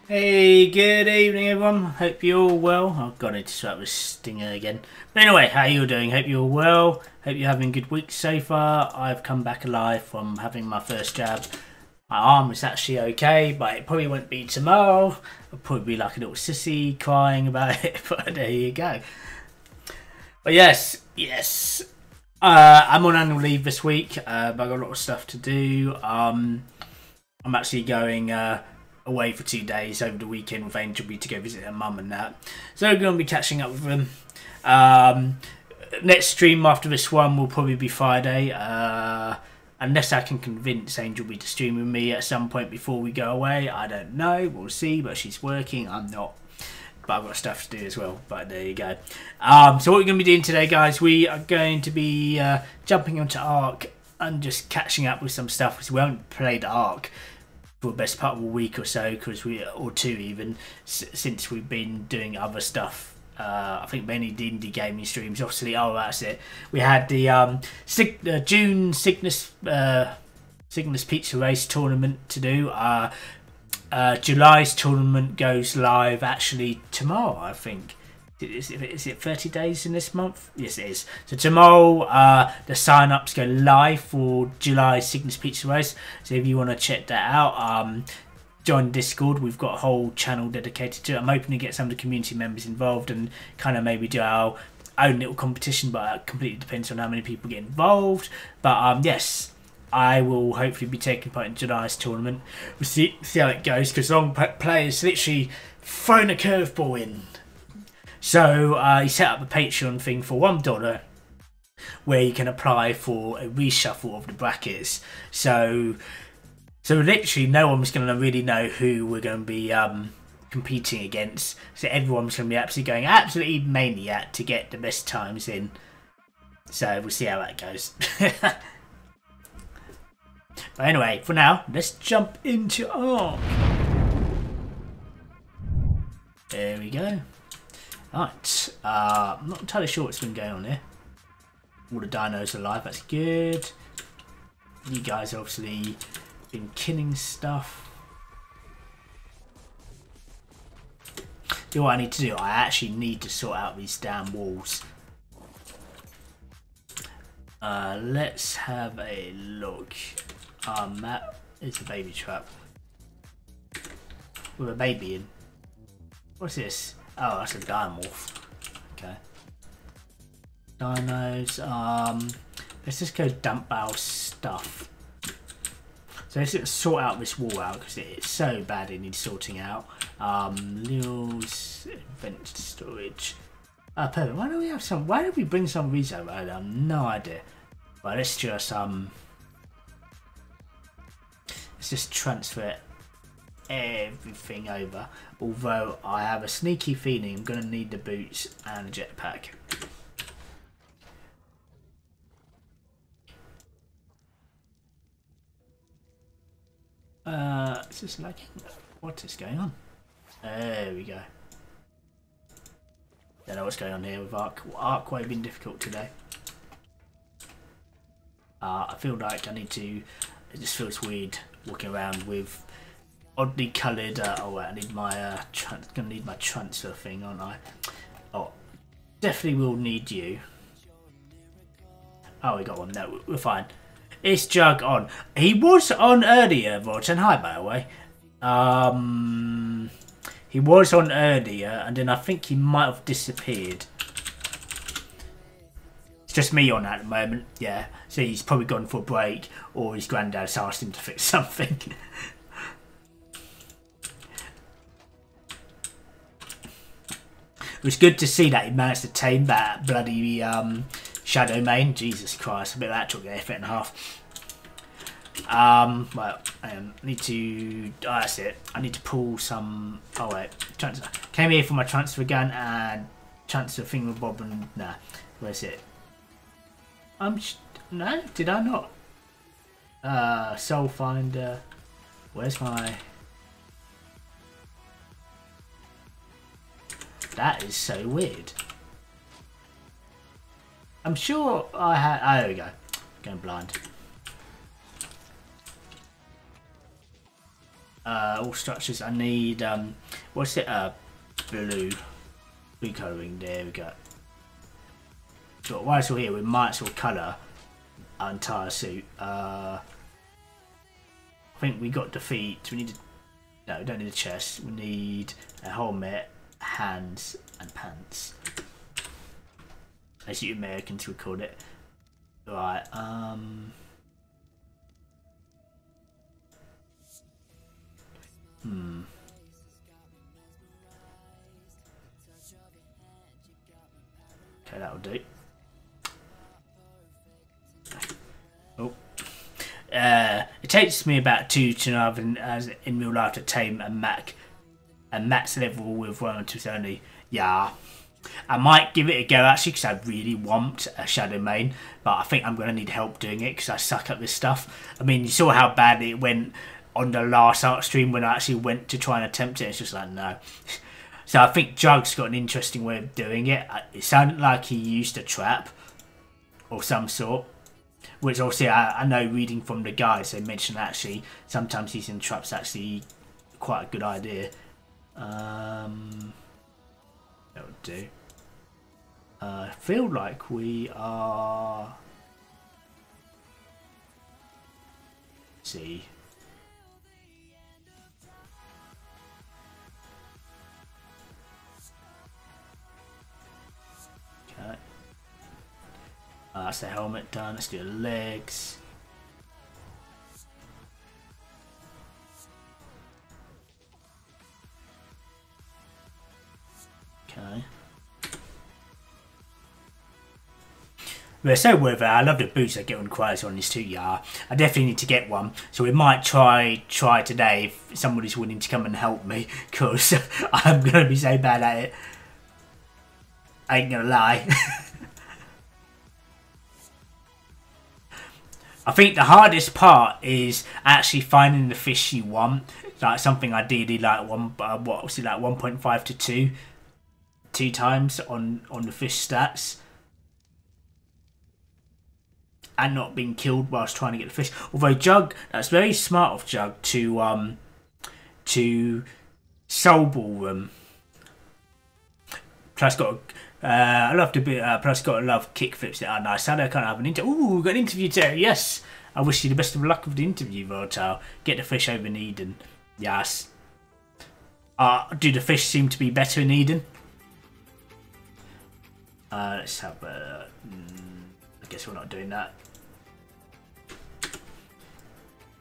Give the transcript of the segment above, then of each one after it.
Hey, good evening everyone. Hope you're all well. I've got to start with Stinger again. But anyway, how you all doing? Hope you're all well. Hope you're having a good week so far. I've come back alive from having my first jab. My arm is actually okay, but it probably won't be tomorrow. I'll probably be like a little sissy crying about it, but there you go. But yes. I'm on annual leave this week, but I've got a lot of stuff to do. I'm actually going away for 2 days over the weekend with Angel B to go visit her mum and that. So we're going to be catching up with them. Next stream after this one will probably be Friday. Unless I can convince Angel B to stream with me at some point before we go away. I don't know. We'll see. But she's working. I'm not. But I've got stuff to do as well. But there you go. So what we're going to be doing today, guys, we are going to be jumping onto Ark and just catching up with some stuff because we haven't played Ark for the best part of a week or so, or two even, since we've been doing other stuff. I think mainly D&D gaming streams. Obviously, that's it. We had the June Cygnus Pizza Race tournament to do. July's tournament goes live actually tomorrow, I think. Is it 30 days in this month? Yes, it is. So tomorrow, the sign-ups go live for July's Cygnus Pizza Race. So if you want to check that out, join Discord. We've got a whole channel dedicated to it. I'm hoping to get some of the community members involved and kind of maybe do our own little competition, but it completely depends on how many people get involved. But yes, I will hopefully be taking part in July's tournament. We'll see how it goes, because long players literally thrown a curveball in. So he set up a Patreon thing for $1 where you can apply for a reshuffle of the brackets. So literally no one's going to really know who we're going to be competing against. So everyone's going to be absolutely maniac to get the best times in. So we'll see how that goes. But anyway, for now, let's jump into Ark. There we go. Right, I'm not entirely sure what's been going on here. All the dinos are alive, that's good. You guys have obviously been killing stuff. Do what I need to do? I actually need to sort out these damn walls. Let's have a look. That is a baby trap. With a baby in. What's this? Oh, that's a Dimorph. Okay. Dinos. Let's just go dump our stuff. So let's just sort out this wall out because it's so bad it needs sorting out. Lils, event storage. Perfect. Why don't we have some? Why don't we bring some of these over? I have no idea. But let's just transfer everything over, although I have a sneaky feeling I'm going to need the boots and a jetpack. It's just like, what is going on? There we go. Don't know what's going on here with Ark. Ark way been difficult today. I feel like it just feels weird walking around with oddly coloured. I need my gonna need my transfer thing, aren't I? Oh, definitely will need you. Oh, we got one. No, we're fine. It's Jug on. He was on earlier, Rog, and hi by the way. He was on earlier, and then I think he might have disappeared. It's just me on at the moment. Yeah, so he's probably gone for a break, or his granddad's asked him to fix something. It was good to see that he managed to tame that bloody Shadow Mane. Jesus Christ, a bit of that took the effort in half. Well, I need to. Oh, that's it. I need to pull some. Oh wait, transfer. Came here for my transfer gun and transfer thingamabob and nah. Where's it? No, did I not? Soul Finder. Where's my? That is so weird. I'm sure I had. Oh, there we go. Going blind. all structures. I need what's it? Blue colouring. There we go. So while it's all here, we might as well colour our entire suit. I think we got defeat. We need to, no, we don't need a chest. We need a helmet, hands, and pants. As you Americans would call it. Right. Okay, that'll do. Oh. It takes me about 2.5 as in real life to tame a max level with 1 or 2 only. Yeah. I might give it a go actually because I really want a Shadowmane, but I think I'm going to need help doing it because I suck at this stuff. I mean, you saw how badly it went on the last art stream when I actually went to try and attempt it. It's just like, no. So I think Jug's got an interesting way of doing it. It sounded like he used a trap or some sort, which obviously I know reading from the guides they mentioned actually sometimes using traps actually quite a good idea. That would do. I feel like we are. Let's see. Okay. That's the helmet done. Let's do the legs. Okay. They're so worth it. I love the boots I get on Qualis on this too, yeah. I definitely need to get one. So we might try today if somebody's willing to come and help me, because I'm going to be so bad at it. I ain't going to lie. I think the hardest part is actually finding the fish you want. Like something ideally like what was it, like 1.5 to 2 times on the fish stats. And not being killed whilst trying to get the fish. Although Jug, that's very smart of Jug to soul ball them. Plus got I love to be plus got to love kick flips that are nice. Sad I can't have an interview. Ooh, we've got an interview today. Yes. I wish you the best of luck with the interview, Voltaire. Get the fish over in Eden. Yes. Do the fish seem to be better in Eden? Let's have I guess we're not doing that.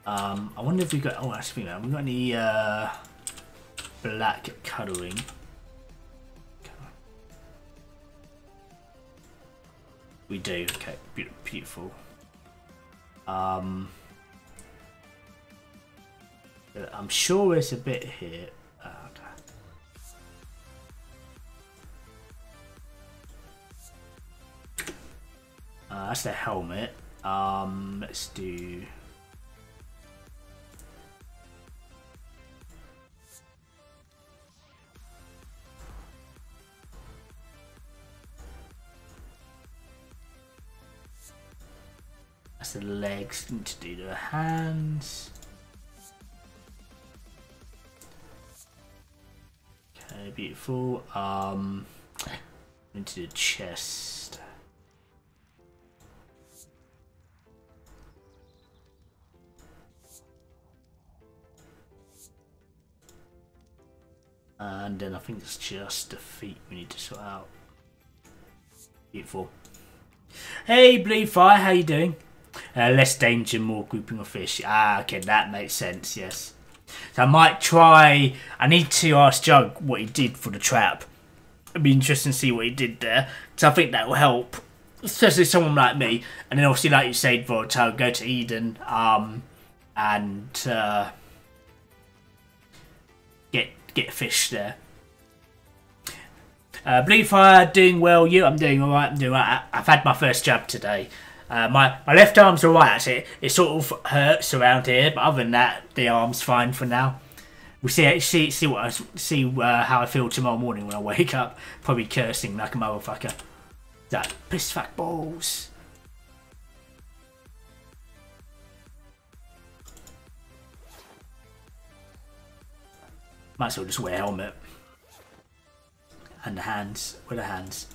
I wonder if we got. Oh, that's the thing. Have we got any black colouring? We do. Okay, beautiful. I'm sure there's a bit here. Okay. That's the helmet. Let's do. That's the legs. Need to do the hands. Okay, beautiful. Into the chest. And then I think it's just the feet we need to sort out. Beautiful. Hey, Blue Fire, how you doing? Less danger, more grouping of fish. Ah, okay, that makes sense, yes. So I might try. I need to ask Jug what he did for the trap. It'd be interesting to see what he did there. So I think that will help, especially someone like me. And then obviously, like you said, Voltaire, go to Eden and get fish there. Blue Fire, doing well. You? I'm doing alright. I'm doing alright. I've had my first jab today. My left arm's alright actually. It sort of hurts around here, but other than that, the arm's fine for now. We'll see how I feel tomorrow morning when I wake up. Probably cursing like a motherfucker. That piss fat balls. Might as well just wear a helmet. And the hands. Where are the hands?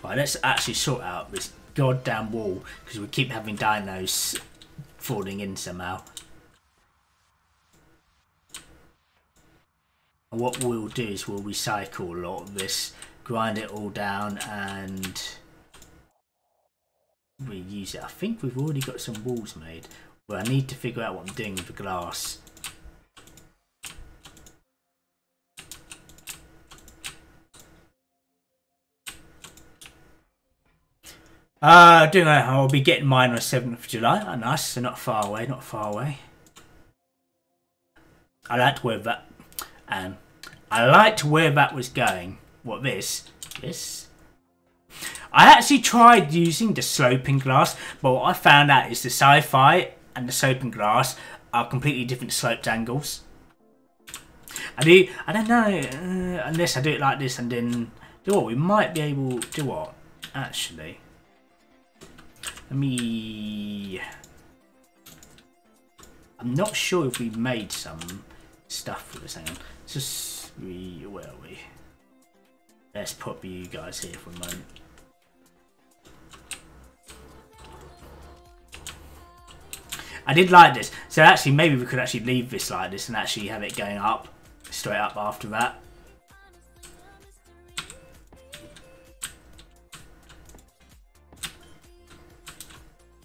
Right, let's actually sort out this goddamn wall, because we keep having dinos falling in somehow. And what we'll do is we'll recycle a lot of this, grind it all down and reuse it. I think we've already got some walls made, but I need to figure out what I'm doing with the glass. I'll be getting mine on the 7th of July. Oh, nice, so not far away, not far away. I liked where that, I liked where that was going. What, this? I actually tried using the sloping glass, but what I found out is the sci-fi and the sloping glass are completely different sloped angles. I don't know, unless I do it like this and then, do what, we might be able, do what, actually. I'm not sure if we made some stuff for this. Hang on. Just where are we? Let's pop you guys here for a moment. I did like this. So actually maybe we could actually leave this like this and actually have it going up. Straight up after that.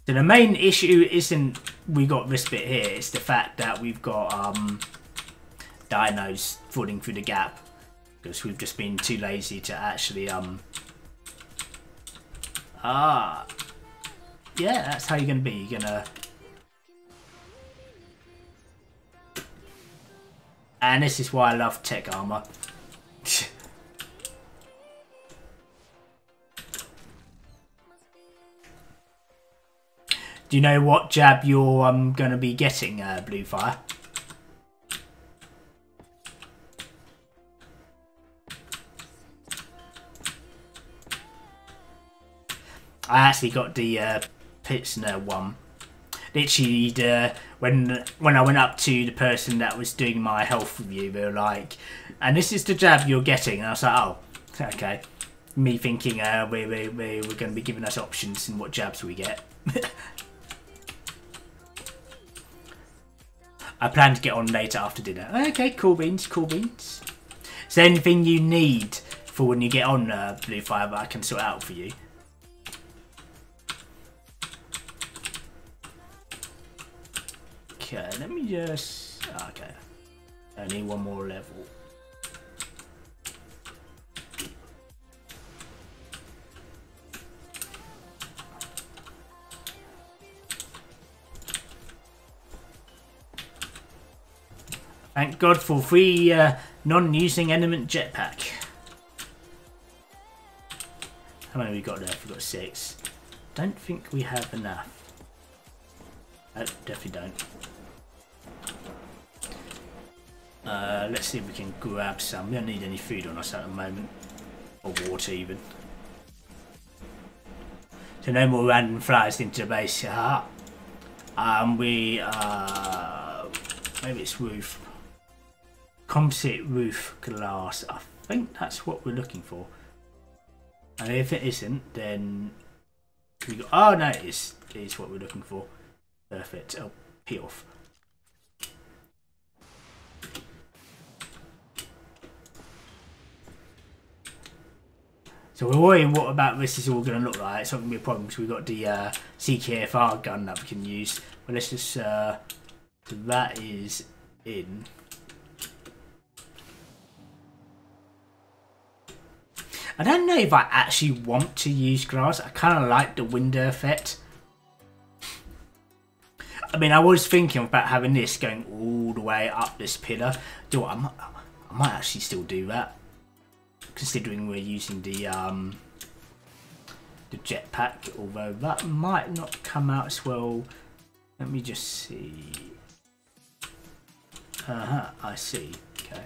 So the main issue isn't we got this bit here, it's the fact that we've got dinos falling through the gap. Because we've just been too lazy to actually yeah, that's how you're gonna be. You're gonna, and this is why I love tech armor. Do you know what jab you're going to be getting, Bluefire? I actually got the Pitsner one. Literally, when I went up to the person that was doing my health review, they were like, "And this is the jab you're getting." And I was like, "Oh, okay." Me thinking we're going to be giving us options in what jabs we get. I plan to get on later after dinner. Okay, cool beans, cool beans. Is there anything you need for when you get on Bluefire that I can sort out for you? Okay, let me just... Okay. I need one more level. Thank God for free non-using element jetpack. How many have we got there? We've got 6. Don't think we have enough. Oh, definitely don't. Let's see if we can grab some. We don't need any food on us at the moment. Or water even. So no more random flies into the base. Maybe it's roof. Composite roof glass. I think that's what we're looking for. And if it isn't, then we go. Oh no, it is what we're looking for. Perfect. Oh, pee off. So we're worrying what about this is all going to look like. It's not going to be a problem because we've got the CKFR gun that we can use. But let's just so that is in. I don't know if I actually want to use glass. I kind of like the window effect. I mean, I was thinking about having this going all the way up this pillar. Do what, I might actually still do that, considering we're using the jetpack. Although that might not come out as well. Let me just see. I see. Okay.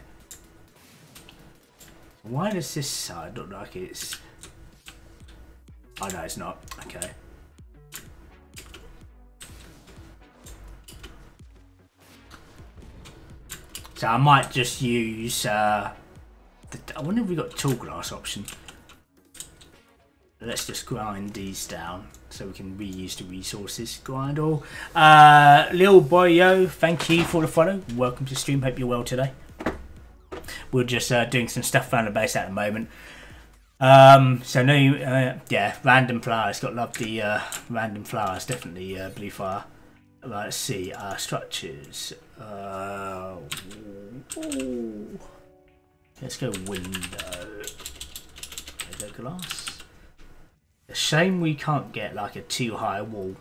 Why does this side look like it's... Oh no, it's not. Okay. So I might just use. I wonder if we got tall glass option. Let's just grind these down so we can reuse the resources. Grind all. Lil Boyo, thank you for the follow. Welcome to the stream. Hope you're well today. We're just doing some stuff around the base at the moment. So no, yeah, random flowers. Got to love the random flowers. Definitely blue fire. Right, let's see. Structures. Let's go window. Okay, go glass. A shame we can't get like a too high wall.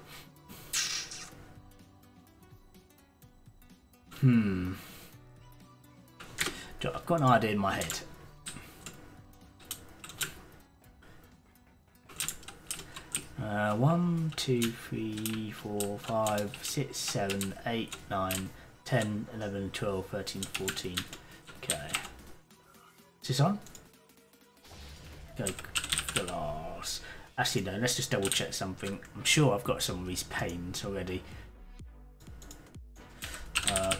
I've got an idea in my head. One, 2, 3, 4, 5, 6, 7, 8, 9, 10, 11, 12, 13, 14. Okay. Is this on? Go glass. Actually, no, let's just double check something. I'm sure I've got some of these panes already.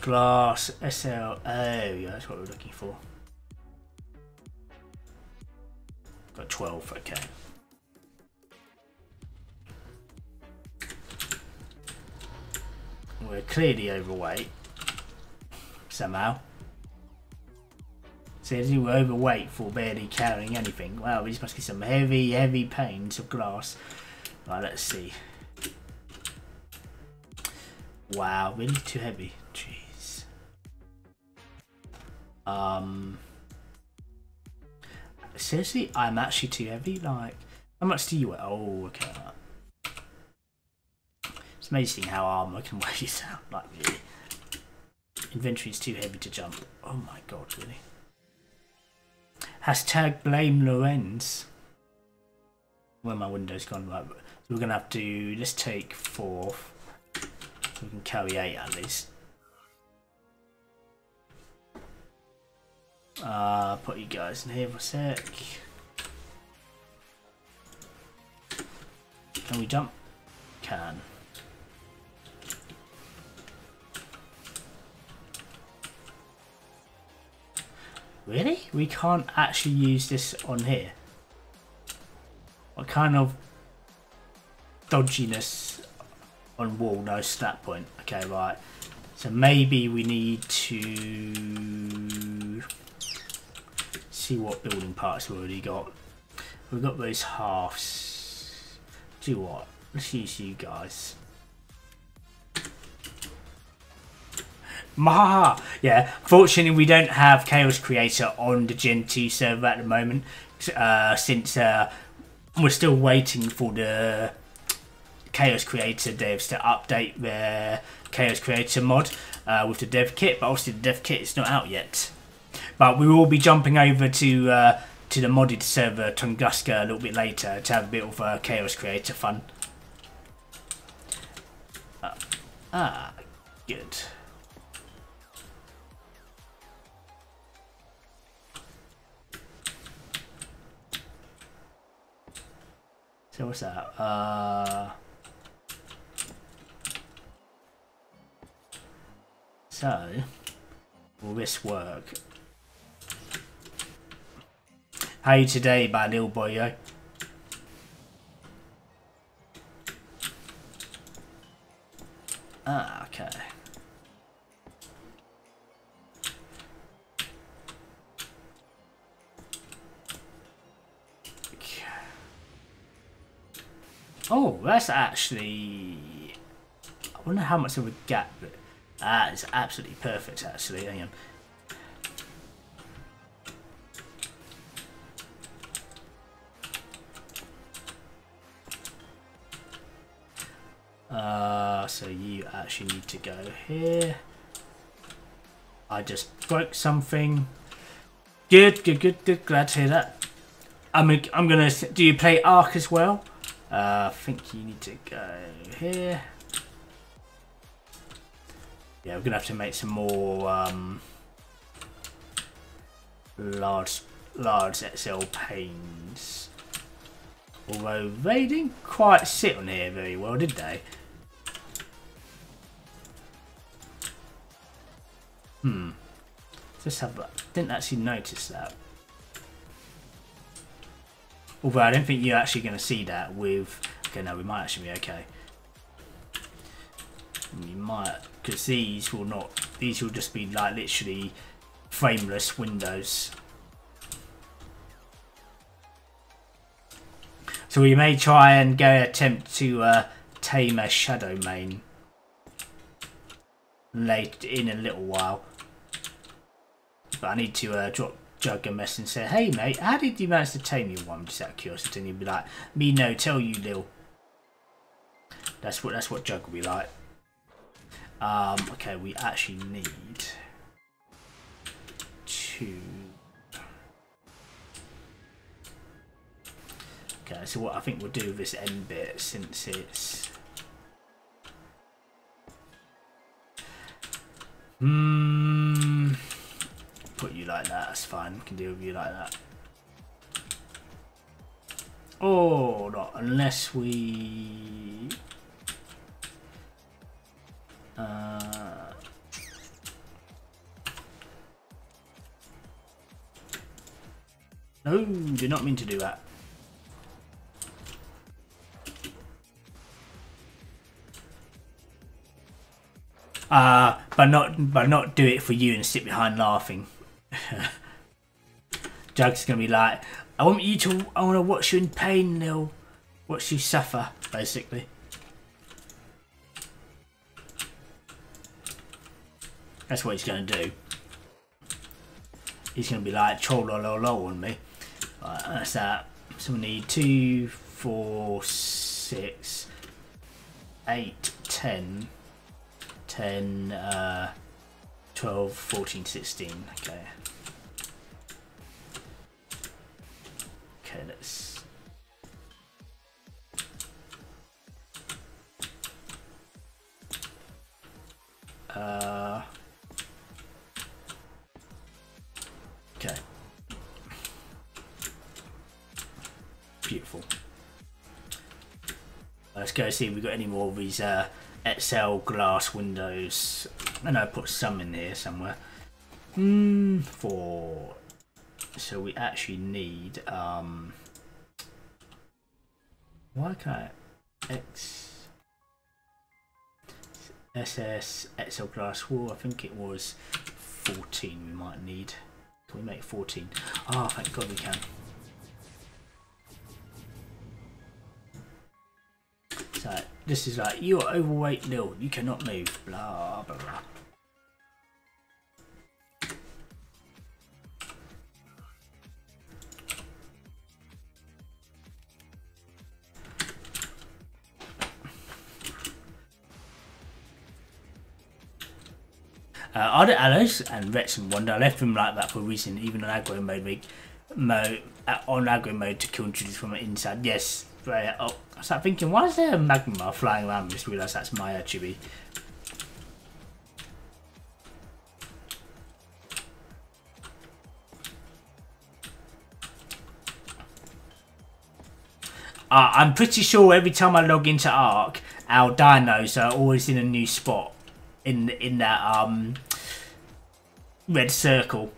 Glass, SL. Oh, yeah, that's what we're looking for. Got 12, okay. We're clearly overweight. Somehow. Says you were overweight for barely carrying anything. Wow, these must be some heavy, heavy panes of glass. Right, let's see. Wow, really too heavy. Jeez. Seriously, I'm actually too heavy. Like, how much do you weigh? Oh, okay. It's amazing how armor can weigh you down. Like, really. Inventory's too heavy to jump. Oh my god, really. Hashtag blame Lorenz. Where my window's gone. Right, so we're gonna have to. Let's take 4. So we can carry 8 at least. Put you guys in here for a sec. Can we jump? Can. Really? We can't actually use this on here? What kind of dodginess on wall? No snap point. Okay, right. So maybe we need to see what building parts we've already got. We've got those halves. Do you what? Let's use you guys. Maha! Yeah, fortunately we don't have Chaos Creator on the Gen 2 server at the moment, since we're still waiting for the Chaos Creator devs to update their Chaos Creator mod with the dev kit, but obviously the dev kit is not out yet. But we will be jumping over to the modded server Tunguska a little bit later to have a bit of Chaos Creator fun. Good. So what's that? So will this work? How are you today, bad little boyo? Okay. Oh, that's actually... I wonder how much of a gap... That is absolutely perfect, actually. Hang on. So you actually need to go here. I just broke something. Good. Glad to hear that. I'm gonna... Do you play Ark as well? I think you need to go here. Yeah, we're gonna have to make some more large XL panes. Although they didn't quite sit on here very well, did they? Just have that. Didn't actually notice that. Although I don't think you're actually going to see that with... Okay, no, we might actually be okay. You might, because these will not... These will just be like literally frameless windows. So we may try and go attempt to tame a Shadow Mane late in a little while. But I need to drop Jug a message and say, hey mate, how did you manage to tame your one? Just out of curiosity. And he'll be like, me no, tell you Lil. That's what Jug will be like. Okay, we actually need to... Okay, so what I think we'll do with this end bit, since it's... Put you like that, that's fine. Can deal with you like that. Oh, not unless we... No, did not mean to do that. But not do it for you and sit behind laughing. Jug's gonna be like, I want to watch you in pain, Lil. Watch you suffer, basically. That's what he's gonna do. He's gonna be like troll on me. Right, that's that. So we need 2, 4, 6, 8, 10, 12, 14, 16. Okay. Okay, let's... Okay. Beautiful. Let's go see if we've got any more of these XL glass windows. I know I put some in here somewhere. 4. So we actually need why can't I SS XL glass wall? I think it was 14 we might need. Can we make 14? Oh, thank God we can. So this is like, you're overweight, Lil. You cannot move. Blah blah blah. Ardent Alloys and Rex and Wonder, I left them like that for a reason, even on aggro mode to kill intruders from the inside. Yes, right. Oh, I started thinking, why is there a magma flying around? I just realised that's my chibi. I'm pretty sure every time I log into Ark, our dinos are always in a new spot in that red circle.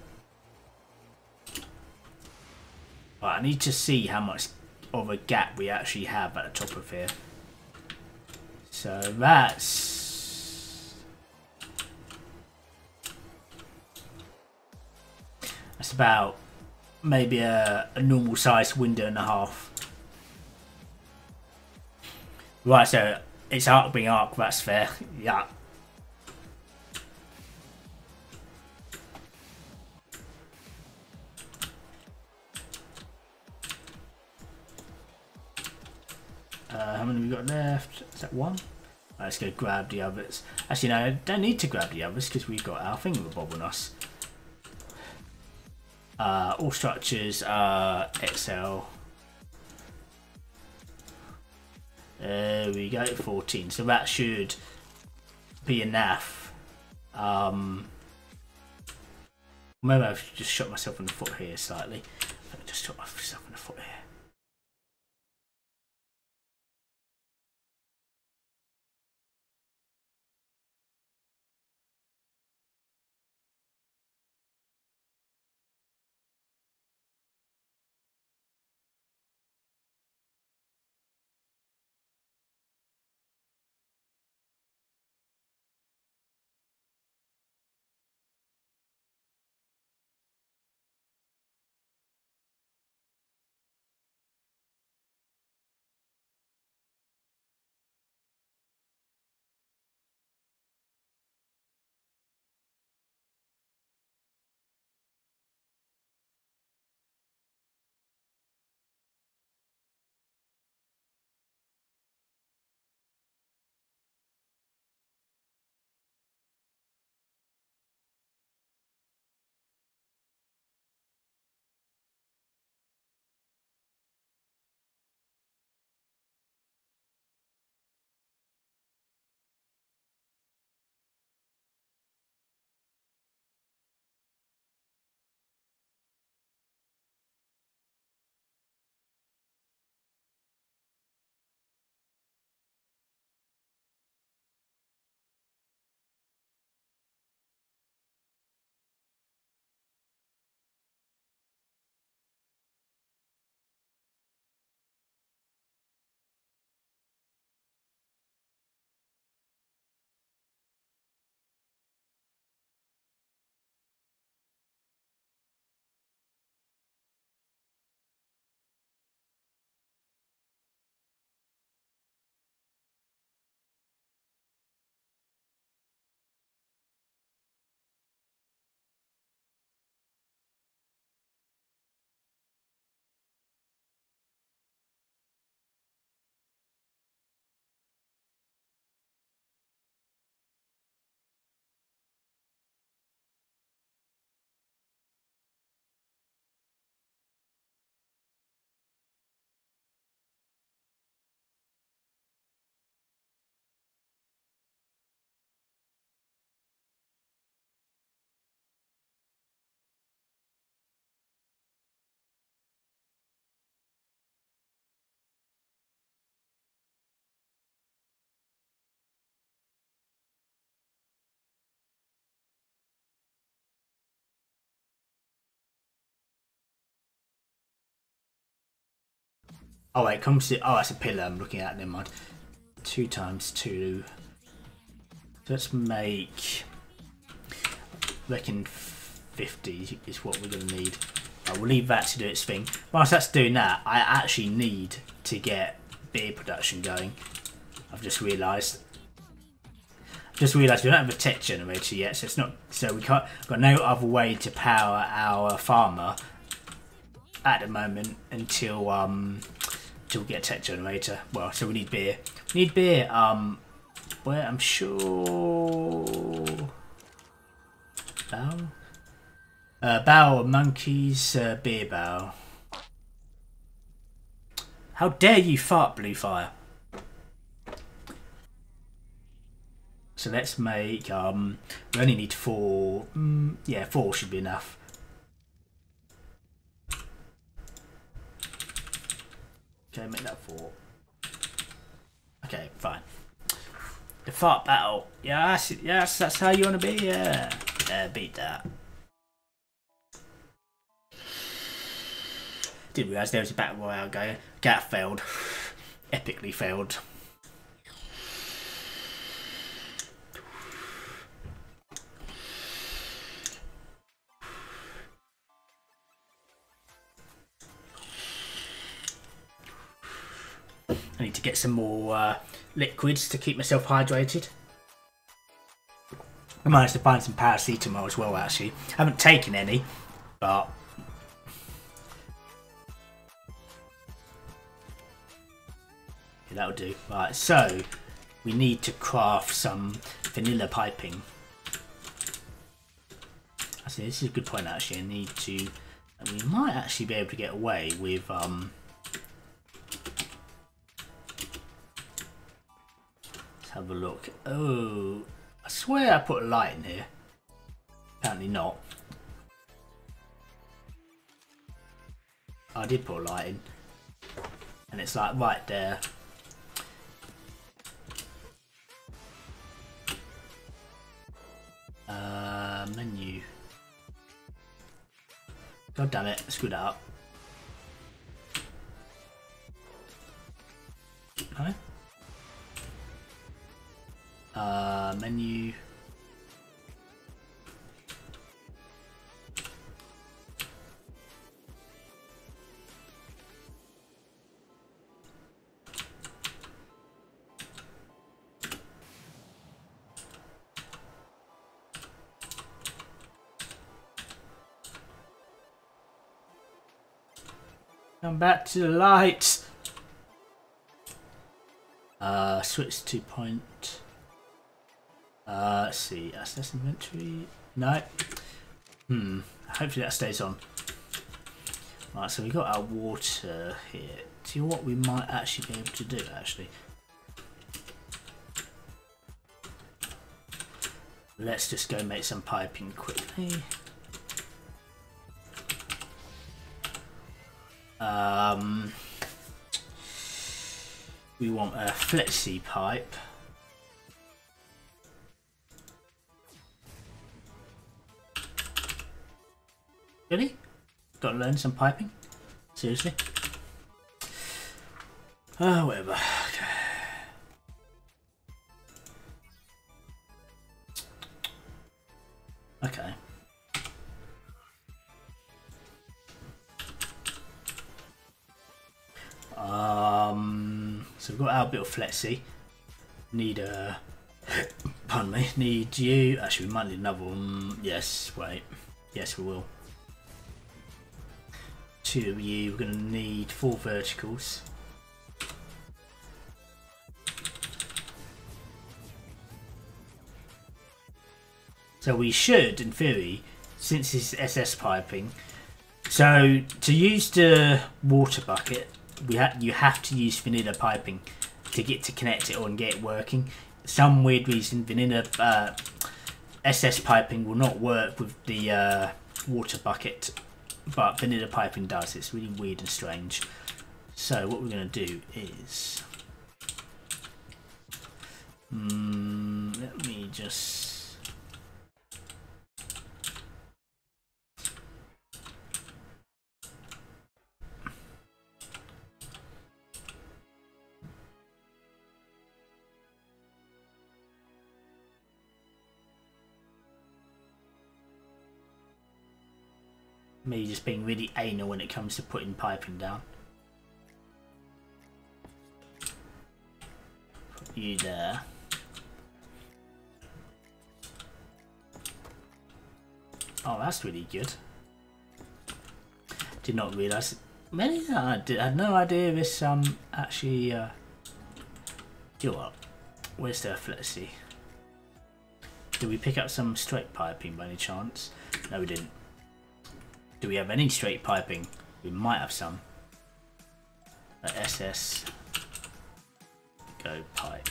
Right, I need to see how much of a gap we actually have at the top of here. So that's about maybe a normal sized window and a half. Right, so it's Ark being Ark, that's fair. Yeah. How many have we got left? Is that 1? Right, let's go grab the others. Actually, no, I don't need to grab the others because we've got our thingamabob on us. All structures are XL. There we go, 14. So that should be enough. Maybe I've just shot myself in the foot here slightly. I just shot myself in the foot here. Oh wait, comes to, oh, that's a pillar I'm looking at. Never mind. 2 times 2. So let's make, reckon 50 is what we're going to need. We'll leave that to do its thing. Whilst that's doing that, I actually need to get beer production going. I've just realised. We don't have a tech generator yet, so it's not. So we can't. Got no other way to power our farmer at the moment until we get a tech generator. Well, so we need beer. We need beer. Where I'm sure. Bow of monkeys, beer bow. How dare you fart, Blue Fire? So let's make, we only need 4, yeah, 4 should be enough. Okay, make that 4. Okay, fine. The fart battle, yes, that's how you want to be, yeah. Yeah, beat that. Didn't realise there was a battle royale going. That failed. Epically failed. I need to get some more liquids to keep myself hydrated. I managed to find some paracetamol as well, actually. I haven't taken any, but yeah, that'll do. Right, so we need to craft some vanilla piping. Actually, this is a good point, actually. I need to, and we might actually be able to get away with let's have a look. Oh, I swear I put a light in here. Apparently not. I did put a light in. And it's like right there. Menu. God damn it, screw that up. Okay. Menu. Come back to the light. Switch to point. Let's see. Access inventory. No. Hopefully that stays on. Right, so we got our water here. Do you know what we might actually be able to do? Actually, let's just go make some piping quickly. We want a flexi pipe. Really? Got to learn some piping? Seriously? Oh, whatever. Okay. So we've got our bit of flexi. Need a, pardon me, need you. Actually, we might need another one. Yes, wait. Yes, we will. 2 of you. We're going to need 4 verticals. So we should, in theory, since it's SS piping, so to use the water bucket, you have to use vanilla piping to connect it and get it working. Some weird reason, vanilla SS piping will not work with the water bucket, but vanilla piping does. It's really weird and strange. So what we're going to do is, let me just. Me just being really anal when it comes to putting piping down. Put you there. Oh, that's really good. Did not realise. I had no idea this actually. You know what? Where's the? Let's see. Did we pick up some straight piping by any chance? No, we didn't. Do we have any straight piping? We might have some. SS. Go pipe.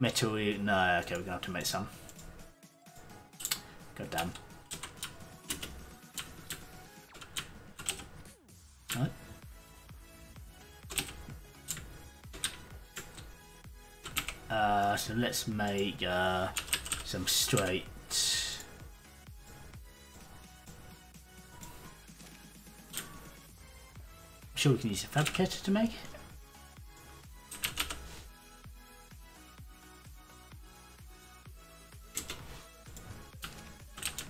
Metal. No, okay, we're gonna have to make some. God damn. Right. So let's make some straight. I'm sure we can use a fabricator to make it.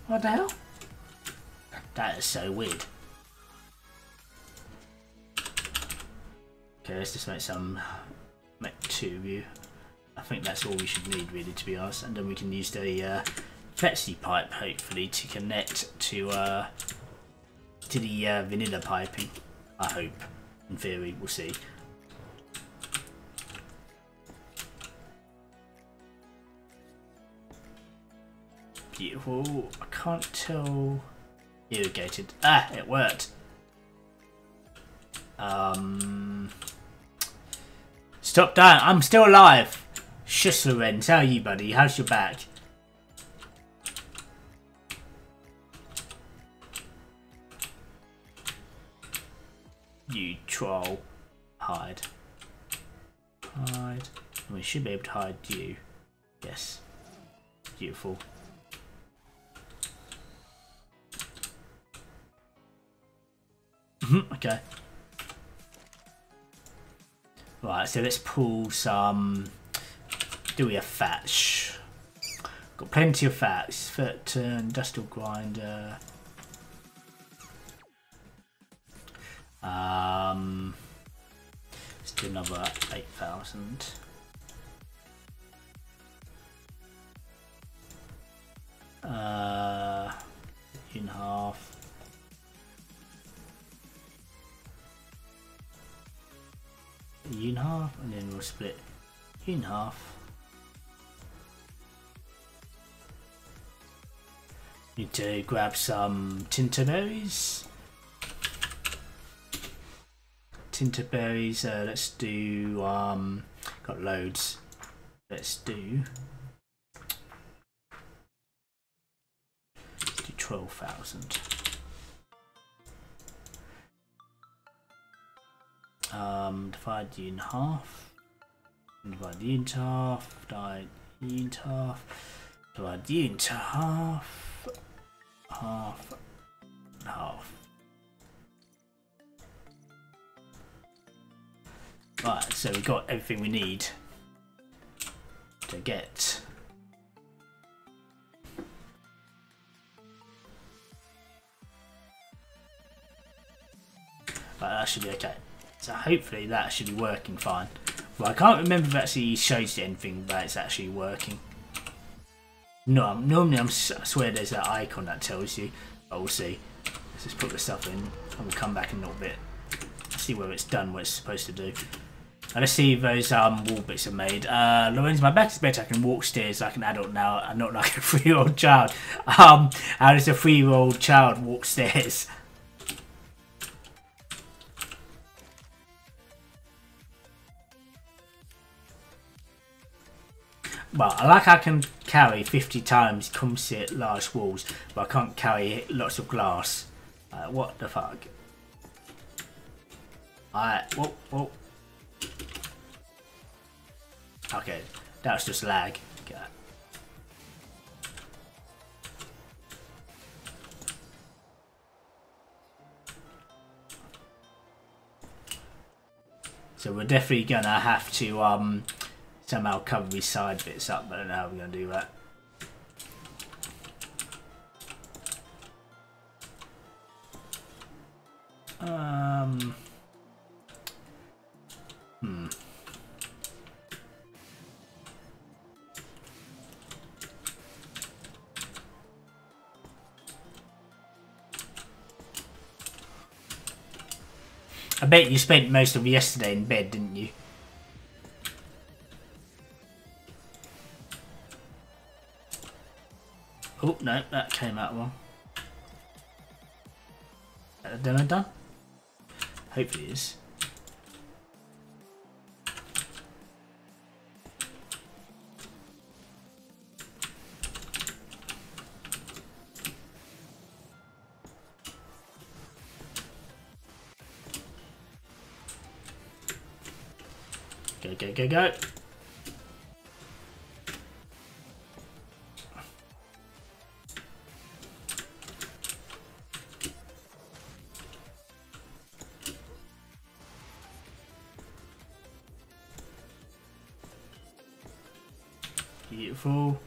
What the hell? That is so weird. Okay, let's just make two of you. I think that's all we should need really, to be honest, and then we can use the Fetsy pipe hopefully to connect to the vanilla piping. I hope. In theory, we'll see. Beautiful. I can't tell. Irrigated. Ah, it worked. Stop dying. I'm still alive. Shush, Lorenz. How are you, buddy? How's your back? You troll. Hide. Hide. We should be able to hide you. Yes. Beautiful. Okay. Right, so let's pull some. Do we have thatch? Got plenty of thatch. Foot industrial grinder. Let's do another 8,000. In half. In half, and then we'll split in half. Need to grab some tinterberries. Tinterberries, let's do, got loads. Let's do 12,000. Divide you in half. Divide you into half. Divide you into half. Divide you into half. Half. And half. Right, so we've got everything we need to get. But that should be okay. So hopefully that should be working fine. Well, I can't remember if it actually shows you anything that it's actually working. No, normally I swear there's that icon that tells you, but we'll see. Let's just put the stuff in and we'll come back in a little bit. See whether it's done what it's supposed to do. And let's see if those wall bits are made. Lorenz, my back is better. I can walk stairs like an adult now and not like a 3-year-old child. How does a 3-year-old child walk stairs? Well, I like I can carry 50 times composite large walls, but I can't carry lots of glass. What the fuck? Whoa, whoa. Okay, that was just lag. Okay. So we're definitely gonna have to somehow cover these side bits up, but I don't know how we're gonna do that. I bet you spent most of yesterday in bed, didn't you? Oh, no, that came out wrong. Is that the demo done? Hopefully it is. Go, go, go, go. Beautiful.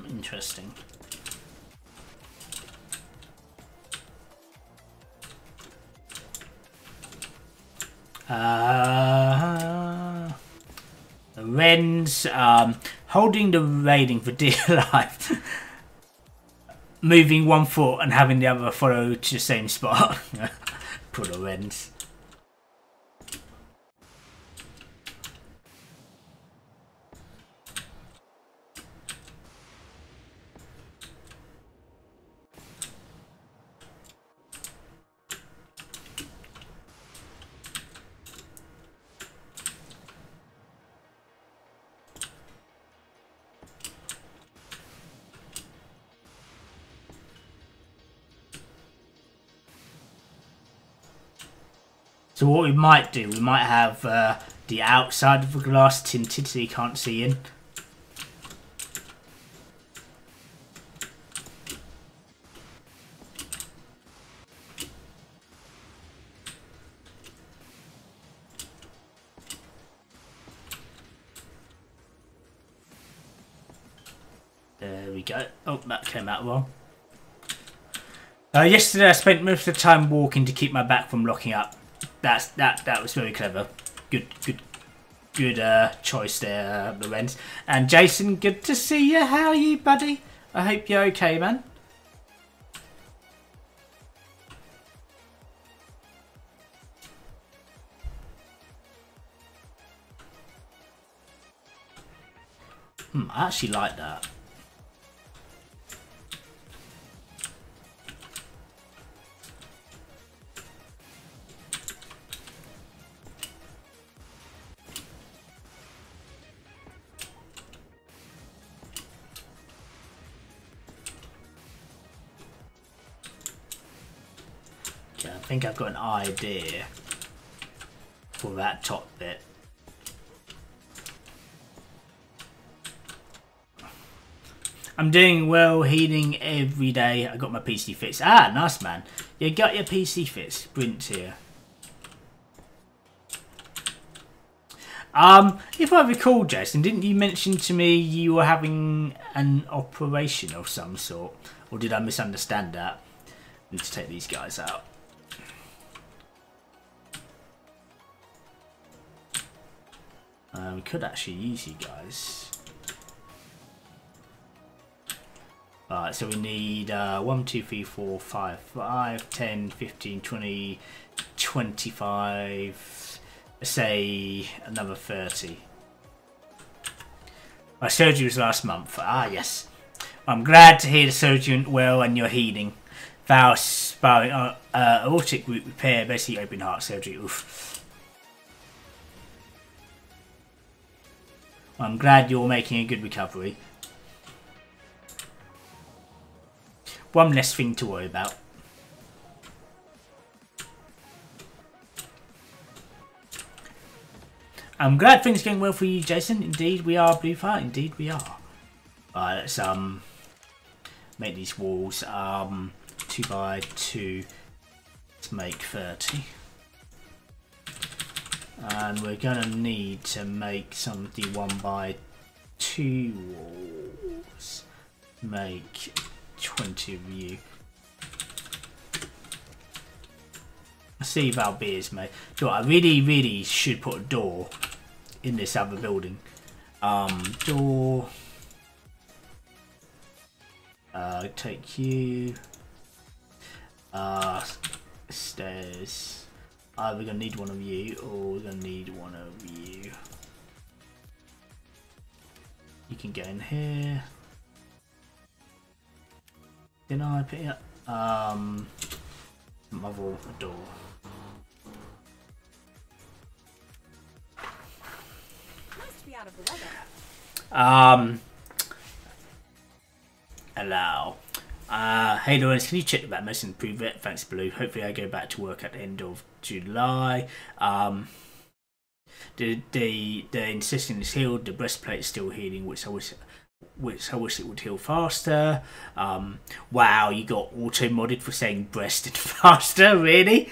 Interesting. Wren's holding the railing for dear life. Moving one foot and having the other follow to the same spot. Poor Wren's. So what we might do, we might have the outside of the glass tinted so you can't see in. There we go. Oh, that came out wrong. Yesterday I spent most of the time walking to keep my back from locking up. That was very clever. Good choice there, Lorenz. And Jason, good to see you. How are you, buddy? I hope you're okay, man. I actually like that. I think I've got an idea for that top bit. I'm doing well, healing every day. I got my PC fixed. Ah, nice, man. You got your PC fixed. Brilliant here. If I recall, Jason, didn't you mention to me you were having an operation of some sort? Or did I misunderstand that? I need to take these guys out. We could actually use you guys. Alright, so we need 1, 2, 3, 4, 5, 5, 10, 15, 20, 25, let's say another 30. My surgery was last month. Ah, yes. I'm glad to hear the surgery went well and you're healing. Valve sparring aortic root repair, basically open heart surgery. Oof. I'm glad you're making a good recovery. One less thing to worry about. I'm glad things are going well for you, Jason. Indeed we are, Bluefire. Indeed we are. Alright, let's make these walls 2 by 2. Let's make 30. And we're gonna need to make some of the 1x2 walls. Make 20 of you. Let's see if our beers mate. So I really should put a door in this other building. Door. Take you. Stairs. We're gonna need one of you, or we're gonna need one of you. You can get in here. Did I put it? Muzzle a door. Must be out of the weather. Allow. Hey Lawrence, can you check that most improve it? Thanks Blue. Hopefully I go back to work at the end of July. The incision is healed, the breastplate is still healing, which I wish it would heal faster. Wow, you got auto modded for saying breast and faster, really?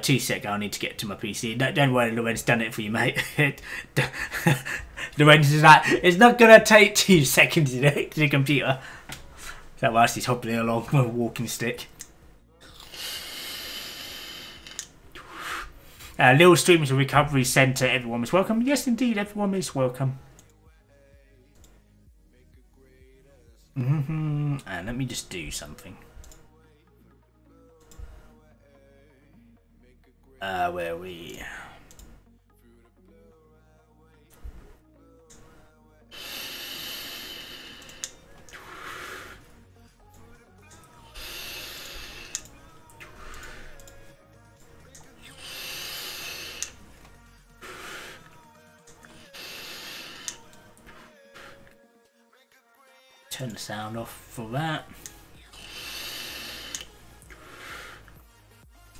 2 sec, I'll need to get to my PC. No, don't worry, Lorenz done it for you, mate. Lorenz is like, it's not gonna take 2 seconds to the computer. So whilst he's hobbling along with a walking stick. Little Streamers Recovery Centre, everyone is welcome. Yes, indeed, everyone is welcome. And let me just do something. Where are we? Turn the sound off for that.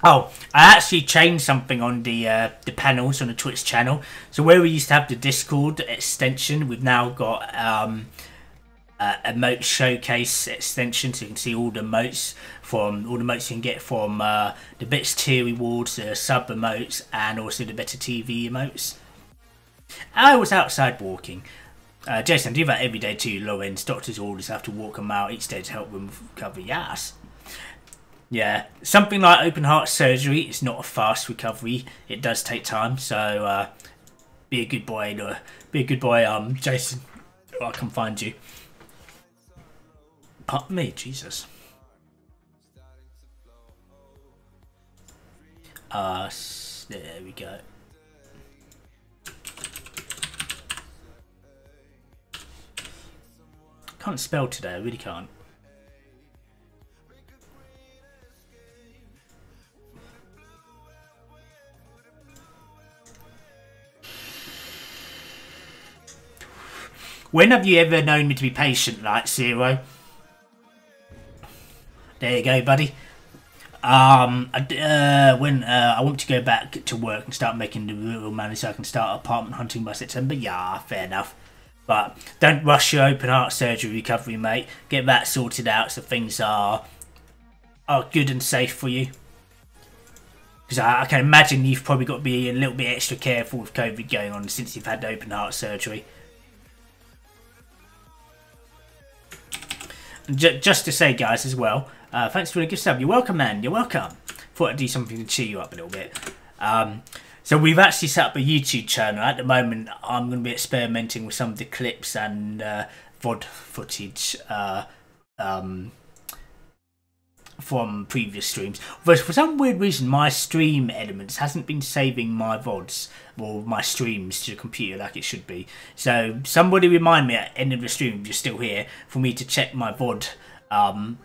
Oh, I actually changed something on the panels on the Twitch channel. So where we used to have the Discord extension, we've now got emote showcase extension, so you can see all the emotes you can get from the Bits tier rewards, the sub emotes, and also the Better TV emotes. I was outside walking. Jason, do that every day too, Lorenz. Doctor's orders have to walk them out each day to help them recover. Yes. Yeah, something like open heart surgery is not a fast recovery. It does take time, so be a good boy, Jason. I can find you. Pardon me, Jesus. There we go. Can't spell today, I really can't. When have you ever known me to be patient like Zero? There you go, buddy. When I want to go back to work and start making the real money so I can start apartment hunting by September. Yeah, fair enough. But don't rush your open heart surgery recovery, mate. Get that sorted out so things are good and safe for you. Because I can imagine you've probably got to be a little bit extra careful with COVID going on since you've had open heart surgery. Just to say, guys, as well, thanks for the gift sub. You're welcome, man. You're welcome. Thought I'd do something to cheer you up a little bit. So we've actually set up a YouTube channel. At the moment, I'm going to be experimenting with some of the clips and VOD footage from previous streams. But for some weird reason, my stream elements hasn't been saving my VODs or my streams to the computer like it should be. So somebody remind me at the end of the stream, if you're still here, for me to check my VOD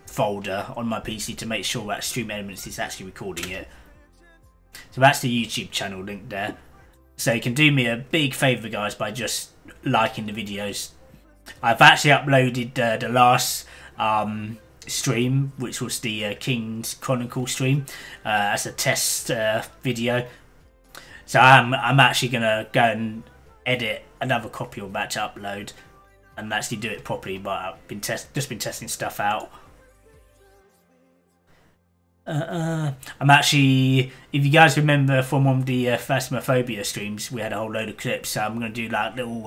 folder on my PC to make sure that Stream Elements is actually recording it. So that's the YouTube channel link there. So you can do me a big favour, guys, by just liking the videos. I've actually uploaded the last stream, which was the King's Chronicle stream, as a test video. So I'm actually gonna go and edit another copy of that to upload and actually do it properly. But I've been just been testing stuff out. I'm actually, if you guys remember from one of the Phasmophobia streams, we had a whole load of clips. So I'm going to do like little,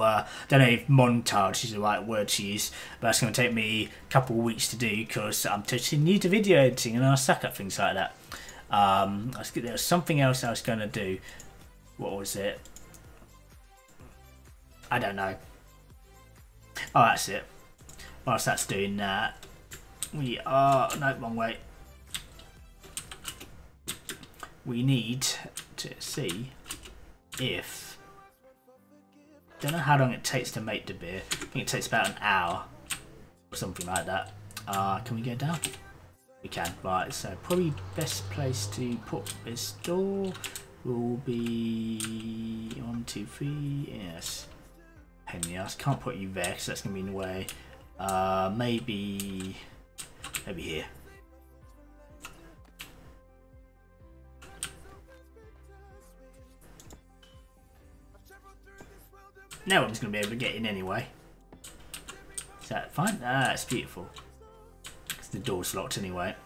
don't know if montage is the right word to use, but it's going to take me a couple of weeks to do because I'm totally new to video editing and I suck at things like that. There was something else I was going to do. What was it? I don't know. Oh, that's it. Whilst that's doing that, we are, no, wrong way. We need to see if, don't know how long it takes to make the beer. I think it takes about an hour or something like that. Can we go down? We can. Right, so probably best place to put this door will be 1, 2, 3. Yes, pain in the ass. Can't put you there because that's gonna be in the way. Maybe here. No one's going to be able to get in anyway. Is that fine? Ah, it's beautiful. Because the door's locked anyway.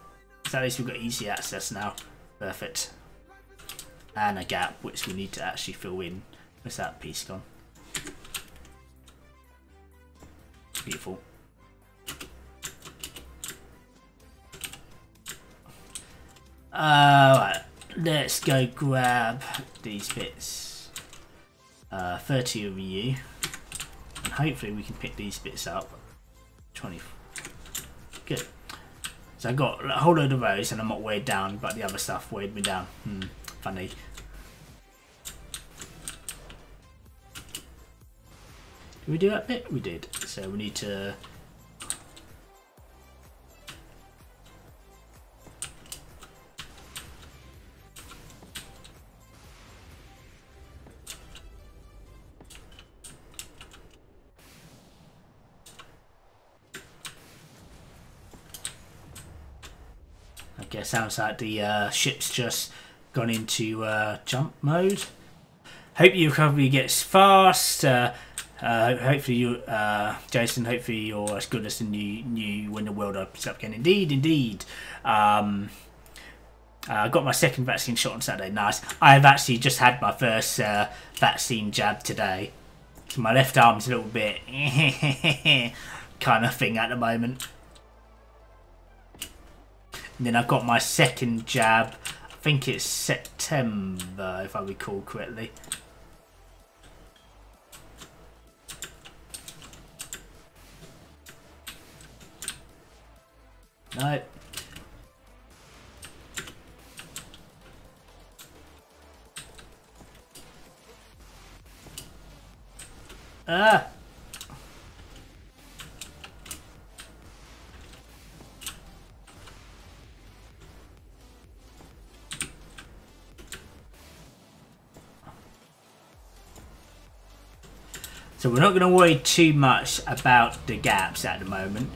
So at least we've got easy access now. Perfect. And a gap, which we need to actually fill in. Where's that piece gone? Beautiful. Right. Let's go grab these bits. 30 of you, and hopefully we can pick these bits up. 20. Good. So I got a whole load of those and I'm not weighed down, but the other stuff weighed me down. Funny. Did we do that bit? We did. So we need to... Okay, sounds like the ship's just gone into jump mode. Hope your recovery gets fast. Hopefully you, Jason, hopefully you're as good as the new when the world opens up again. Indeed. I got my second vaccine shot on Saturday. Nice. I've actually just had my first vaccine jab today. So my left arm's a little bit kind of thing at the moment. And then I've got my second jab. I think it's September, if I recall correctly. No. Ah. So we're not going to worry too much about the gaps at the moment,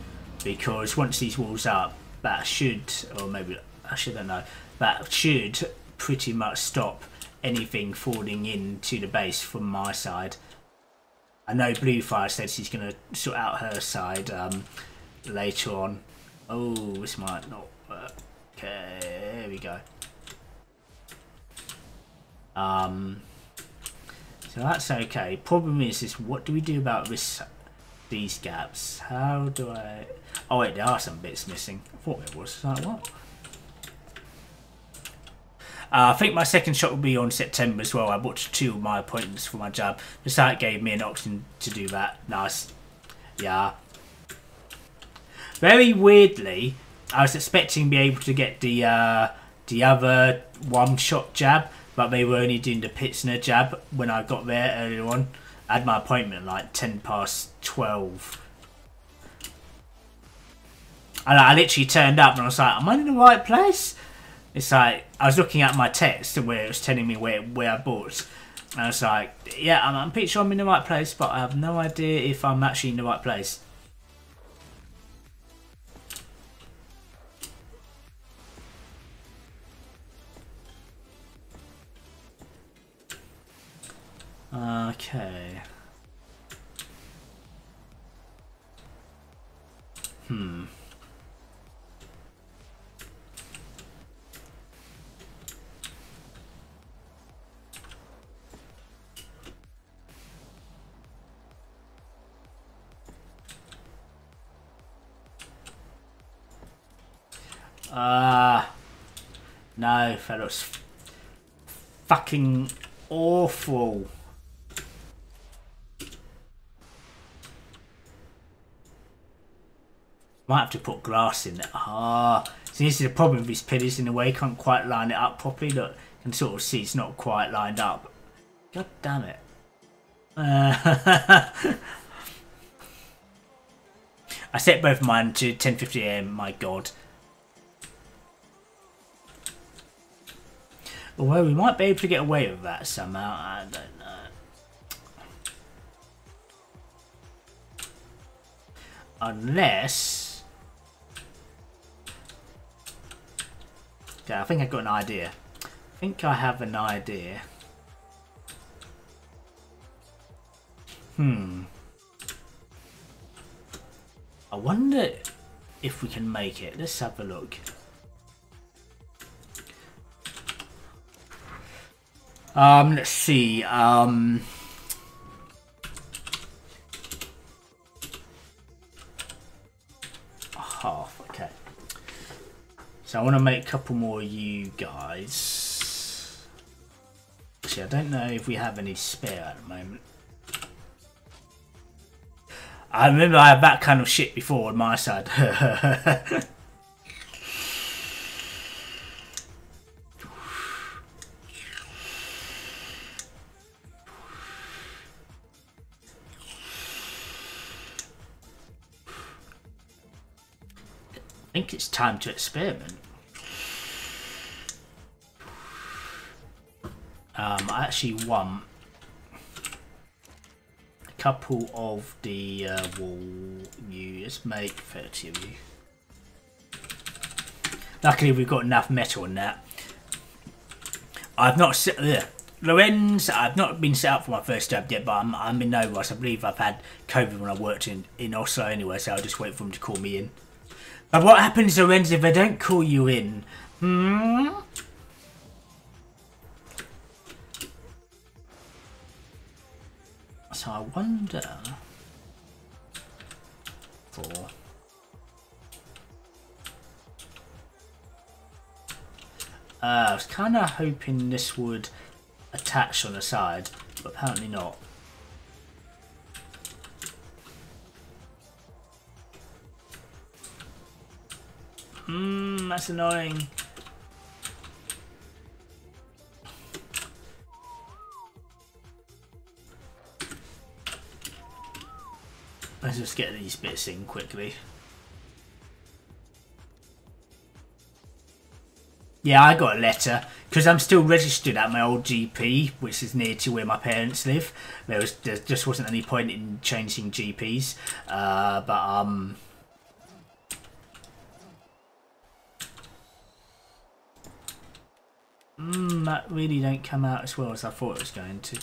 because once these walls up, that should, or maybe, actually I don't know, that should pretty much stop anything falling into the base from my side. I know Bluefire said she's going to sort out her side later on. Oh, this might not work. Okay, there we go. So that's okay. Problem is what do we do about these gaps? How do I... Oh wait, there are some bits missing. I thought it was. Like what? I think my second shot will be on September as well. I booked 2 of my appointments for my jab. The site gave me an option to do that. Nice. Yeah. Very weirdly, I was expecting to be able to get the other one-shot jab, but they were only doing the Pitzner jab when I got there earlier on. I had my appointment at like 12:10. And I literally turned up and I was like, am I in the right place? It's like, I was looking at my text where it was telling me where I bought. And I was like, yeah, I'm pretty sure I'm in the right place, but I have no idea if I'm actually in the right place. Okay. No, that looks fucking awful. Might have to put glass in it. See, this is the problem with these pillars in a way. Can't quite line it up properly. Look, you can sort of see it's not quite lined up. God damn it. I set both mine to 10:50 AM. My God. Although we might be able to get away with that somehow. I don't know. Unless... Okay, I think I've got an idea. I think I have an idea. I wonder if we can make it. Let's have a look. Let's see. Half, okay. So I want to make a couple more of you guys. Actually, I don't know if we have any spare at the moment. I remember I had that kind of shit before on my side. I think it's time to experiment. I actually want a couple of the wall you. Let's make 30 of you. Luckily we've got enough metal in that. I've not set Lorenz, I've not been set up for my first job yet, but I'm in no rush. I believe I've had COVID when I worked in Oslo anyway, so I'll just wait for them to call me in. But what happens, Lorenz, if they don't call you in? So I wonder for I was kind of hoping this would attach on the side, but apparently not. That's annoying. Let's just get these bits in quickly. Yeah, I got a letter because I'm still registered at my old GP, which is near to where my parents live. There just wasn't any point in changing GPs, that really don't come out as well as I thought it was going to.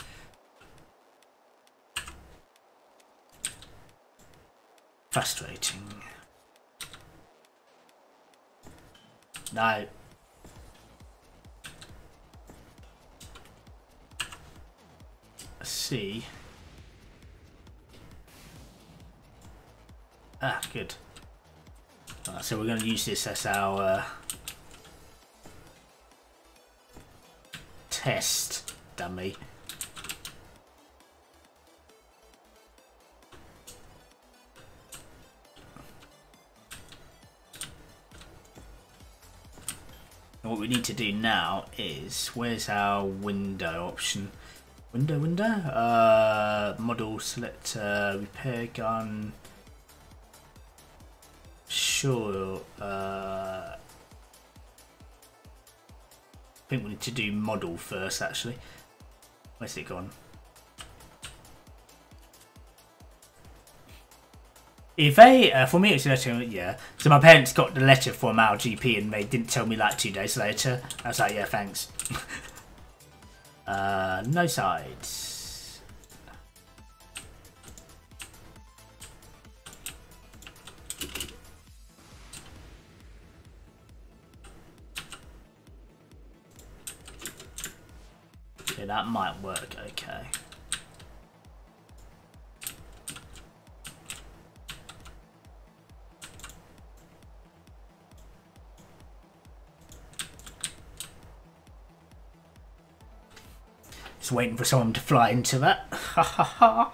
Frustrating. No. Let's see. Ah, good. So we're going to use this as our test dummy. And what we need to do now is, where's our window option? Window, model selector, repair gun. Sure. I think we need to do model first, actually. Where's it gone? If they, for me, it's a letter, yeah. So my parents got the letter from our GP and they didn't tell me like 2 days later. I was like, yeah, thanks. No sides. Okay, that might work okay. Just waiting for someone to fly into that. Ha ha ha.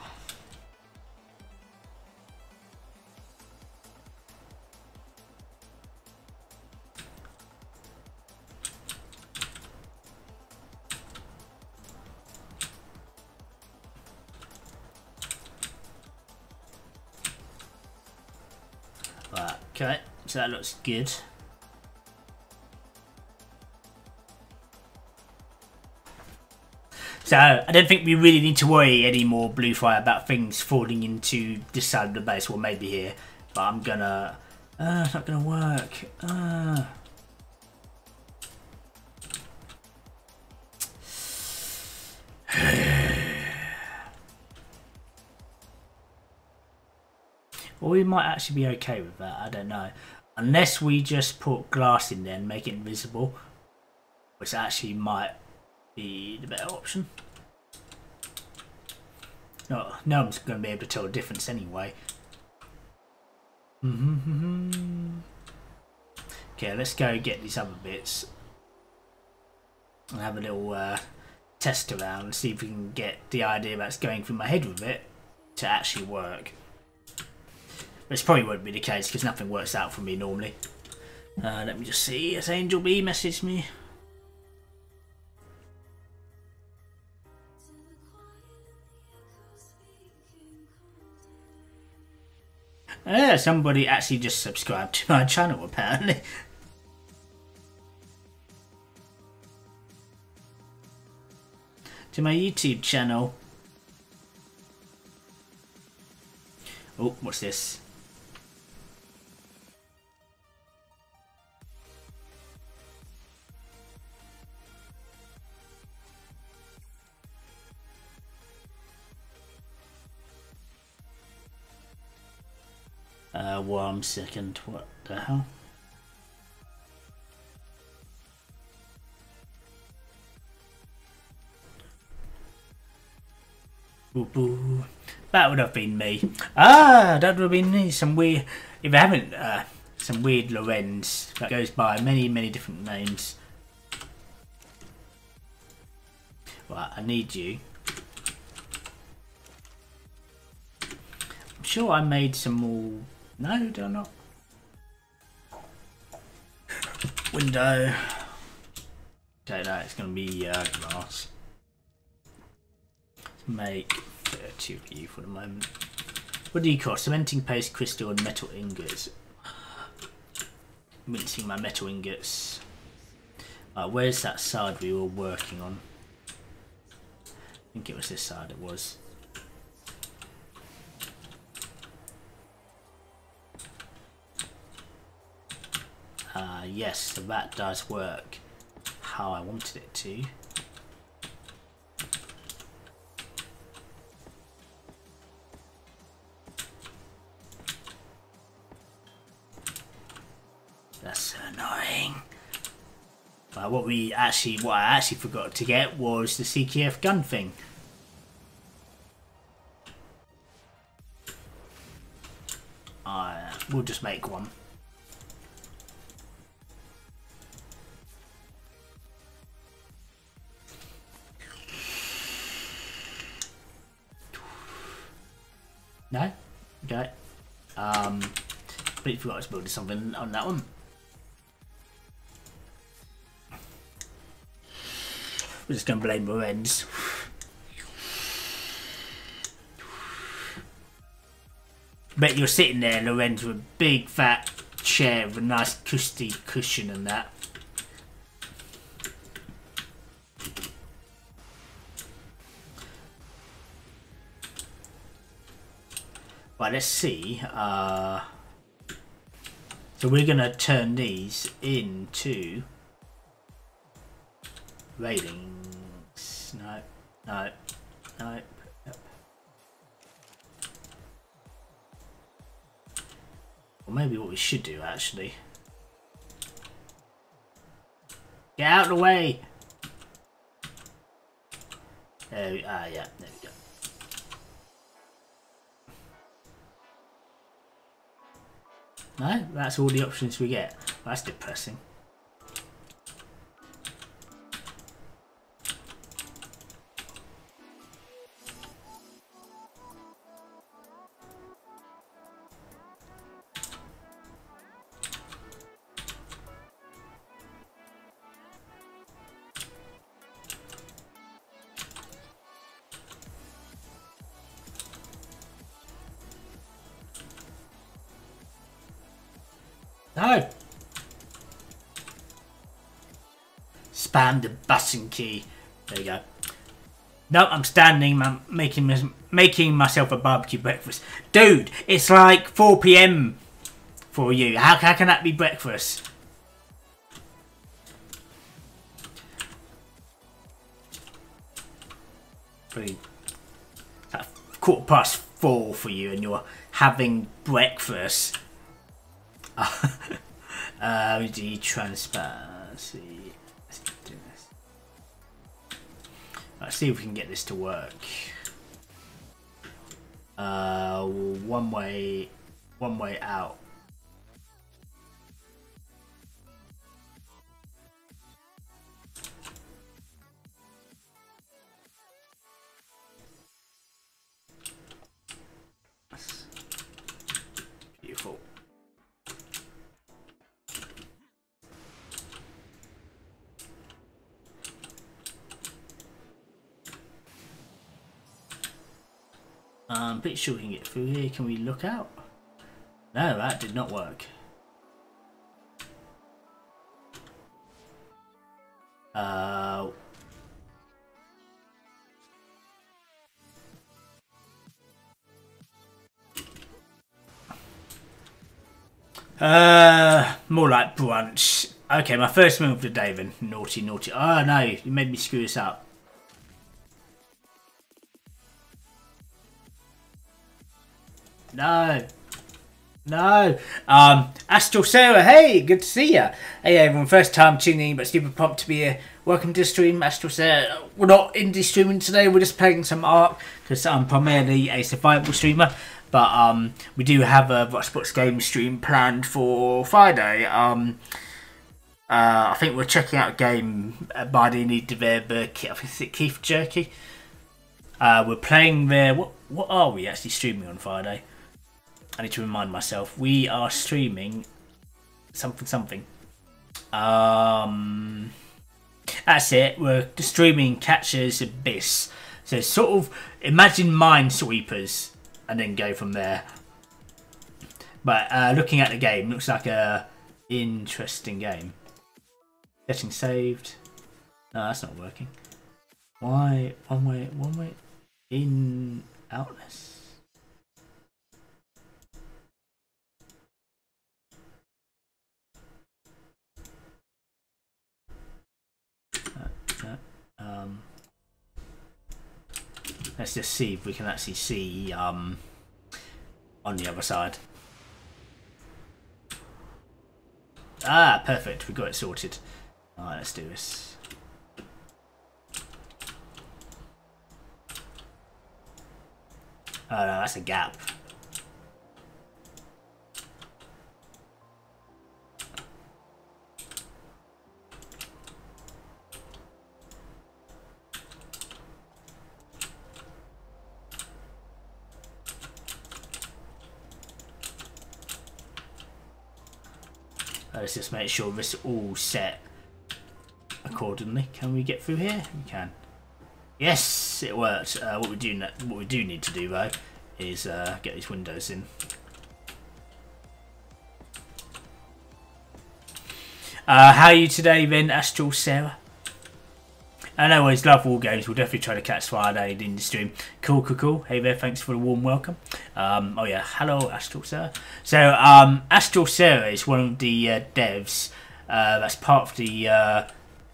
Right, okay, so that looks good. So I don't think we really need to worry anymore, Bluefire, about things falling into this side of the base, or maybe here. But I'm gonna... it's not gonna work. Or we might actually be okay with that, I don't know. Unless we just put glass in there and make it invisible, which actually might be the better option. No one's going to be able to tell the difference anyway. Okay, let's go get these other bits and have a little test around and see if we can get the idea that's going through my head with it to actually work. This probably won't be the case because nothing works out for me normally. Let me just see. Has Angel B messaged me? Somebody actually just subscribed to my channel apparently. To my YouTube channel. Oh, what's this? One second, what the hell? Boo boo. That would have been me. Ah, that would have been me. Some weird, if I haven't, some weird Lorenz that goes by many, many different names. Right, I need you. I'm sure I made some more. No, did I not? Window. Okay, no, it's going to be glass. Let's make 30 of you for the moment. What do you cost? Cementing paste, crystal, and metal ingots. Mincing my metal ingots. Where's that side we were working on? I think it was this side it was. Yes, so that does work how I wanted it to. That's so annoying. What I actually forgot to get was the CKF gun thing. We'll just make one. No? Okay. Completely forgot I was building something on that one. We're just going to blame Lorenz. Bet you're sitting there, Lorenz, with a big fat chair with a nice cushion and that. Right, let's see. So we're going to turn these into railings. No, no, no. Or maybe what we should do actually. Get out of the way! There we yeah, there we go. No, that's all the options we get. Well, that's depressing. No. Spam the button key. There you go. No, I'm standing, man, making myself a barbecue breakfast. Dude, it's like 4 PM for you. How can that be breakfast? Pretty. That's 4:15 for you, and you're having breakfast. We do transparency. Let's do this. Let's see if we can get this to work. One way out. Beautiful. I'm pretty sure we can get through here. Can we look out? No, that did not work. More like brunch. Okay, my first meal of the day then. Naughty, naughty. Oh no, you made me screw this up. No. No. Astral Sarah, hey, good to see ya. Hey everyone, first time tuning in, but super pumped to be here. Welcome to the stream, Astral Sarah. We're not indie streaming today, we're just playing some Ark, because I'm primarily a survival streamer. But we do have a Voxbox game stream planned for Friday. I think we're checking out a game by the indie developer, I think it's Keith Jerky. We're playing there. What are we actually streaming on Friday? I need to remind myself. We are streaming something. That's it. We're streaming Catcher's Abyss. So sort of imagine Minesweepers and then go from there. But looking at the game, looks like a interesting game. Getting saved. No, that's not working. Why? One way. In outness. Let's just see if we can actually see on the other side. Ah, perfect. We got it sorted. Alright, let's do this. Oh no, that's a gap. Let's just make sure this is all set accordingly. Can we get through here? We can. Yes, it worked. What we do need to do though is get these windows in. How are you today, then, Astral Sarah? And I always love war games. We'll definitely try to catch Friday in the stream. Cool. Hey there, thanks for the warm welcome. Oh yeah, hello Astral Sarah. So Astral Sarah is one of the devs that's part of the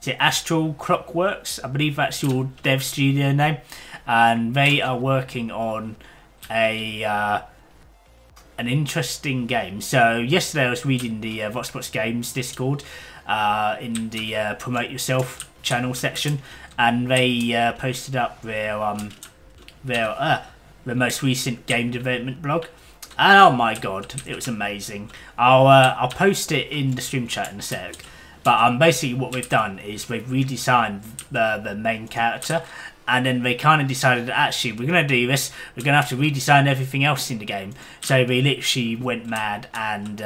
is it Astral Clockworks? I believe that's your dev studio name, and they are working on an interesting game. So yesterday I was reading the Voxbox Games Discord in the Promote Yourself channel section, and they posted up their most recent game development blog, and oh my god, it was amazing. I'll post it in the stream chat in a sec. But basically what we've done is we've redesigned the main character, and then they kind of decided that actually we're going to do this, we're going to have to redesign everything else in the game. So they literally went mad and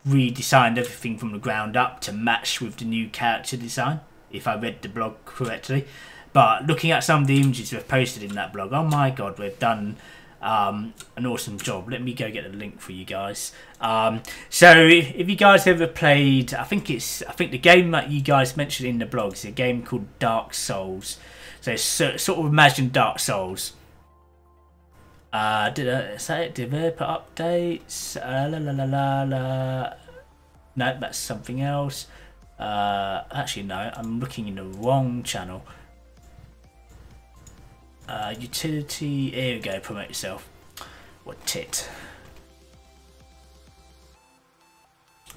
redesigned everything from the ground up to match with the new character design, if I read the blog correctly. But looking at some of the images we've posted in that blog, oh my god, we've done an awesome job. Let me go get the link for you guys. So if you guys ever played, I think the game that you guys mentioned in the blog is a game called Dark Souls. So it's sort of imagine Dark Souls. Did I say it? Developer updates? No, that's something else. Actually, no, I'm looking in the wrong channel. Utility. Here we go. Promote yourself. What tit?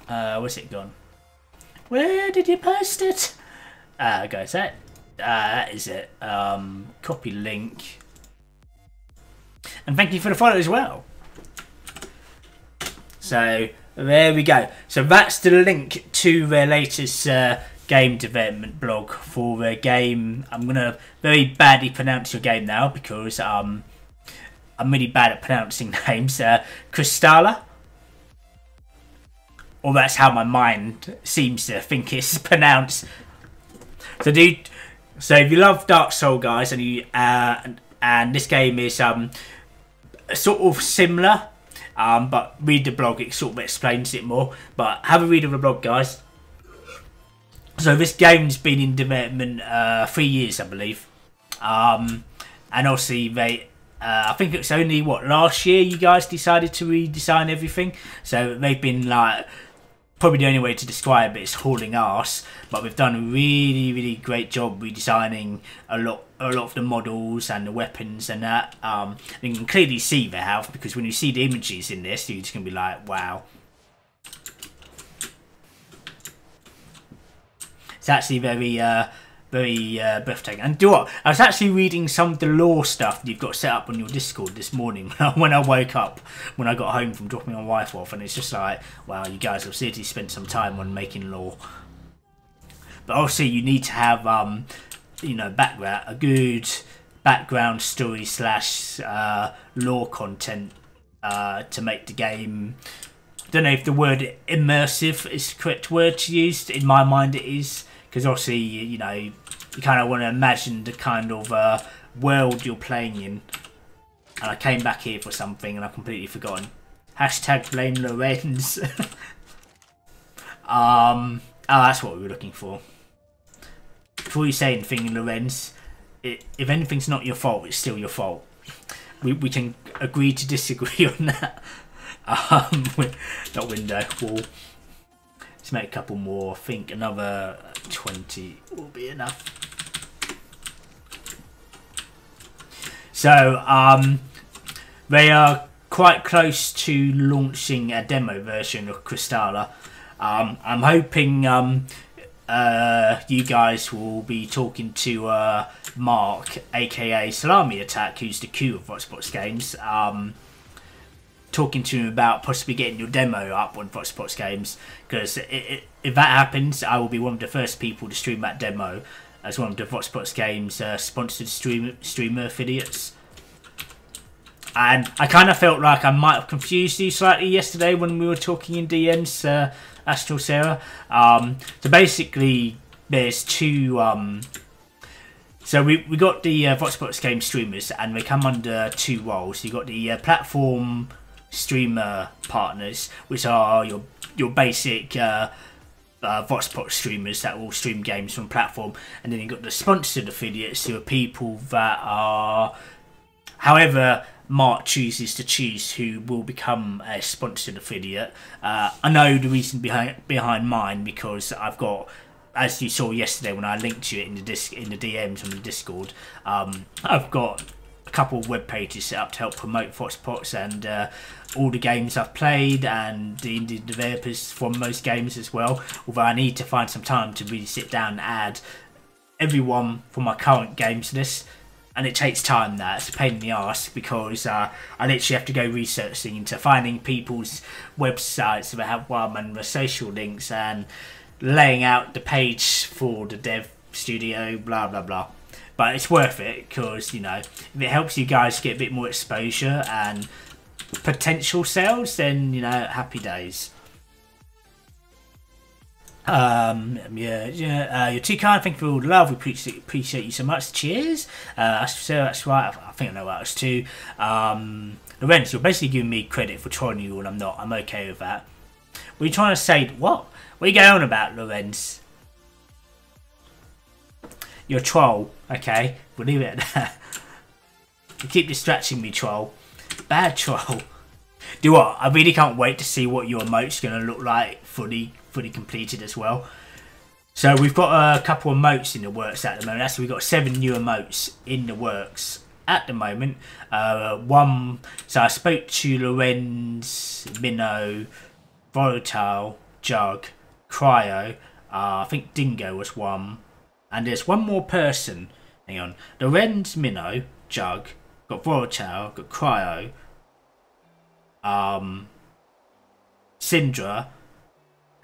Where's it gone? Where did you post it? Guys, that is it. Copy link. And thank you for the follow as well. So there we go. So that's the link to their latest game development blog for their game. I'm gonna very badly pronounce your game now because I'm really bad at pronouncing names. Kristalla, or that's how my mind seems to think it's pronounced. So so if you love Dark Souls, guys, and you and this game is sort of similar, but read the blog, it sort of explains it more. But have a read of the blog, guys. So this game's been in development 3 years, I believe, and obviously they, I think it's only last year you guys decided to redesign everything. So they've been like, probably the only way to describe it is hauling ass, but we've done a really great job redesigning a lot of the models and the weapons and that. You can clearly see they have, because when you see the images in this, you're just gonna be like, wow. It's actually very breathtaking. And do you know what? I was actually reading some of the lore stuff that you've got set up on your Discord this morning when I woke up, when I got home from dropping my wife off, and it's just like, wow, you guys have seriously spent some time on making lore. But obviously you need to have, you know, a good background story slash lore content to make the game. I don't know if the word immersive is the correct word to use. In my mind it is, because obviously, you know, you kind of want to imagine the kind of world you're playing in. And I came back here for something and I've completely forgotten. Hashtag blame Lorenz. Oh, that's what we were looking for. Before you say anything, Lorenz, if anything's not your fault, it's still your fault. We can agree to disagree on that. Not window, wall. Let's make a couple more. I think another 20 will be enough. So, they are quite close to launching a demo version of Kristalla. I'm hoping you guys will be talking to Mark, aka Salami Attack, who's the Q of Voxbox Games. Talking to him about possibly getting your demo up on Voxbox Games, because if that happens, I will be one of the first people to stream that demo as one of the Voxbox Games sponsored streamer affiliates. And I kind of felt like I might have confused you slightly yesterday when we were talking in DMs, Astral Sarah. So basically, there's two. So we got the Voxbox Game streamers, and they come under two roles. You got the platform streamer partners, which are your basic Voxbox streamers that will stream games from platform, and then you've got the sponsored affiliates, who are people that are, however Mark chooses to choose, who will become a sponsored affiliate. I know the reason behind mine, because I've got, as you saw yesterday when I linked you it in the DMs on the Discord, I've got a couple of web pages set up to help promote Voxbox and all the games I've played and the indie developers from those games as well. Although I need to find some time to really sit down and add everyone from my current games list, and it takes time. It's a pain in the arse, because I literally have to go researching into finding people's websites if I have one, and the social links, and laying out the page for the dev studio, blah blah blah. But it's worth it, because, you know, if it helps you guys get a bit more exposure and potential sales, then, you know, happy days. You're too kind. Thank you for all the love. We appreciate you so much. Cheers. So that's right. I think I know what else too. Lorenz, you're basically giving me credit for trolling you, and I'm not. I'm okay with that. What are you trying to say? What? What are you going on about, Lorenz? You're a troll. Okay, we'll leave it at that. You keep distracting me, troll. Bad troll. Do what? I really can't wait to see what your emote's going to look like fully completed as well. So we've got a couple of emotes in the works at the moment. Actually, we've got 7 new emotes in the works at the moment. So I spoke to Lorenz, Minnow, Volatile, Jug, Cryo. I think Dingo was one. And there's one more person. Hang on. Lorenz, Minnow, Jug, got Volatile, got Cryo, Syndra,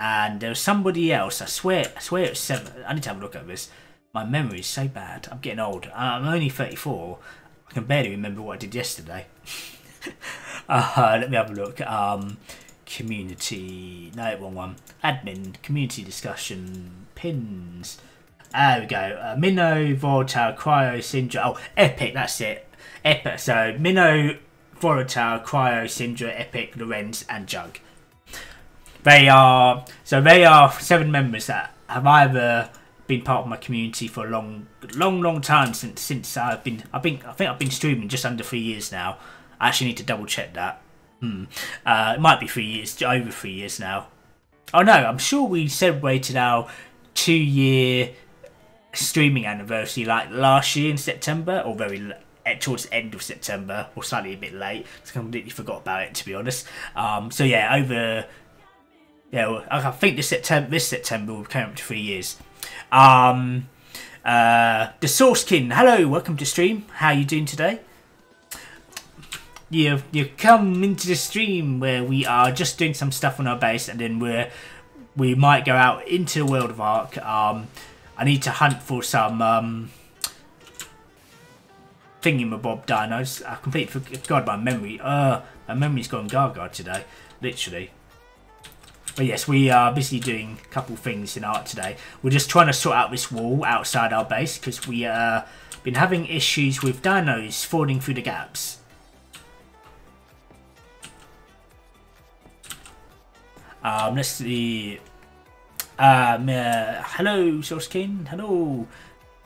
and there was somebody else. I swear it was 7. I need to have a look at this. My memory is so bad. I'm getting old. I'm only 34. I can barely remember what I did yesterday. Let me have a look. Community. No, wrong one. Admin. Community discussion. Pins. There we go. Minnow, Volatile, Cryo, Syndra. Oh, Epic. That's it. Epic. So Minnow, Volatile, Cryo, Syndra, Epic, Lorenz, and Jug. They are 7 members that have either been part of my community for a long time since I think I've been streaming just under 3 years now. I actually need to double check that. It might be 3 years, over 3 years now. Oh no, I'm sure we celebrated our 2-year streaming anniversary like last year in September, or towards the end of September, or slightly a bit late. I completely forgot about it, to be honest. So yeah, I think this September will come up to 3 years. The Sourcekin, hello, welcome to stream. How are you doing today? You come into the stream where we are just doing some stuff on our base, and then we might go out into the world of Ark. I need to hunt for some thingamabob dinos. I completely forgot my memory. My memory's gone gaga today, literally. But yes, we are busy doing a couple things in Ark today. We're just trying to sort out this wall outside our base because we been having issues with dinos falling through the gaps. Let's see. Hello, Sourcekin. Hello.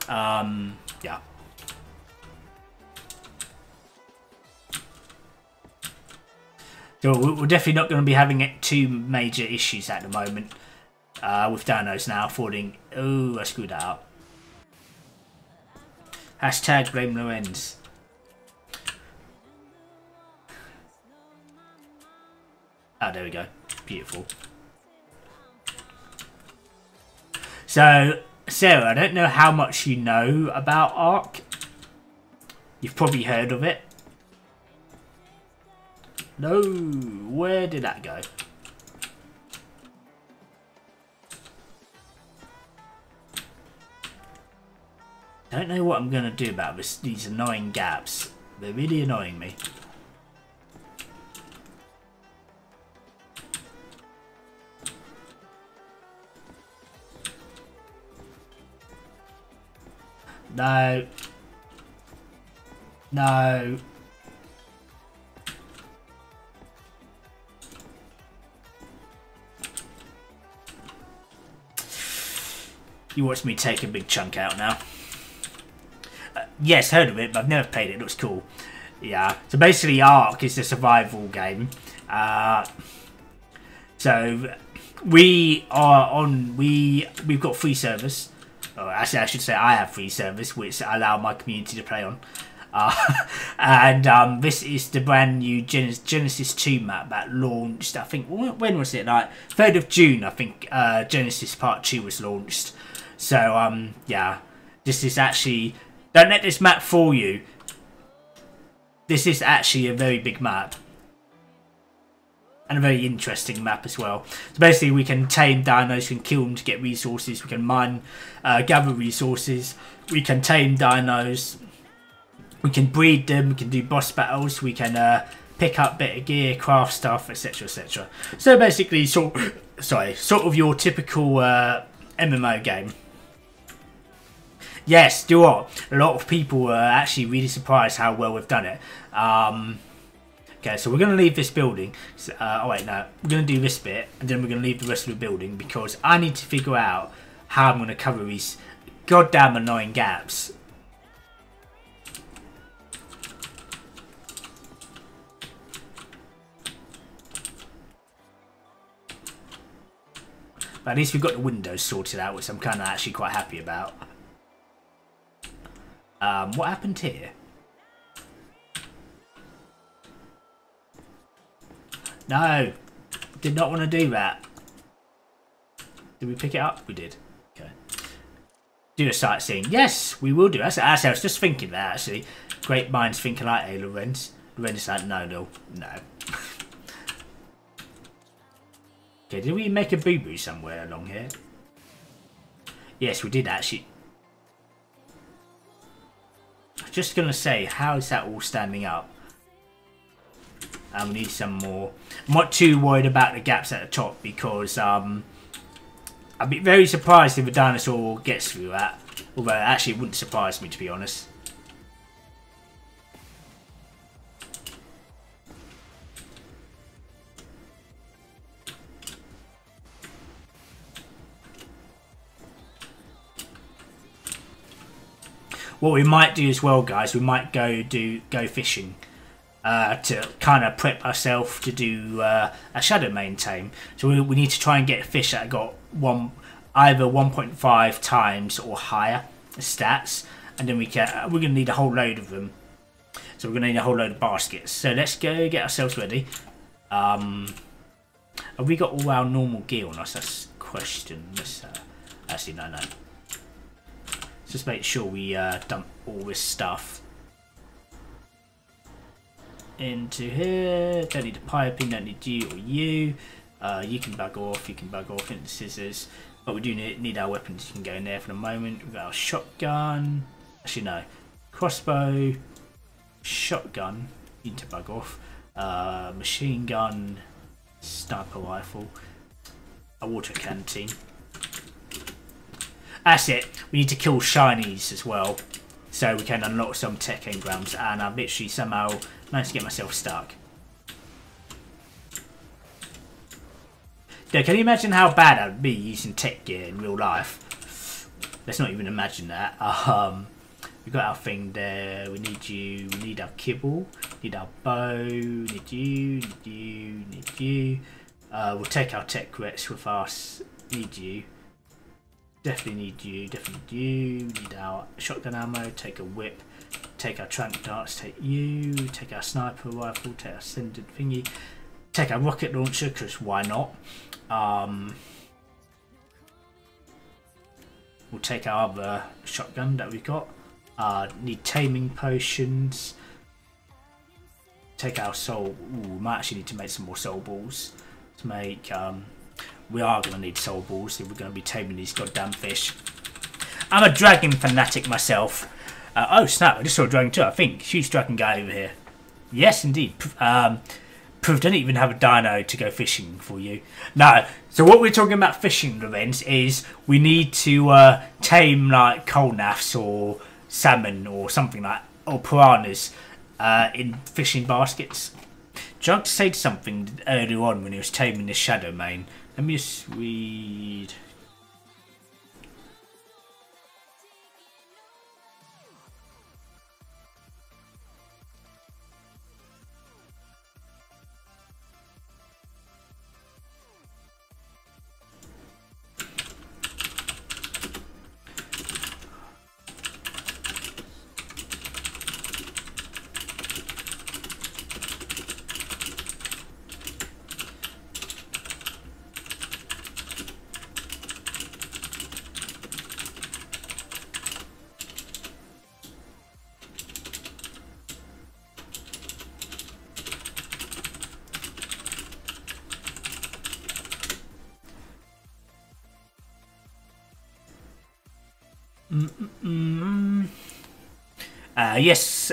Yeah. So we're definitely not going to be having too major issues at the moment with dinos now falling. Oh, I screwed that up. Hashtag blame Lorenz. Oh, there we go. Beautiful. So, Sarah, I don't know how much you know about Ark. You've probably heard of it. No, where did that go? Don't know what I'm going to do about these annoying gaps. They're really annoying me. No. No. You watch me take a big chunk out now. Yes, heard of it, but I've never played it. It looks cool. Yeah. So basically, Ark is a survival game. So we are on. We've got free service. Oh, actually, I should say I have free service, which I allow my community to play on. And this is the brand new Genesis 2 map that launched. I think when was it? Like 3rd of June. I think Genesis Part 2 was launched. So yeah, this is actually. Don't let this map fool you. This is actually a very big map. And a very interesting map as well. So basically we can tame dinos, we can kill them to get resources, we can mine, gather resources, we can tame dinos, we can breed them, we can do boss battles, we can pick up bit of gear, craft stuff, etc, etc. So basically sort sorry, sort of your typical MMO game. Yes, do you know what? A lot of people are actually really surprised how well we've done it. Okay, so we're going to leave this building. Oh wait, no. We're going to do this bit, and then we're going to leave the rest of the building, because I need to figure out how I'm going to cover these goddamn annoying gaps. But at least we've got the windows sorted out, which I'm kind of actually quite happy about. What happened here? No! Did not want to do that. Did we pick it up? We did. Okay. Do a sightseeing. Yes, we will do. That's I was just thinking that, actually. Great minds think alike, eh, Lorenz? Lorenz like, no. Okay, did we make a boo-boo somewhere along here? Yes, we did, actually. I was just going to say, how is that all standing up? We need some more. I'm not too worried about the gaps at the top, because I'd be very surprised if a dinosaur gets through that. Although it actually wouldn't surprise me, to be honest. What we might do as well, guys, we might go fishing. To kind of prep ourselves to do a Shadowmane tame. So we need to try and get a fish that got either 1.5 times or higher stats, and then we're going to need a whole load of them. So we're going to need a whole load of baskets. So let's go get ourselves ready. Have we got all our normal gear on us? That's the question. Let's, actually, no. Let's just make sure we dump all this stuff into here. Don't need a piping, don't need you or you. You can bug off, into the scissors. But we do need our weapons. You can go in there for the moment. We've got our shotgun. Actually, no. Crossbow, shotgun. You need to bug off. Machine gun, sniper rifle, a water canteen. That's it. We need to kill shinies as well, so we can unlock some tech engrams. And I've literally somehow managed to get myself stuck. Yeah, can you imagine how bad I'd be using tech gear in real life? Let's not even imagine that. We've got our thing there. We need you. We need our kibble. Need our bow. Need you. Need you. We'll take our tech crits with us. Need you. Definitely need you. Definitely need you. Need our shotgun ammo. Take a whip. Take our tranq darts. Take you. Take our sniper rifle. Take our sended thingy. Take our rocket launcher, because why not? We'll take our other shotgun that we've got. Need taming potions. Take our soul. Ooh, we might actually need to make some more soul balls to make. We are going to need soul balls if we're going to be taming these goddamn fish. I'm a dragon fanatic myself. Oh snap! I just saw a dragon too. I think huge dragon guy over here. Yes, indeed. Proof didn't even have a dino to go fishing for you. No. So what we're talking about fishing, Lorenz, is we need to tame like coalnaths or salmon or something like, or piranhas in fishing baskets. Jug said something earlier on when he was taming the Shadowmane. Let me just read. Yes,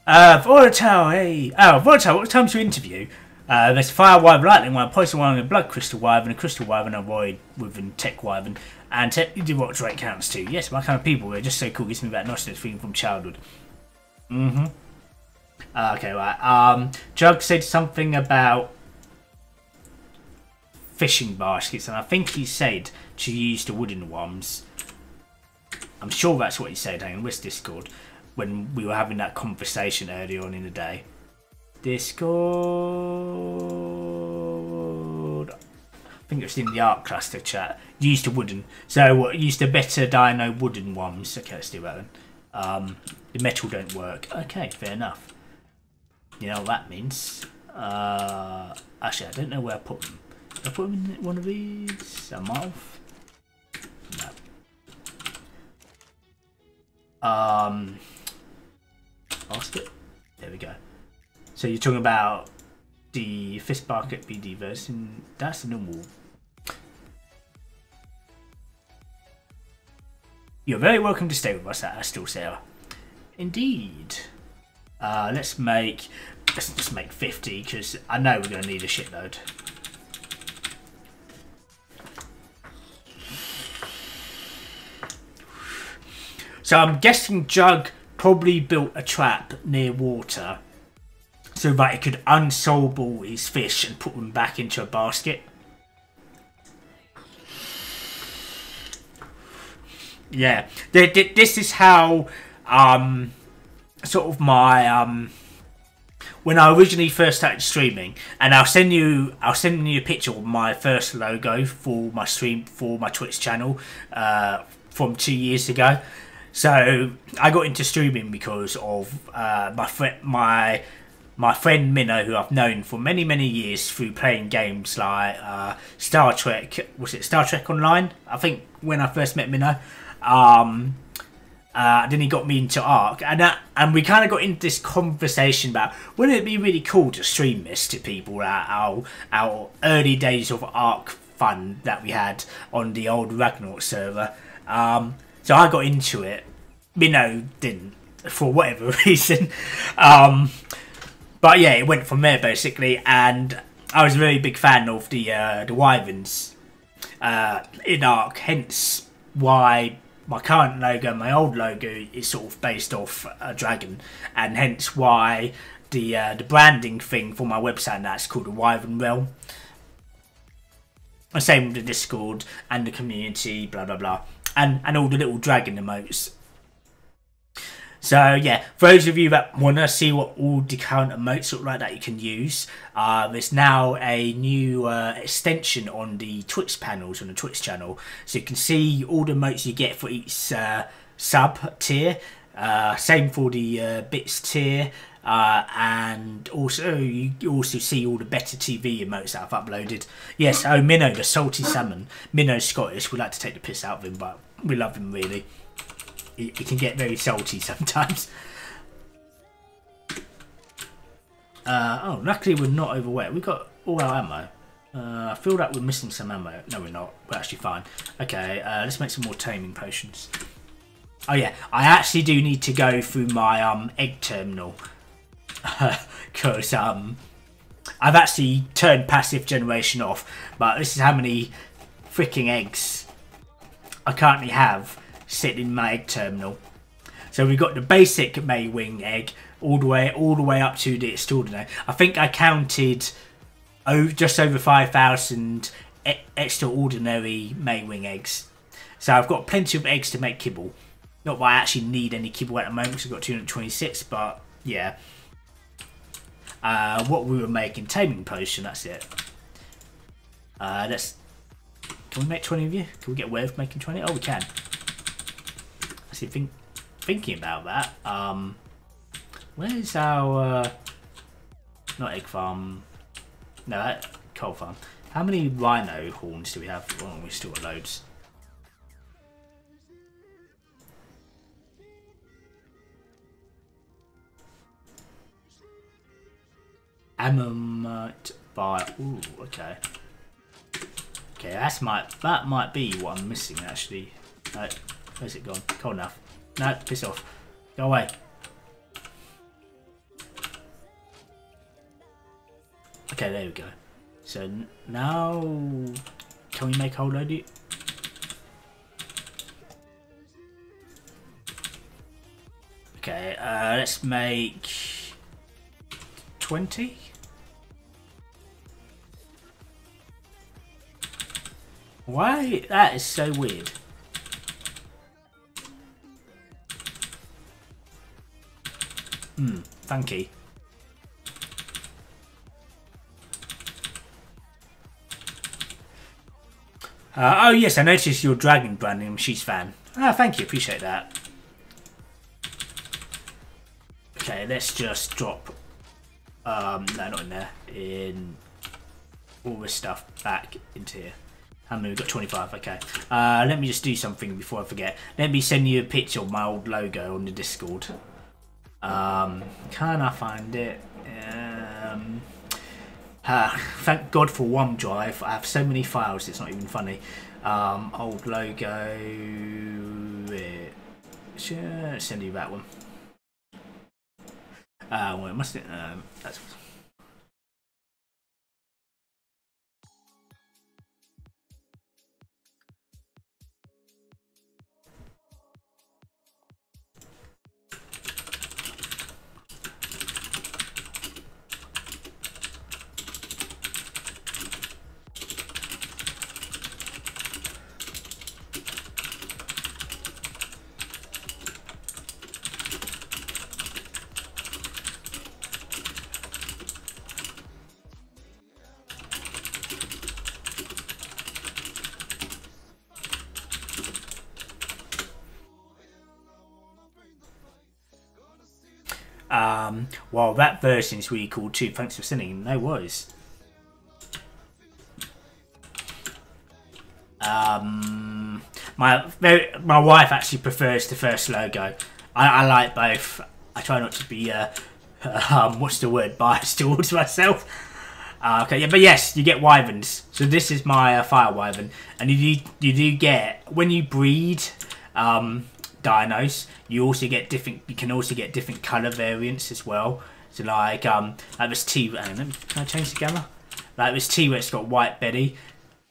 Volatile, hey. Oh, Volatile, what time's your interview? There's a fire wyvern, lightning wyvern, poison wyvern, a blood crystal wyvern, a crystal wyvern, a void wyvern, tech wyvern, and technically what rate counts too. Yes, my kind of people. They're just so cool. Gives me that nostalgia feeling from childhood. Okay, right. Jug said something about fishing baskets, and I think he said to use the wooden ones. I'm sure that's what he said. Hang on, where's Discord? When we were having that conversation earlier on in the day. Discord. I think it was in the art cluster chat. Use the wooden. So use the better dino wooden ones. Okay, let's do that then. The metal don't work. Okay, fair enough. You know what that means. Actually, I don't know where I put them. Did I put them in one of these? I might have. No. Basket. There we go. So you're talking about the fist basket BD version. That's the normal. You're very welcome to stay with us at Astor Sarah. Indeed. Let's just make 50 because I know we're going to need a shitload. So I'm guessing Jug probably built a trap near water so that he could unsolve all his fish and put them back into a basket. Yeah, this is how sort of my when I originally first started streaming, and I'll send you a picture of my first logo for my stream for my Twitch channel from 2 years ago. So I got into streaming because of my friend Minnow, who I've known for many years through playing games like Star Trek. Was it Star Trek Online? I think when I first met Minnow. Then he got me into Ark, and we kind of got into this conversation about wouldn't it be really cool to stream this to people, our early days of Ark fun that we had on the old Ragnarok server. So I got into it. Minnow didn't, for whatever reason. But yeah, it went from there basically, and I was a very big fan of the wyverns in Ark, hence why my current logo, my old logo, is sort of based off a dragon, and hence why the branding thing for my website that's called the Wyvern Realm. The same with the Discord and the community, blah blah blah, and all the little dragon emotes. So yeah, for those of you that want to see what all the current emotes look like that you can use, there's now a new extension on the Twitch panels on the Twitch channel, so you can see all the emotes you get for each sub tier. Same for the bits tier, and also you also see all the better TV emotes that I've uploaded. Yes, oh Minnow, the salty salmon. Minnow's Scottish. We like to take the piss out of him, but we love him really. He can get very salty sometimes. Oh, luckily we're not overweight. We've got all our ammo. I feel like we're missing some ammo. No, we're not. We're actually fine. Okay, let's make some more taming potions. Oh yeah, I actually do need to go through my egg terminal. Because I've actually turned passive generation off. But this is how many freaking eggs I currently have sitting in my egg terminal. So we've got the basic Maywing egg all the way up to the extraordinary. I think I counted just over 5,000 extraordinary Maywing eggs. So I've got plenty of eggs to make kibble. Not that I actually need any kibble at the moment because I've got 226, but yeah. What we were making, taming potion, that's it. Can we make 20 of you? Can we get away with making 20? Oh, we can. Thinking about that, where's our not egg farm, no, coal farm. How many rhino horns do we have? Oh, we still got loads. Ammonite by, ooh, okay, that might be what I'm missing actually. Where's it gone? Cold enough. No, piss off. Go away. Okay, there we go. So now, can we make a whole load of it? Okay, let's make 20. Why? That is so weird. Funky. Oh yes, I noticed your dragon branding. She's fan. Ah, thank you, appreciate that. Okay, let's just drop. No, not in there. In all this stuff back into here. How many? We've got 25. Okay. Let me just do something before I forget. Let me send you a picture of my old logo on the Discord. Can I find it? Thank God for OneDrive. I have so many files, it's not even funny. Old logo. Send you that one. Well, it must. That's. Well, that version is really cool too. Thanks for sending. No worries. My wife actually prefers the first logo. I like both. I try not to be what's the word, biased towards myself. Okay, yeah, but yes, you get wyverns. So this is my fire wyvern, and you do get, when you breed dinos, you also get different. You can also get different color variants as well. So like this can I change the camera? Like this T-Rex got white belly,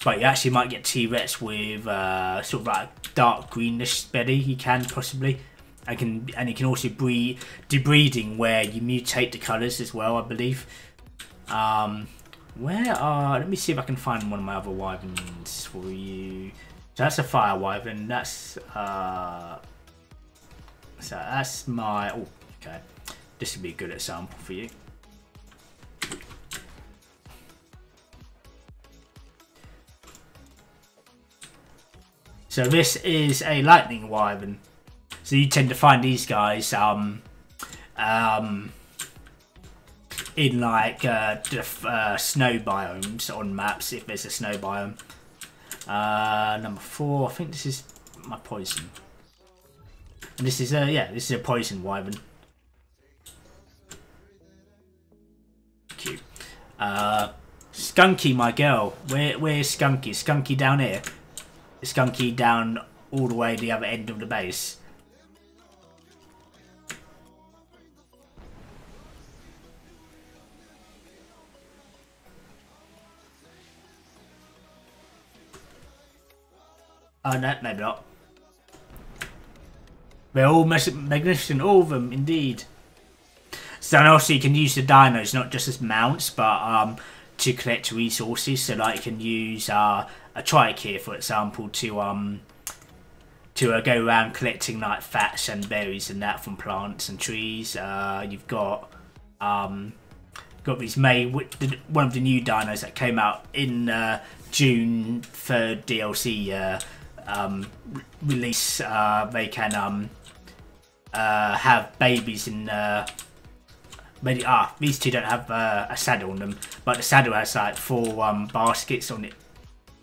but you actually might get T-Rex with sort of like dark greenish belly. You can possibly, and you can also do breeding where you mutate the colors as well, I believe. Let me see if I can find one of my other wyverns for you. So that's a fire wyvern. That's so that's my. Oh, okay. This would be a good example for you. So this is a lightning wyvern. So you tend to find these guys in like the snow biomes on maps, if there's a snow biome. Number 4, I think this is my poison. And this is this is a poison wyvern. Cute. Skunky, my girl. Where's Skunky? Skunky down here. Is Skunky down all the way the other end of the base? Oh no, maybe not. They're all magnificent, all of them, indeed. So and also you can use the dinos not just as mounts, but to collect resources. So like you can use a trike here, for example, to go around collecting like fats and berries and that from plants and trees. You've got these one of the new dinos that came out in June 3rd DLC release. They can have babies in. These two don't have a saddle on them, but the saddle has like 4 baskets on it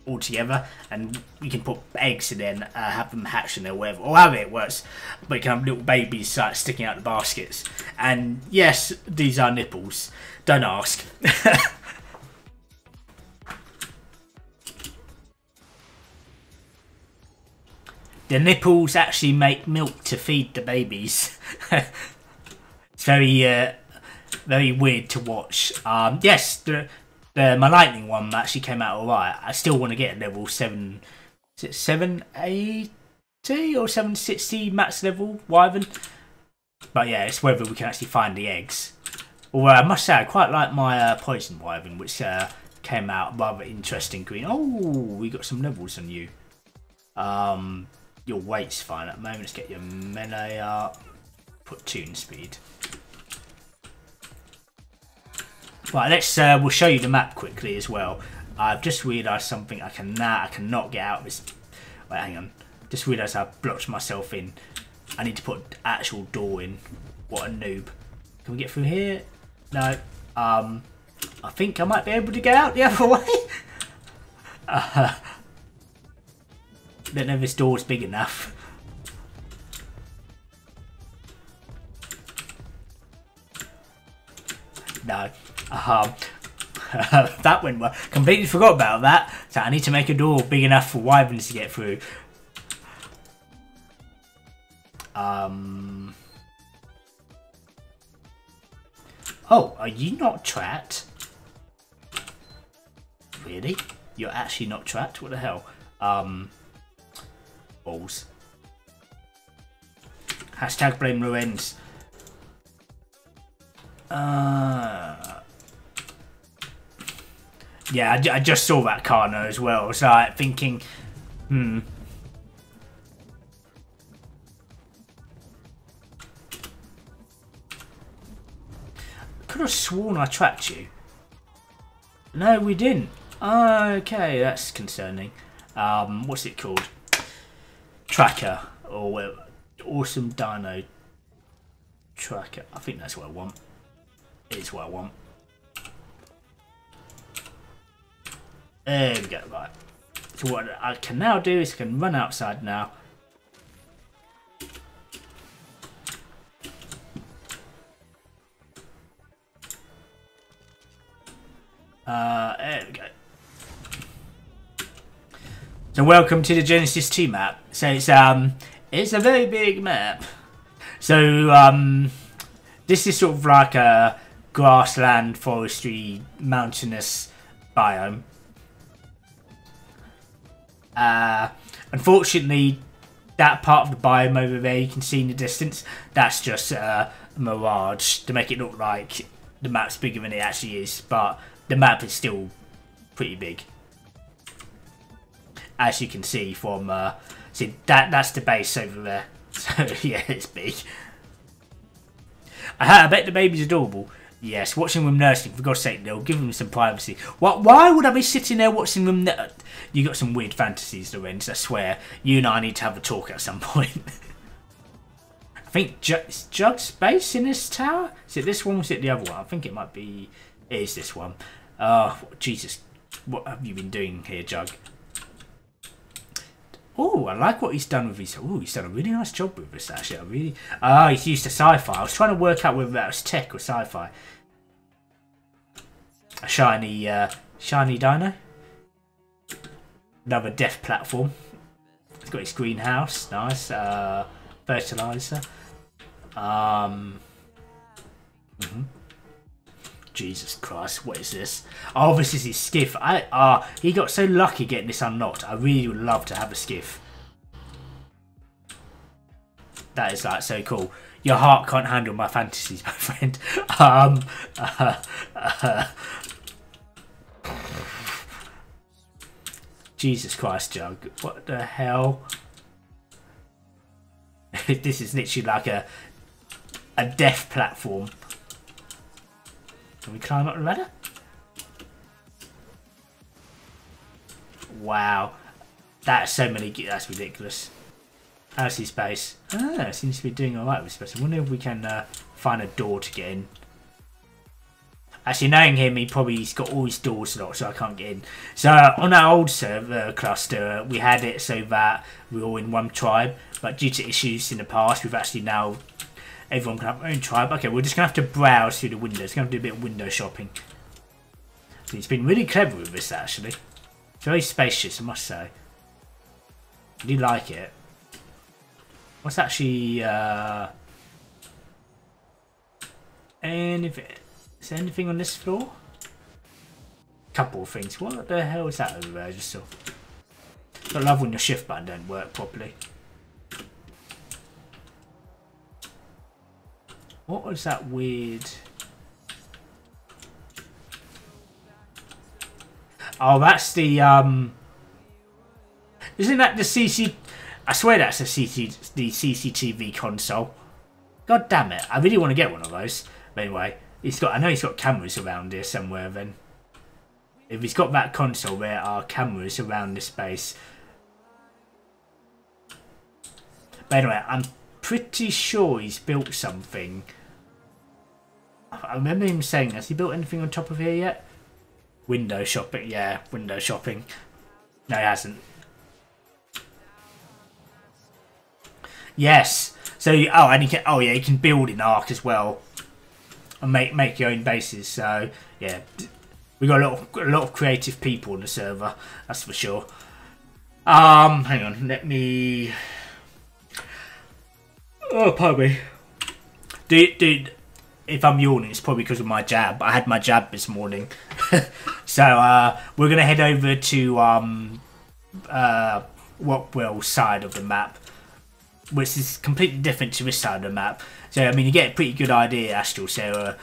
altogether, and you can put eggs in there and have them hatch in there, whatever, or however it works. But you can have little babies sticking out the baskets. And yes, these are nipples. Don't ask. The nipples actually make milk to feed the babies. It's very weird to watch. Yes, my lightning one actually came out alright. I still want to get a level 7. Is it 780 or 760 max level wyvern? But yeah, it's whether we can actually find the eggs. Although I must say, I quite like my poison wyvern, which came out rather interesting green. Oh, we got some levels on you. Your weight's fine at the moment. Let's get your melee up. Put tune speed. Right, let's. We'll show you the map quickly as well. I've just realised something. I cannot get out of this. Wait, hang on. Just realised I've blocked myself in. I need to put an actual door in. What a noob. Can we get through here? No. I think I might be able to get out the other way. Don't know if this door's big enough. No. That went well. Completely forgot about that. So I need to make a door big enough for wyverns to get through. Oh, are you not trapped? Really? You're actually not trapped? What the hell? Balls. Hashtag blame Lorenz. Yeah, I just saw that Carno as well. I was like thinking, could have sworn I tracked you. No, we didn't. Okay, that's concerning. What's it called? Tracker. Or awesome dino tracker. I think that's what I want. It is what I want. There we go, right. So what I can now do is I can run outside now. There we go. So welcome to the Genesis 2 map. So it's a very big map. So this is sort of like a grassland, forestry, mountainous biome. Unfortunately, that part of the biome over there you can see in the distance, that's just a mirage to make it look like the map's bigger than it actually is, but the map is still pretty big. As you can see from, see that's the base over there. So yeah, it's big. I bet the baby's adorable. Yes, watching them nursing, for God's sake, they'll give them some privacy. Why would I be sitting there watching them? You got some weird fantasies, Lorenz, I swear. You and I need to have a talk at some point. I think Jug's base in this tower? Is it this one or is it the other one? I think it might be... It is this one. Oh, Jesus. What have you been doing here, Jug? Oh, I like what he's done with his... Oh, he's done a really nice job with this, actually. I really... Ah, he's used a sci-fi. I was trying to work out whether that was tech or sci-fi. A shiny, shiny dino. Another death platform. It's got its greenhouse. Nice. Fertilizer. Jesus Christ, what is this? Oh, this is his skiff. He got so lucky getting this unlocked. I really would love to have a skiff. That is like so cool. Your heart can't handle my fantasies, my friend. Jesus Christ, Jug. What the hell? This is literally like a death platform. Can we climb up the ladder? Wow. That's so many... That's ridiculous. How's his base? Ah, seems to be doing alright with his base. I wonder if we can find a door to get in. Actually, knowing him, he's got all his doors locked, so I can't get in. So, on our old server cluster, we had it so that we were all in one tribe. But due to issues in the past, we've actually now... Everyone can have their own tribe. Okay, we're just going to have to browse through the windows. Going to do a bit of window shopping. So he's been really clever with this, actually. It's very spacious, I must say. I do like it. What's actually... Is there anything on this floor? couple of things. What the hell is that over there? I just saw. I love when your shift button don't work properly. What was that weird? Oh, that's the Isn't that the CC? I swear that's the CCTV console. God damn it! I really want to get one of those. But anyway, I know he's got cameras around here somewhere. Then, if he's got that console, there are cameras around this space. But anyway, I'm pretty sure he's built something. I remember him saying, has he built anything on top of here yet? Window shopping, yeah, window shopping. No, he hasn't. Yes. So, and he can. Oh, yeah, he can build in Ark as well, and make your own bases. So, yeah, we got a lot of creative people on the server. That's for sure. Hang on, let me. Oh, pardon me. Dude, if I'm yawning, it's probably because of my jab. I had my jab this morning. So, we're going to head over to Rockwell's side of the map, which is completely different to this side of the map. So, I mean, you get a pretty good idea, Astral Sarah,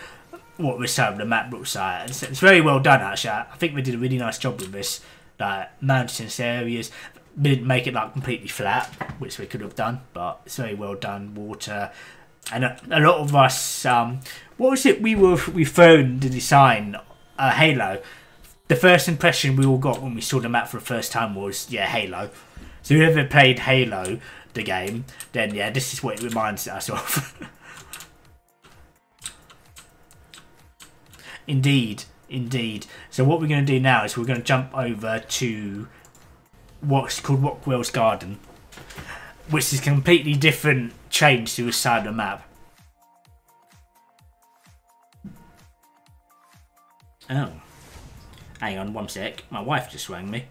what this side of the map looks like. It's very well done, actually. I think we did a really nice job with this. Like, mountainous areas. We didn't make it, like, completely flat, which we could have done, but it's very well done. Water. And a lot of us, what was it we were referring to design? Halo. The first impression we all got when we saw the map for the first time was, yeah, Halo. So whoever played Halo, the game, then yeah, this is what it reminds us of. Indeed. So what we're going to do now is we're going to jump over to what's called Rockwell's Garden, which is a completely different change to the side of the map. Oh. Hang on one sec. My wife just rang me.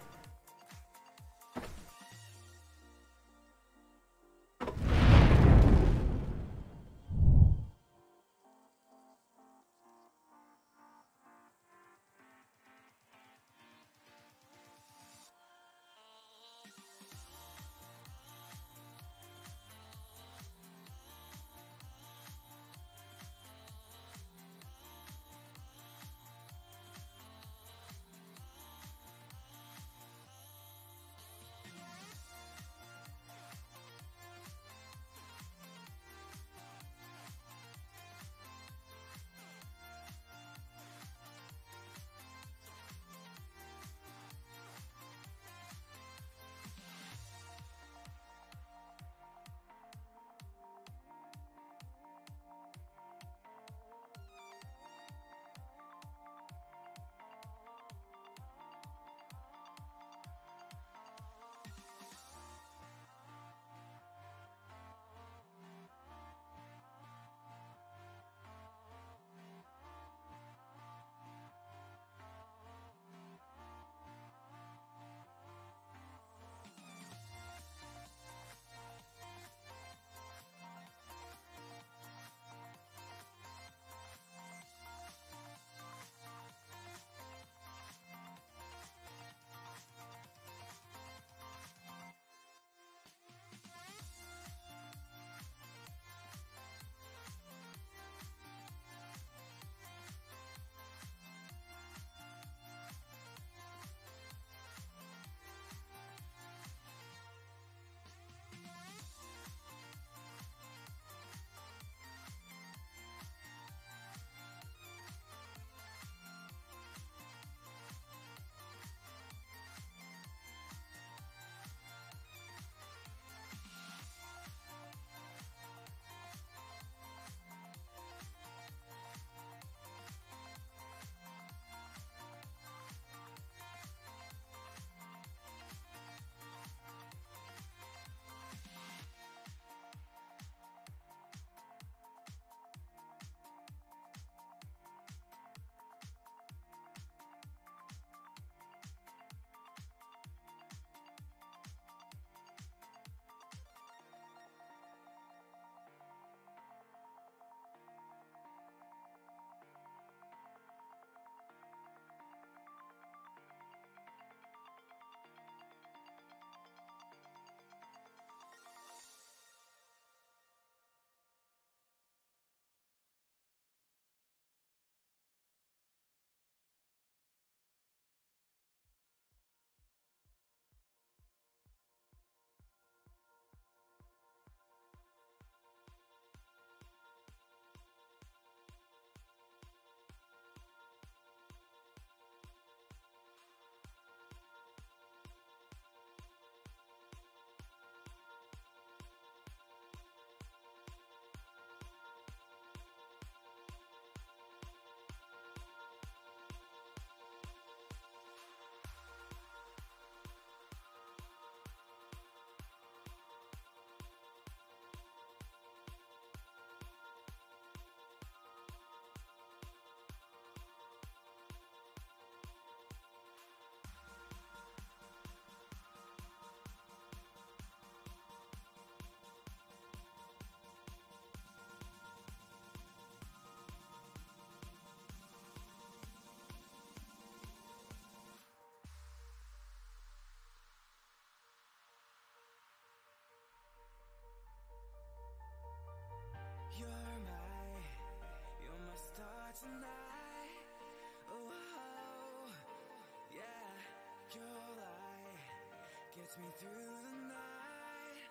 gets me through the night.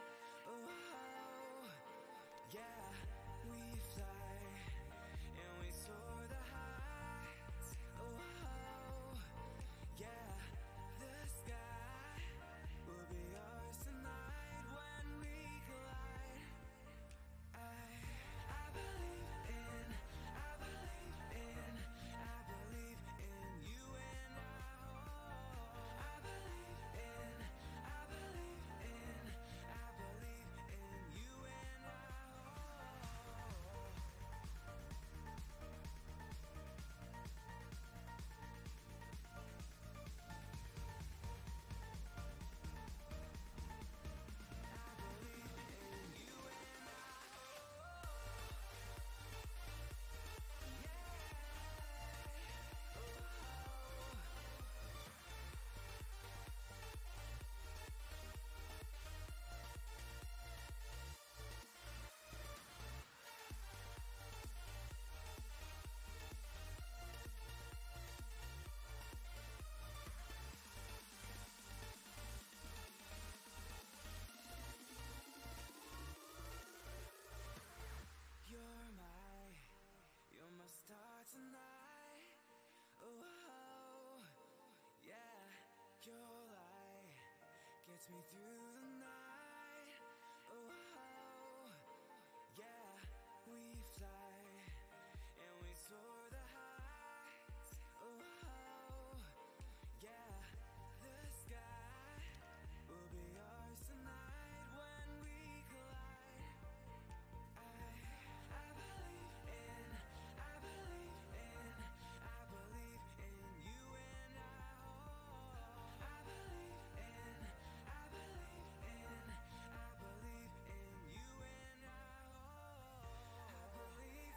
Oh, yeah, we fly and we soar the heights. Oh, yeah, the sky will be ours tonight when we collide. I believe in you and I believe in you and You're my star tonight. Oh, yeah, your light gets me through the night. Oh, yeah, we fly and we soar the heights. Oh, yeah, the sky will be ours tonight when we collide. I believe in you and I believe in you and I believe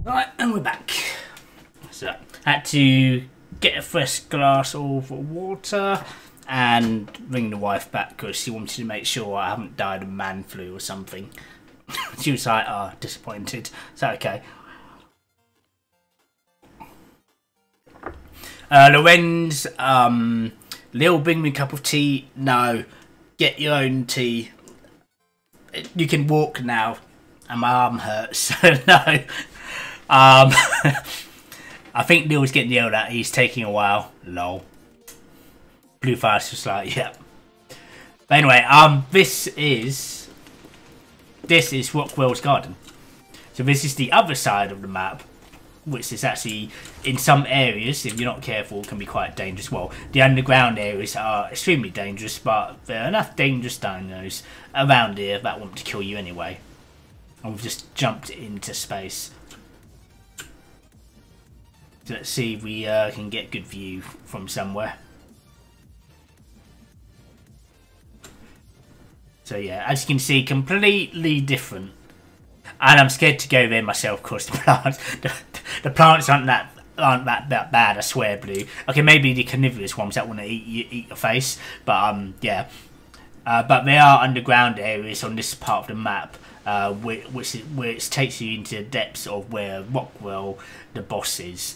Right, and we're back. So, had to get a fresh glass of water and bring the wife back because she wanted to make sure I haven't died of man flu or something. She was like, oh, disappointed. So, okay. Lorenz, Lil, bring me a cup of tea. No, get your own tea. You can walk now, and my arm hurts, so no. I think Lil's getting yelled at. He's taking a while. Lol. Blue Fire's just like, yeah. But anyway, this is Rockwell's Garden. So this is the other side of the map, which is actually, in some areas, if you're not careful, can be quite dangerous. Well, the underground areas are extremely dangerous, but there are enough dangerous dinos around here that want to kill you anyway. And we've just jumped into space. So let's see if we can get good view from somewhere. So yeah, as you can see, completely different. And I'm scared to go there myself because the plants aren't that bad, I swear, Blue. Okay, maybe the carnivorous ones that want to eat your face, but yeah. But there are underground areas on this part of the map, which takes you into the depths of where Rockwell, the boss, is.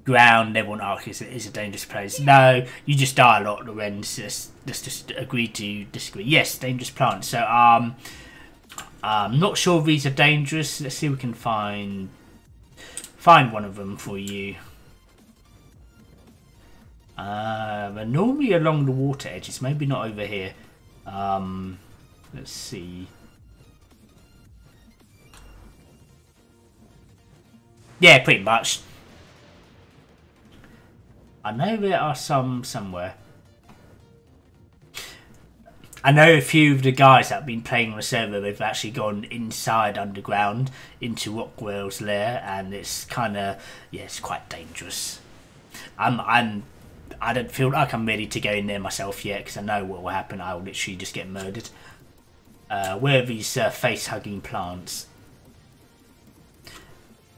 Ground level Ark is a dangerous place. No, you just die a lot, Lorenz. Just agree to disagree. Yes, dangerous plants. So I'm not sure if these are dangerous. Let's see if we can find one of them for you. They're normally along the water edges, maybe not over here. Let's see. Yeah, pretty much. I know there are some somewhere. I know a few of the guys that have been playing on the server, they've actually gone inside underground into Rockwell's lair, and it's kind of, yeah, it's quite dangerous. I don't feel like I'm ready to go in there myself yet because I know what will happen. I will literally just get murdered. Where are these face-hugging plants?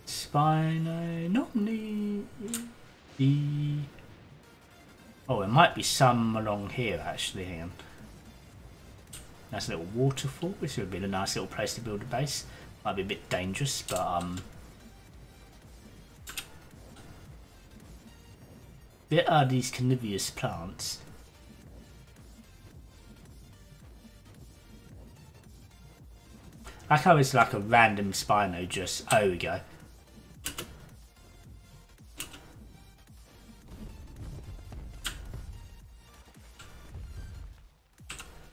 Spino, not me. Oh, there might be some along here actually. Hang on. Nice little waterfall. This would be a nice little place to build a base. Might be a bit dangerous, but there are these carnivorous plants. Like how it's like a random Spino just. Oh, here we go.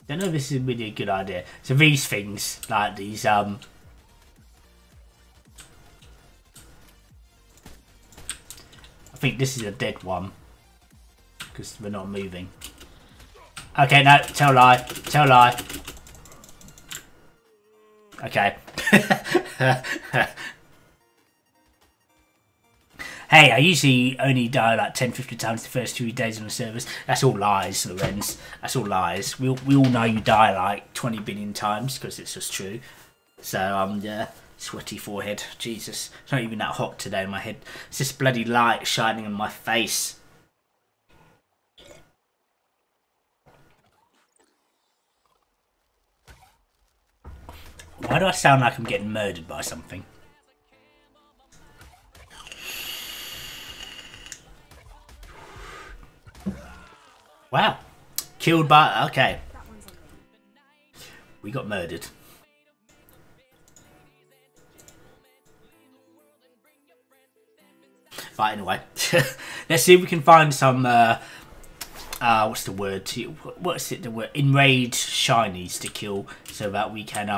Don't know if this is really a good idea. So these things, like these, I think this is a dead one because we're not moving. Okay, no, tell lie, tell lie. Okay. Hey, I usually only die like 10-15 times the first 2 days on the service. That's all lies, Lorenz. That's all lies. We all know you die like 20 billion times because it's just true. So, yeah, sweaty forehead. Jesus, it's not even that hot today in my head. It's just bloody light shining on my face. Why do I sound like I'm getting murdered by something? Wow. Killed by... Okay. We got murdered. Right, anyway. Let's see if we can find some... what's the word? What's it? The word? Enraged shinies to kill so that we can...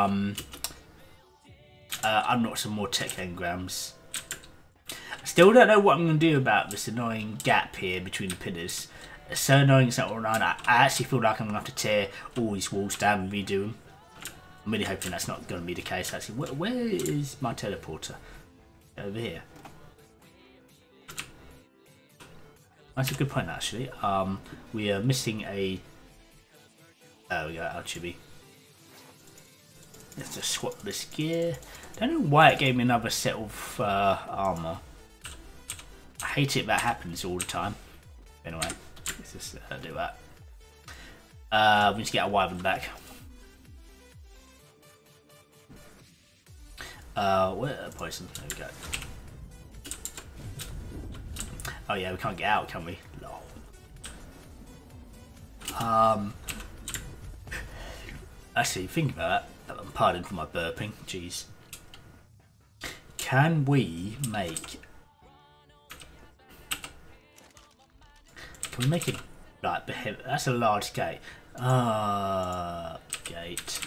unlock some more tech engrams. I still don't know what I'm going to do about this annoying gap here between the pillars. It's so annoying it's not all right. I actually feel like I'm going to have to tear all these walls down and redo them. I'm really hoping that's not going to be the case actually. Where is my teleporter? Over here. That's a good point actually. We are missing a... Oh, we got our chibi. Let's just swap this gear. Don't know why it gave me another set of armor. I hate it that happens all the time. Anyway, let's just do that. We need to get our wyvern back. Where poison? There we go. Oh yeah, we can't get out, can we? Lol. Actually, think about that. Pardon for my burping. Jeez. Can we make? Can we make it like behemoth? That's a large gate. Gate.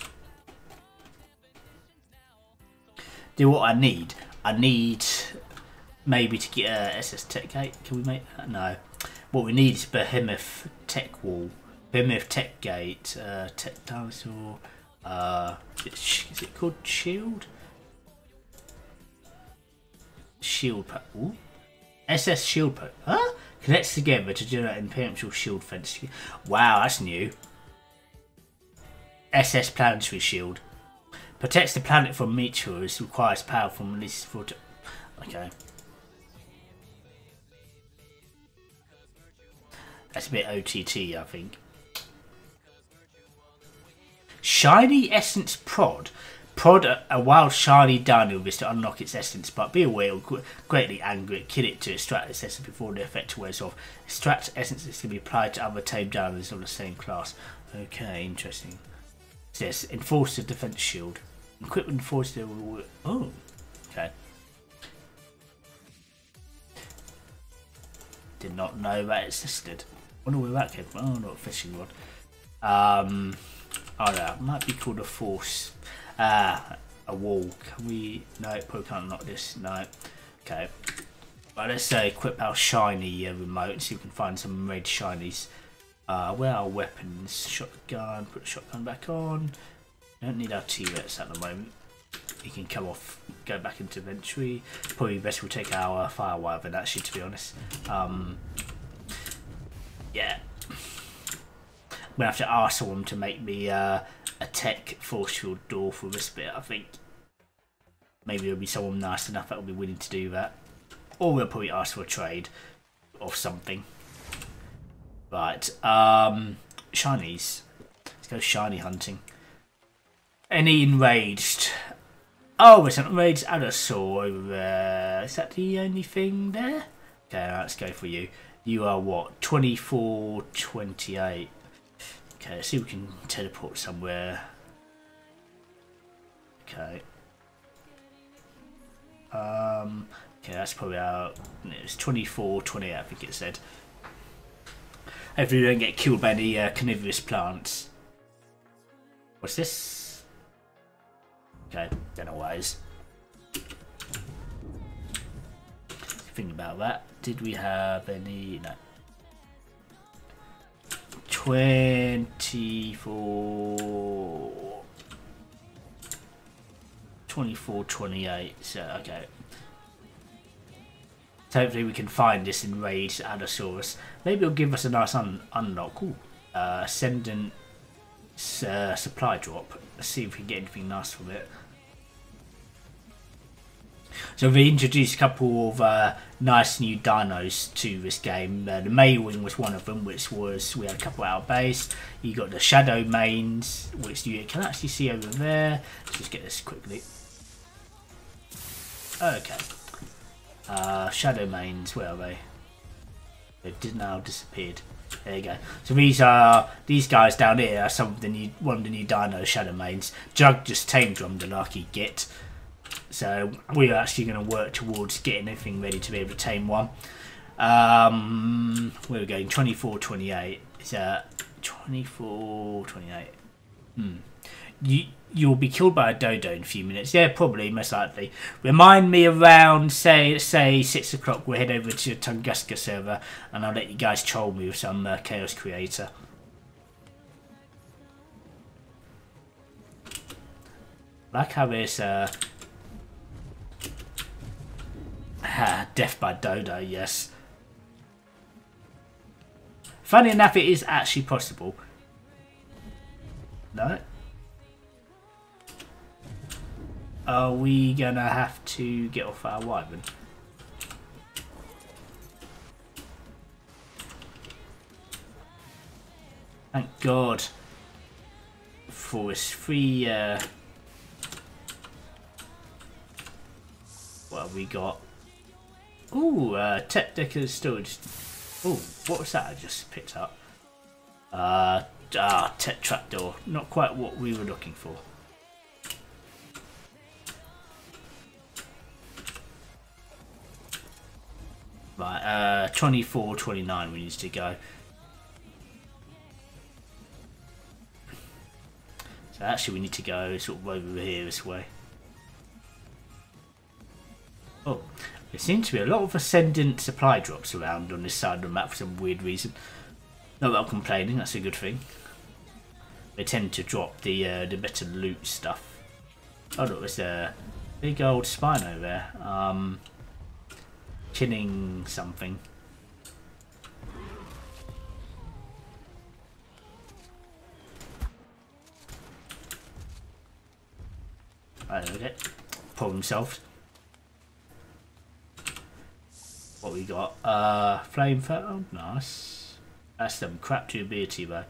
Do what I need. I need maybe to get a SS Tech gate. Can we make that? No. What we need is behemoth tech wall. Behemoth tech gate. Tech dinosaur. Is it called shield? Shield. Ooh. SS shield. Huh? Connects together to generate imperial shield fence. Wow, that's new. SS planetary shield. Protects the planet from meteors. Requires power from at least 40. Okay. That's a bit OTT, I think. Shiny Essence Prod. Prod a wild shiny dino with this to unlock its essence, but be aware it will greatly anger it. Kill it to extract its essence before the effect wears off. Extract essences can be applied to other tame dinos of the same class. Okay, interesting. It says enforce the defense shield. Equipment enforce the. Oh, okay. Did not know that it existed. Wonder where that came from. Oh, not a fishing rod. Oh, that might be called a force. A wall. Can we? No, probably can't unlock this. No. Okay. Right, let's equip our shiny remote and see if we can find some red shinies. Where are our weapons? Shotgun. Put the shotgun back on. Don't need our T-Rex at the moment. He can come off, go back into inventory. Probably best we'll take our fire wyvern actually, to be honest. Yeah. I'm gonna have to ask someone to make me a tech force field door for this bit, I think. Maybe there'll be someone nice enough that will be willing to do that. Or we'll probably ask for a trade or something. Right. Shinies. Let's go shiny hunting. Any enraged? Oh, there's an enraged Allosaur over there. Is that the only thing there? Okay, let's go for you. You are what? 24, 28. Okay, let's see if we can teleport somewhere. Okay. Okay, that's probably our. It's 24, 28, I think it said. Hopefully we don't get killed by any carnivorous plants. What's this? Okay, don't know what it is. Think about that. Did we have any? No. 24, 28. So okay. So hopefully we can find this enraged Allosaurus. Maybe it'll give us a nice unlock. Ooh. Ascendant supply drop. Let's see if we can get anything nice from it. So we introduced a couple of nice new dinos to this game. The Maywing was one of them, which was, we had a couple out of base. You got the Shadow Mains, which you can actually see over there. Let's just get this quickly. Okay. Shadow Mains, where are they? They've now disappeared. There you go. So these guys down here are some of the new, one of the new dino Shadow Mains. Jug just tamed them, the lucky git. So we're actually going to work towards getting everything ready to be able to tame one. Where we're going, 24, 28. Is that 24, 28? You'll be killed by a dodo in a few minutes. Yeah, probably, most likely. Remind me around, say 6 o'clock. We'll head over to Tunguska server, and I'll let you guys troll me with some Chaos Creator. Like how there's death by dodo, yes. Funny enough, it is actually possible. No? Are we gonna have to get off our wyvern? Thank God for his free. What have we got? Ooh, tech decker storage. Ooh, what was that I just picked up? Tech trapdoor. Not quite what we were looking for. Right, 24, 29 we need to go. So actually we need to go sort of over here this way. Oh, there seems to be a lot of ascendant supply drops around on this side of the map for some weird reason. Not that I'm complaining, that's a good thing. They tend to drop the better loot stuff. Oh look, there's a big old Spino there. Killing something. Right, okay. Problem solved. What we got? Flame oh, nice. That's some crap durability though.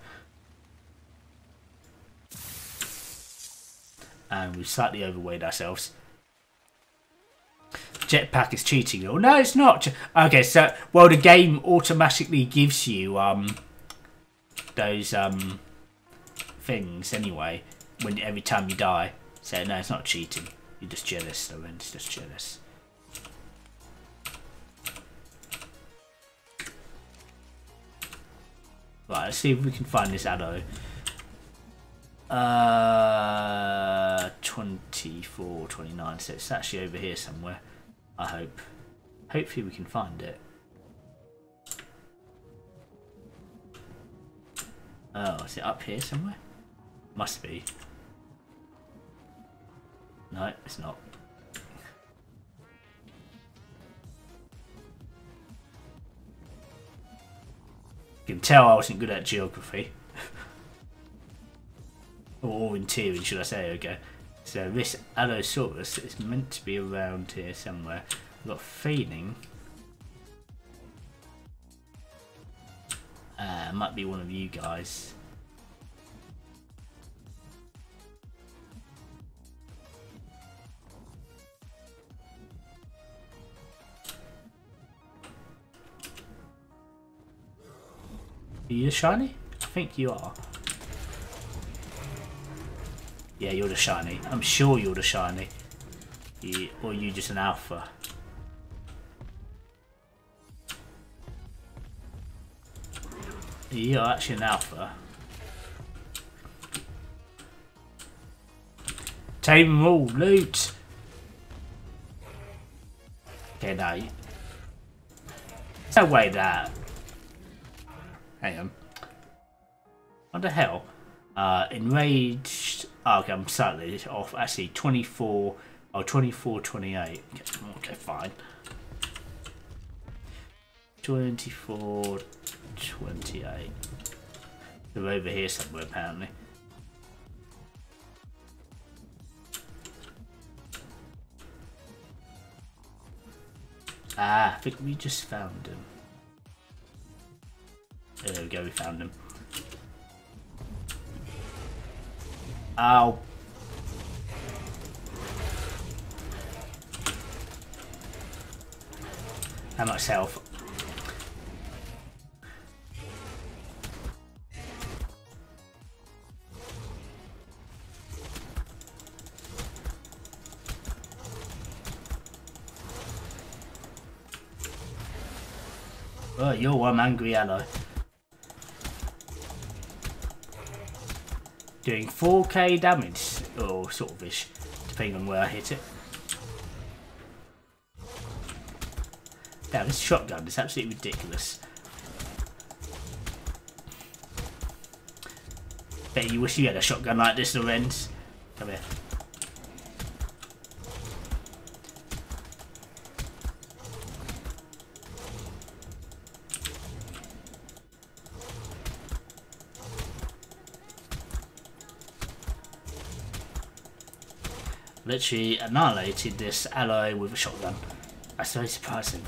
And we've slightly overweighed ourselves. Jetpack is cheating. Oh no, it's not. Okay, so well, the game automatically gives you those things anyway when every time you die. So no, it's not cheating. You're just jealous, though. It's just jealous. Right, let's see if we can find this addo. 24, 29. So it's actually over here somewhere. I hope. Hopefully we can find it. Oh, is it up here somewhere? Must be. No, it's not. You can tell I wasn't good at geography. Or interior, should I say, okay. So this Allosaurus is meant to be around here somewhere. I've got a feeling it might be one of you guys. Are you shiny? I think you are. Yeah, you're the shiny. I'm sure you're the shiny. Or you just an alpha. You're actually an alpha. Take them all, loot! Okay, now you... There's no way that... Hang on. What the hell? Enraged... Oh, okay, I'm slightly off. Actually, 24... Oh, 24, 28. Okay, fine. 24, 28. They're over here somewhere, apparently. Ah, I think we just found him. There we go, we found him. Ow. How much health? Oh, you're one angry ally. Doing 4k damage, or sort of ish, depending on where I hit it. Damn, this shotgun is absolutely ridiculous. Bet you wish you had a shotgun like this, Lorenz. Come here. Literally annihilated this ally with a shotgun. That's very surprising.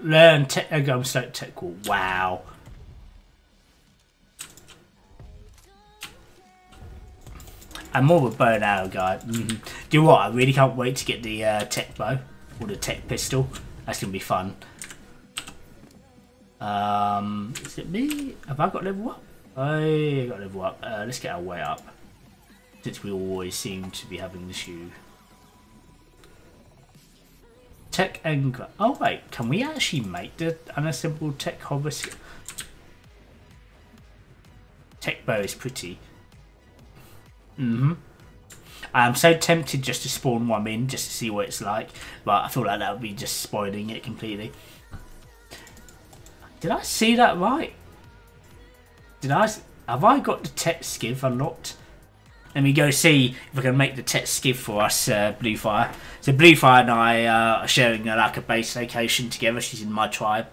Learn Technogun Slope Tech Wall. Wow. I'm more of a bow and arrow guy. Do you know what? I really can't wait to get the tech bow or the tech pistol. That's gonna be fun. Is it me? Have I got level up? I got level up. Let's get our way up. Since we always seem to be having an issue. Tech and oh wait, can we actually make the unassembled tech hover? Tech bow is pretty. I'm so tempted just to spawn one in just to see what it's like, but I feel like that would be just spoiling it completely. Did I see that right? Have I got the tech skiff unlocked? Let me go see if I can make the tech skiff for us, Bluefire. So Bluefire and I are sharing like a base location together. She's in my tribe.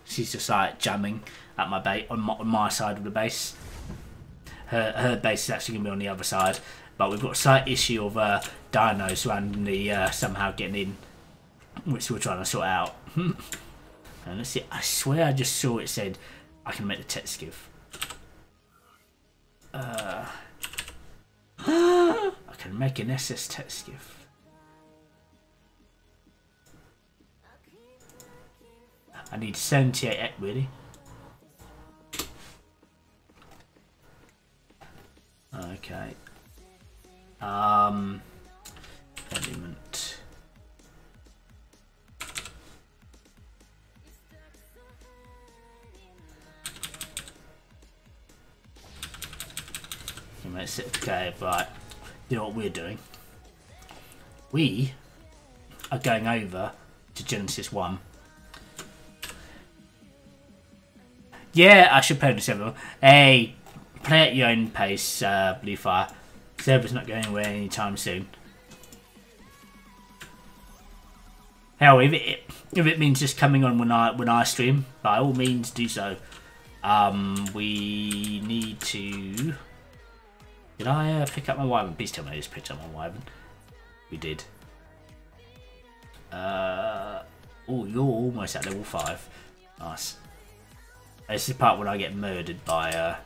She's just like jamming at my base on my side of the base. Her base is actually gonna be on the other side, but we've got a slight issue of dinos randomly somehow getting in, which we're trying to sort out. And let's see. I swear I just saw it said I can make the tech skiff. I can make an SS tech skiff. I need 78 really. Okay. Element. Okay, right. You know what we're doing? We are going over to Genesis 1. Yeah, I should play the server. Hey, play at your own pace, Bluefire. Server's not going away anytime soon. Hell, if it means just coming on when I stream, by all means do so. We need to. Did I pick up my wyvern? Please tell me I just picked up my wyvern. We did. Oh, you're almost at level 5. Nice. This is the part when I get murdered by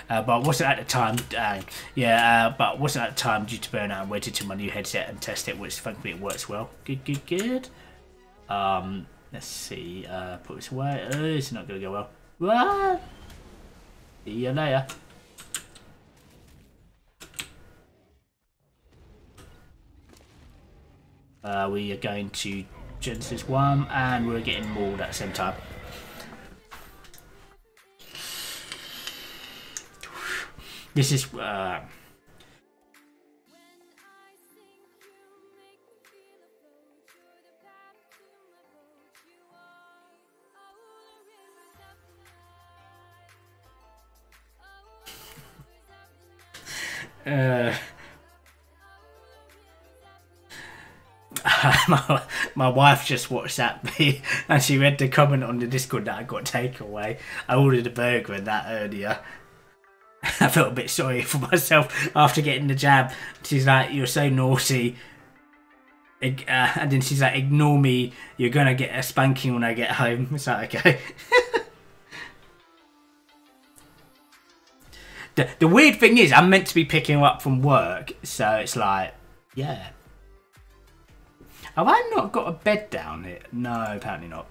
but wasn't at the time. But wasn't at the time due to burnout. I waited till my new headset and test it, which thankfully it works well. Good. Let's see. Put this away. It's not gonna go well. What? See you later. We are going to Genesis 1 and we're getting mauled at the same time. This is my wife just WhatsApped me and she read the comment on the Discord that I got takeaway. I ordered a burger and that earlier. I felt a bit sorry for myself after getting the jab. She's like, "You're so naughty," and then she's like, "Ignore me. You're gonna get a spanking when I get home." It's like, okay. The weird thing is, I'm meant to be picking her up from work, so it's like, yeah. Have I not got a bed down here? No, apparently not.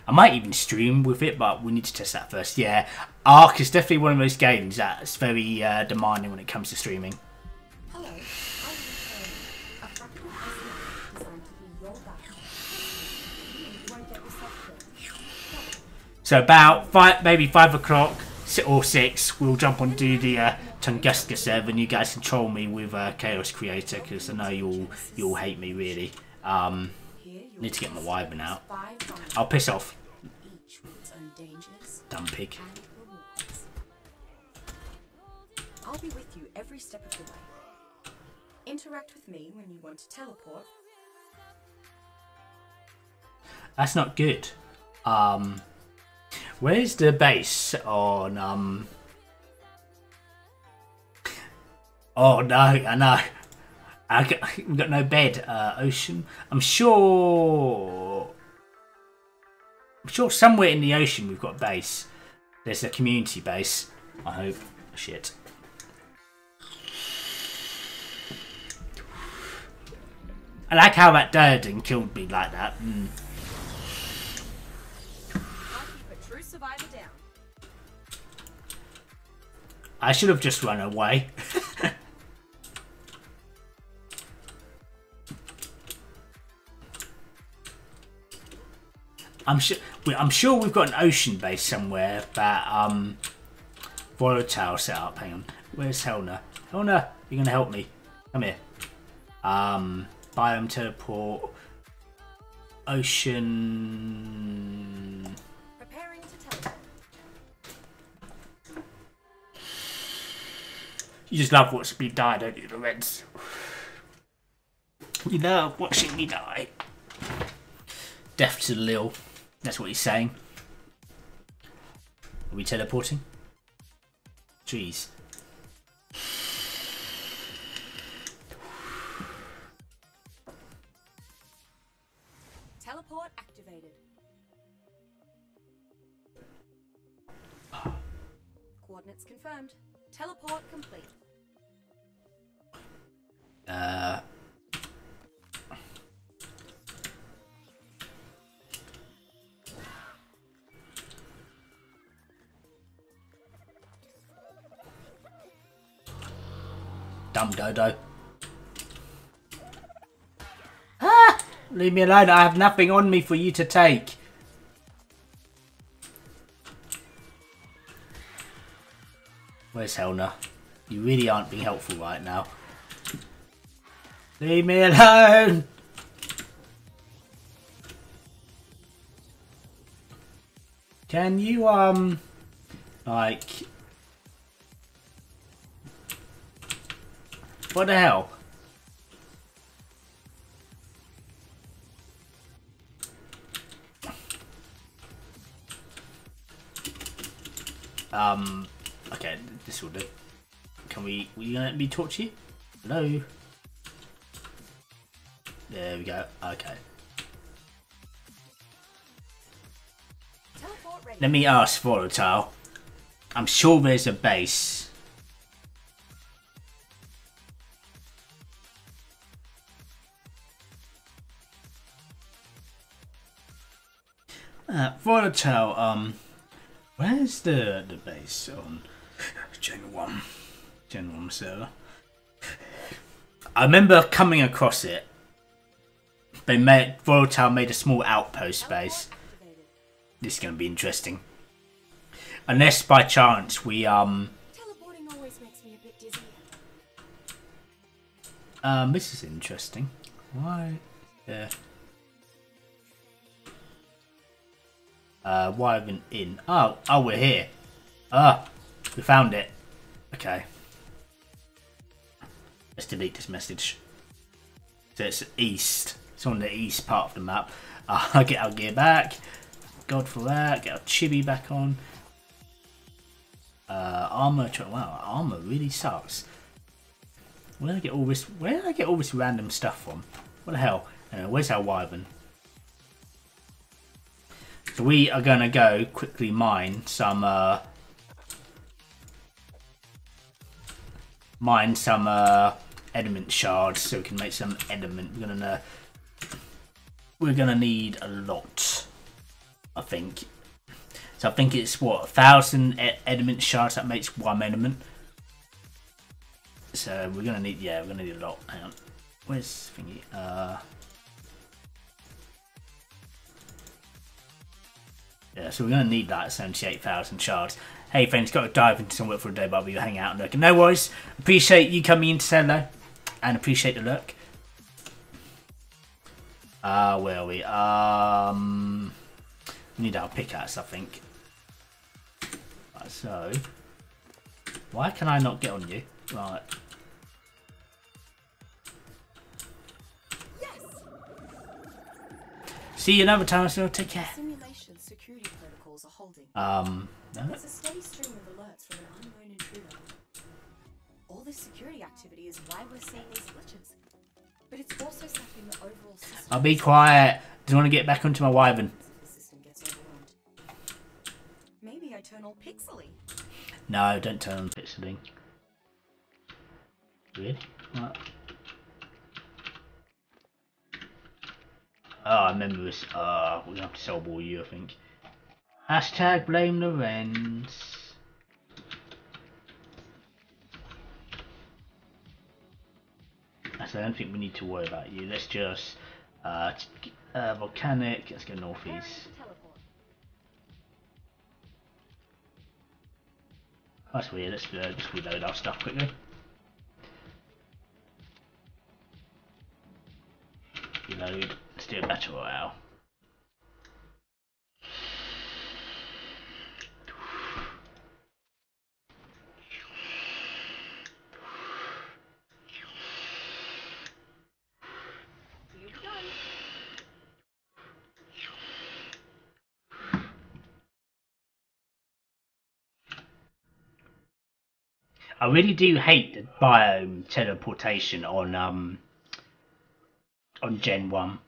I might even stream with it, but we need to test that first. Yeah, Ark is definitely one of those games that's very demanding when it comes to streaming. Hello, I'm a fractal SNF designed to be your backup. You won't get yourself killed. So about maybe 5 o'clock or 6, we'll jump onto the Tunguska server, and you guys can troll me with Chaos Creator because I know you'll hate me really. Need to get my wyvern out. I'll piss off. Each with its own dangers Dumb pig. and rewards. I'll be with you every step of the way. Interact with me when you want to teleport. That's not good. Where's the base on Oh no, I know. We've got no bed. Ocean. I'm sure somewhere in the ocean we've got a base. There's a community base. I hope. Shit. I like how that died and killed me like that. I'll keep a true survivor down. I should have just run away. I'm sure we've got an ocean base somewhere that Volatile set up. Hang on, where's Helena? Helena, you're gonna help me. Come here. Biome teleport. Ocean. Preparing to teleport. You just love watching me die, don't you, Lorenz? You love watching me die. Death to Lil. That's what he's saying. Are we teleporting? Jeez. Teleport activated. Coordinates confirmed. Teleport complete. Dumb dodo. Ah! Leave me alone. I have nothing on me for you to take. Where's Helena? You really aren't being helpful right now. Leave me alone. Can you like, what the hell? Okay, this will do. Can we, will you let me talk to you? Hello? There we go, okay. Teleport ready. Let me ask Volatile. I'm sure there's a base. Volatile, where's the base on Gen 1? Gen 1 server. I remember coming across it. Volatile made a small outpost base. Activated. This is going to be interesting. Unless by chance we Teleporting always makes me a bit dizzy. this is interesting. Why? Yeah. Why haven't in? Oh, we're here. We found it. Okay. Let's delete this message. So it's east. It's on the east part of the map. I'll get our gear back. God for that. Get our chibi back on. Armor. Wow, armor really sucks. Where did I get all this? Where did I get all this random stuff from? What the hell? Where's our wyvern? So we are gonna go quickly mine some element shards so we can make some element. We're gonna need a lot, I think. So I think it's what, 1,000 element shards that makes one element. So we're gonna need, yeah, we're gonna need a lot. Hang on, where's thingy? Yeah, so we're going to need that 78,000 shards. Hey friends, got to dive into some work for a day, but we'll hang out and look. No worries. Appreciate you coming in to say hello. And appreciate the look. Where are we? We need our pickaxe, I think. Right, so, why can I not get on you? Right. See you another time, so take care. Simulation security protocols are holding. No. There's a steady stream of alerts from an unknown intruder. All this security activity is why we're seeing these glitches. But it's also sapping the overall system. I'll be quiet. Just want to get back onto my wyvern. If the system gets overwhelmed. Maybe I turn all pixely. No, don't turn on pixeling. Really? What? Oh, I remember this. We're gonna have to sell all you, I think. Hashtag blame the Wrens. I don't think we need to worry about you. Let's just volcanic. Let's go northeast. That's weird. Let's just reload our stuff quickly. Reload. Let's do a battle royale. I really do hate the biome teleportation on Gen 1.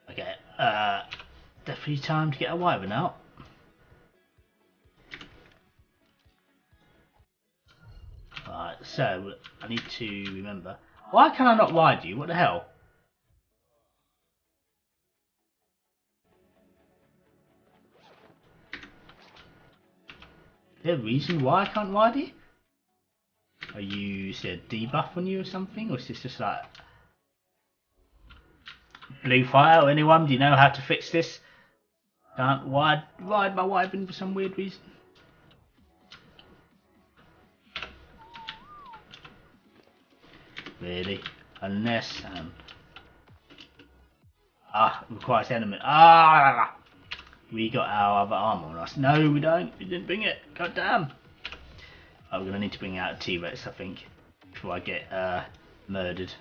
Okay, definitely time to get a wyvern out. Alright, so I need to remember. Why can I not ride you? What the hell? Is there a reason why I can't ride you? Are you, is there a debuff on you or something? Or is this just like Blue Fire or anyone? Do you know how to fix this? Can't ride my wyvern for some weird reason. Really? Unless requires element. We got our other armor on us. No, we don't. We didn't bring it. God damn. Oh, we're gonna need to bring out a T-Rex, I think, before I get murdered.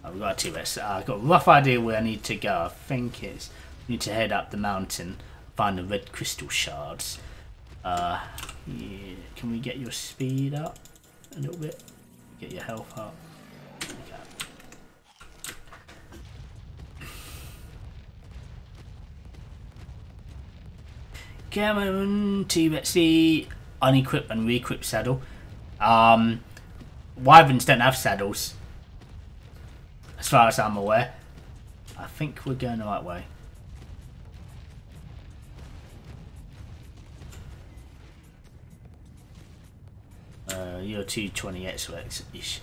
Oh, we've got a T-Rex. I've got a rough idea where I need to go. I think it's I need to head up the mountain, find the red crystal shards. Yeah. Can we get your speed up a little bit? Get your health up. Okay. Come on, T-Rexy. Unequip and re-equip saddle. Wyverns don't have saddles, as far as I'm aware. I think we're going the right way. You're 220 X-Rex-ish.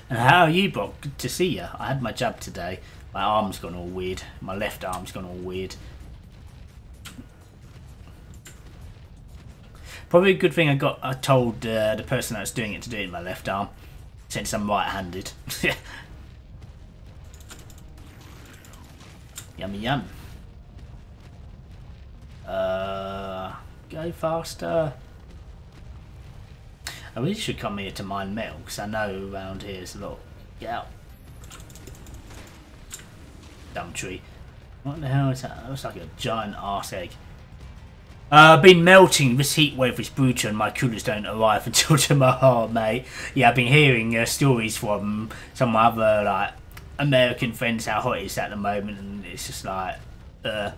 And how are you, Brock? Good to see you. I had my jab today. My arm's gone all weird. My left arm's gone all weird. Probably a good thing I told the person that was doing it to do it in my left arm, since I'm right-handed. Yummy yum. Go faster. I really should come here to mine metal, because I know around here is a lot. Get out. Dumb tree. What the hell is that? That looks like a giant arse egg. Been melting. This heat wave is brutal and my coolers don't arrive until tomorrow, mate. Yeah, I've been hearing stories from some of my other like American friends how hot it is at the moment, and it's just like, who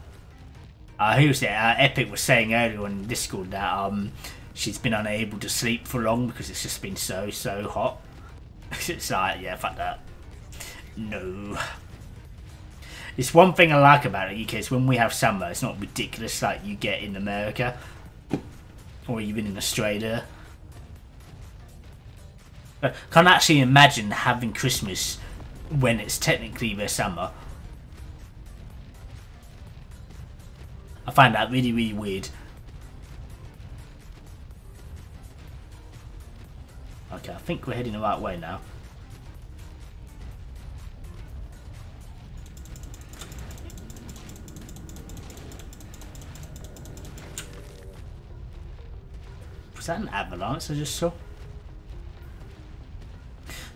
was it? Epic was saying earlier on Discord that she's been unable to sleep for long because it's just been so hot. It's like, yeah, fuck that. No. It's one thing I like about the UK is when we have summer, it's not ridiculous like you get in America or even in Australia. I can't actually imagine having Christmas when it's technically their summer. I find that really, really weird. Okay, I think we're heading the right way now. Was that an avalanche I just saw?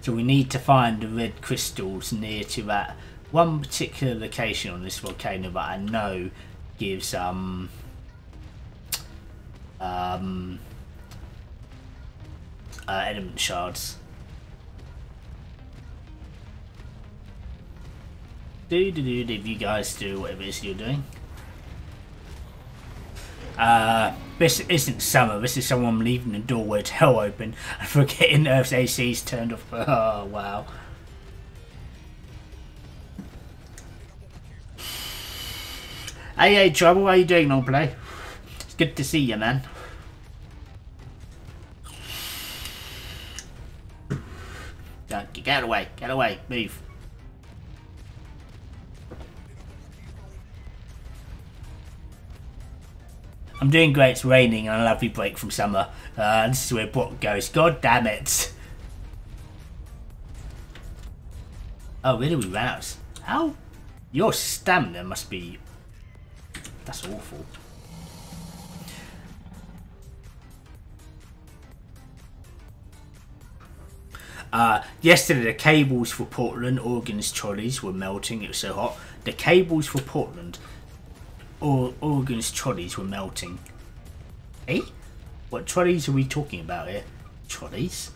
So we need to find the red crystals near to that one particular location on this volcano that I know gives element shards. If you guys do whatever it is you're doing. This isn't summer, this is someone leaving the doorway to hell open and forgetting Earth's AC's turned off. Oh, wow. Hey, Trouble, how you doing, old play? It's good to see you, man. Get away, move. I'm doing great, it's raining and a lovely break from summer. This is where Brock goes. God damn it. Oh, really? We ran out. How? Your stamina must be... That's awful. Yesterday the cables for Portland, Oregon's trolleys were melting. It was so hot. The cables for Portland... Oregon's trolleys were melting. Eh? What trolleys are we talking about here? Trolleys?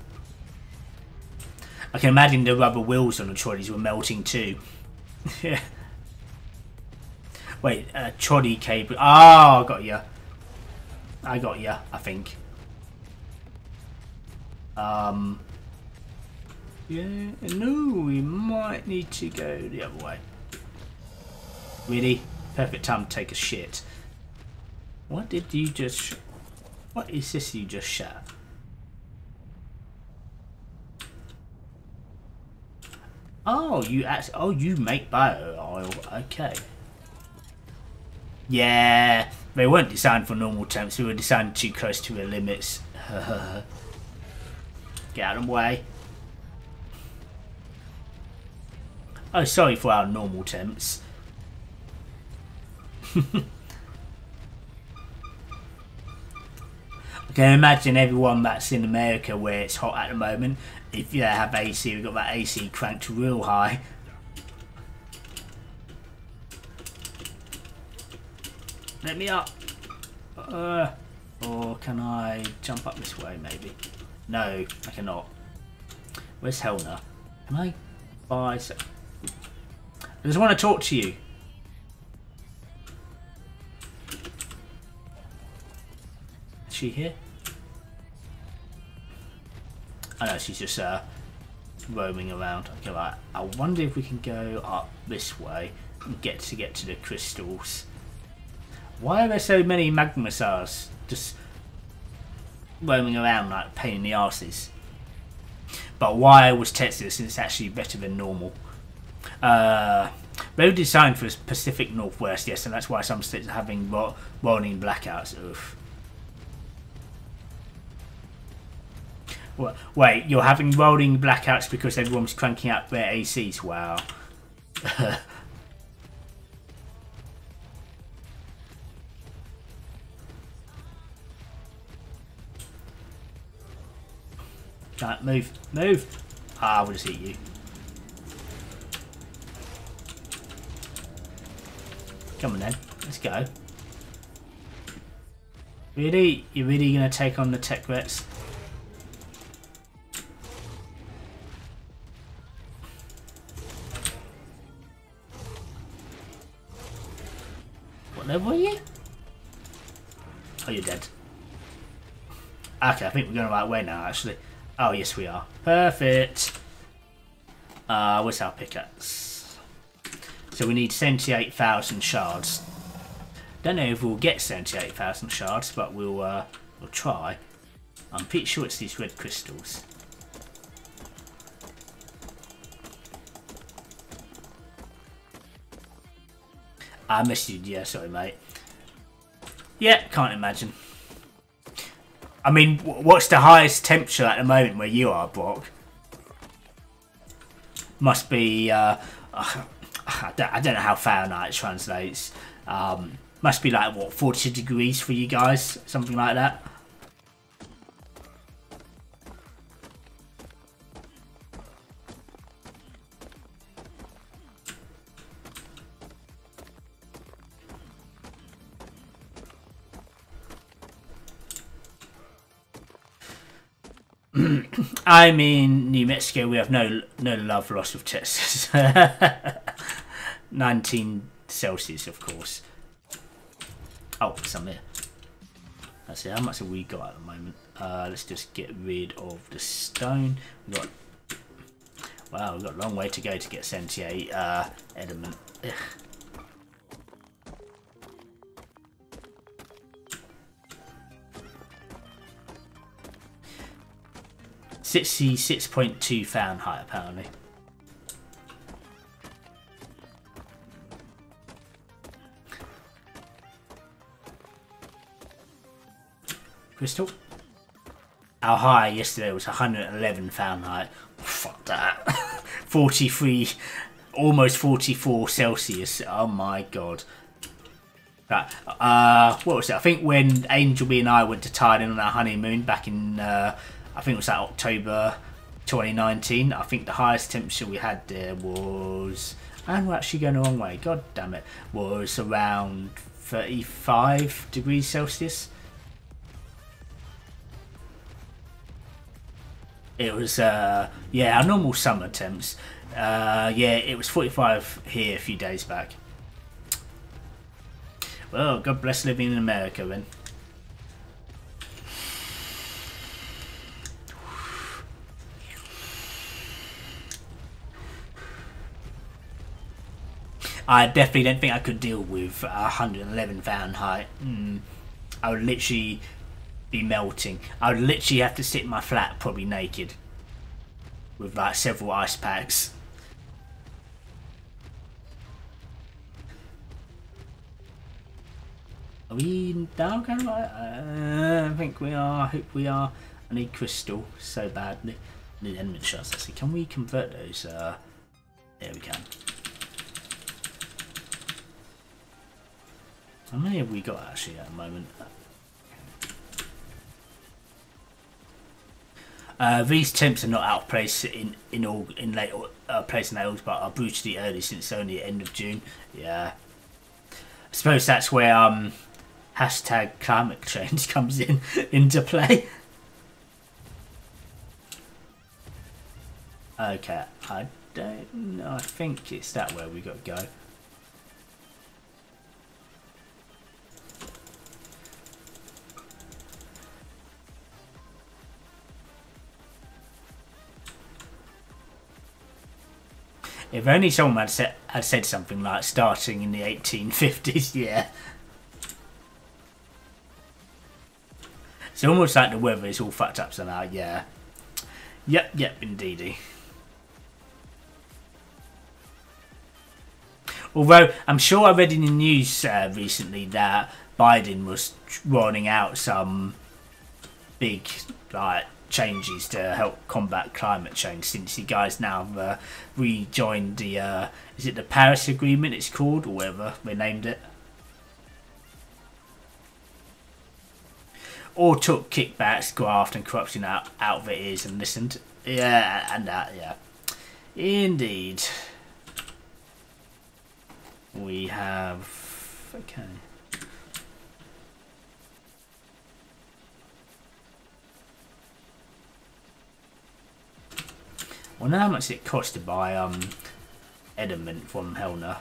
I can imagine the rubber wheels on the trolleys were melting too. Yeah. Wait, trolley cable. Oh, I got ya. I got ya, I think. Yeah, no, we might need to go the other way. Really? Perfect time to take a shit. What did you just... What is this you just shot? Oh, you actually... Oh, you make bio oil. Okay. Yeah. They weren't designed for normal temps. They were designed too close to their limits. Get out of the way. Oh, sorry for our normal temps. I can imagine everyone that's in America where it's hot at the moment. If you have AC, we've got that AC cranked real high. Let me up. Or can I jump up this way maybe? No, I cannot. Where's Helena? Can I buy some? I just want to talk to you. Is she here? I know she's just roaming around. Okay, right. I wonder if we can go up this way and get to the crystals. Why are there so many magma stars just roaming around like pain in the arses? But why I was tested since it's actually better than normal. They were designed for the Pacific Northwest, yes, and that's why some states are having rolling blackouts. Oof. Wait, you're having rolling blackouts because everyone's cranking up their ACs? Wow. Right, move. Ah, I will just hit you. Come on then, let's go. Really? You're really gonna take on the tech vets? What level are you? Oh, you're dead. Okay, I think we're going the right way now, actually. Oh, yes, we are. Perfect. Where's our pickaxe? So we need 78,000 shards. Don't know if we'll get 78,000 shards, but we'll try. I'm pretty sure it's these red crystals. I missed you. Yeah, sorry, mate. Yeah, can't imagine. I mean, what's the highest temperature at the moment where you are, Brock? Must be, I don't know how Fahrenheit translates. Must be like, what, 40 degrees for you guys? Something like that. I'm in New Mexico. We have no love lost with Texas. 19 Celsius, of course. Oh, some here. Let's see, how much have we got at the moment? Let's just get rid of the stone. Wow, we've got a long way to go to get 78 element. Ugh. 66.2 Fahrenheit, apparently. Crystal? Our high yesterday was 111 Fahrenheit. Fuck that. 43, almost 44 Celsius. Oh my god. Right. What was it? I think when Angel B and I went to Thailand on our honeymoon back in, I think it was that October 2019. I think the highest temperature we had there was, and we're actually going the wrong way, god damn it, was around 35 degrees Celsius. It was, yeah, our normal summer temps. Yeah, it was 45 here a few days back. Well, God bless living in America then. I definitely don't think I could deal with 111 Fahrenheit. I would literally be melting. I would literally have to sit in my flat probably naked with like several ice packs. Are we now going right? I think we are. I hope we are. I need crystal so badly. I need element shards. Let's see. Can we convert those? There we can. How many have we got actually at the moment? These temps are not out of place in late place in August, but are brutally early since only the end of June. Yeah, I suppose that's where hashtag climate change comes into play. Okay, I don't know. I think it's that way we got to go. If only someone had said something like starting in the 1850s, yeah. It's almost like the weather is all fucked up somehow, yeah. Yep, indeedy. Although, I'm sure I read in the news recently that Biden was rolling out some big, like, changes to help combat climate change, since you guys now have rejoined the is it the Paris Agreement it's called, or whatever they named it, or took kickbacks, graft and corruption out of their ears and listened. Yeah, and that, yeah, indeed. We have, okay, I wonder how much it costs to buy Ediment from Helena.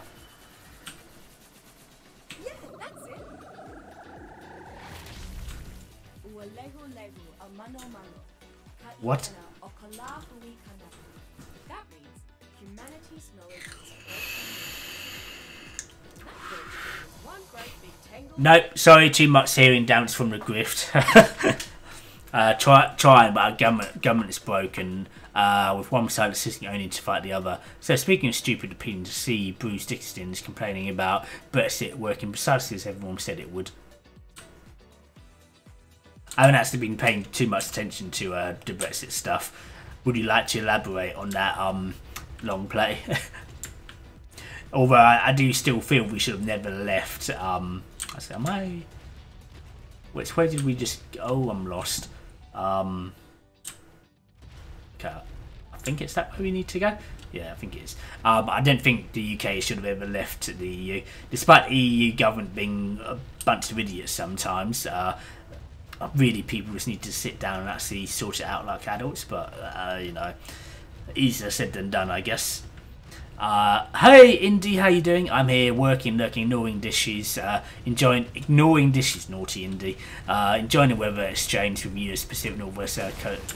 Yeah, that's it. What? That means humanity's knowledge is broken. Nope, sorry, too much hearing damage from the grift. Trying, but our government is broken. With one side assisting only to fight the other. So speaking of stupid opinions, to see Bruce Dickinson is complaining about Brexit working precisely as everyone said it would. I haven't actually been paying too much attention to the Brexit stuff. Would you like to elaborate on that long play? Although I do still feel we should have never left. I said, am I? Which way did we just? Oh, I'm lost. Okay, I think it's that way we need to go. Yeah, I think it is. But I don't think the UK should have ever left the EU, despite the EU government being a bunch of idiots sometimes. Really, people just need to sit down and actually sort it out like adults. But you know, easier said than done, I guess. Hey Indy, how you doing? I'm here working, lurking, ignoring dishes, ignoring dishes, naughty Indy. Enjoying the weather exchange with US Pacific Northwest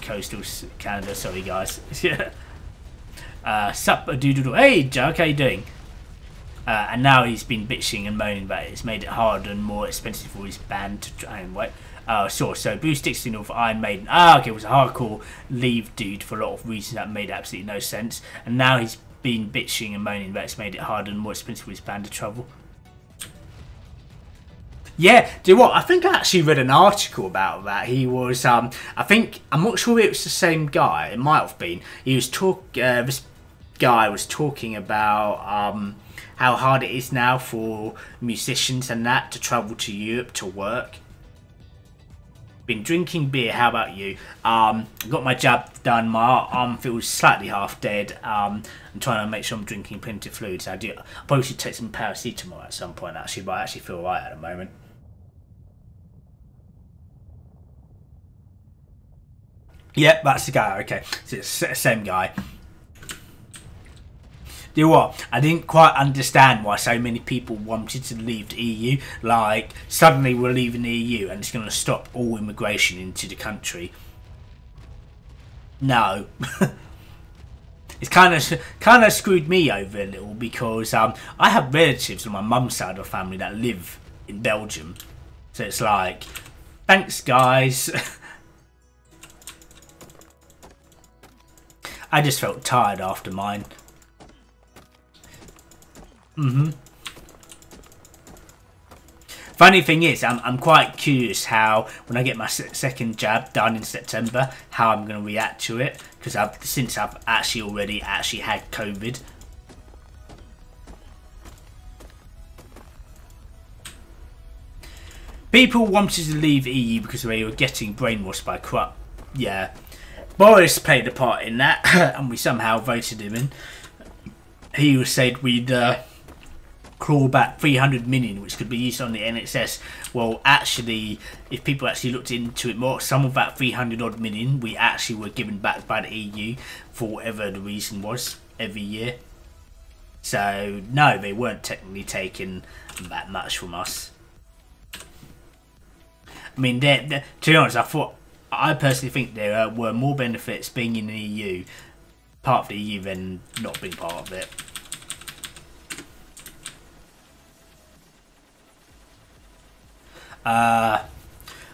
coastal Canada. Sorry guys. Sup a doodle. Hey Jack, how you doing? And now he's been bitching and moaning about it. It's made it harder and more expensive for his band to try and wait. So Bruce Dickinson of Iron Maiden. Okay, was a hardcore leave dude for a lot of reasons that made absolutely no sense. And now he's been bitching and moaning that it's made it harder and more expensive for his band to travel. Yeah, do you know what? I think I actually read an article about that. He was, I'm not sure if it was the same guy. It might have been. This guy was talking about how hard it is now for musicians and that to travel to Europe to work. Been drinking beer, how about you? Got my jab done, my arm feels slightly half dead. I'm trying to make sure I'm drinking plenty of fluids. I probably should take some paracetamol at some point actually, but I actually feel alright at the moment. Yep, that's the guy, okay. So it's the same guy. Do you know what? I didn't quite understand why so many people wanted to leave the EU. Like, suddenly we're leaving the EU and it's going to stop all immigration into the country. No. It's kind of screwed me over a little because I have relatives on my mum's side of the family that live in Belgium. So it's like, thanks guys. I just felt tired after mine. Funny thing is, I'm quite curious how, when I get my second jab done in September, how I'm going to react to it. Because since I've actually already had COVID. People wanted to leave EU because they were getting brainwashed by corrupt. Yeah. Boris played a part in that, and we somehow voted him in. He said we'd claw back 300 million, which could be used on the NHS. Well, actually, if people actually looked into it more, some of that 300 odd million we actually were given back by the EU for whatever the reason was every year. So no, they weren't technically taking that much from us. I mean, to be honest, I personally think there were more benefits being in the EU, part of the EU, than not being part of it.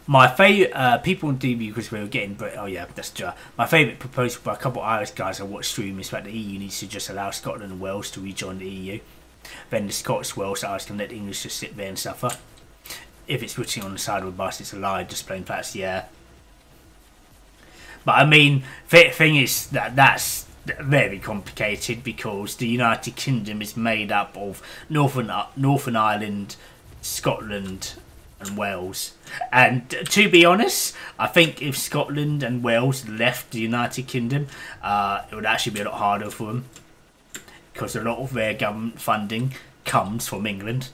My favourite people on DB, because we were getting, oh yeah, that's true. My favourite proposal by a couple of Irish guys I watched stream is that the EU needs to just allow Scotland and Wales to rejoin the EU. Then the Scots, Welsh, Irish can let the English just sit there and suffer. If it's switching on the side of a bus, it's a lie, just plain facts, yeah. But I mean, the thing is that's very complicated because the United Kingdom is made up of Northern Ireland, Scotland and Wales. And to be honest, I think if Scotland and Wales left the United Kingdom, it would actually be a lot harder for them. Because a lot of their government funding comes from England.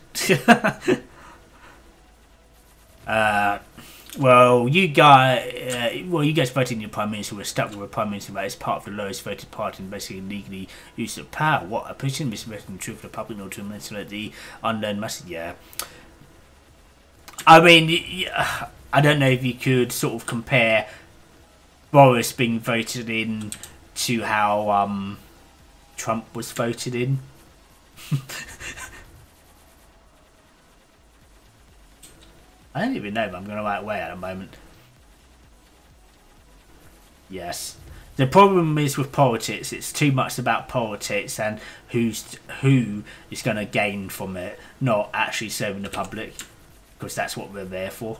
Well, you guys voted in your Prime Minister. We're stuck with a Prime Minister that is part of the lowest voted party and basically legally use of power. What a position, misrepresenting the truth of the public, not to manipulate the unlearned message. Yeah. I mean, I don't know if you could sort of compare Boris being voted in to how Trump was voted in. I don't even know if I'm going the right way at the moment. Yes. The problem is with politics, it's too much about politics and who is going to gain from it, not actually serving the public, because that's what we're there for.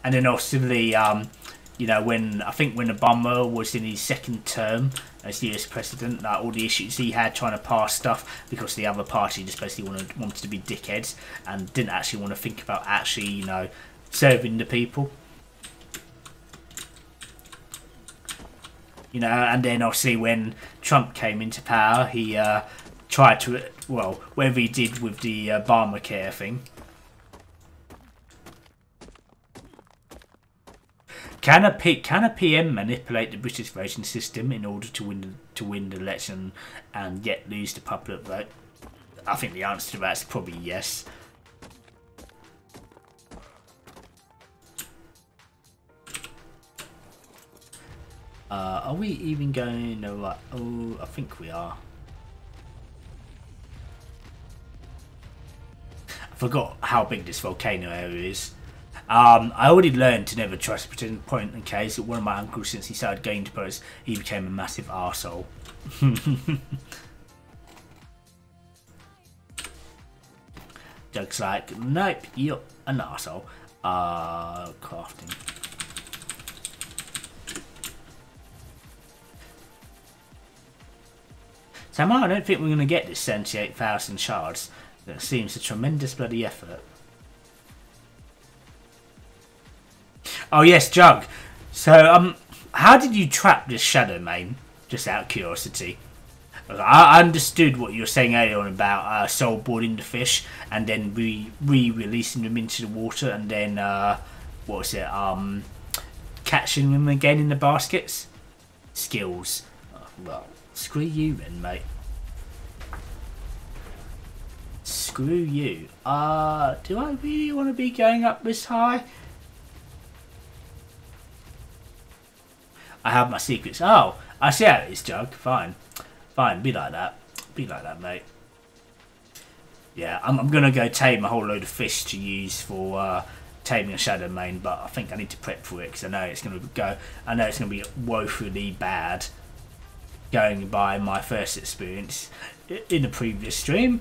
And then obviously, you know, when Obama was in his second term as US president, like all the issues he had trying to pass stuff because the other party just basically wanted to be dickheads and didn't actually want to think about actually, you know, serving the people. You know, and then obviously when Trump came into power, he tried to, well, whatever he did with the Obamacare thing. Can a PM manipulate the British voting system in order to win the election and yet lose the popular vote? I think the answer to that is probably yes. Are we even going to like? Oh, I think we are. I forgot how big this volcano area is. I already learned to never trust point in case one of my uncles, since he started going to post, he became a massive arsehole. Doug's like, nope, you're an arsehole. Crafting. Somehow I don't think we're going to get this 78,000 shards. That seems a tremendous bloody effort. Oh yes, Jug. So, how did you trap this Shadowmane? Just out of curiosity. I understood what you were saying earlier on about soul boarding the fish and then re-releasing them into the water and then, what was it, catching them again in the baskets? Skills. Oh, well, screw you then, mate. Screw you. Do I really want to be going up this high? I have my secrets. Oh, I see how it is, Jug. Fine. Fine, be like that. Be like that, mate. Yeah, I'm going to go tame a whole load of fish to use for taming a Shadowmane, but I think I need to prep for it because I know it's going to be woefully bad going by my first experience in the previous stream.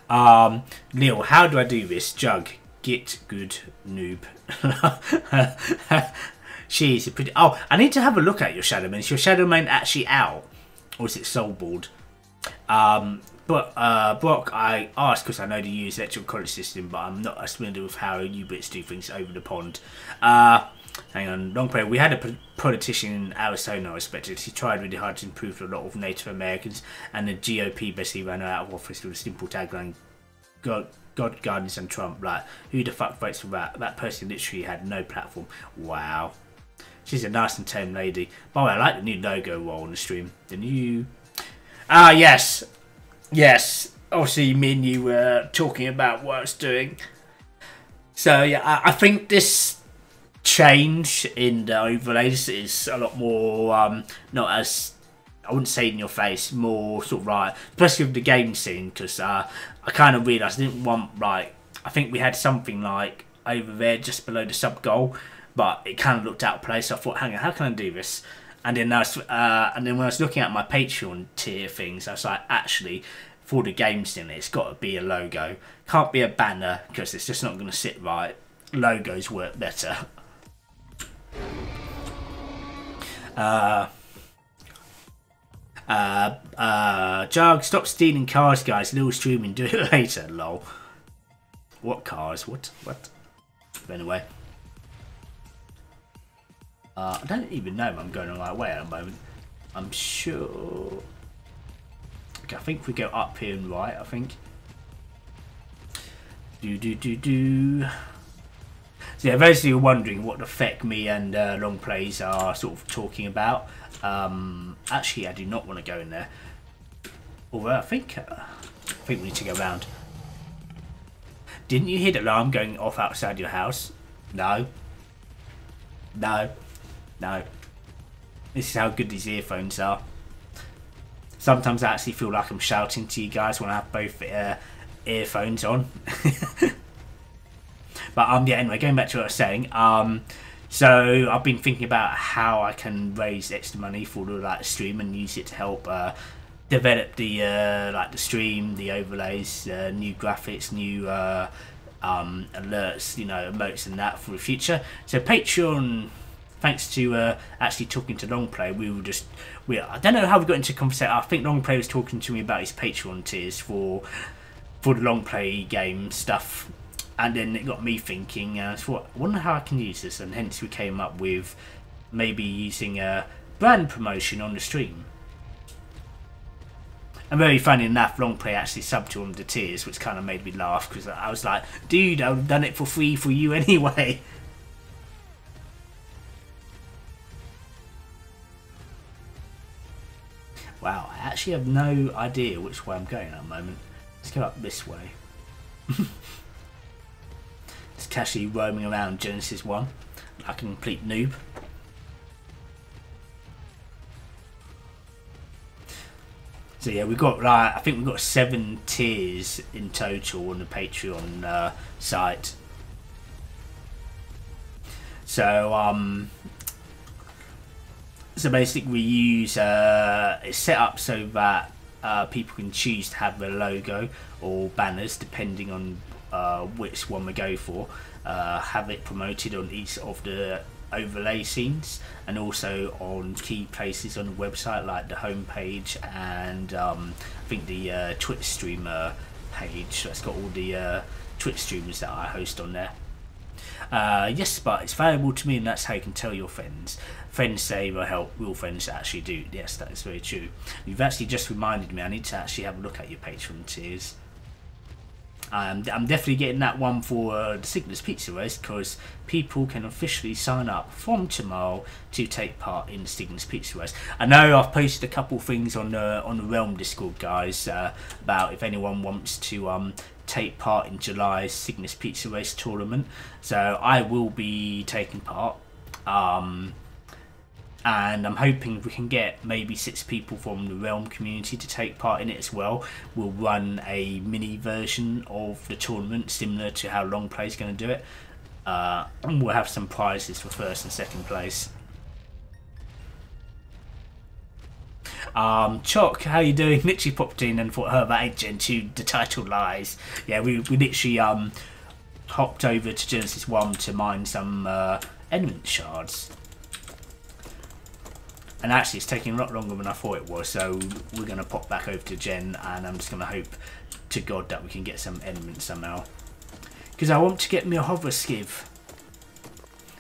Neil, how do I do this? Jug, get good noob. She's a pretty. Oh, I need to have a look at your Shadowmane. Is your Shadowmane actually out, or is it soulboard? But Brock, I asked because I know to use electrical college system, but I'm not as familiar with how you bits do things over the pond. Hang on, long prayer. We had a politician in Arizona, I respected. He tried really hard to improve a lot of Native Americans, and the GOP basically ran out of office with a simple tagline: God, guidance, and Trump. Like, who the fuck votes for that? That person literally had no platform. Wow. She's a nice and tame lady. By the way, I like the new logo roll on the stream. The new... Ah, yes. Yes. Obviously, me and you were talking about what it's doing. So, yeah, I think this change in the overlays is a lot more, not as... I wouldn't say in your face, more sort of like... Especially with the game scene, because I kind of realised I didn't want, like... I think we had something, like, over there just below the sub-goal. But it kind of looked out of place. So I thought, hang on, how can I do this? And then when I was looking at my Patreon tier things, I was like, actually, for the games in it's got to be a logo. Can't be a banner because it's just not going to sit right. Logos work better. Jug, stop stealing cars, guys. Little streaming, do it later. Lol. What cars? What? Anyway. I don't even know if I'm going the right way at the moment. I'm sure... Okay, I think we go up here and right, I think. So yeah, those of you wondering what the feck me and Long Plays are sort of talking about. Actually, I do not want to go in there. Although I think we need to go around. Didn't you hear the alarm going off outside your house? No. No. No. This is how good these earphones are. Sometimes I actually feel like I'm shouting to you guys when I have both earphones on. But yeah, anyway, going back to what I was saying, so I've been thinking about how I can raise extra money for the like stream and use it to help develop the like the stream, the overlays, new graphics, new alerts, you know, emotes and that for the future. So Patreon, thanks to actually talking to Longplay, I don't know how we got into conversation. I think Longplay was talking to me about his Patreon tiers for the Longplay game stuff. And then it got me thinking, I wonder how I can use this, and hence we came up with maybe using a brand promotion on the stream. And very funny enough, Longplay actually subbed to one of the tiers, which kind of made me laugh, because I was like, dude, I would have done it for free for you anyway. Wow, I actually have no idea which way I'm going at the moment. Let's go up this way. It's casually roaming around Genesis 1 like a complete noob. So yeah, we've got like, I think we've got 7 tiers in total on the Patreon site. So so basically we use it's set up so that people can choose to have a logo or banners depending on which one we go for, have it promoted on each of the overlay scenes and also on key places on the website like the home page and I think the Twitch streamer page that's got all the Twitch streamers that I host on there. Yes, but it's valuable to me, and that's how you can tell your friends. Friends say will help, real friends actually do. Yes, that is very true. You've actually just reminded me I need to actually have a look at your Patreon tiers. I'm definitely getting that one for the Cygnus Pizza Race, because people can officially sign up from tomorrow to take part in the Cygnus Pizza Race. I know I've posted a couple things on the Realm Discord, guys, about if anyone wants to take part in July's Cygnus Pizza Race tournament. So I will be taking part. And I'm hoping we can get maybe 6 people from the Realm community to take part in it as well. We'll run a mini version of the tournament similar to how Longplay is going to do it. And we'll have some prizes for 1st and 2nd place. Choc, how you doing? Literally popped in and thought, her about Gen 2, the title lies. Yeah, we literally hopped over to Genesis 1 to mine some element shards. And actually it's taking a lot longer than I thought it was, so we're going to pop back over to Gen, and I'm just going to hope to God that we can get some elements somehow. Because I want to get me a hover skiv.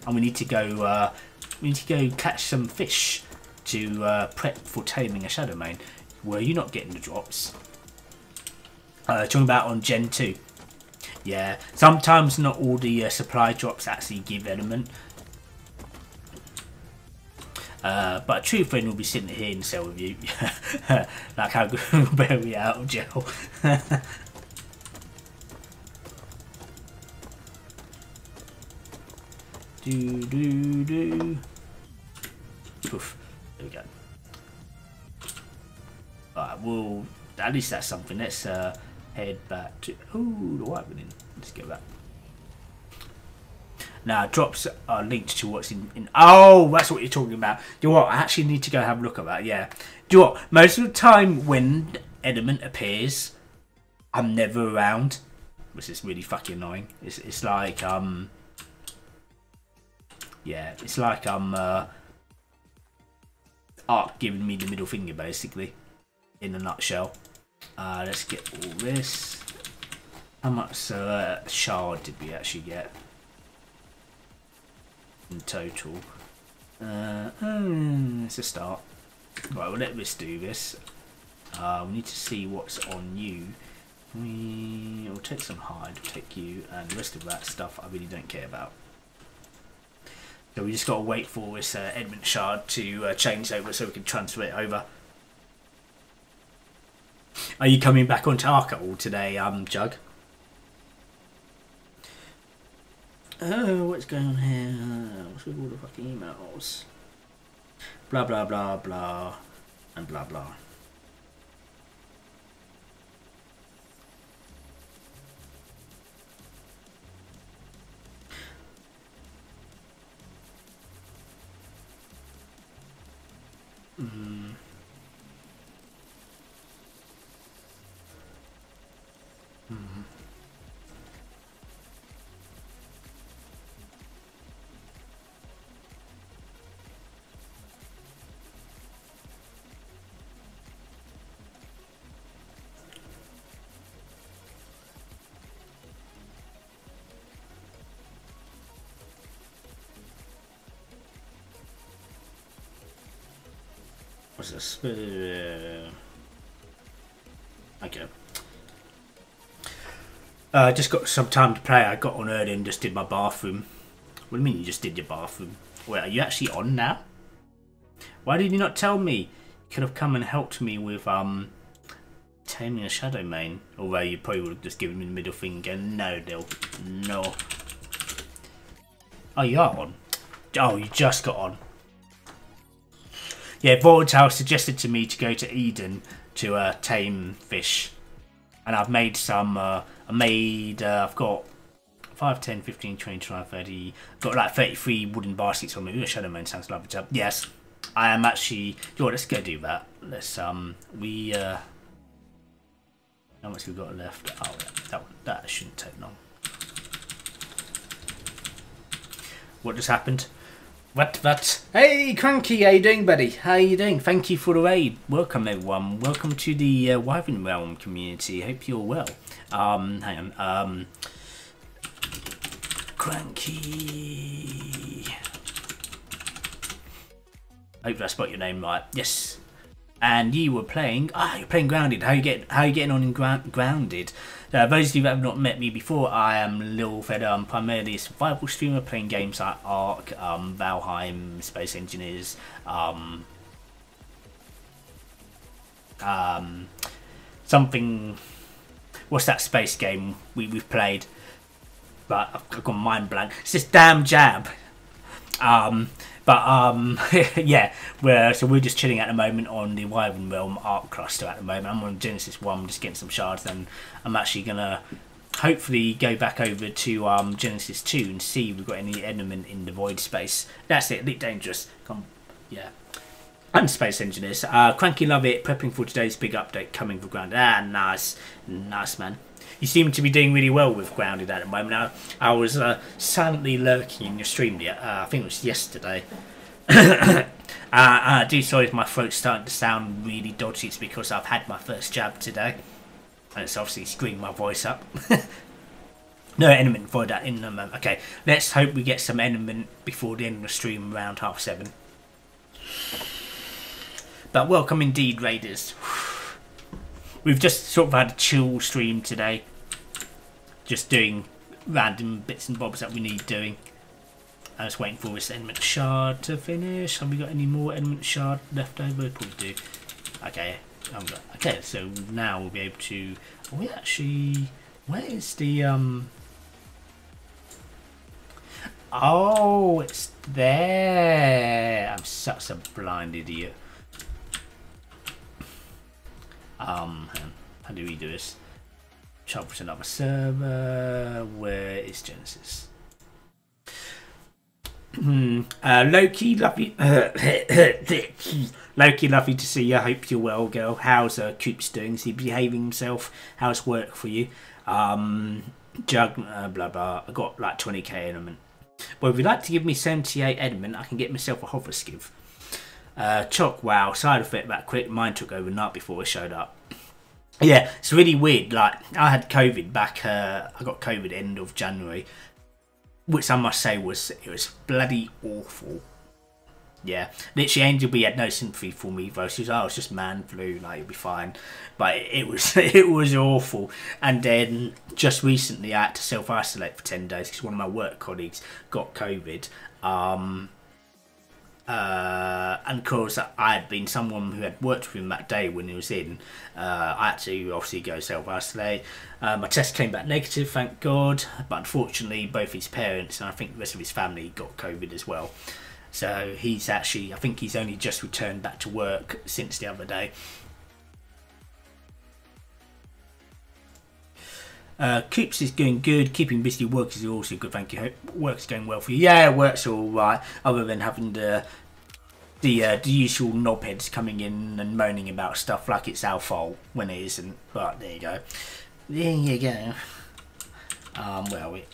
And we need to go catch some fish to prep for taming a Shadowmane. Were you not getting the drops? Talking about on Gen 2. Yeah, sometimes not all the supply drops actually give element. But a true friend will be sitting here in the cell with you. Like how good we'll bury out of jail. do. Poof. There we go. Alright, well, at least that's something. Let's head back to... Ooh, the white one in. Let's go back. Now, drops are linked to what's in... Oh, that's what you're talking about. You know what? I actually need to go have a look at that, yeah. Do you know what? Most of the time when element appears, I'm never around. Which is really fucking annoying. It's like, yeah, it's like Ark giving me the middle finger, basically. In a nutshell. Let's get all this. How much shard did we actually get? In total, it's a start. Right, well, let's do this. We need to see what's on you. We'll take some hide, we'll take you, and the rest of that stuff I really don't care about. So we just got to wait for this Edmund shard to change over so we can transfer it over. Are you coming back onto Ark at all today, Jug? Oh, what's going on here? What's with all the fucking emails? Blah, blah, blah, blah, and blah, blah. Mm. Mm. What's this? Okay. Just got some time to play. I got on early and just did my bathroom. What do you mean you just did your bathroom? Wait, are you actually on now? Why did you not tell me? You could have come and helped me with taming a shadow mane. Although you probably would have just given me the middle finger. No, Dill. No. Oh, you are on? Oh, you just got on. Yeah, Volatile suggested to me to go to Eden to tame fish. And I've made some, I've got 5, 10, 15, 20, 25, 30, got like 33 wooden baskets on me. Ooh, Shadow Mane sounds lovely. Yes, I am actually, let's go do that. Let's, how much we got left? Oh, that shouldn't take long. What just happened? What? Hey, Cranky, how you doing, buddy? How you doing? Thank you for the raid. Welcome, everyone. Welcome to the Wyvern Realm community. Hope you're well. Hang on. Cranky. Hope I spot your name right. Yes. And you were playing. You're playing Grounded. How you getting on in Grounded? Those of you that have not met me before, I am Lil Feder. I'm primarily a survival streamer playing games like Ark, Valheim, Space Engineers, something. What's that space game we've played? But I've got mind blank. It's this damn Jab. Yeah, we're just chilling at the moment on the Wyvern Realm Ark cluster at the moment. I'm on Genesis 1, I'm just getting some shards, then I'm actually gonna hopefully go back over to Genesis 2 and see if we've got any element in the void space. That's it, Elite Dangerous. Yeah. And Space Engineers. Cranky love it, prepping for today's big update coming for Grounded. Nice man. You seem to be doing really well with Grounded at the moment. I was silently lurking in your stream, I think it was yesterday. I do sorry if my throat's starting to sound really dodgy. It's because I've had my first jab today. And it's obviously screwing my voice up. No element for that in the moment. Okay, let's hope we get some element before the end of the stream around 7:30. But welcome indeed, Raiders. We've just sort of had a chill stream today. Just doing random bits and bobs that we need doing. I was waiting for this element shard to finish. Have we got any more element shard left over? Probably do. Okay. Okay, so now we'll be able to... Are we actually... Where is the... Oh, it's there. I'm such a blind idiot. How do we do this? Travel to another server. Where is Genesis? Loki, lovely. Loki, lovely to see you. Hope you're well, girl. How's Coops doing? Is he behaving himself? How's work for you? Jug, blah blah. I got like 20k element. Well, if you'd like to give me 78 element, I can get myself a hover skiv. Choc, wow, side effect that quick. Mine took overnight before it showed up. Yeah, it's really weird. Like, I had COVID back, I got COVID end of January, which I must say was bloody awful. Yeah, literally Angel B had no sympathy for me though. She was, oh, it's just man flu, like, you'll be fine. But it was it was awful. And then just recently I had to self-isolate for 10 days because one of my work colleagues got COVID. And of course I had been someone who had worked with him that day when he was in. I had to obviously go self-isolate. My test came back negative, thank God, but unfortunately both his parents and I think the rest of his family got COVID as well. So he's actually, I think he's only just returned back to work since the other day. Coops is going good, keeping busy. Work is also good, thank you. Hope work's going well for you. Yeah, work's alright, other than having to the usual knobheads coming in and moaning about stuff like it's our fault when it isn't. But there you go. There you go. Where are we?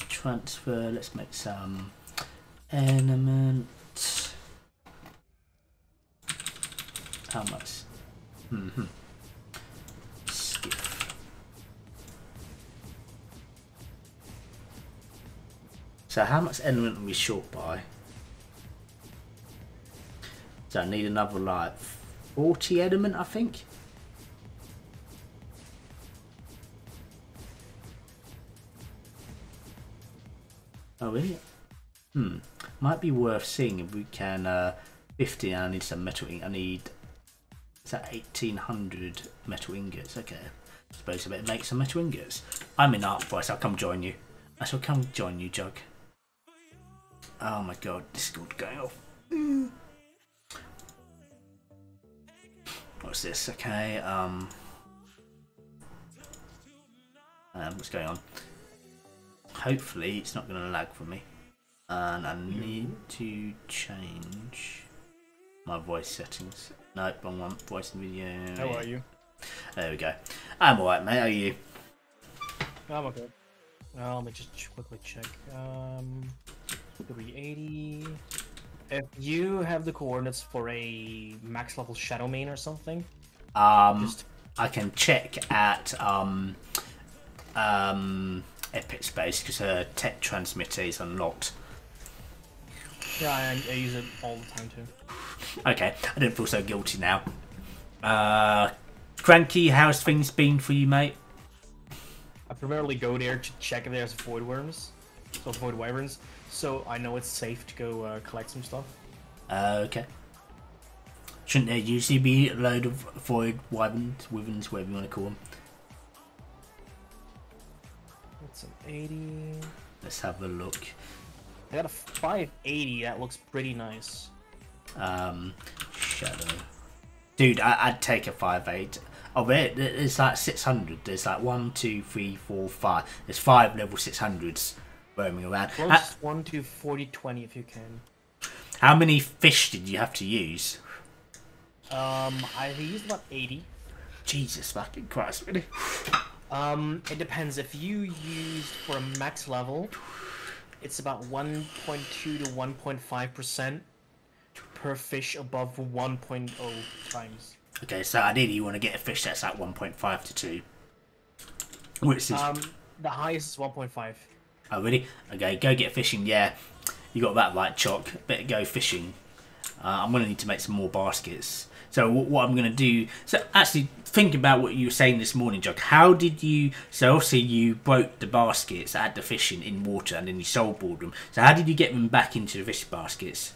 Transfer. Let's make some element. How much? Skiff. So how much element are we short by? So I need another like 40 element, I think. Oh really? Might be worth seeing if we can 50. I need some metal ink. I need, is that 1800 metal ingots? Okay. Suppose I better make some metal ingots. I'm in art price, I'll come join you. I shall come join you, Jug. Oh my god, Discord going off. What's this? Okay, what's going on? Hopefully it's not gonna lag for me. And I need to change my voice settings. Nope, wrong one. Voice and video. How are you? There we go. I'm alright, mate. How are you? I'm okay. Let me just quickly check. 380. If you have the coordinates for a max level Shadow Main or something, I can check at Epic Space because her tech transmitter is unlocked. yeah, I use it all the time too. Okay, I don't feel so guilty now. Cranky, how's things been for you, mate? I primarily go there to check if there's void worms, so void wyverns, so I know it's safe to go collect some stuff. Okay. Shouldn't there usually be a load of void wyverns, whatever you want to call them? That's an 80. Let's have a look. I got a 580. That looks pretty nice. Shadow. Dude, I'd take a 5.8. Oh, there's like 600. There's like 1, 2, 3, 4, 5. There's 5 level 600s roaming around. Close 1 to 40, 20 if you can. How many fish did you have to use? I used about 80. Jesus fucking Christ, really? It depends. If you used for a max level, it's about 1.2 to 1.5% per fish above 1.0 times. Okay, so ideally you want to get a fish that's at 1.5 to 2. Which is... the highest is 1.5. Oh, really? Okay, go get fishing, yeah. You got that right, Choc. Better go fishing. I'm going to need to make some more baskets. So what I'm going to do... So actually, think about what you were saying this morning, Jock. How did you... So obviously you broke the baskets that had the fish in water and then you soulboard them. So how did you get them back into the fish baskets?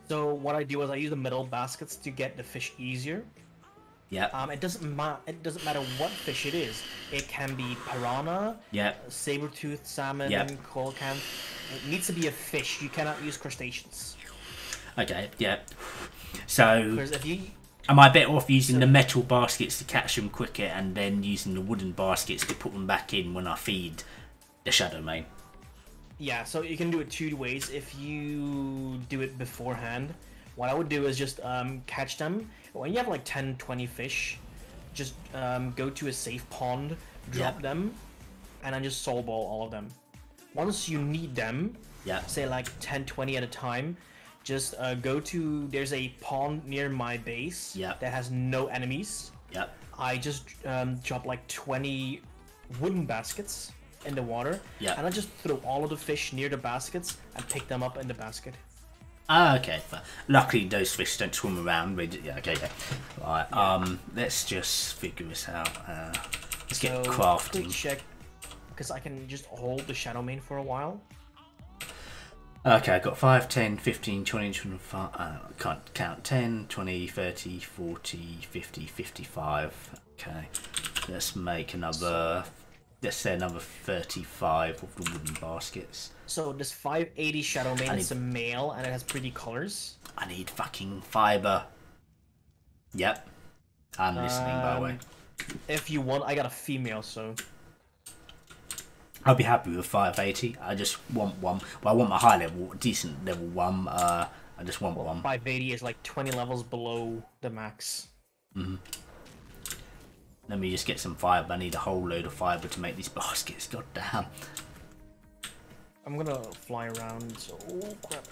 So what I do is I use the metal baskets to get the fish easier. Yeah. It doesn't matter what fish it is. It can be piranha, Yeah. saber-toothed salmon, Yep. coelacanth. It needs to be a fish. You cannot use crustaceans. Okay, yeah. So... Because if you... Am I better off using the metal baskets to catch them quicker and then using the wooden baskets to put them back in when I feed the Shadow Main? Yeah, so you can do it two ways. If you do it beforehand, what I would do is just catch them. When you have like 10, 20 fish, just go to a safe pond, drop them, and then just soul ball all of them. Once you need them, say like 10, 20 at a time, just go to, there's a pond near my base that has no enemies. I just drop like 20 wooden baskets in the water, and I just throw all of the fish near the baskets and pick them up in the basket. Ah, okay. Luckily, those fish don't swim around. Yeah, okay, yeah. Right, let's just figure this out. Let's get crafting. Quick check, because I can just hold the Shadow Main for a while. Okay, I've got 5, 10, 15, 20, 25, I can't count, 10, 20, 30, 40, 50, 55. Okay, let's make another, let's say another 35 of the wooden baskets. So this 580 Shadow Main is a male and it has pretty colors. I need fucking fiber. Yep. I'm listening, by the way. If you want, I got a female, so... I'll be happy with 580. I just want one. Well, I want my high level, decent level one. I just want one. 580 is like 20 levels below the max. Let me just get some fibre. I need a whole load of fibre to make these baskets. God damn. I'm gonna fly around. So, oh crap.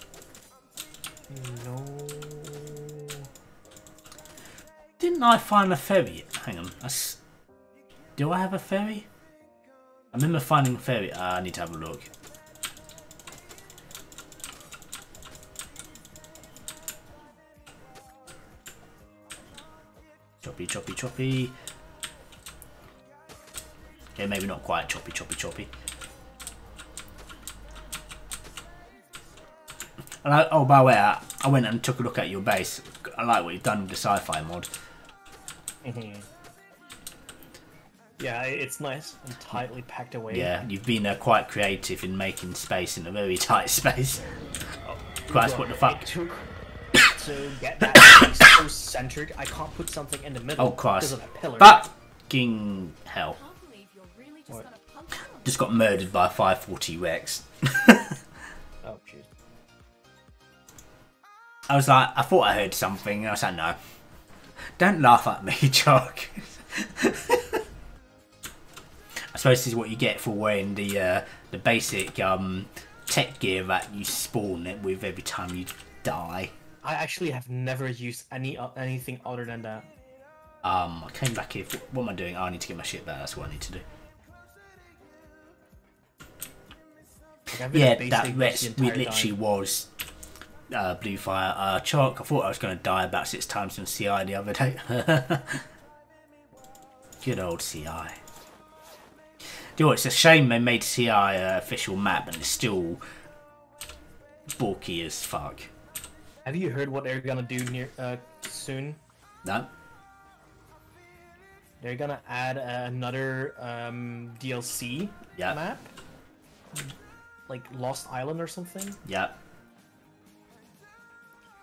No. Didn't I find a ferry? Hang on. Do I have a ferry? I remember finding a ferry. I need to have a look. Choppy, choppy, choppy. Okay, maybe not quite choppy, choppy, choppy. And oh, by the way, I went and took a look at your base. I like what you've done with the sci-fi mod. Yeah, it's nice and tightly packed away. Yeah, you've been quite creative in making space in a very tight space. Oh, Christ, what the fuck? It took to get that space so centered. I can't put something in the middle Oh, Christ. because of that pillar. Fucking hell. I can't believe you're really just What? gonna punch out. Just got murdered by a 540 Rex. Oh, jeez. I was like, I thought I heard something. And I was like, no. Don't laugh at me, Chuck. I suppose this is what you get for wearing the basic tech gear that you spawn it with every time you die. I actually have never used anything other than that. I came back here. What am I doing? Oh, I need to get my shit back. That's what I need to do. Like, I've been Yeah, a basic that bitch Rex the entire literally time. was Blue Fire. Chalk, I thought I was going to die about 6 times in CI the other day. Good old CI. You know, it's a shame they made CI official map and it's still bulky as fuck. Have you heard what they're gonna do soon? No? They're gonna add another DLC Yeah. map, like Lost Island or something. Yeah.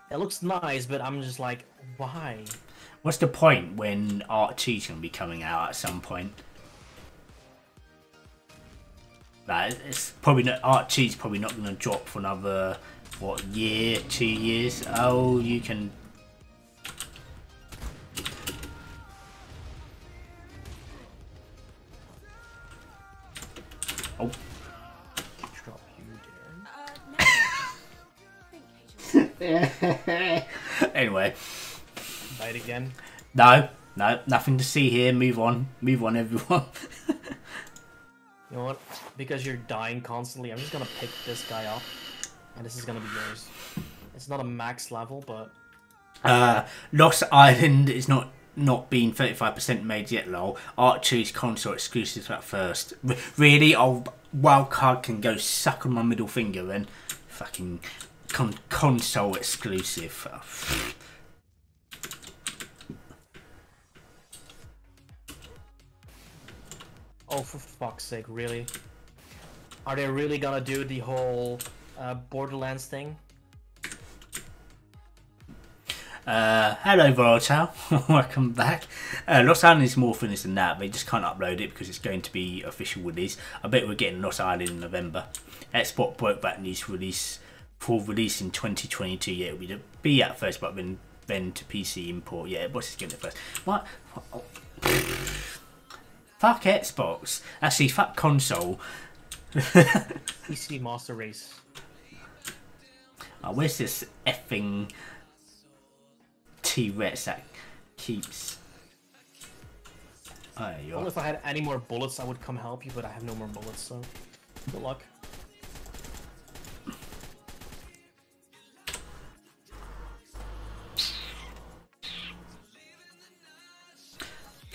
It looks nice, but I'm just like, why? What's the point when Archie's going to be coming out at some point? Like, it's probably not. Archie's probably not going to drop for another, what, year, 2 years? Oh, you can. Oh, Drop you No. Think, anyway. there. Bite again. No, nothing to see here. Move on, everyone. You know what? Because you're dying constantly, I'm just gonna pick this guy up, and this is gonna be yours. It's not a max level, but Lost Island is not being 35% made yet, lol. Archie's console exclusive at first. Really? Oh, Wildcard can go suck on my middle finger then. Fucking console exclusive. oh, for fuck's sake, really? Are they really gonna do the whole Borderlands thing? Hello Volatile, welcome back. Lost Island is more finished than that. They just can't upload it because it's going to be official release. I bet we're getting Lost Island in November. Xbox broke that news release for release in 2022. Yeah, it'll be at first, but then to PC import. Yeah, what's just getting it first? What? Oh. Fuck Xbox. Actually, fuck console. PC Master Race. Oh, where's this effing T-Rex that keeps... Oh, there you Well, are. if I had any more bullets, I would come help you, but I have no more bullets, so good luck.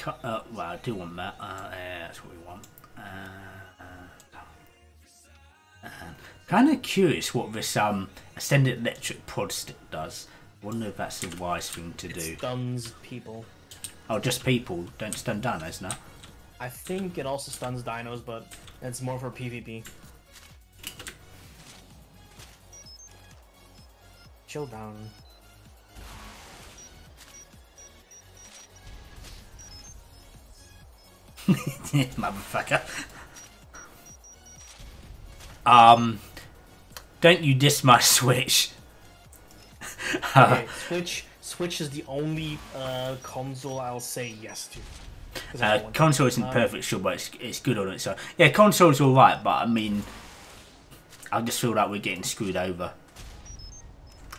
Well, I do want that. Yeah, that's what we want. Kind of curious what this Ascended Electric Prod Stick does. Wonder if that's a wise thing to do. Stuns people. Oh, just people. Don't stun dinos, no? I think it also stuns dinos, but it's more for PvP. Chill down. Motherfucker. Don't you diss my Switch. Okay, Switch is the only console I'll say yes to. 'Cause I don't want- Console isn't perfect, sure, but it's good on its own. Yeah, console's alright, but I mean, I just feel like we're getting screwed over.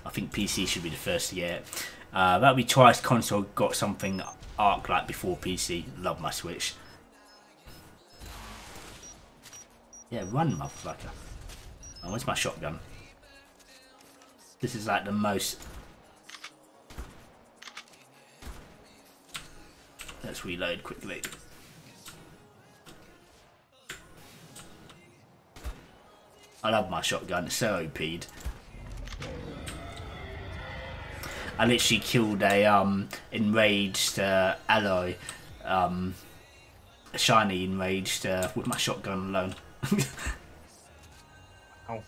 I think PC should be the first to get it. That'll be twice console got something arc-like before PC. Love my Switch. Yeah, run, motherfucker. Oh, where's my shotgun? This is like the most... Let's reload quickly. I love my shotgun, it's so OP'd. I literally killed a enraged ally, a shiny enraged with my shotgun alone. Ow.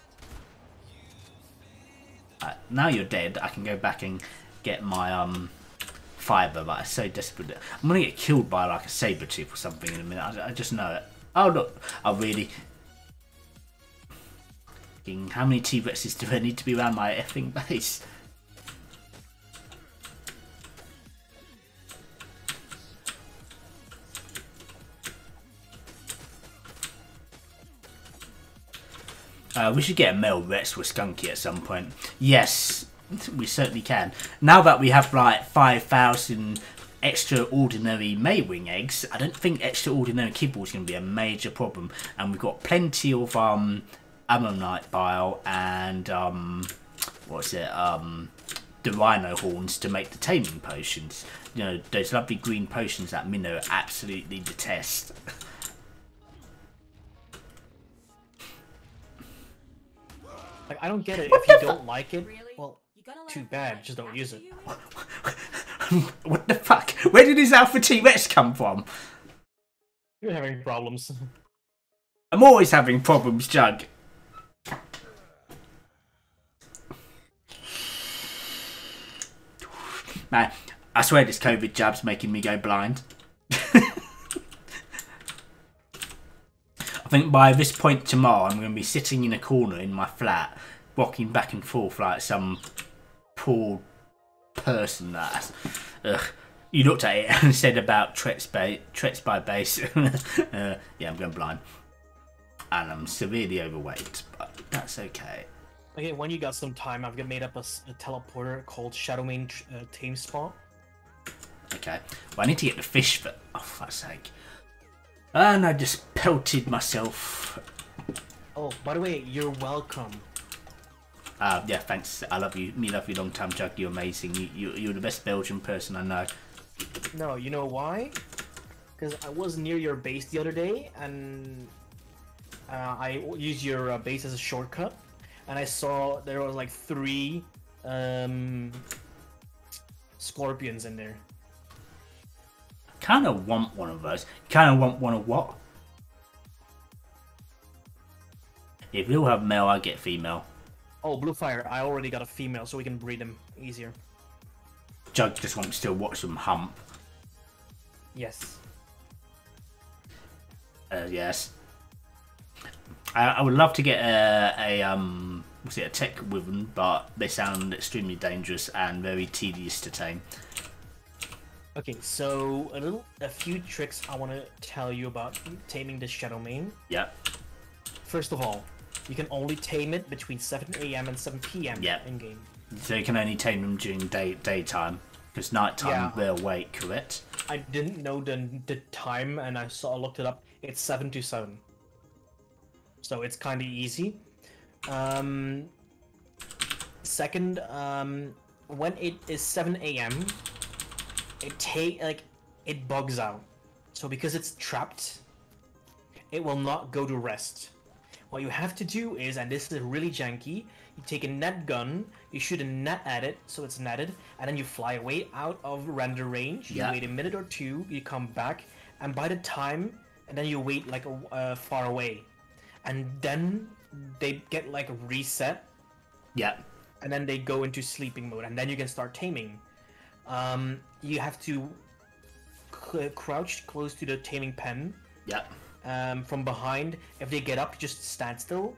Now you're dead, I can go back and get my fiber, but I'm so desperate. I'm gonna get killed by like a saber tooth or something in a minute. I just know it. Oh look, I really. How many T-Rexes do I need to be around my effing base? We should get a male Rex with Skunky at some point. Yes, we certainly can. Now that we have like 5,000 extraordinary Maywing eggs, I don't think extraordinary kibble is going to be a major problem. And we've got plenty of ammonite bile and what's it? The rhino horns to make the taming potions. You know, those lovely green potions that Minnow absolutely detest. Like, I don't get it. If you don't like it, Really? well, You gotta let too it bad. reflect Just don't back use to it. you. What the fuck? Where did this Alpha T-Rex come from? You're having problems. I'm always having problems, Jug. Man, I swear this COVID jab's making me go blind. I think by this point tomorrow I'm going to be sitting in a corner in my flat, rocking back and forth like some poor person that... Ugh. You looked at it and said about Treks by base. Yeah, I'm going blind. And I'm severely overweight, but that's okay. Okay, when you got some time, I've made up a teleporter called Shadowmane Tame Spot. Okay. Well, I need to get the fish for... Oh, for fuck's sake. And I just pelted myself. Oh, by the way, you're welcome. Yeah, thanks. I love you. Me love you long time, Jug. You're amazing. You're the best Belgian person I know. No, you know why? Because I was near your base the other day, and I used your base as a shortcut, and I saw there was like 3 scorpions in there. Kind of want one of those. Kind of want one of what? If you'll have male, I get female. Oh, Bluefire, I already got a female, so we can breed them easier. Jug just wants to watch them hump. Yes. Yes. I would love to get what's it, a tech wyvern, but they sound extremely dangerous and very tedious to tame. Okay, so a few tricks I want to tell you about taming the Shadowmane. Yep. First of all, you can only tame it between 7 AM and 7 PM Yep. in game. So you can only tame them during daytime, because nighttime Yeah. they're awake, correct? I didn't know the time, and I looked it up. It's 7 to 7, so it's kind of easy. Second, when it is 7 AM, it bugs out. So because it's trapped, it will not go to rest. What you have to do is, and this is really janky, you take a net gun, you shoot a net at it, so it's netted, and then you fly away out of render range. You Yeah. wait a minute or two, you come back, and by the time, and then you wait like far away, and then they get like reset, Yep. and then they go into sleeping mode, and then you can start taming. You have to crouch close to the taming pen. Yep. From behind. If they get up, just stand still,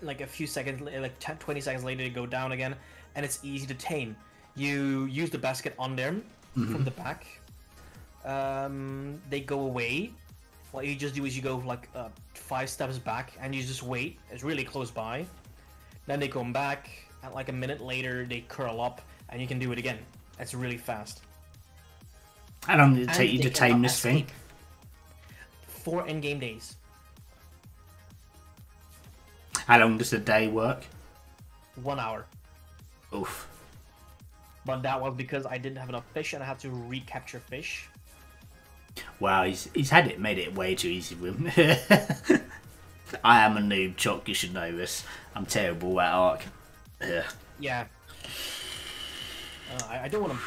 like a few seconds, like 10, 20 seconds later, they go down again, and it's easy to tame. You use the basket on them from the back. They go away. What you just do is you go like 5 steps back, and you just wait. It's really close by. Then they come back, and like a minute later, they curl up, and you can do it again. It's really fast. How long did it And take you they to tame cannot this thing? escape. 4 in-game days. How long does a day work? 1 hour. Oof. But that was because I didn't have enough fish, and I had to recapture fish. Wow, he's had it, made it way too easy for him. I am a noob, Choc, you should know this. I'm terrible at Ark. Ugh. Yeah. I don't want to.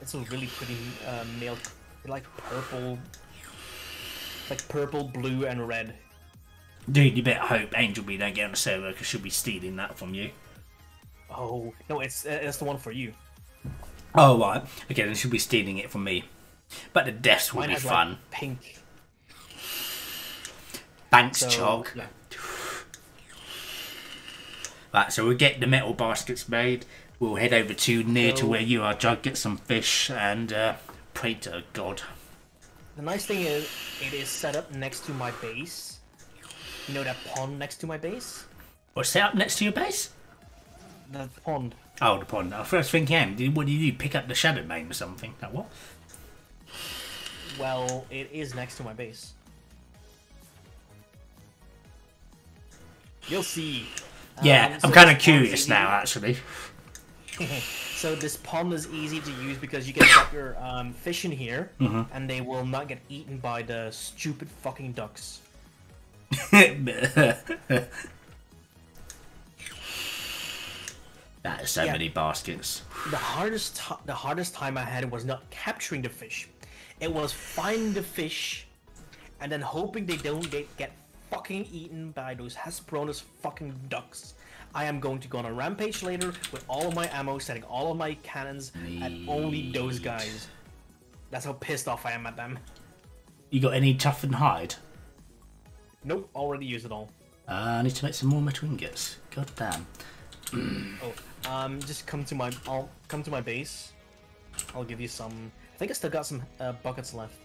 It's a really pretty male, like purple, blue, and red. Dude, you better hope Angel Bee don't get on the server because she'll be stealing that from you. Oh no, it's the one for you. Oh, right. Okay, then she'll be stealing it from me. But the deaths will Mine be has, fun. like, pink. Thanks, So, Choc. yeah. Right, so we'll get the metal baskets made. We'll head over to near to So- where you are, Jug, get some fish, and pray to God. The nice thing is, it is set up next to my base. You know that pond next to my base? What's set up next to your base? The pond. Oh, the pond. I first thinking, what do you do? Pick up the Shadow Mane or something? Like what? Well, it is next to my base. You'll see. Yeah, So I'm kind of this pond's curious easy- now, actually. So this pond is easy to use because you can drop your fish in here, Mm-hmm. and they will not get eaten by the stupid fucking ducks. That is so Yeah. many baskets. The hardest time I had was not capturing the fish. It was finding the fish, and then hoping they don't get fucking eaten by those Hesperornis fucking ducks. I am going to go on a rampage later with all of my ammo, setting all of my cannons at only those guys. That's how pissed off I am at them. You got any toughened hide? Nope, already used it all. I need to make some more metal ingots. God damn. Just I'll come to my base. I'll give you some. I think I still got some buckets left.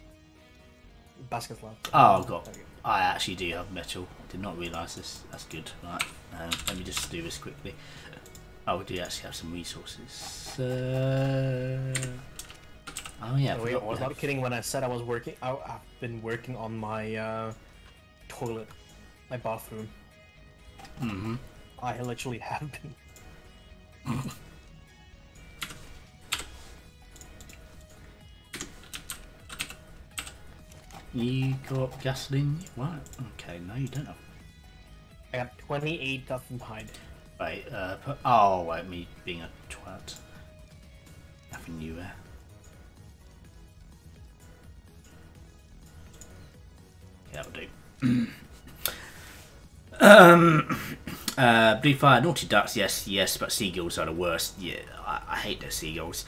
Baskets left. Oh, God. I actually do have metal. Did not realise this. That's good. Right. Let me just do this quickly. Oh, we do actually have some resources. Oh, yeah. I Oh, wait, I forgot was we have- not kidding when I said I was working. I've been working on my toilet, my bathroom. Mhm. I literally have been. You got gasoline? Right. Okay, no, you don't have. I got 28,000 hide. Right, oh, wait, me being a twat. Nothing new there. Yeah, that'll do. Blue Fire, Naughty Ducks, yes, but seagulls are the worst. Yeah, I hate those seagulls.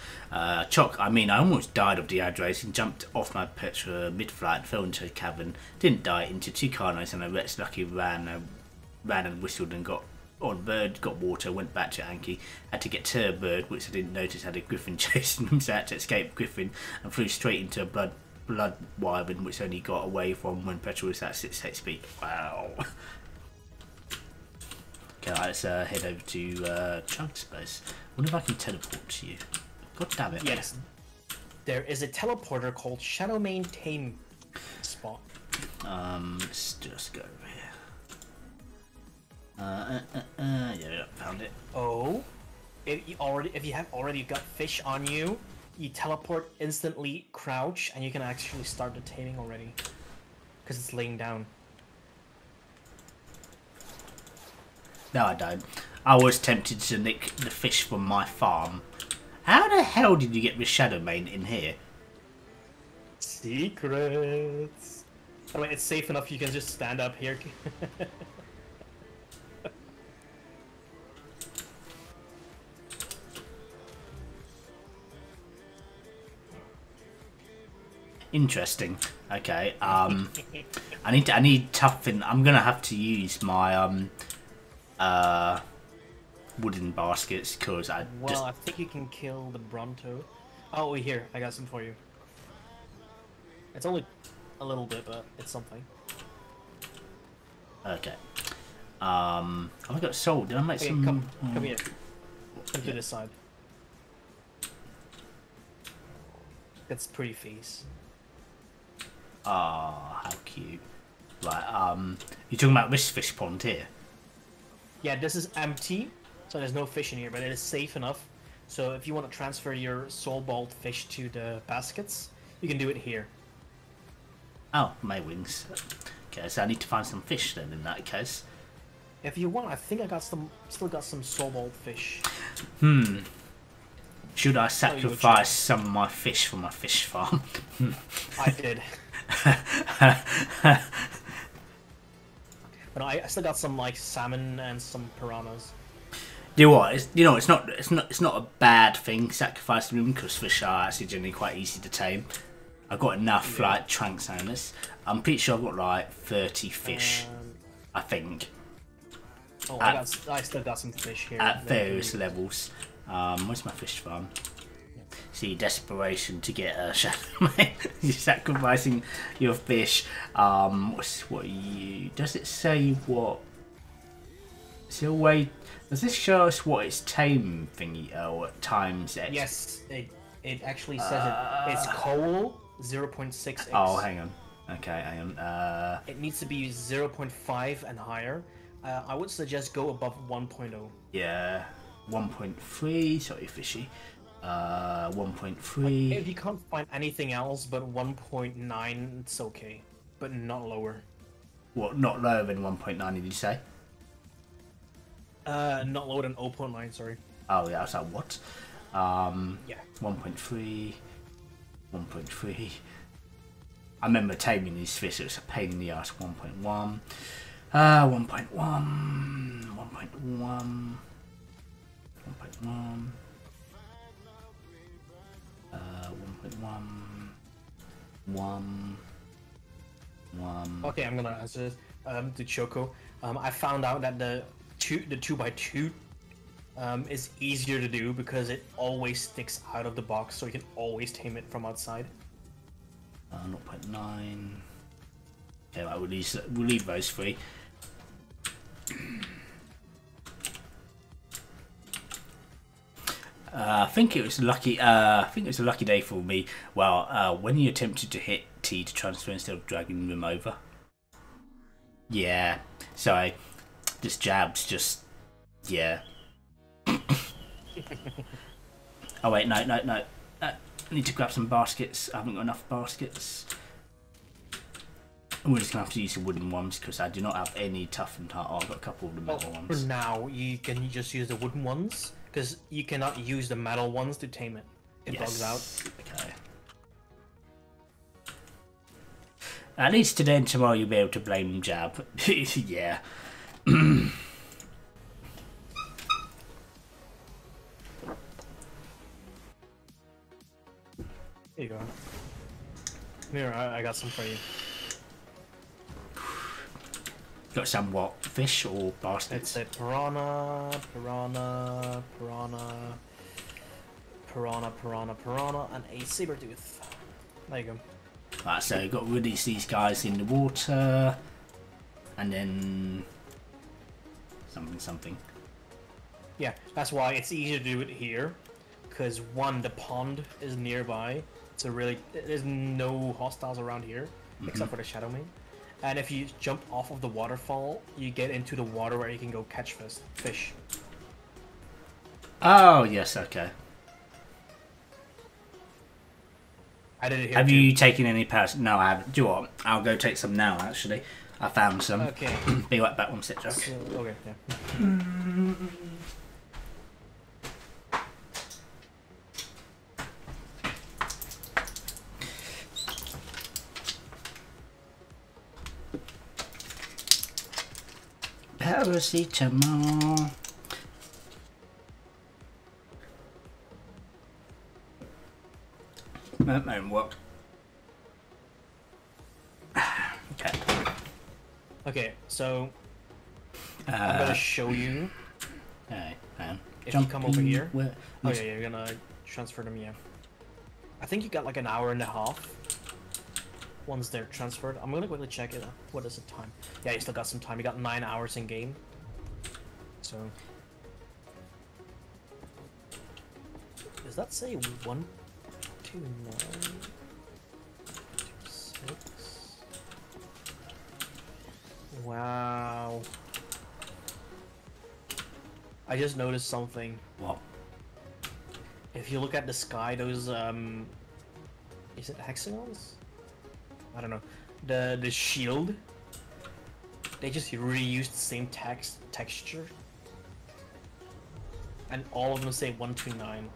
Choc, I mean, I almost died of dehydration, jumped off my perch mid-flight, fell into a cavern, didn't die, into 2 carnos, and I Rex Lucky ran and whistled and got on bird, got water, went back to Anki, had to get to a bird, which I didn't notice had a griffin chasing him, so I had to escape griffin and flew straight into a blood wyvern, which only got away from when petrol was at 6 speed. Wow. Okay, let's head over to Chug's base. Wonder if I can teleport to you. God damn it. Yes. There is a teleporter called Shadowmane Tame Spot. Let's just go over here. Yeah, found it. Oh, if you have already got fish on you, you teleport instantly, crouch, and you can actually start the taming already, because it's laying down. No, I don't. I was tempted to nick the fish from my farm. How the hell did you get the Shadowmane in here? Secrets. I mean, it's safe enough. You can just stand up here. Interesting. Okay. I need toughen. I'm gonna have to use my wooden baskets because I Well, just I think you can kill the Bronto. Oh, wait, here, I got some for you. It's only a little bit, but it's something. okay. I got sold. Did I make Okay, some? come here. Come to this side. That's pretty face. Ah, how cute. Right. You're talking about this fish pond here. Yeah, this is empty, so there's no fish in here, but it is safe enough. So if you want to transfer your soul balled fish to the baskets, you can do it here. Oh, my wings. Okay, so I need to find some fish then in that case. If you want, I think I got still got some soul balled fish. Should I you would sacrifice some of my fish for my fish farm? I did. But I still got some like salmon and some piranhas. You know what? It's not a bad thing sacrificing them because fish are actually generally quite easy to tame. I've got enough like tranks on this. I'm pretty sure I've got like 30 fish. I think Oh, I still got some fish here. at various levels. Where's my fish farm? See, desperation to get a shadow man. You're sacrificing your fish. What you? Does it say what? Is there a way? Does this show us what its tame thingy what times X? Yes, it actually says it's coal 0.6x. Oh, hang on. Okay, hang on. It needs to be 0.5 and higher. I would suggest go above 1.0. Yeah, 1.3. Sorry, fishy. 1.3. If you can't find anything else but 1.9, it's okay, but not lower. What? Not lower than 1.9? Did you say? Not lower than 0.9. Sorry. Oh yeah, I was like, what? Yeah. 1.3. 1.3. I remember taming these fish. It was a pain in the ass. 1.1. 1.1. 1.1. 1.1. 1.1. 1. Okay, I'm gonna answer this. To Choco, I found out that the 2x2 is easier to do because it always sticks out of the box, so you can always tame it from outside. 0.9. Okay, right, we'll leave those three. I think it was lucky. I think it was a lucky day for me. Well, when you attempted to hit T to transfer instead of dragging them over. Yeah. Sorry. This jab's just. Yeah. Oh wait, no. I need to grab some baskets. I haven't got enough baskets. We're just gonna have to use the wooden ones because I do not have any toughened heart. Oh, I've got a couple of the metal For ones. now, you can just use the wooden ones because you cannot use the metal ones to tame it. It bugs out. Okay. At least today and tomorrow you'll be able to blame Jab. Yeah. Here you go. Here, I got some for you. Got some what? Fish or It's baskets? a piranha, and a saber tooth. There you go. Right, so you've got to release these guys in the water. And then... something. Yeah, that's why it's easier to do it here. Because one, the pond is nearby. So really, there's no hostiles around here. Except for the Shadow Mane. And if you jump off of the waterfall, you get into the water where you can go catch fish. Oh, yes, okay. I did it here Have too. you taken any powers? No, I haven't. Do you know what? I'll go take some now, actually. I found some. Okay. Be right back, one sec, Jack. So, okay, yeah. Paracetamol. That won't work. Okay. Okay, so I'm gonna show you. Hey, man. If you come over here. Where? Oh yeah, you're gonna transfer them, yeah. I think you got like an hour and a half. Once they're transferred, I'm gonna quickly check it. What is the time? Yeah, you still got some time. You got 9 hours in game. So, does that say 1, 2, 9, 2, 6? Wow. I just noticed something. What? If you look at the sky, those is it hexagons? I don't know. The shield. They just reused the same texture, and all of them say 129.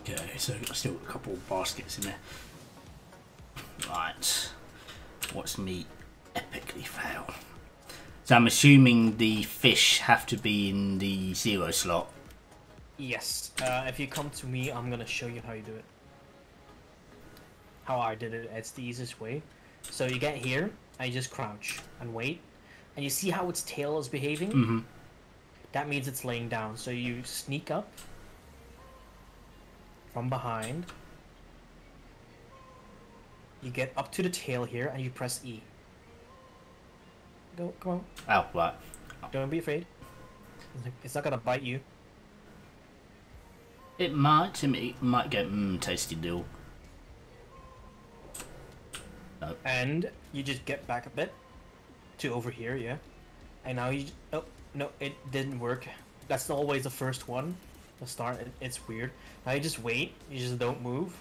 Okay, so I've still got a couple of baskets in there. Right. What's me epically fail? So I'm assuming the fish have to be in the 0 slot. Yes. If you come to me, I'm gonna show you how you do it. How I did it. It's the easiest way. So you get here, and you just crouch and wait, and you see how its tail is behaving. Mm-hmm. That means it's laying down. So you sneak up from behind. You get up to the tail here, and you press E. Go, come on. Oh, right. Don't be afraid. It's not gonna bite you. It might. It might go, tasty deal. No. And you just get back a bit to over here, yeah. And now you. Oh no, it didn't work. That's always the first one. The start. It's weird. Now you just wait. You just don't move.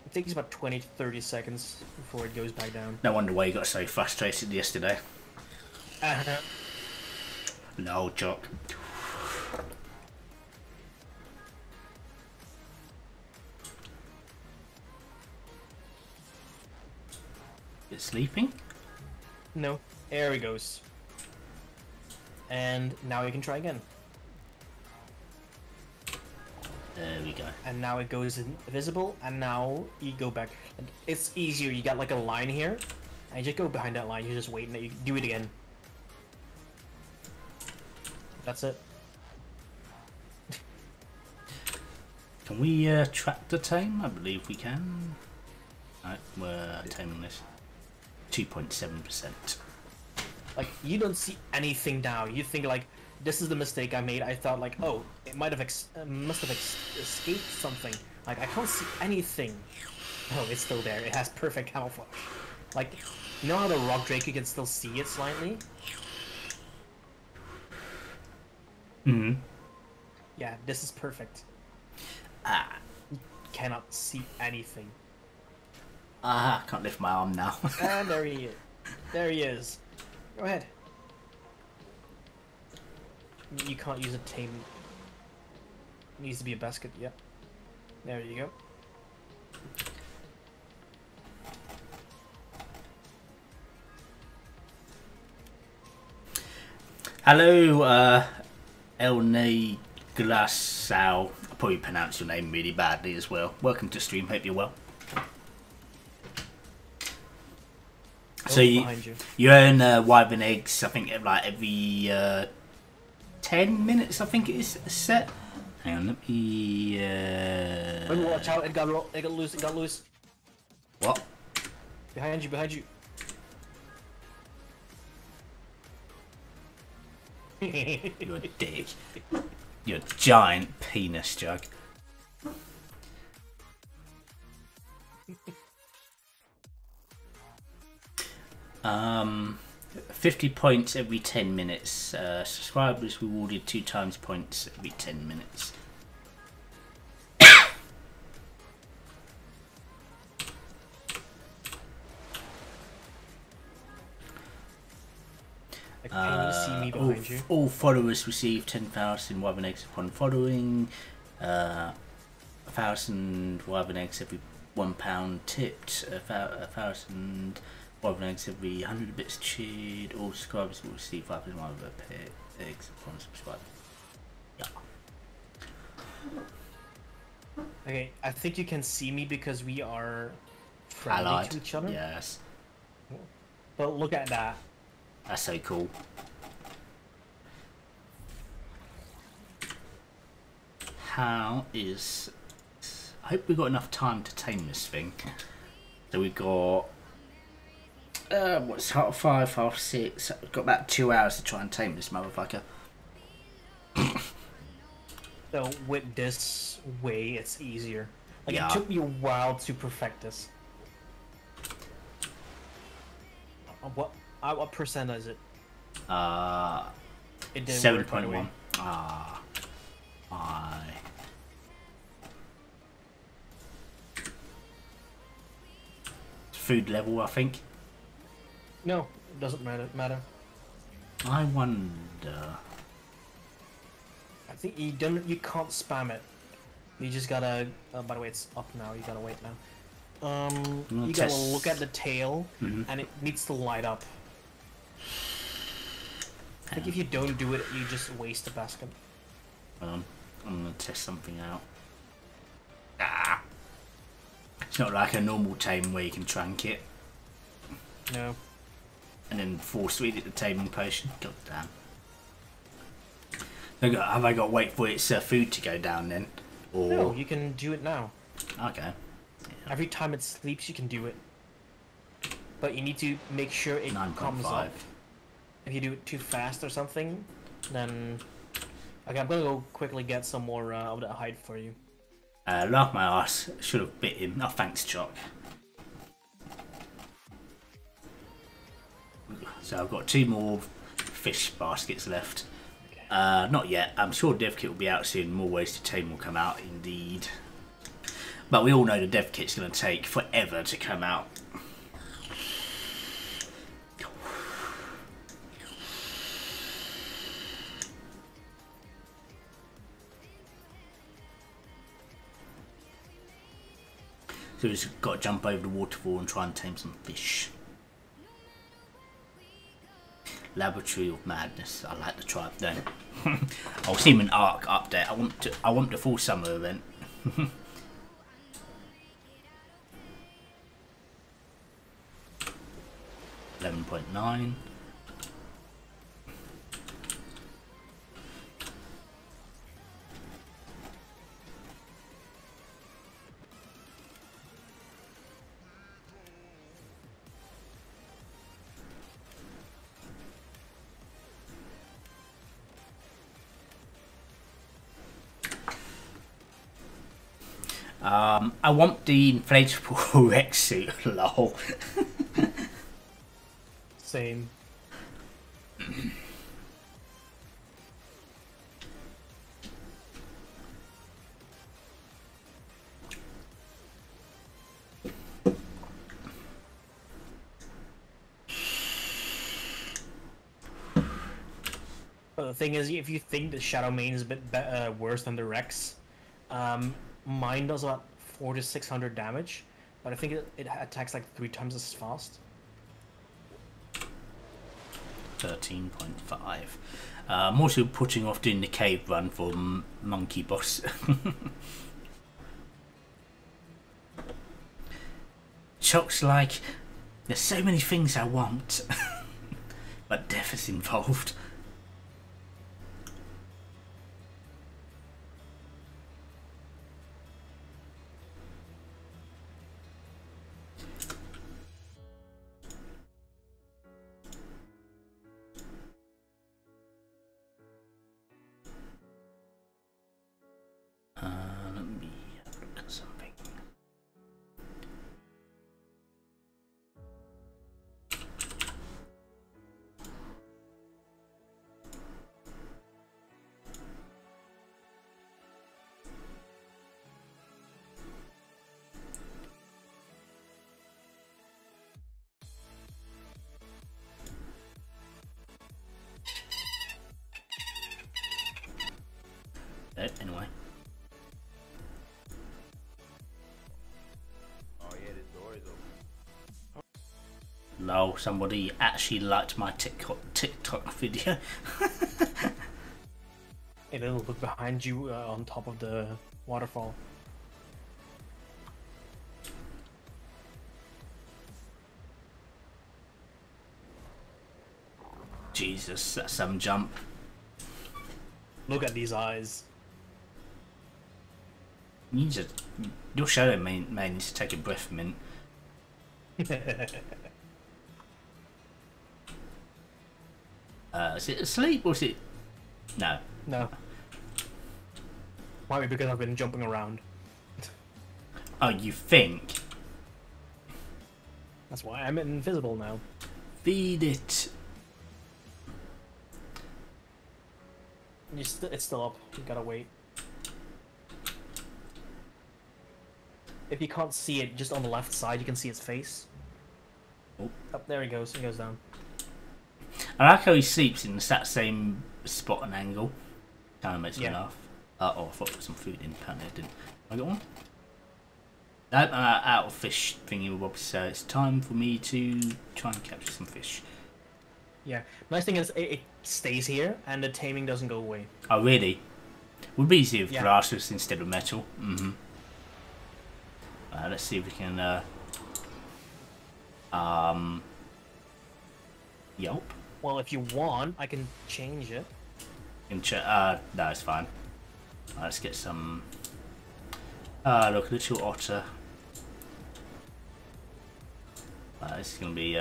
It takes about 20 to 30 seconds before it goes back down. No wonder why you got so frustrated yesterday. Uh-huh. No joke. It's sleeping? No. There he goes. And now you can try again. There we go. And now it goes invisible, and now you go back. And it's easier. You got like a line here, and you just go behind that line. You just wait, and you do it again. That's it. Can we track the tame? I believe we can. Right, we're taming this. 2.7%. Like, you don't see anything now. You think like, this is the mistake I made. I thought like, oh, it might have must have escaped something. Like, I can't see anything. Oh, it's still there. It has perfect camouflage. Like, you know how the rock drake, you can still see it slightly? Mm-hmm. Yeah, this is perfect. Ah. You cannot see anything. Ah, I can't lift my arm now. And there he is. There he is. Go ahead. You can't use a tame. It needs to be a basket, yeah. There you go. Hello, El Neglasau. I probably pronounced your name really badly as well. Welcome to stream, hope you're well. So you earn wyvern eggs, I think, like every 10 minutes, I think it is set. Hang on, let me... Watch out, it got loose, it got loose. What? Behind you, behind you. You're a dick. You're a giant penis, Jug. 50 points every 10 minutes. Subscribers rewarded 2 times points every 10 minutes. Can you see me behind you? All followers receive 10,000 wyvern eggs upon following. 1,000 wyvern eggs every £1 tipped. 1,000 wyvern eggs every 100 bits cheered. All subscribers will receive 5,000 wyvern eggs upon subscribing. Yeah. Okay, I think you can see me because we are friendly Allied. to each other. Yes. But look at that. That's so cool. How is... I hope we've got enough time to tame this thing. So we've got... what's half 5, half 6? We've got about 2 hours to try and tame this motherfucker. So with this way, it's easier. Like Yeah. it took me a while to perfect this. What percent is it? It didn't work right away. 7.1. Ah. I. Food level, I think. No, it doesn't matter. I wonder. I think you don't. You can't spam it. You just gotta. By the way, it's up now. You gotta wait now. We'll You gotta test. look at the tail, Mhm. and it needs to light up. I think if you don't do it, you just waste the basket. I'm gonna test something out. Ah. It's not like a normal tame where you can trank it No. and then force feed it the taming potion. God damn. Have I got to wait for its food to go down then? Or No, you can do it now. okay. Every time it sleeps, you can do it. But you need to make sure it comes 9.5. up. If you do it too fast or something, then... Okay, I'm gonna go quickly get some more of that hide for you. Laugh my ass. Should have bit him. Oh, thanks, Chuck. So I've got 2 more fish baskets left. Not yet. I'm sure Dev Kit will be out soon. More ways to tame will come out, indeed. But we all know the Dev Kit's going to take forever to come out. So we've just got to jump over the waterfall and try and tame some fish. Laboratory of Madness. I like the tribe then. I'll see him an Arc update. I want the full summer event. 11.9. I want the inflatable Rex suit, lol. Same. But the thing is, if you think the Shadow Mane is a bit worse than the Rex, mine does about 400 to 600 damage, but I think it attacks like 3 times as fast. 13.5. I'm also putting off doing the cave run for Monkey Boss. Chuck's like, there's so many things I want, but death is involved. Let me have a look at something. lol, somebody actually liked my TikTok video. A little look behind you on top of the waterfall. Jesus, that's some jump. Look at these eyes. You just, your shadow may need to take a breath a minute. Is it asleep or is it? No. No. Might be because I've been jumping around. Oh, you think? That's why I'm invisible now. Feed it. It's still up. You gotta wait. If you can't see it, just on the left side, you can see its face. Oh. Up there he goes. He goes down. I like how he sleeps in that same spot and angle. Kind of makes me Yeah. laugh. Oh, I thought there was some food in. Apparently I didn't. I got one. I'm out of fish thingy, Rob, so it's time for me to try and capture some fish. Yeah. Nice thing is it stays here and the taming doesn't go away. Oh, really? Would be easier with Yeah. glass instead of metal. Let's see if we can. Yelp. Well, if you want, I can change it. No, it's fine. Let's get some. Look, little otter. This is gonna be.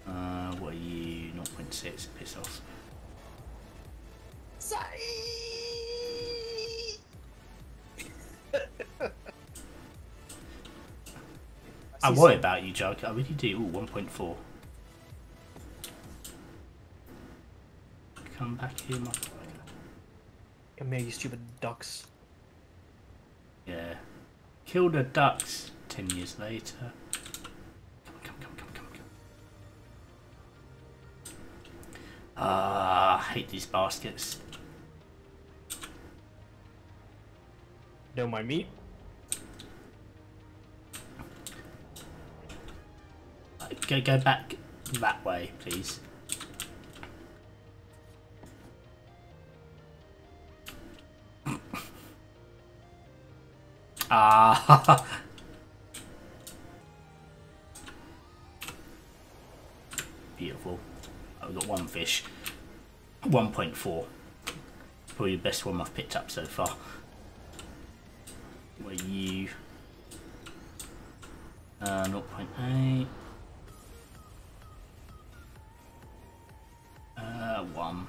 What are you? 0.6. Piss off. I worry about you, Jug. I really do. Ooh, 1.4. Come back here, my boy. Come here, you stupid ducks. Yeah. Kill the ducks 10 years later. Come. I hate these baskets. Don't mind me. Go back that way, please. Beautiful. I've got one fish. 1.4. Probably the best one I've picked up so far. Where you? 0.8. 1.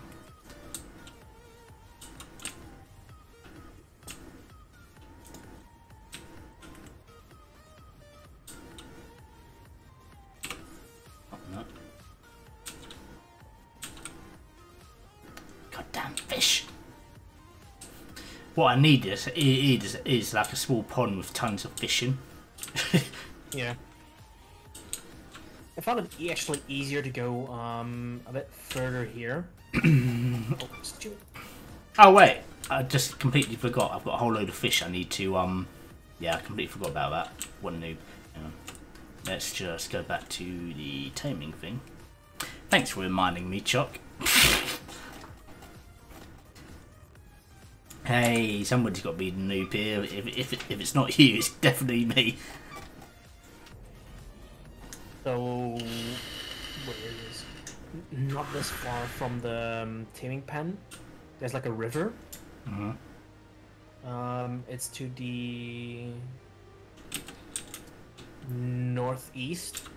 No. Goddamn fish! What I need is like a small pond with tons of fish in. Yeah. I found it actually easier to go a bit further here. Oh, stupid. Oh wait, I just completely forgot. I've got a whole load of fish I need to yeah, I completely forgot about that. What a noob. Hang on. Let's just go back to the taming thing. Thanks for reminding me, Chuck. Hey, somebody's got to be the noob here. If it's not you, it's definitely me. So, where is? Not this far from the taming pen. There's like a river. It's to the northeast,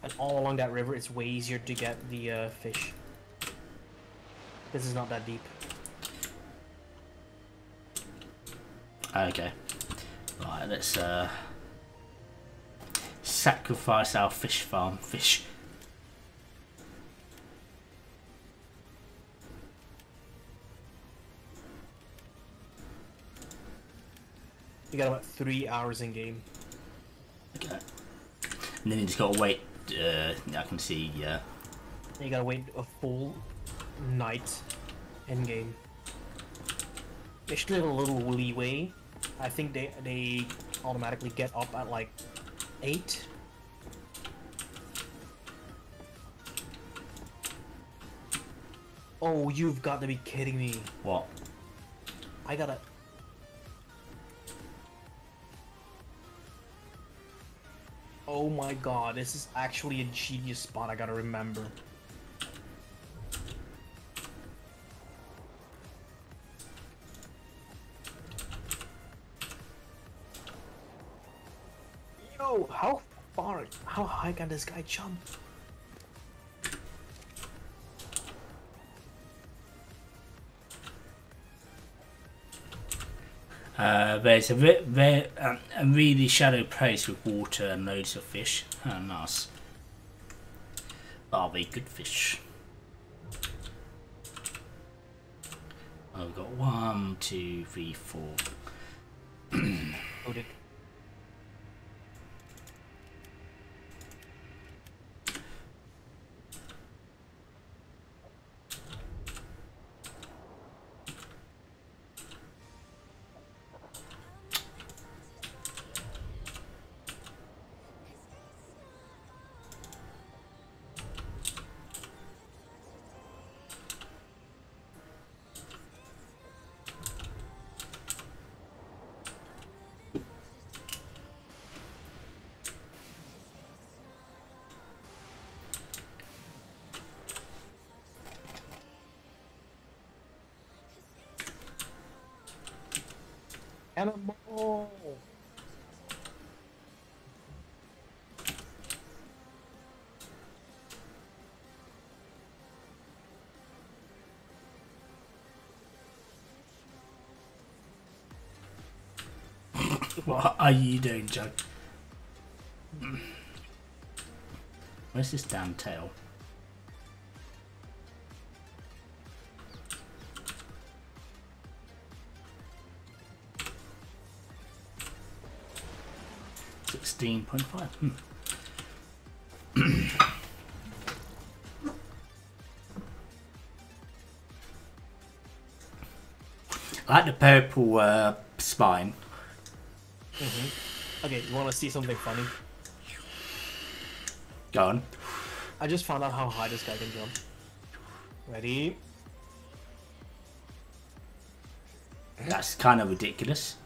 and all along that river, it's way easier to get the fish. This is not that deep. Okay. Right, let's sacrifice our fish farm fish. You got about 3 hours in game. Okay. And then you just gotta wait. I can see, yeah. You gotta wait a full night in game. They should have a little leeway. I think they automatically get up at like 8. Oh, you've got to be kidding me. What? I gotta... Oh my god, this is actually a genius spot I gotta remember. Yo, how high can this guy jump? There's a really shallow place with water and loads of fish. Oh, nice. Are they good fish? Oh, we've got 1, 2, 3, 4. Loaded. Animal! What are you doing, Joe? Where's this damn tail? $16.5. I like the purple spine. Okay, you wanna see something funny? Go on. I just found out how high this guy can jump. Ready? That's kind of ridiculous.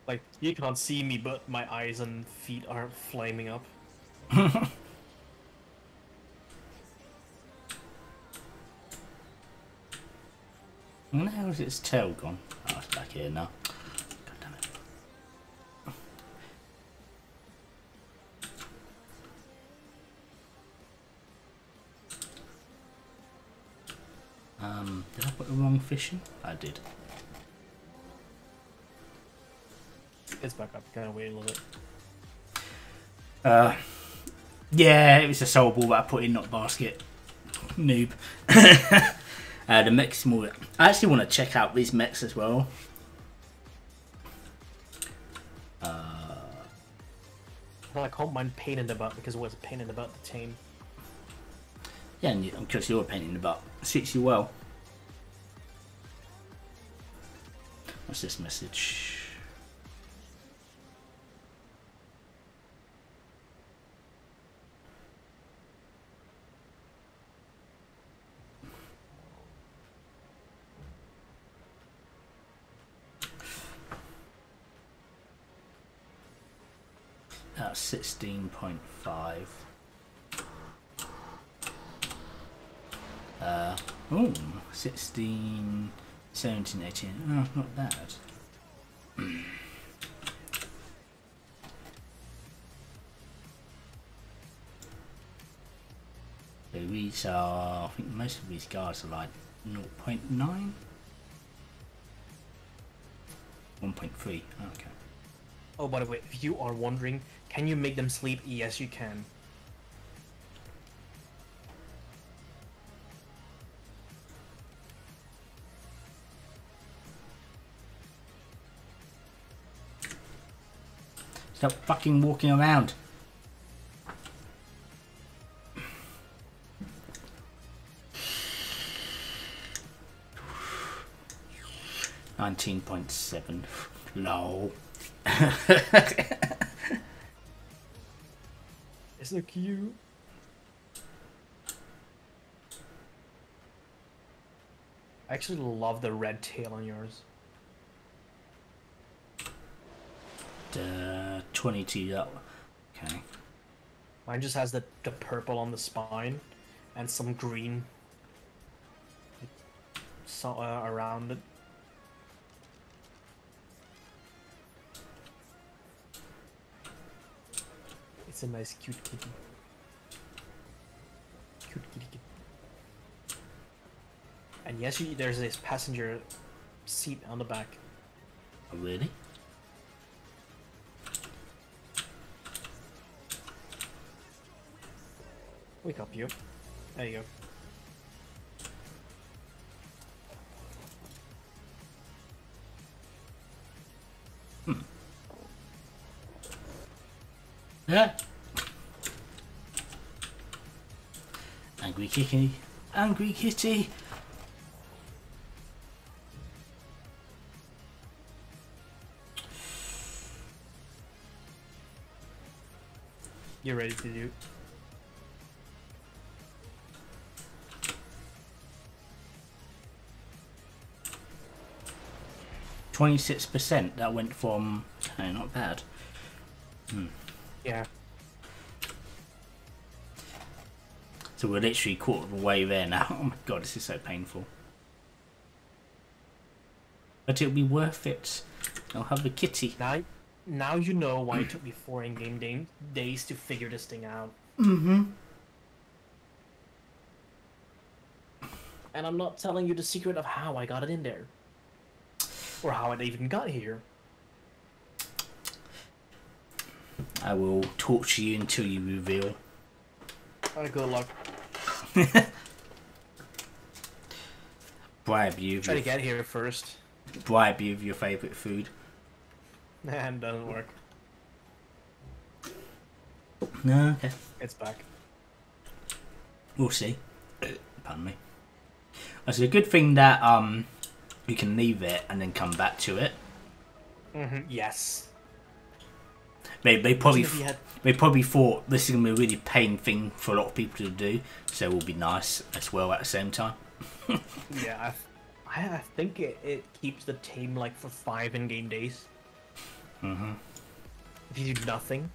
Like, you can't see me, but my eyes and feet are flaming up. Where the hell is its tail gone? Oh, it's back here now. God damn it. Did I put the wrong fish in? I did. It's back up, kind of wait a little bit. Yeah, it was a soul ball that I put in, not basket. Noob. The mech's small. I actually want to check out these mechs as well. I can't mind pain in the butt because it was a pain in the butt to tame. Yeah, and because you're a pain in the butt. Suits you well. What's this message? That's 16.5. Oh, 16, 17, 18. Oh, not bad. So these are, I think most of these guys are like 0.9? 1.3, okay. Oh, by the way, if you are wondering, can you make them sleep? Yes, you can. Stop fucking walking around. 19.7. Lol. It's so cute. I actually love the red tail on yours. 22. That okay. Mine just has the purple on the spine and some green around it. It's a nice cute kitty. Cute kitty kitty. And yes, there's this passenger seat on the back. Oh, really? Wake up, you. There you go. Yeah. Angry kitty. Angry kitty. You're ready to do. 26%. That went from. Okay, not bad. Yeah. So we're literally quarter of the way there now. Oh my god, this is so painful. But it'll be worth it. I'll have a kitty. Now you know why it took me 4 in-game days to figure this thing out. Mm-hmm. And I'm not telling you the secret of how I got it in there. Or how it even got here. I will torture you until you reveal. Alright, good luck. Bribe you. Try to get here first. Bribe you with your favourite food. And doesn't work. No, okay. It's back. We'll see. Pardon me. It's a good thing that you can leave it and then come back to it. Yes. They probably Imagine if you had- they probably thought this is gonna be a really pain thing for a lot of people to do, so it will be nice as well at the same time. Yeah, I think it keeps the tame like for 5 in-game days. Mm-hmm. If you do nothing.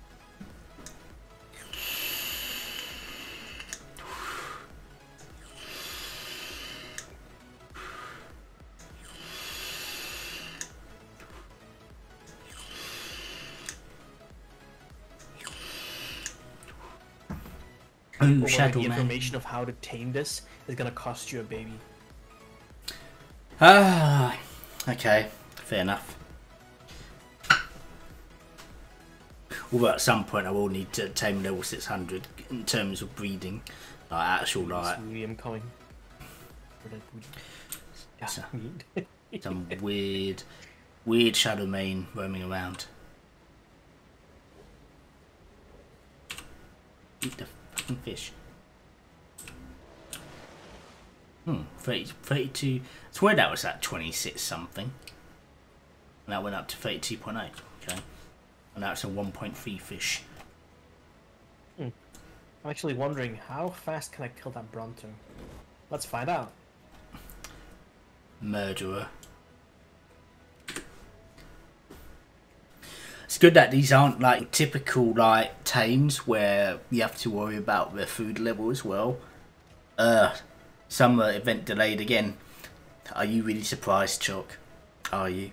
Ooh, Or Shadow the Man. information of how to tame this is gonna cost you a baby. Ah, okay, fair enough. Although at some point I will need to tame level 600 in terms of breeding, like actual like William coming. Yeah. So- some weird Shadow Mane roaming around. Eat the fucking fish. 32. It's weird that was at 26 something. And that went up to 32.8. Okay. And that's a 1.3 fish. I'm actually wondering how fast can I kill that Bronto? Let's find out. Murderer. It's good that these aren't like typical like tames where you have to worry about their food level as well. Summer event delayed again. Are you really surprised, Chuck? Are you?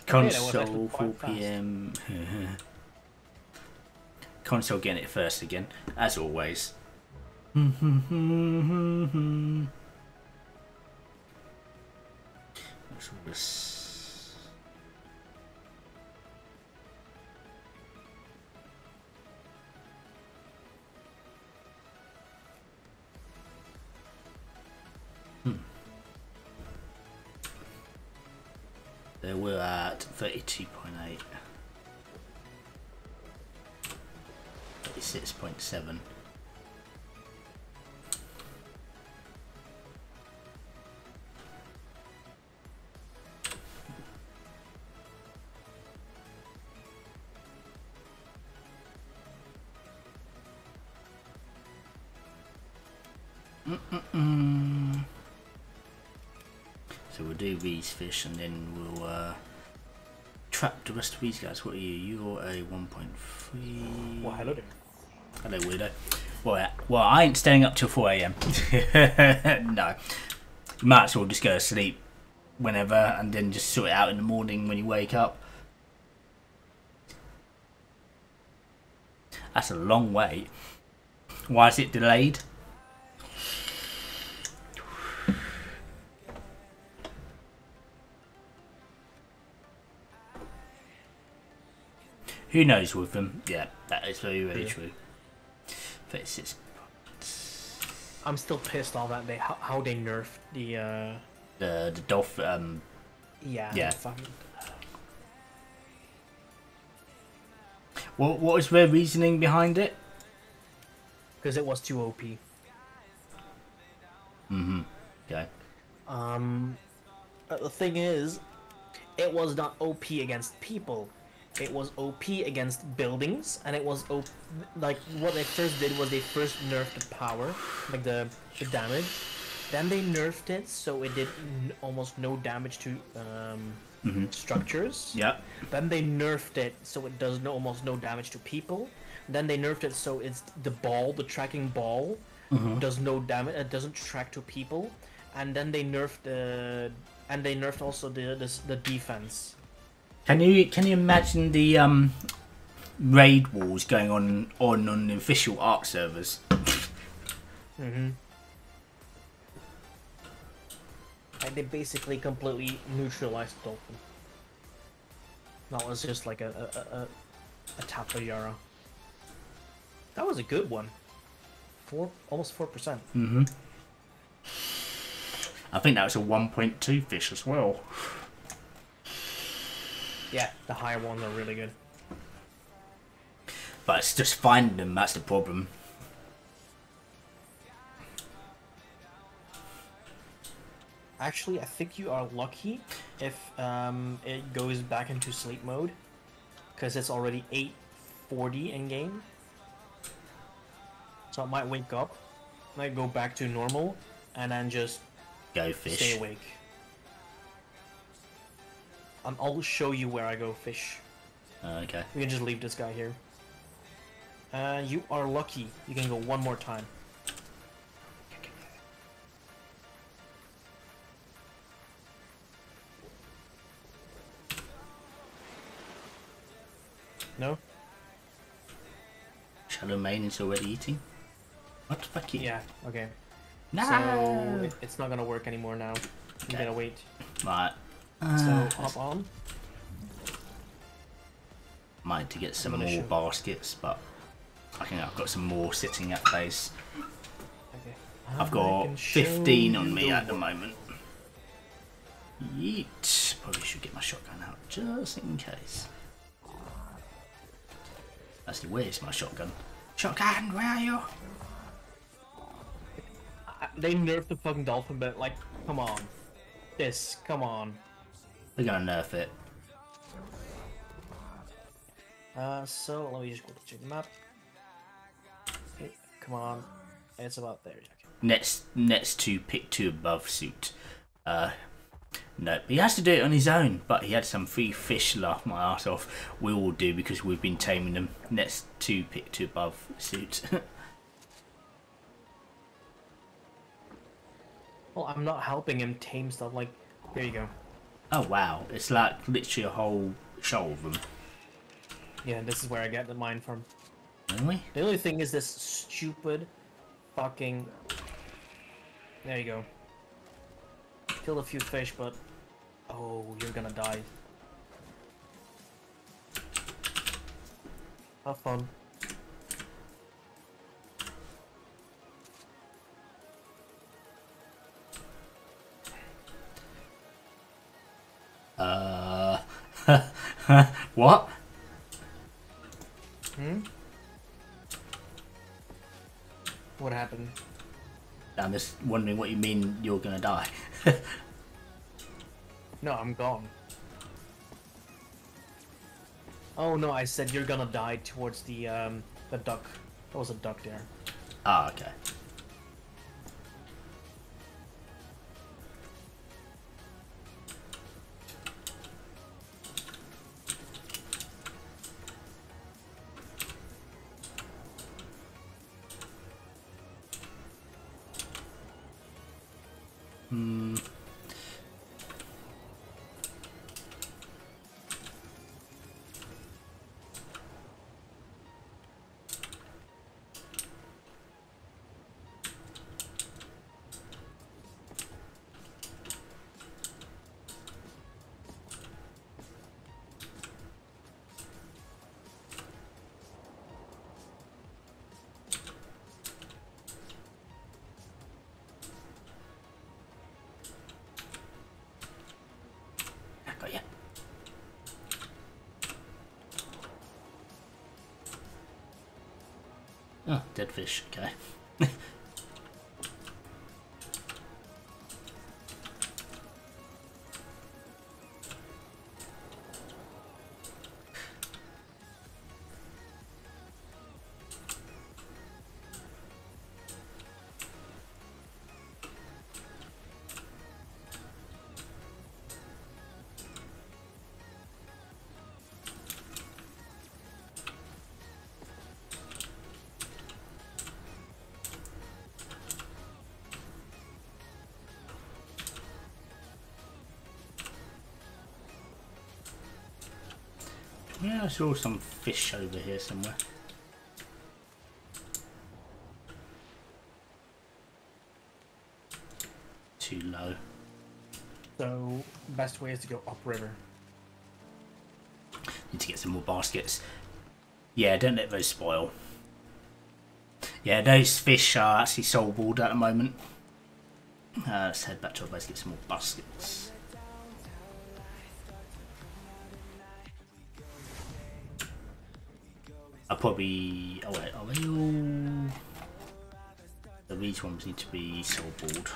Console 4 PM. Console getting it first again, as always. What's all this? There we're at 32.8. 36.7. So we'll do these fish and then we'll trap the rest of these guys. What are you? You're a 1.3. Well, hello there. Hello, weirdo. Well, I ain't staying up till 4 AM. No. You might as well just go to sleep whenever and then just sort it out in the morning when you wake up. That's a long wait. Why is it delayed? Who knows with them? Yeah, that is very, very true. 36. I'm still pissed off that how they nerfed The dolphin. Yeah. Fucking, What was their reasoning behind it? because it was too OP. Okay. The thing is, it was not OP against people. It was OP against buildings, and it was like what they first did was they first nerfed the power, like the damage. Then they nerfed it so it did almost no damage to structures. Yeah. Then they nerfed it so it does almost no damage to people. Then they nerfed it so it's the tracking ball, does no damage. It doesn't track to people. And then they nerfed also the defense. Can you imagine the raid wars going on the official Ark servers? And they basically completely neutralized Dolphin. That was just like a Tapu Yara. That was a good one. Almost 4%. I think that was a 1.2 fish as well. Yeah, the higher ones are really good. But it's just finding them, that's the problem. Actually, I think you are lucky if it goes back into sleep mode, because it's already 8:40 in game. So it might wake up, might go back to normal, and then just Go fish. stay awake. I'll show you where I go fish. Okay. We can just leave this guy here. You are lucky. You can go one more time. No? Shadow Main is already eating. What the fuck? Yeah, okay. No! So it's not gonna work anymore now. You gotta wait. Right. So hop on. Might to get some I'm gonna more shoot. baskets, but I think I've got some more sitting at base. Okay. I've I got can show 15 on you me at the work. moment. Yeet. Probably should get my shotgun out just in case. Actually, where's my shotgun? Shotgun, where are you? They nerfed the fucking dolphin, but like, come on. Come on. They're gonna nerf it. So let me just quickly check the map. Okay, come on. It's about there, Jack. Next to pick 2 above suit. No, he has to do it on his own, but he had some free fish laugh my ass off. We all do because we've been taming them. Next to pick 2 above suit. Well, I'm not helping him tame stuff. Like, here you go. Oh wow, it's like literally a whole shoal of them. Yeah, this is where I get the mine from. Really? The only thing is this stupid fucking... There you go. Killed a few fish, but... Oh, you're gonna die. Have fun. What? What happened? I'm just wondering what you mean you're gonna die. No, I'm gone. Oh no, I said you're gonna die towards the duck. There was a duck there. Ah, okay. Hmm. I got ya. Oh, dead fish. Okay. Yeah, I saw some fish over here somewhere. Too low. So best way is to go upriver. Need to get some more baskets. Yeah, don't let those spoil. Yeah, those fish are actually soulboard at the moment. Let's head back to our base, get some more baskets. I'll probably... Oh wait, are they all... So these ones need to be soulboard.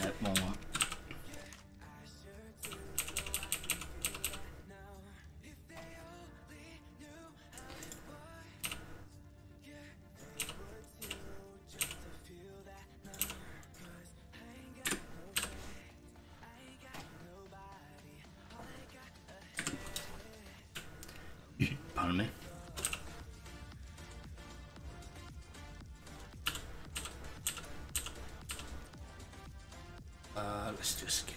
Nope, wrong one. Pardon me. Let's just get...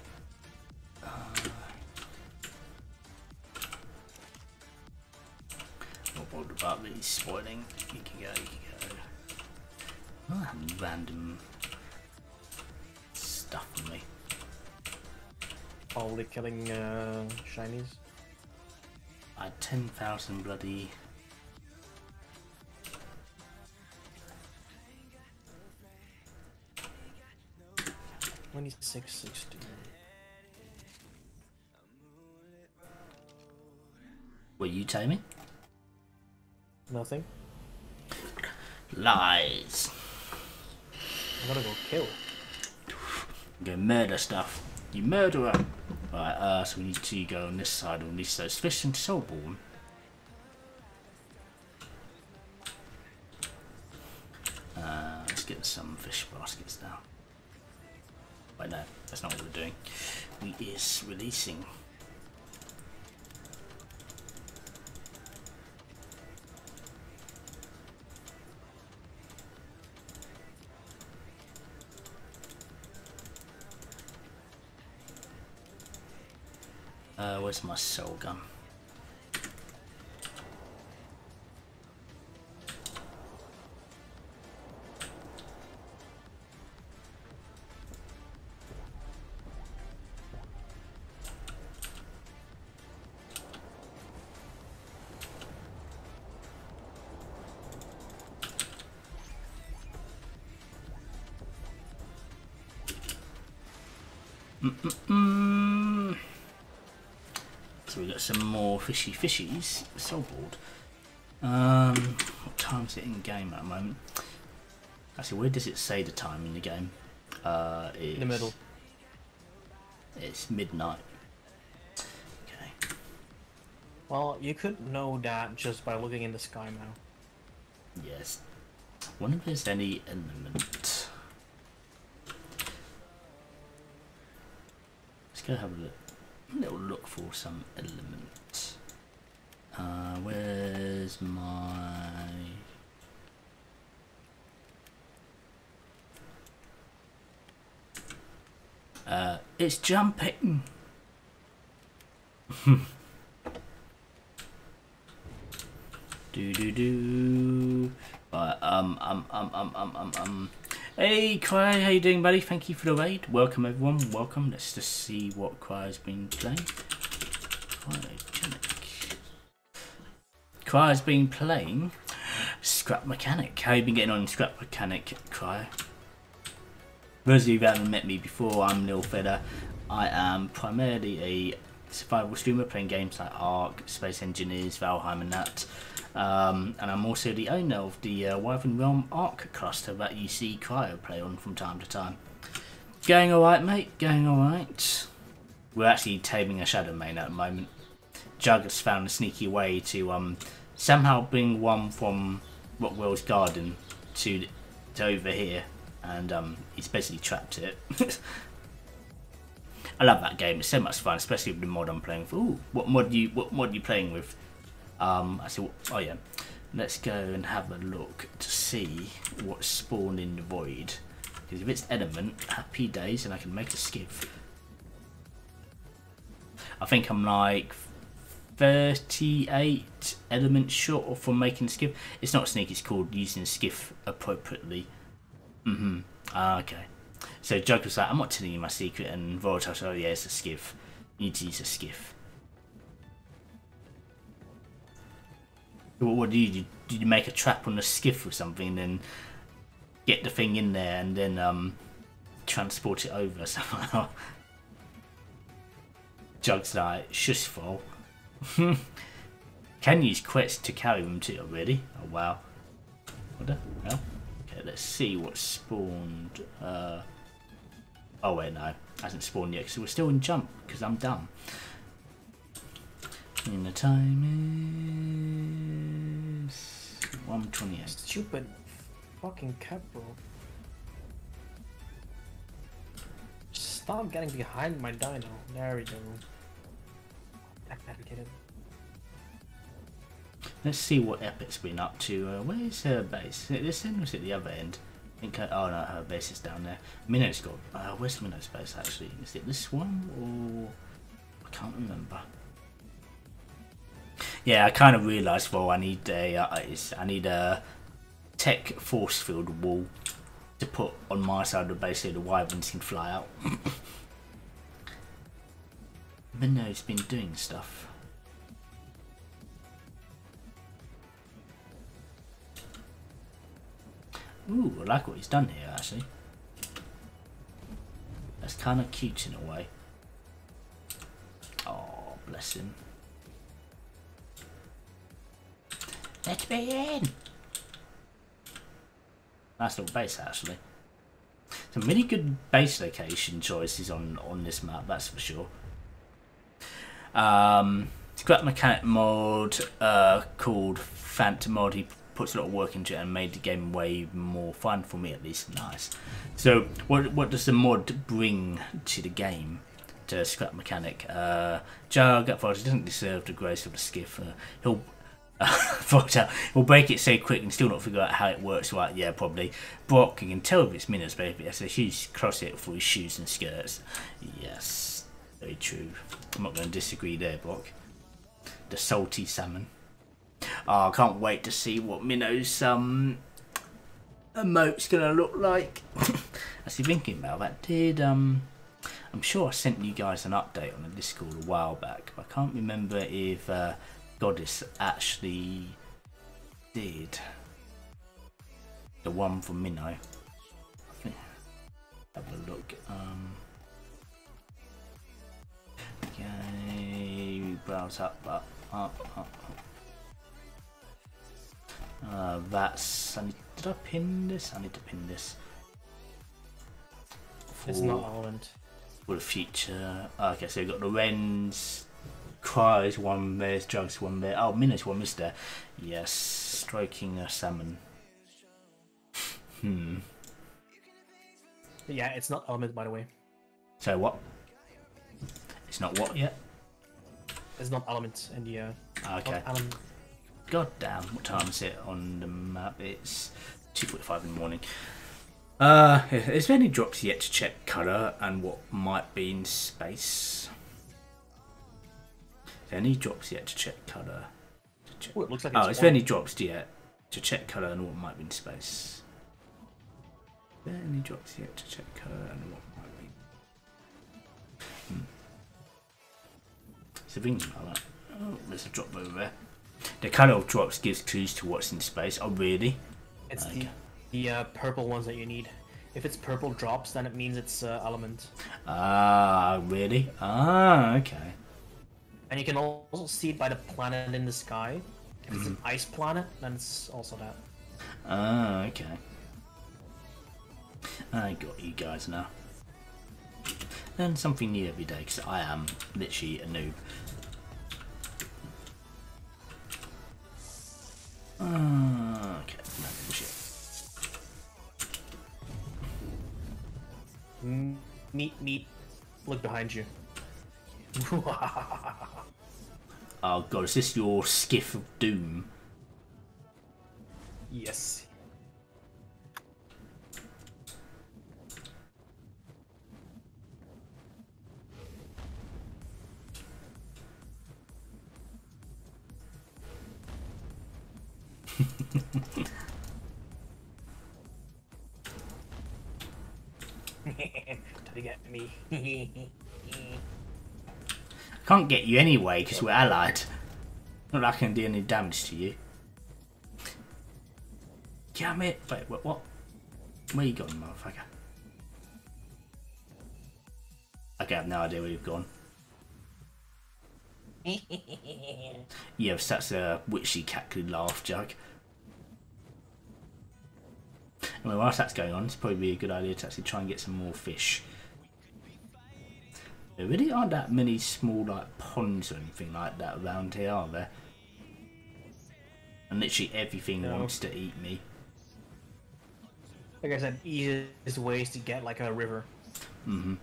not bothered about these spoiling. You can go, you can go. Oh, random stuff on me. Probably killing shinies. I had 10,000 bloody... 2660. Were you taming? Nothing. Lies. I'm gonna go kill. Go murder stuff. You murderer. Right, so we need to go on this side and release those fish into Soulborn. Let's get some fish baskets now. Wait, no, that's not what we're doing. We is releasing. Where's my soul gun? So we got some more fishies. Soulboard. What time is it in game at the moment? Actually, where does it say the time in the game? It's, In the middle. It's midnight. Okay. Well, you could know that just by looking in the sky now. Yes. I wonder if there's any element. Let's go have a little look for some element. Where's my It's jumping. Do do do. Right, Hey, Cry, how you doing, buddy? Thank you for the raid. Welcome, everyone. Welcome. Let's just see what Cry's been playing. Cry's been playing Scrap Mechanic. How you been getting on Scrap Mechanic, Cry? Those of you who haven't met me before, I'm Lil Feather. I am primarily a survival streamer playing games like Ark, Space Engineers, Valheim and that. And I'm also the owner of the Wyvern Realm Ark cluster that you see Cryo play on from time to time. Going alright, mate, going alright. We're actually taming a Shadow Main at the moment. Jug has found a sneaky way to somehow bring one from Rockwell's garden to over here, and he's basically trapped it. I love that game, it's so much fun, especially with the mod I'm playing with. Ooh, what mod are you playing with? I said, oh yeah, let's go and have a look to see what's spawned in the void. Because if it's element, happy days, and I can make a skiff. I think I'm like 38 elements short from making a skiff. It's not a sneak, it's called using a skiff appropriately. Okay. So Jug was like, I'm not telling you my secret, and Volatile said, oh yeah, it's a skiff. You need to use a skiff. What do you do? Did you make a trap on the skiff or something, and then get the thing in there, and then transport it over somehow? Jug's like, shush, fall. Can use quests to carry them too, really? Oh wow. What the hell? Okay, let's see what's spawned. Oh wait, no, hasn't spawned yet because we're still in jump because I'm dumb. And the time is 1:28. Stupid fucking cat, bro. Stop getting behind my dino. There we go. Eradicated. Let's see what Epic's been up to. Where's her base? This end was at the other end. I think. Oh no, her base is down there. Minnow's got. Where's Minnow's base actually? Is it this one or I can't remember. Yeah, I kind of realised. Well, I need a tech force field wall to put on my side of the base so the wyverns can fly out. Minnow's been doing stuff. Ooh, I like what he's done here actually. That's kind of cute in a way. Oh, bless him. Let me in! Nice little base actually. Some really good base location choices on this map, that's for sure. Scrap Mechanic mod called Phantom Mod. He puts a lot of work into it and made the game way more fun for me, at least. Nice. So what does the mod bring to the game, to Scrap Mechanic? Jug doesn't deserve the grace of the skiff. He'll break it so quick and still not figure out how it works right. Yeah, probably. Brock, you can tell if it's Minnow's baby. It has a huge crosshair for his shoes and skirts. Yes, very true. I'm not going to disagree there, Brock. The salty salmon. Oh, I can't wait to see what Minnow's emote's going to look like. Actually thinking about that, I'm sure I sent you guys an update on the Discord a while back, but I can't remember if Goddess actually did the one for Minnow. Have a look. Okay, browse up. That's. Did I pin this? I need to pin this. It's not relevant. For the future. Okay, so we've got the Wrens. Cries one, there's Jugs one there. Oh, Minnow's one is there. Yes, stroking a salmon. Yeah, it's not element, by the way. So what? It's not what yet? It's not element in the okay. element. God damn, what time is it on the map? It's 2:45 in the morning. Is there any drops yet to check colour and what might be in space? Is there any drops yet to check colour? Ooh, it looks like Oh, it's is there one. any drops yet to check colour and what might be in space? Is there any drops yet to check colour and what might be? It's a thing like that. Oh, there's a drop over there. The colour of drops gives clues to what's in space. Oh, really? It's Okay. the purple ones that you need. If it's purple drops, then it means it's element. Ah, really? Ah, okay. And you can also see it by the planet in the sky. If it's an ice planet, then it's also that. Ah, okay. I got you guys now. Learn something new every day because I am literally a noob. Okay, no bullshit. Meet. Look behind you. Oh god, is this your skiff of doom? Yes. Try to get me. I can't get you anyway because we're allied. Not like I can do any damage to you. Damn it! Wait, what? Where you gone, motherfucker? Okay, I have no idea where you've gone. Yeah, such a witchy cackly laugh, Jug. I mean, whilst that's going on, it's probably be a good idea to actually try and get some more fish. There really aren't that many small like ponds or anything like that around here, are there? And literally everything No. wants to eat me. Like I said, easiest ways to get like a river. I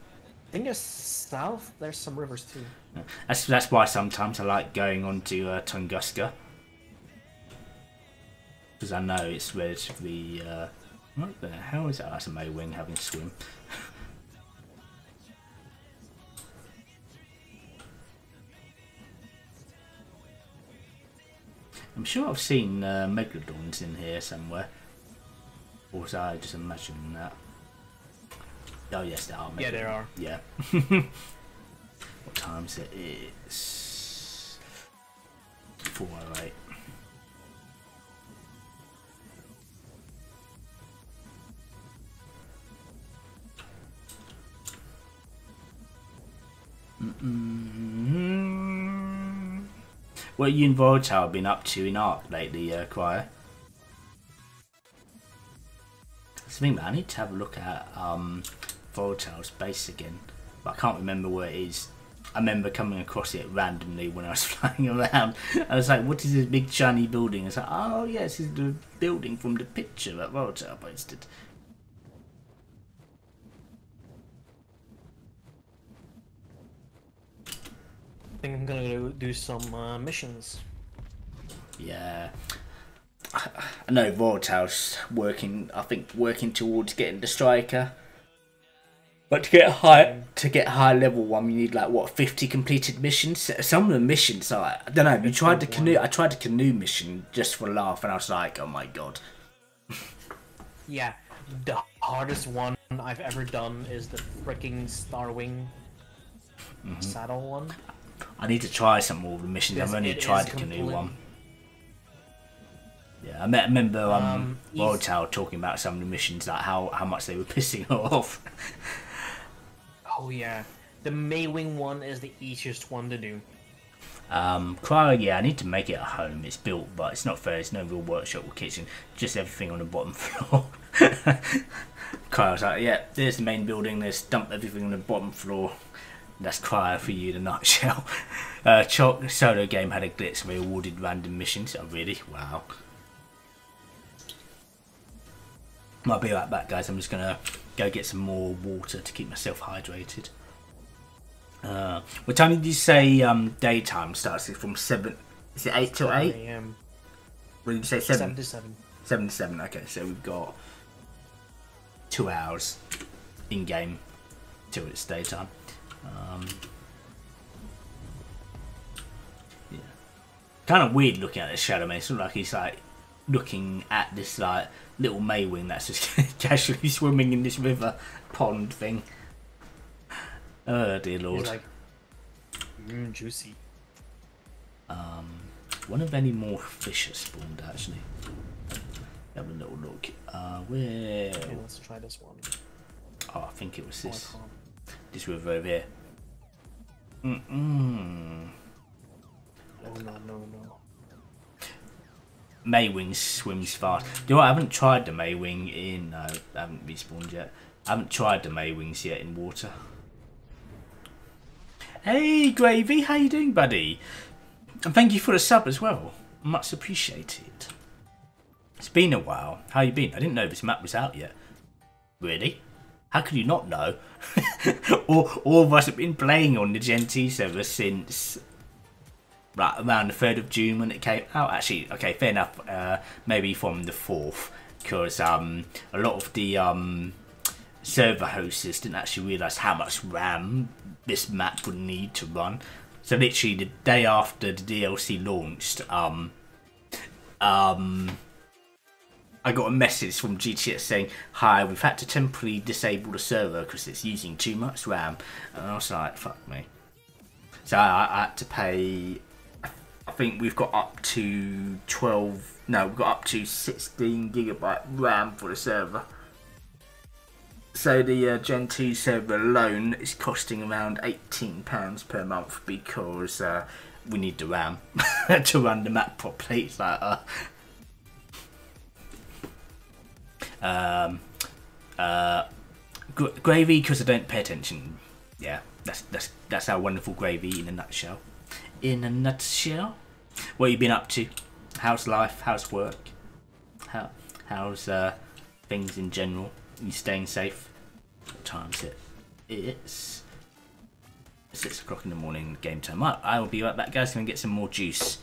think there's south. There's some rivers too. That's why sometimes I like going on to Tunguska. Because I know it's relatively... what the hell is that? That's a Mowing having a swim. I'm sure I've seen Megalodons in here somewhere. Or was I just imagining that? Oh yes, there are. Yeah, there are. Yeah. What time is it? It's 4:08. What have you and Volatile been up to in Ark lately, Crier? That's the thing, man. I need to have a look at Volatile's base again, but I can't remember where it is. I remember coming across it randomly when I was flying around. I was like, what is this big shiny building? I was like, oh yes, it's the building from the picture that Volatile posted. I think I'm gonna go do some missions. Yeah. I know Volatile's working, I think, working towards getting the striker. But to get high level one, you need like what 50 completed missions. Some of the missions, I don't know. You tried the canoe. I tried the canoe mission just for a laugh, and I was like, oh my god. Yeah, the hardest one I've ever done is the freaking Starwing saddle one. I need to try some more of the missions. Yes, I've only it tried is the canoe complete- one. Yeah, I remember Easy. Volatile talking about some of the missions, like how much they were pissing her off. Oh yeah, the Maywing one is the easiest one to do. Cryo, yeah, I need to make it a home. It's built, but it's not fair. It's no real workshop or kitchen. Just everything on the bottom floor. Cryo's like, yeah, there's the main building. There's dump everything on the bottom floor. That's Cryo for you in a nutshell. Chalk solo game had a glitch where they awarded random missions. Oh, really? Wow. I'll be right back, guys. I'm just gonna go get some more water to keep myself hydrated. What time did you say daytime starts? It's from 7. Is it 8 till 8? 7 a.m. What did you say? 7 7? to 7. 7 to 7. Okay, so we've got 2 hours in game till it's daytime. Yeah, kind of weird looking at this Shadow Man. It's not like he's like looking at this like little Maywing that's just casually swimming in this river pond thing. Oh dear lord. He's like, juicy. Wonder if any more fish are spawned actually. Have a little look. Where? Okay, let's try this one. Oh, I think it was Oh, I this. can't. This river over here. Oh no. Maywing swims fast. Do you know what? I haven't tried the Maywing in. No, I haven't respawned yet. I haven't tried the Maywings yet in water. Hey, Gravy, how you doing, buddy? And thank you for the sub as well. Much appreciated. It's been a while. How you been? I didn't know this map was out yet. Really? How could you not know? all of us have been playing on the Gen T server since right around the 3rd of June when it came out. Actually, okay, fair enough. Maybe from the 4th, because a lot of the server hosts didn't actually realise how much RAM this map would need to run. So literally the day after the DLC launched, I got a message from GTS saying, "Hi, we've had to temporarily disable the server because it's using too much RAM." And I was like, "Fuck me." So I had to pay. I think we've got up to 12. No, we've got up to 16 gigabyte RAM for the server. So the Gen 2 server alone is costing around £18 per month because we need the RAM to run the map properly. It's like, Gravy, because I don't pay attention. Yeah, that's our wonderful Gravy in a nutshell. In a nutshell. What have you been up to? How's life? How's work? How's things in general? You staying safe? What time is it? It's 6 o'clock in the morning, game time. I will be right back, guys. Gonna get some more juice.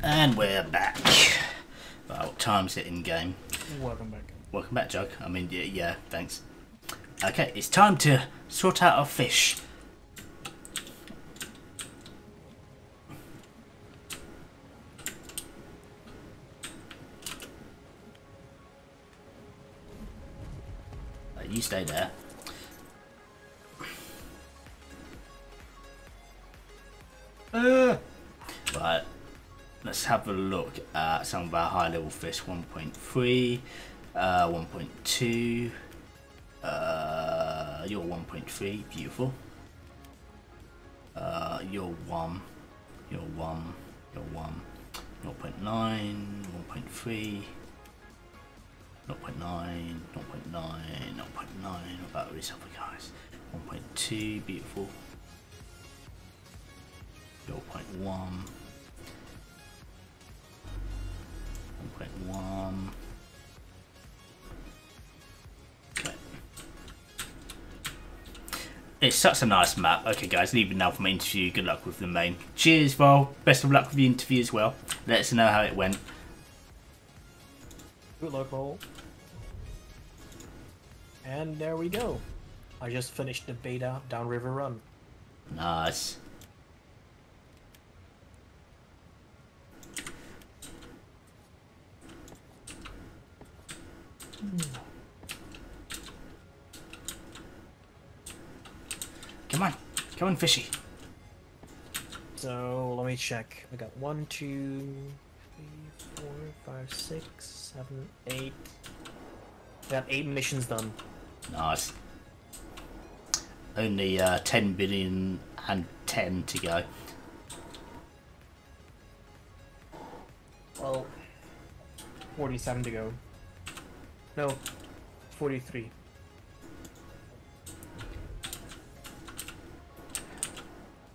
And we're back. Right, what time's it in game? Welcome back. Welcome back, Jug. I mean, yeah, thanks. Okay, it's time to sort out our fish. You stay there. Right, let's have a look at some of our high level fish. 1.3, 1.2, you're 1.3, beautiful. You're 1, you're 1, you're 1, 0.9, 1.3, 0.9, 0.9, 0.9, what about these other guys? 1.2, beautiful. 0.1, 1.1. Okay. It's such a nice map. Okay guys, leaving now for my interview. Good luck with the main. Cheers, well, best of luck with the interview as well. Let us know how it went. Good luck, all. And there we go. I just finished the beta Downriver Run. Nice. Come on, fishy. So let me check. I got 1, 2, 3, 4, 5, 6, 7, 8. I got 8 missions done. Nice. Only 10 billion and 10 to go. Well, 47 to go. No, 43.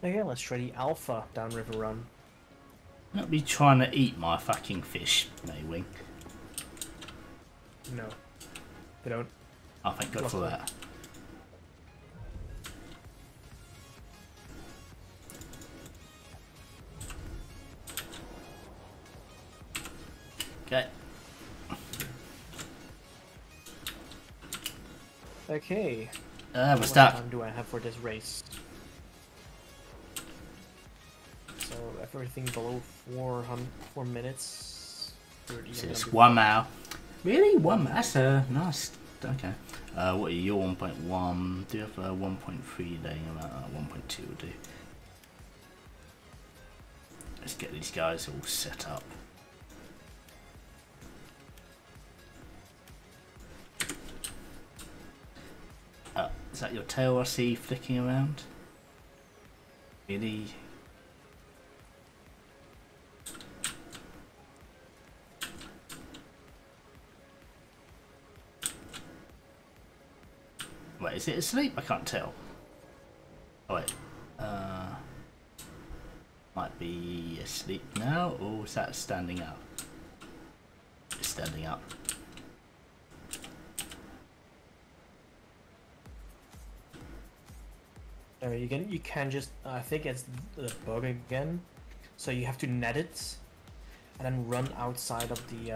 Okay, let's try the Alpha Downriver Run. Not be trying to eat my fucking fish, Maywing. No, they don't. Oh, thank God for that. Okay. Okay. We're What stuck. time do I have for this race? So everything below 4 minutes. 30. So it's 1 mile. Really? 1 mile? That's nice. Okay. What are you? You're 1.1. Do you have 1.3 laying about 1.2 will do. Let's get these guys all set up. Is that your tail I see flicking around? Really? Wait, is it asleep? I can't tell. Oh wait. Might be asleep now, or is that standing up? It's standing up. You can just I think it's the bug again. So you have to net it, and then run outside of the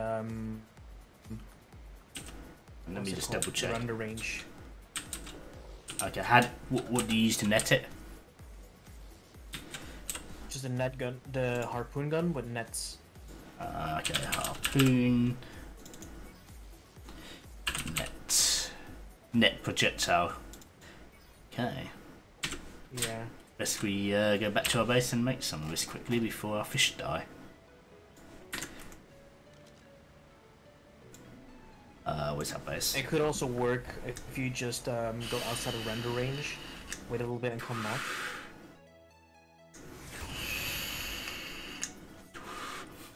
Let me just double check. Run the range. Okay, what do you use to net it? Just a net gun, the harpoon gun with nets. Okay, harpoon. Net projectile. Okay. Yeah. Let's go back to our base and make some of this quickly before our fish die. Where's our base? It could also work if you just go outside of render range, wait a little bit and come back.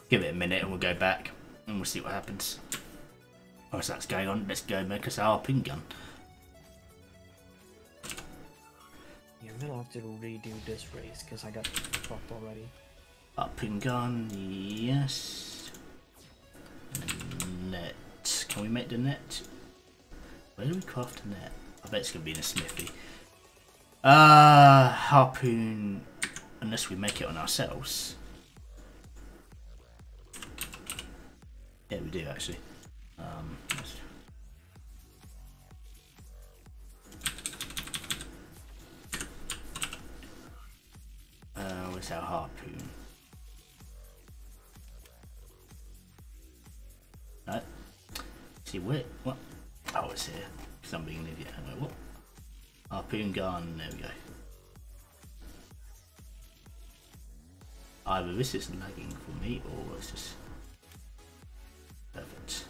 Give it a minute and we'll go back and we'll see what happens. Whilst that's going on, let's go make us a harpoon gun. Yeah, I'm gonna have to redo this race because I got fucked already. Harpoon gun, yes. Net. Can we make the net? Where do we craft a net? I bet it's gonna be in a smithy. Harpoon, unless we make it on ourselves. Yeah, we do actually. Where's our harpoon? No. See where? What? Oh, it's here. Because I'm being an idiot. Anyway, what? Harpoon gun. There we go. Either this is lagging for me, or it's just perfect.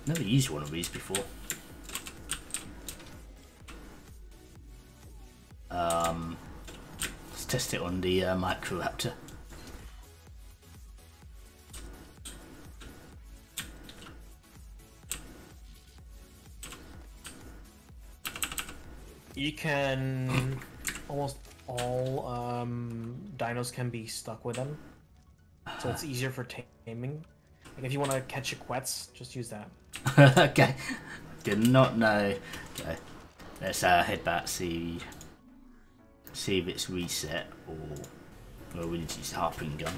Never used one of these before. Let's test it on the Microraptor. You can almost all dinos can be stuck with them, so it's easier for taming. Like if you want to catch a Quetz, just use that. Okay, did not know. Okay, let's head back, see if it's reset, or we need to use the harpoon gun.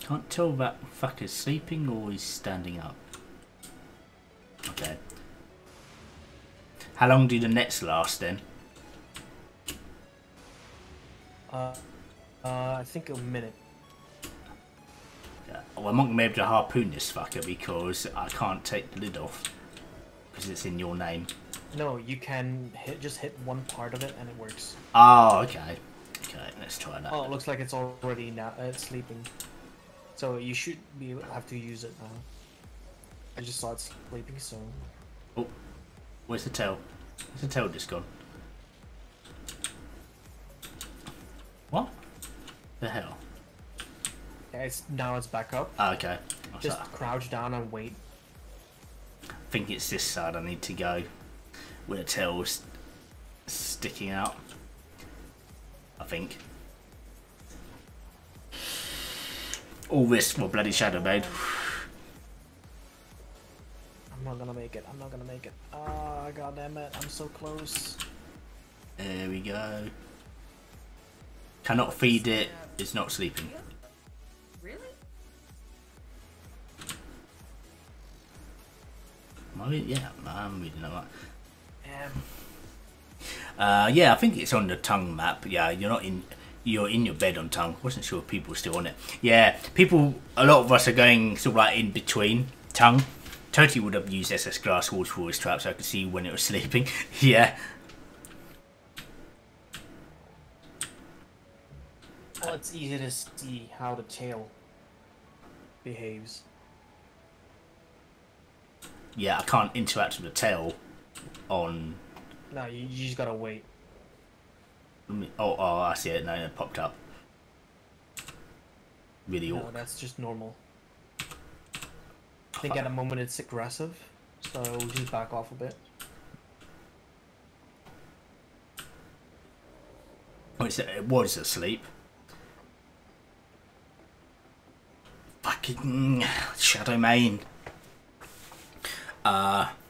Can't tell that fucker's sleeping or he's standing up. Okay. How long do the nets last then? I think a minute. Well, I'm not going to be able to harpoon this fucker because I can't take the lid off because it's in your name. No, you can just hit one part of it and it works. Oh, okay. Okay, let's try that. Oh, it looks like it's already now. It's sleeping. So you should have to use it now. I just saw it sleeping, so. Oh, where's the tail? Where's the tail just gone? What? The hell? Yeah, now it's back up. Oh, okay. Just crouch down and wait. I think it's this side I need to go, where the tail's sticking out. I think. All this for bloody Shadow Blade. I'm not gonna make it. I'm not gonna make it. Ah, god damn it! I'm so close. There we go. Cannot feed it. It's not sleeping. Really? Am I reading? Yeah, I'm reading that. Um, Yeah, I think it's on the tongue map. Yeah, you're in your bed on tongue. Wasn't sure if people were still on it. Yeah, a lot of us are going sort of like in between tongue. Totally would have used SS Glass Walls for his trap so I could see when it was sleeping. Yeah. well, it's easy to see how the tail behaves. Yeah, I can't interact with the tail on... No, you just gotta wait. Oh, I see it now. It popped up. Really No, awkward. that's just normal. I think at the moment it's aggressive, so we'll just back off a bit. Oh, it was asleep. Fucking Shadow Mane.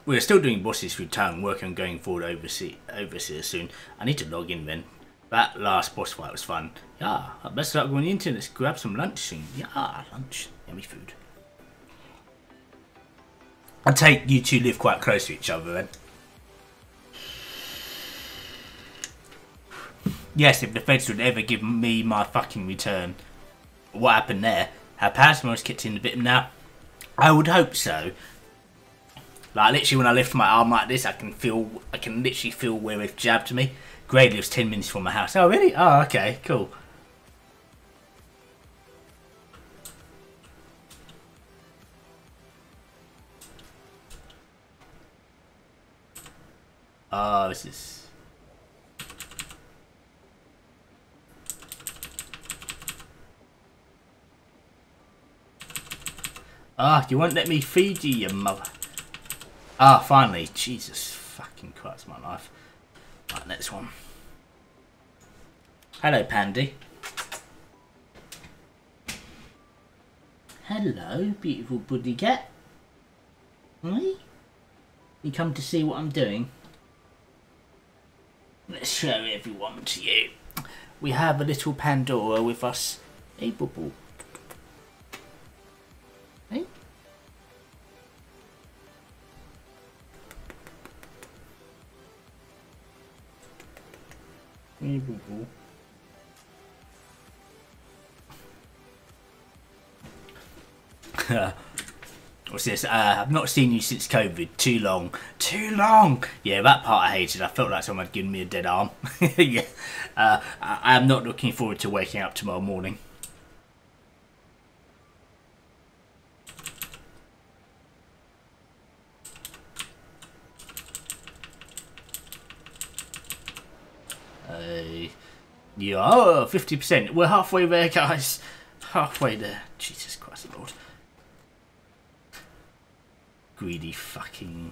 We're still doing bosses through town, working on going forward overseer soon. I need to log in then. That last boss fight was fun. Yeah, I best start going into it. Let's grab some lunch soon. Yeah, lunch. Yummy food. I take you two live quite close to each other then. Yes, if the feds would ever give me my fucking return. What happened there? How Pasmo's kicked in a bit now? I would hope so. Like literally when I lift my arm like this, I can literally feel where they've jabbed me. Gray lives 10 minutes from my house. Oh really? Oh okay, cool. Oh, this is... Ah, you won't let me feed you, you mother... Ah, finally. Jesus fucking Christ, my life. Right, next one. Hello, Pandy. Hello, beautiful buddy cat. Hey? You come to see what I'm doing? Let's show everyone to you. We have a little Pandora with us. Hey, Boo Boo. Hey? Hey, Boo Boo. What's this? I've not seen you since COVID. Too long. Too long! Yeah, that part I hated. I felt like someone had given me a dead arm. Yeah. I am not looking forward to waking up tomorrow morning. Yeah, oh, 50%. We're halfway there, guys. Halfway there. Jesus Christ, Lord. Greedy fucking...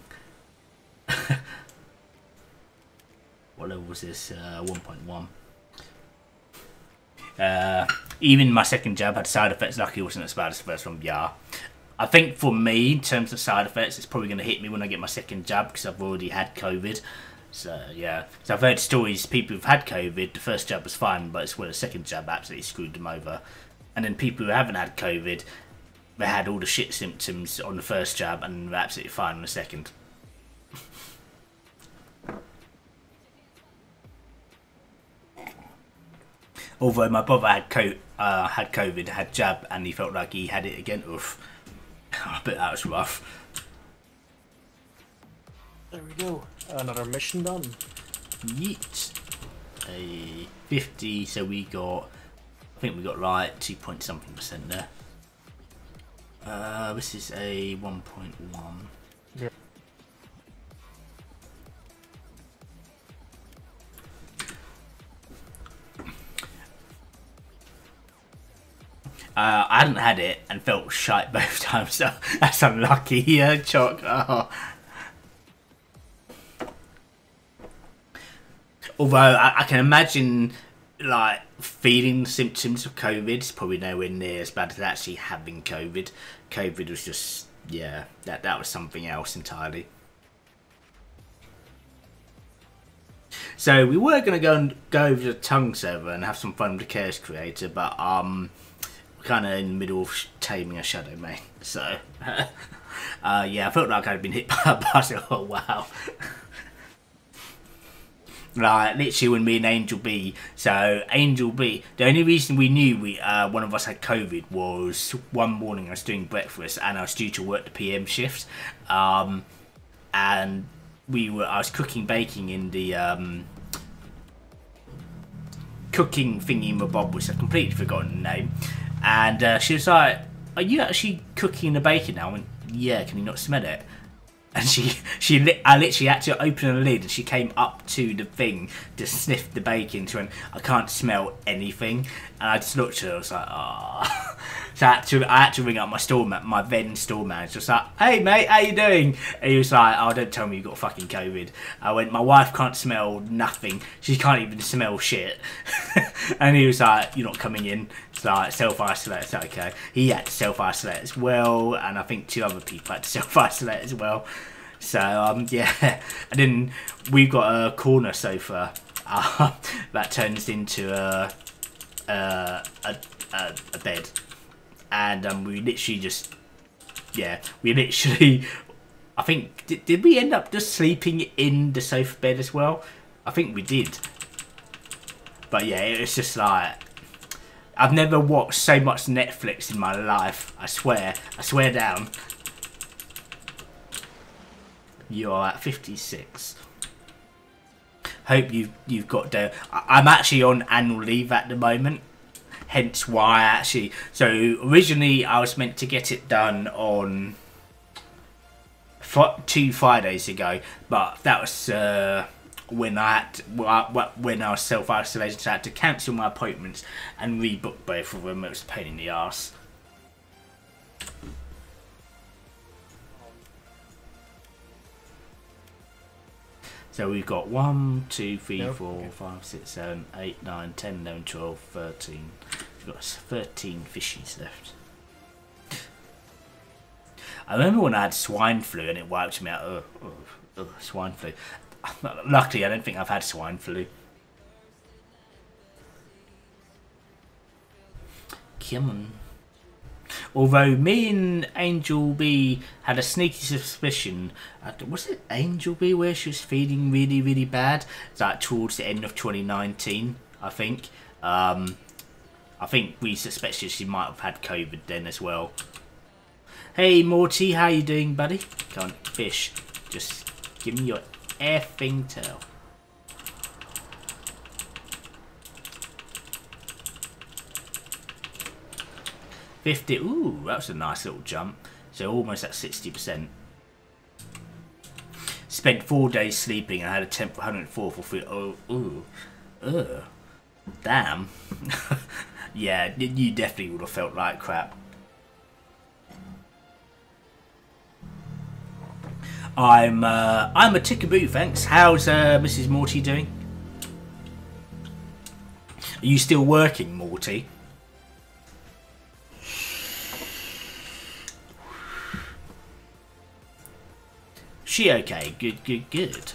What level was this? 1.1. Even my second jab had side effects. Lucky it wasn't as bad as the first one. Yeah. I think for me, in terms of side effects, it's probably going to hit me when I get my second jab because I've already had COVID. So, yeah. So I've heard stories, people who've had COVID, the first jab was fine, but it's where the second jab absolutely screwed them over. And then people who haven't had COVID, they had all the shit symptoms on the first jab and they're absolutely fine on the second. Although my brother had COVID, had jab, and he felt like he had it again. Oof. I bet that was rough. There we go. Another mission done. Yeet. A 50, so we got... I think we got like 2 point something % there. This is a 1.1. Yeah. I hadn't had it and felt shite both times, so that's unlucky. Yeah, Choc. Oh. Although I can imagine, like, feeling the symptoms of COVID is probably nowhere near as bad as actually having COVID. COVID was just, yeah, that was something else entirely. So we were going to go over to the Tongue server and have some fun with the Chaos Creator, but we're kind of in the middle of taming a Shadow Main. So, yeah, I felt like I'd been hit by a bus. Oh, wow. Like, literally when me and Angel B, so Angel B, the only reason we knew one of us had COVID was one morning I was doing breakfast and I was due to work the PM shift, and I was baking in the cooking thingy Bob, which I've completely forgotten the name, and she was like, "Are you actually cooking the bacon now?" I went, "Yeah, can you not smell it?" And I literally had to open the lid and she came up to the thing to sniff the bacon. She went, "I can't smell anything." And I just looked at her, I was like, "Ah." So I had to ring up my then store manager. I was like, "Hey mate, how you doing?" And he was like, "Oh, don't tell me you got fucking COVID." I went, "My wife can't smell nothing. She can't even smell shit." And he was like, "You're not coming in." It's like, self-isolate. It's okay. He had to self-isolate as well, and I think 2 other people had to self-isolate as well. So yeah, and then we've got a corner sofa that turns into a bed, and we literally just, yeah, I think did we end up just sleeping in the sofa bed as well? I think we did. But yeah, it's just like, I've never watched so much Netflix in my life. I swear down. You are at 56. Hope you've got down. I'm actually on annual leave at the moment, hence why so originally I was meant to get it done on 2 Fridays ago, but that was when I was self-isolating, so I had to cancel my appointments and rebook both of them. It was a pain in the arse. So we've got 1, 2, 3, 4, 5, 6, 7, 8, 9, 10, 11, 12, 13. We've got 13 fishies left. I remember when I had swine flu and it wiped me out. Ugh, swine flu. Luckily, I don't think I've had swine flu. Come on. Although me and Angel B had a sneaky suspicion, was it Angel B where she was feeling really, really bad? Like towards the end of 2019, I think. I think we suspected she might have had COVID then as well. Hey Morty, how you doing, buddy? Come on, fish. Just give me your effing tail. $50. Ooh, that was a nice little jump. So almost at 60%. Spent 4 days sleeping and had a temp 104 for free. Oh, ooh. Ugh. Damn. Yeah, you definitely would have felt like crap. I'm a tickaboo, thanks. How's Mrs. Morty doing? Are you still working, Morty? She okay? Good, good, good.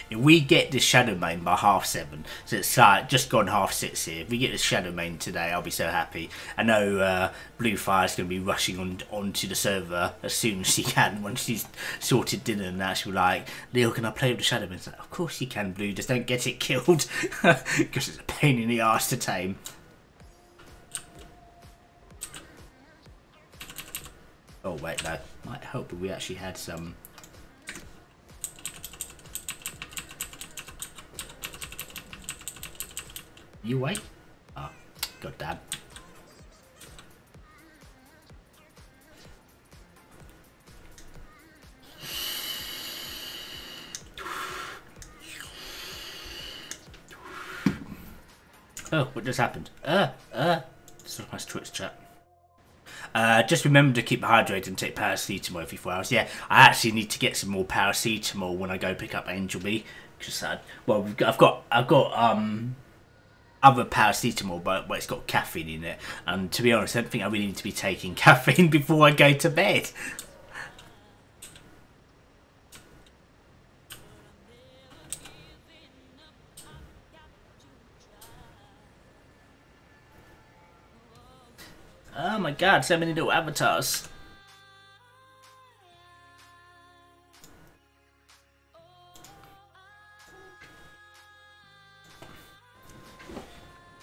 If we get this Shadowmane by 7:30, so it's just gone 6:30 here. If we get this Shadowmane today, I'll be so happy. I know Bluefire's going to be rushing onto the server as soon as she can when she's sorted dinner and that. She'll be like, Leo, can I play with the Shadowmane? It's like, of course you can, Blue, just don't get it killed. Because it's a pain in the arse to tame. Oh wait, no. Might help if we actually had some. You wait. Oh, god damn. Oh, what just happened? This was my Twitch chat. Just remember to keep hydrated and take paracetamol every 4 hours. Yeah, I actually need to get some more paracetamol when I go pick up Angel B. Because well, I've got other paracetamol, but it's got caffeine in it. And to be honest, I don't think I really need to be taking caffeine before I go to bed. Oh my god, so many little avatars.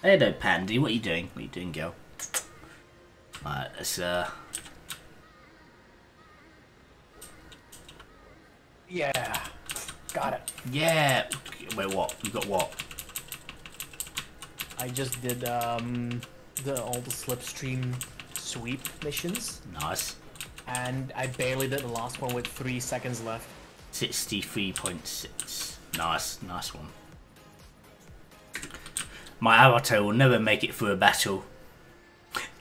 Hello, Pandy. What are you doing? What are you doing, girl? Alright, let's Yeah, got it. Yeah. Wait, what? You got what? I just did all the slipstream sweep missions, Nice. and I barely did the last one with 3 seconds left. 63.6. Nice, nice one. My avatar will never make it through a battle.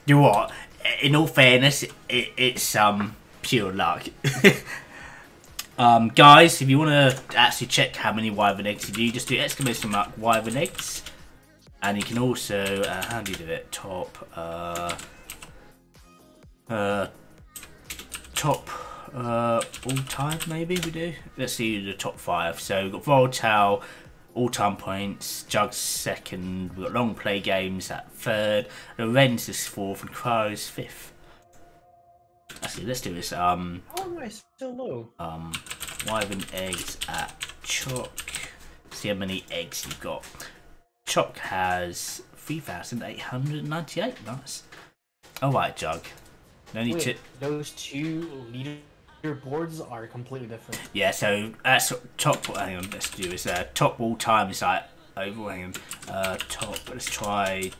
You know what? In all fairness, it's pure luck. Guys, if you want to actually check how many wyvern eggs you do, just do exclamation mark wyvern eggs, and you can also how do you do it? Top all time maybe we do. Let's see the top 5. So we've got Voltaire all-time points, Jug's 2nd, we've got Long Play Games at 3rd, Lorenz is 4th, and Cryo's 5th. Actually, let's do this. How am I so low? Wyvern eggs at Choc. See how many eggs you've got. Choc has 3,898. Nice. Alright, Jug. No need to. Those two leaderboards are completely different. Yeah, so that's top. Hang on, let's do this. Top all time is like over. Hang on. Top. Let's try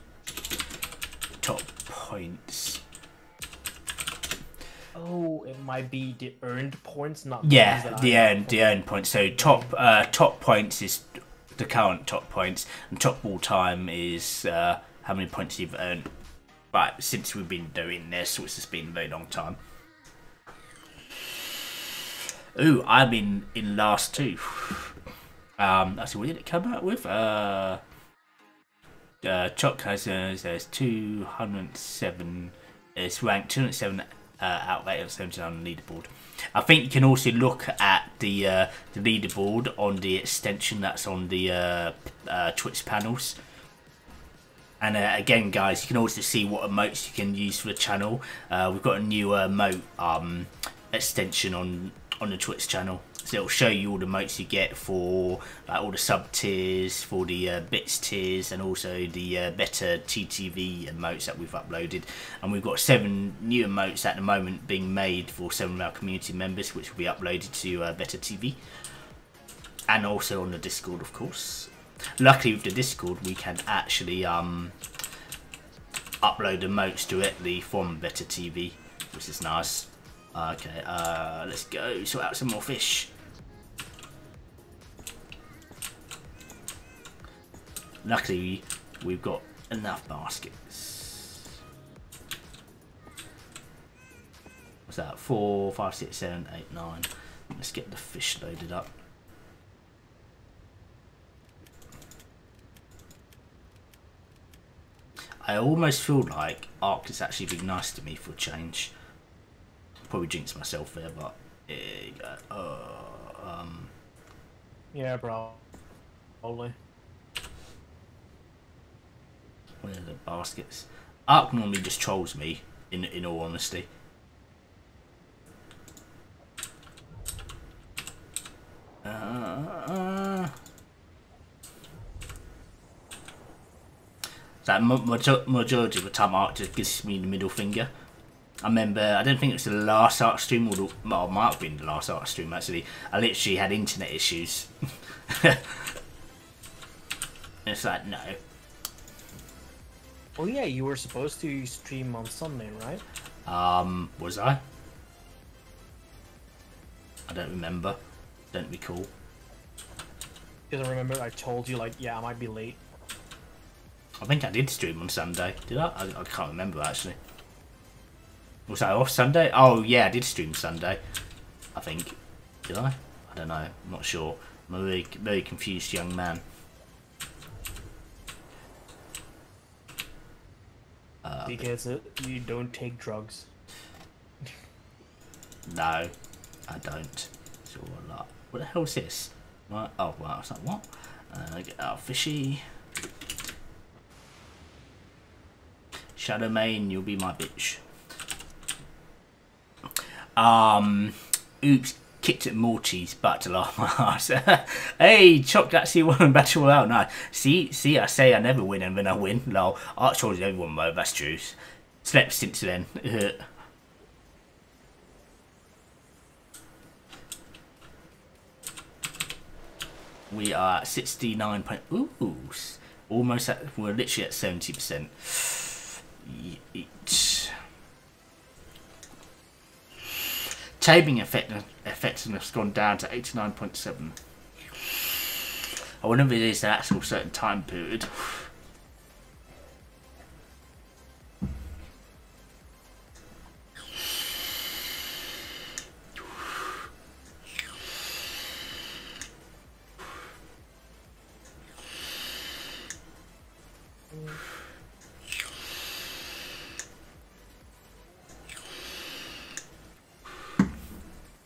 top points. Oh, it might be the earned points, not Yeah, the earned points. So top points is the current top points, and top all time is how many points you've earned. Right, since we've been doing this, which has been a very long time. Ooh, I'm in last 2. Actually, what did it come out with? Choc has there's 207. It's ranked 207 out of 879 on the leaderboard. I think you can also look at the leaderboard on the extension that's on the Twitch panels. And again, guys, you can also see what emotes you can use for the channel. We've got a new emote extension on the Twitch channel. So it'll show you all the emotes you get for like all the sub tiers, for the bits tiers, and also the better TTV emotes that we've uploaded. And we've got 7 new emotes at the moment being made for 7 of our community members, which will be uploaded to Better TV, and also on the Discord, of course. Luckily with the Discord, we can actually upload emotes directly from Better TV, which is nice. Okay, let's go sort out some more fish. Luckily, we've got enough baskets. What's that? 4, 5, 6, 7, 8, 9. Let's get the fish loaded up. I almost feel like Ark is actually being nice to me for a change. Probably jinx myself there, but Yeah, bro. Probably. where are the baskets? Ark normally just trolls me, in all honesty. That majority of the time Ark just gives me the middle finger. I remember, I don't think it was the last Ark stream, or well, it might have been the last Ark stream actually. I literally had internet issues. It's like, no. Oh yeah, you were supposed to stream on Sunday, right? Was I? I don't remember. Don't recall. Because I remember I told you, like, yeah, I might be late. I think I did stream on Sunday. Did I? I can't remember actually. Was I off Sunday? Oh yeah, I did stream Sunday. I think. Did I? I don't know. I'm not sure. I'm a very, very confused young man. Because you don't take drugs. No, I don't. So what the hell is this? Right. Oh wow, it's like what? Get our fishy. Shadowmane, you'll be my bitch. Oops, kicked at Morty's butt to laugh my ass. Hey, Chuck, that's you won Battle Royale. No, see, I say I never win, and when I win, lol. Arch trolls everyone, mode. That's true. Slept since then. We are at 69. Ooh, almost at. We're literally at 70%. Taming effectiveness gone down to 89.7. I wonder if it is an actual certain time period.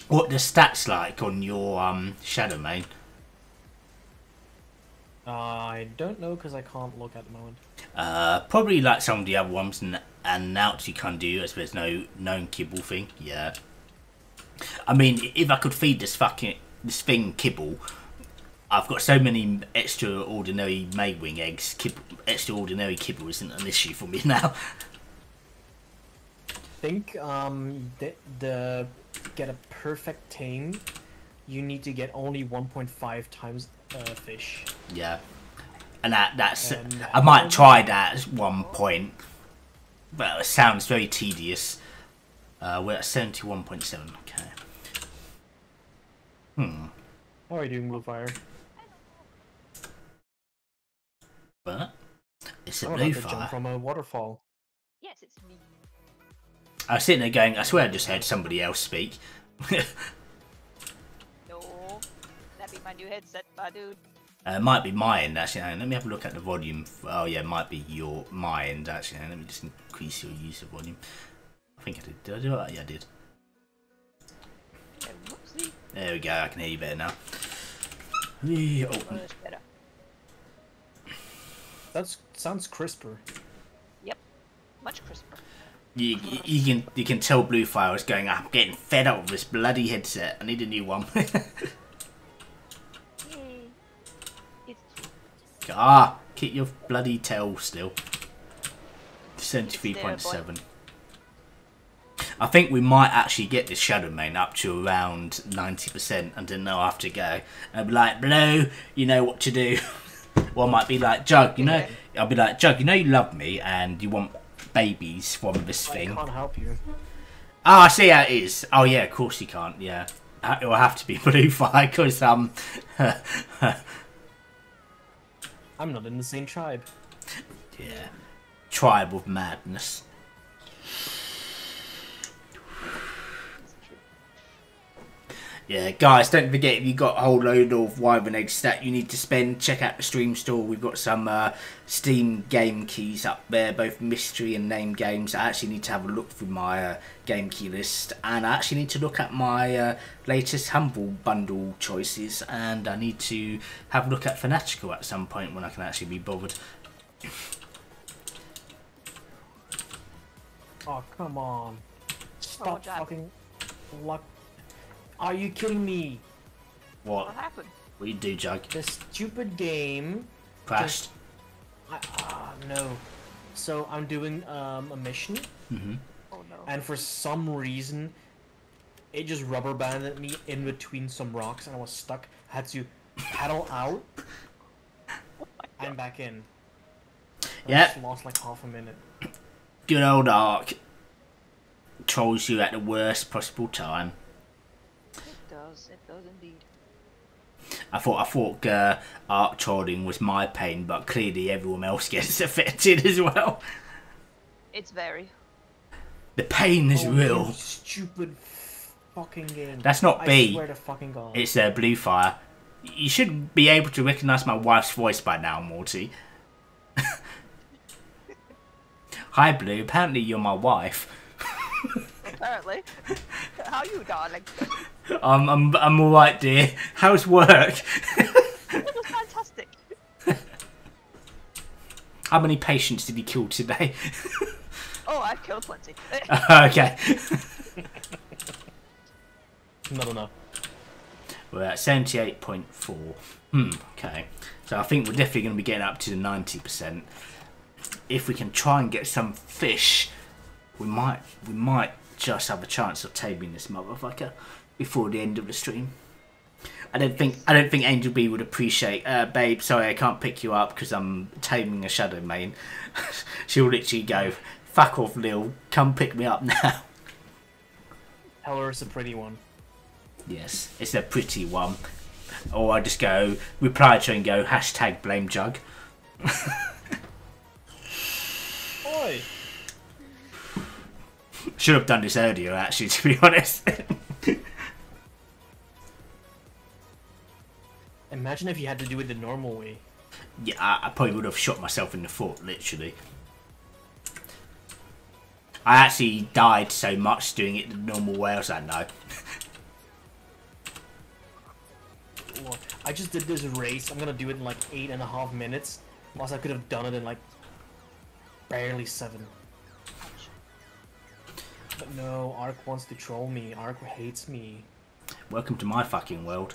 What the stats like on your Shadowmane? I don't know because I can't look at the moment. Probably like some of the other ones, and now you can't do as there's no known kibble thing. Yeah. I mean, if I could feed this thing kibble, I've got so many extraordinary Maywing eggs. Extraordinary kibble isn't an issue for me now. I think the get a perfect tame, you need to get only 1.5 times fish. Yeah, and that's And I might try that at one point, but it sounds very tedious. We're at 71.7. Okay. How are you doing, Bluefire? But it's a I'm blue about to jump fire. from a waterfall. Yes, it's me. I was sitting there going, I swear I just heard somebody else speak. No, that'd be my new headset, my dude. It might be my end actually. Hang on, let me have a look at the volume. Oh yeah, it might be my end actually. Let me just increase your user volume. I think I did. Did I do that? Yeah, I did. Okay, whoopsie. There we go. I can hear you better now. Oh, Much better. That sounds crisper. Yep. Much crisper. you can tell Bluefire is going, I'm getting fed up with this bloody headset. I need a new one. Yay. It's Keep your bloody tail still. 73.7. I think we might actually get this Shadow Mane up to around 90% and then they'll have to go. And I'll be like, Blue, you know what to do. Or I might be like, Jug, you know, I'll be like, Jug, you know you love me and you want babies from this thing. I can't help you. Oh, I see how it is. Oh yeah, of course you can't, yeah. It will have to be Bluefire because, I'm not in the same tribe. yeah. Tribe of Madness. Yeah, guys, don't forget if you got a whole load of Wyvern eggs that you need to spend, check out the stream store. We've got some Steam game keys up there, both mystery and name games. I actually need to have a look through my game key list, and I actually need to look at my latest Humble Bundle choices, and I need to have a look at Fanatical at some point when I can actually be bothered. Oh, come on. Stop Jack. fucking luck. Are you kidding me? What? What happened? What do you do, Jug? This stupid game Crashed? no. So I'm doing a mission, Mm-hmm. Oh no. and for some reason, it just rubber banded me in between some rocks, and I was stuck. I had to paddle out and back in. I Yep. just lost like half a minute. Good old Ark trolls you at the worst possible time. It does indeed. I thought Ark trolling was my pain, but clearly everyone else gets affected as well. It's very. The pain is Oh, real. you stupid fucking game. That's not I B. swear to fucking God. It's Bluefire. You should be able to recognise my wife's voice by now, Morty. Hi, Blue. Apparently you're my wife. Apparently. How you, darling? I'm all right, dear. How's work? It was fantastic. How many patients did you kill today? Oh, I've killed plenty. Okay. Not enough. We're at 78.4. Okay. So I think we're definitely going to be getting up to the 90%. If we can try and get some fish, we might just have a chance of taming this motherfucker before the end of the stream. I don't think Angel B would appreciate. Babe, sorry, I can't pick you up because I'm taming a Shadow Mane. She'll literally go, fuck off, Lil. Come pick me up now. Tell her it's a pretty one. Yes, it's a pretty one. Or I just go, reply to her and go, hashtag blame Jug. Oi! Should have done this earlier, actually, to be honest. Imagine if you had to do it the normal way. Yeah, I probably would have shot myself in the foot, literally. I actually died so much doing it the normal way, I was like, no. Look, I just did this race. I'm gonna do it in like 8.5 minutes. Whilst I could have done it in like barely 7. But no, Ark wants to troll me. Ark hates me. Welcome to my fucking world.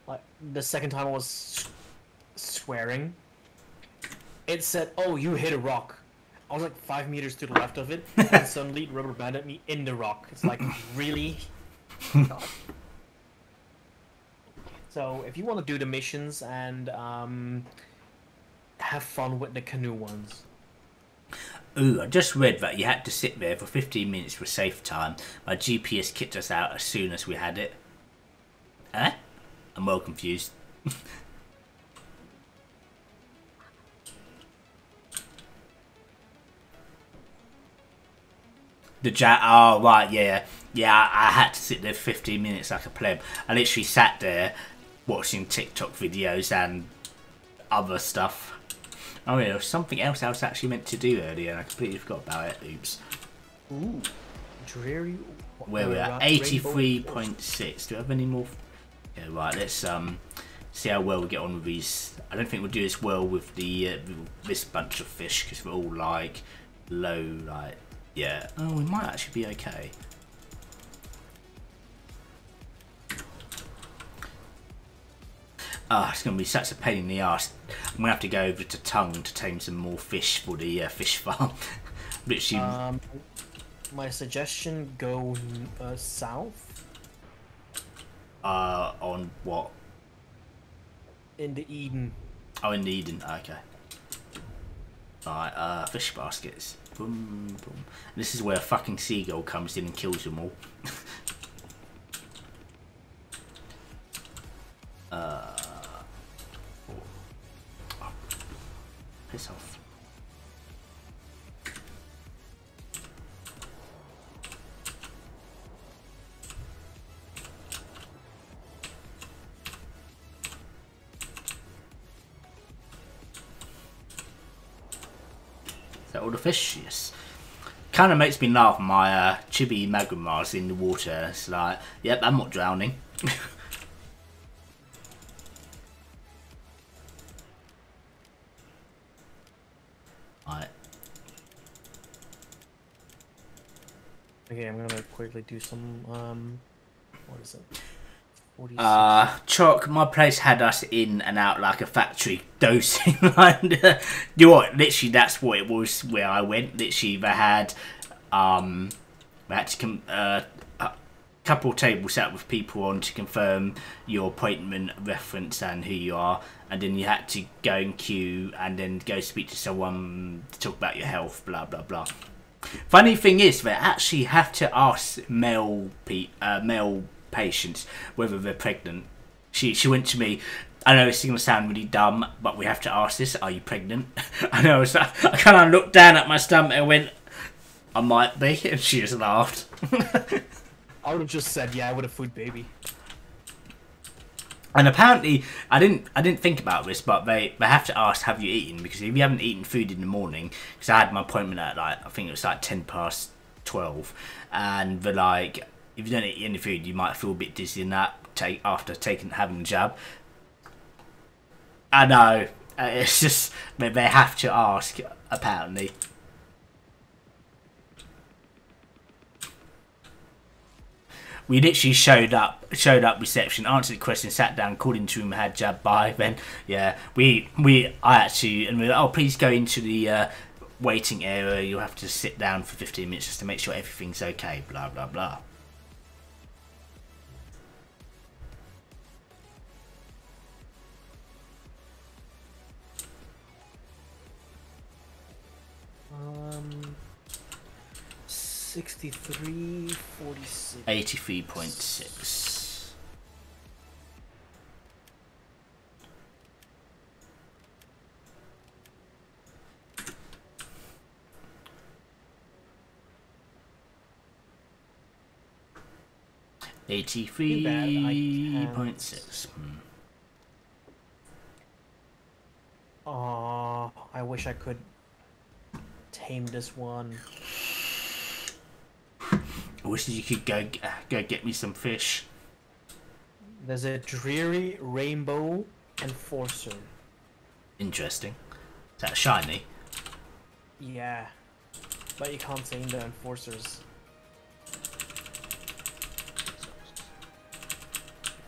Like the second time I was swearing, it said, "Oh, you hit a rock." I was like 5 meters to the left of it, and suddenly it rubber banded me in the rock. It's like, really? God. So if you want to do the missions and have fun with the canoe ones. Ooh, I just read that you had to sit there for 15 minutes for safe time. My GPS kicked us out as soon as we had it. Eh? I'm well confused. Oh, right, yeah. Yeah, I had to sit there for 15 minutes like a pleb. I literally sat there watching TikTok videos and other stuff. Oh yeah, there was something else I was actually meant to do earlier and I completely forgot about it. Oops. Ooh, dreary. Where we're at, 83.6. Do we have any more? Yeah, right. Let's see how well we get on with these. I don't think we'll do as well with the this bunch of fish because we're all like low, like yeah. Oh, we might actually be okay. Ah, it's gonna be such a pain in the ass. I'm gonna have to go over to Tongue to tame some more fish for the fish farm. Literally. My suggestion: go south. On what? In the Eden. Oh, in the Eden. Okay. Alright, fish baskets. Boom, boom. This is where a fucking seagull comes in and kills them all. Piss off. Is that all the fish? Yes. Kind of makes me laugh. My chibi magmars in the water. It's like, yep, I'm not drowning. Right. Okay, I'm gonna quickly do some what is it? 46. Chalk, my place had us in and out like a factory dosing. And, you know what? Literally, that's what it was where I went. Literally, they had a couple of tables sat with people on to confirm your appointment reference and who you are, and then you had to go and queue and then go speak to someone to talk about your health, blah blah blah. Funny thing is, they actually have to ask male patients whether they're pregnant. She went to me. I know it's going to sound really dumb, but we have to ask this: are you pregnant? I know. So I kind of looked down at my stomach and went, "I might be," and she just laughed. I would have just said, yeah, I would have food baby. And apparently, I didn't think about this, but they have to ask, have you eaten? Because if you haven't eaten food in the morning, because I had my appointment at like, I think it was like 12:10, and they're like, if you don't eat any food, you might feel a bit dizzy and that after having the jab. I know, it's just they have to ask apparently. We literally showed up reception, answered the question, sat down, called into room, had jab by. Then yeah, I actually, and we were like, oh, please go into the waiting area. You'll have to sit down for 15 minutes just to make sure everything's okay. Blah blah blah. Um, 63, 46. 83.6. $83.6. Aw, I wish I could tame this one. I wish you could go get me some fish. There's a dreary rainbow enforcer. Interesting. Is that shiny? Yeah, but you can't tame the enforcers.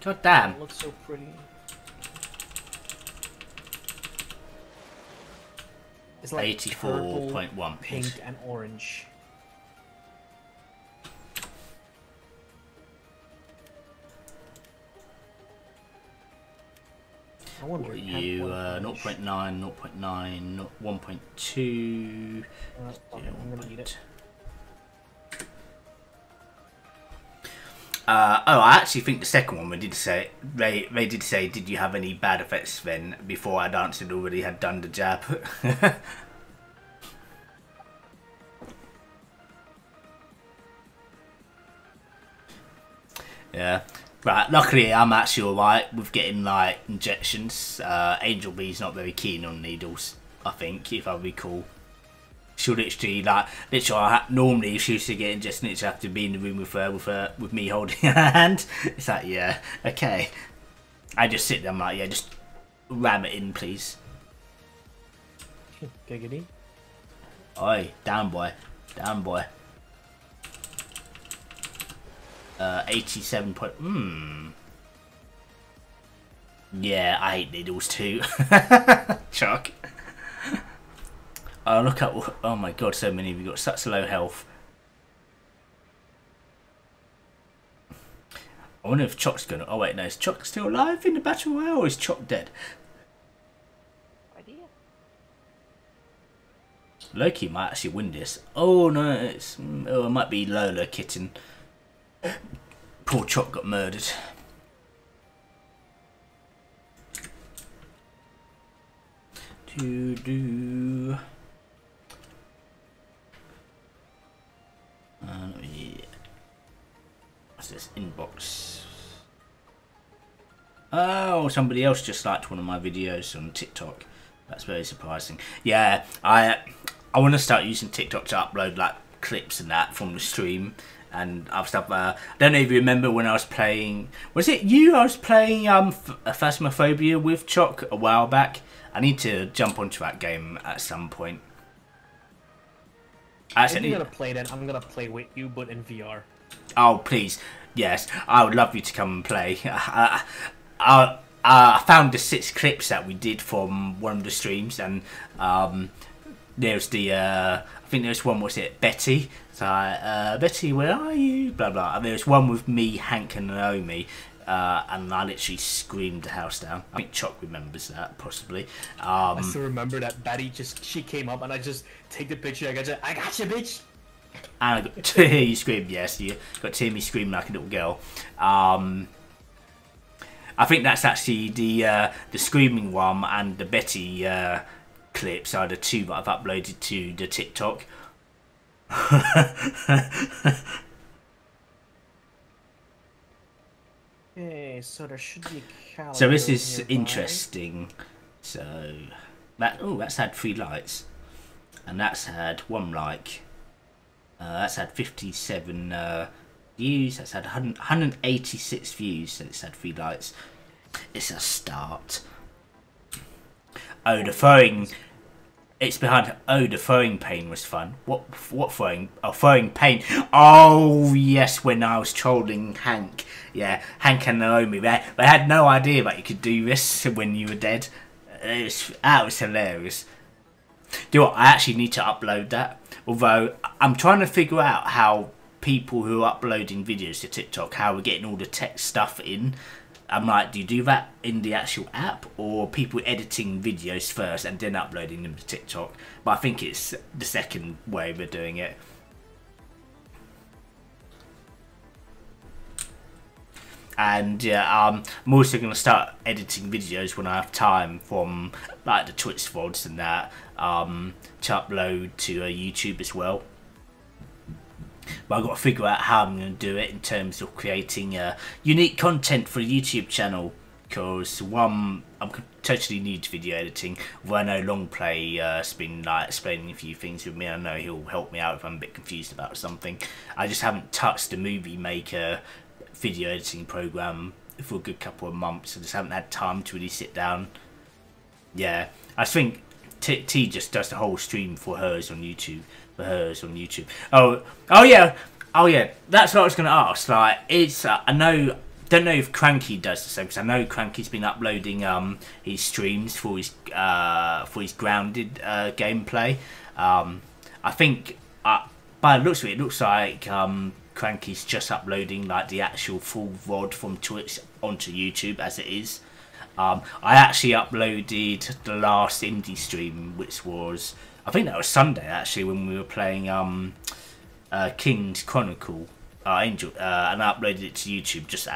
God damn. It looks so pretty. It's like 84.1. pink, and orange. I wonder. You 0.9, 0.9, 1.2. I'm gonna eat it. I actually think the second one they did say did you have any bad effects then before I'd answered already had done the jab. Yeah. Right, luckily I'm actually alright with getting like injections. Angel B's not very keen on needles. I think, if I recall. She'll literally, like, normally if she was to get in, just literally have to be in the room with me holding her hand. It's like, yeah, okay. I just sit there, I'm like, yeah, just ram it in, please. Giggity. Oi, down boy. Down boy. 87 point, Yeah, I hate needles too. Chuck. Oh, look at, oh my god, so many of you got such low health. I wonder if Chock's gonna, oh wait, no, is Chock still alive in the Battle Royale or is Chock dead? Idea. Loki might actually win this. Oh no, it might be Lola Kitten. Poor Chock got murdered. Do. What's this inbox? Oh, somebody else just liked one of my videos on TikTok. That's very surprising. Yeah, I want to start using TikTok to upload like clips and that from the stream and other stuff. I don't know if you remember when I was playing. Was it you? I was playing Phasmophobia with Chock a while back. I need to jump onto that game at some point. If you're gonna play that, I'm gonna play with you, but in VR. Oh please, yes, I would love you to come and play. I found the 6 clips that we did from one of the streams, and there's the I think there's one, was it Betty? So Betty, where are you? Blah blah. And there's one with me, Hank, and Naomi. And I literally screamed the house down. I think Chock remembers that, possibly. I still remember that Betty she came up and I just take the picture. I got you, bitch. And I got to hear you scream. Yes, you got to hear me scream like a little girl. I think that's actually the screaming one and the Betty clips are the 2 that I've uploaded to the TikTok. Okay, so there should be a calendar. So this is nearby. interesting. So that's had 3 likes, and that's had 1 like. That's had 57 views. That's had 186 views, and it's had 3 likes. It's a start. Oh, the throwing. It's behind. Oh, the throwing pain was fun. What throwing? Oh, throwing pain. Oh yes, when I was trolling Hank. Yeah, Hank and Naomi. They had no idea that you could do this when you were dead. That was hilarious. Do you know what? I actually need to upload that. Although I'm trying to figure out how people who are uploading videos to TikTok, how we're getting all the tech stuff in. I'm like, do you do that in the actual app, or people editing videos first and then uploading them to TikTok? But I think it's the second way we're doing it. And yeah, I'm also going to start editing videos when I have time from like the Twitch VODs and that to upload to YouTube as well. But I've got to figure out how I'm going to do it in terms of creating unique content for the YouTube channel. Because I'm totally new to video editing. Although I know Longplay has been like explaining a few things with me. I know he'll help me out if I'm a bit confused about something. I just haven't touched the Movie Maker video editing program for a good couple of months. I just haven't had time to really sit down. Yeah, I think T just does the whole stream for hers on YouTube. Oh yeah. That's what I was going to ask. Like, it's don't know if Cranky does the same, because I know Cranky's been uploading his streams for his Grounded gameplay. I think by the looks of it, looks like Cranky's just uploading like the actual full VOD from Twitch onto YouTube as it is. I actually uploaded the last indie stream, which was, I think that was Sunday actually, when we were playing King's Chronicle Angel, and I uploaded it to YouTube just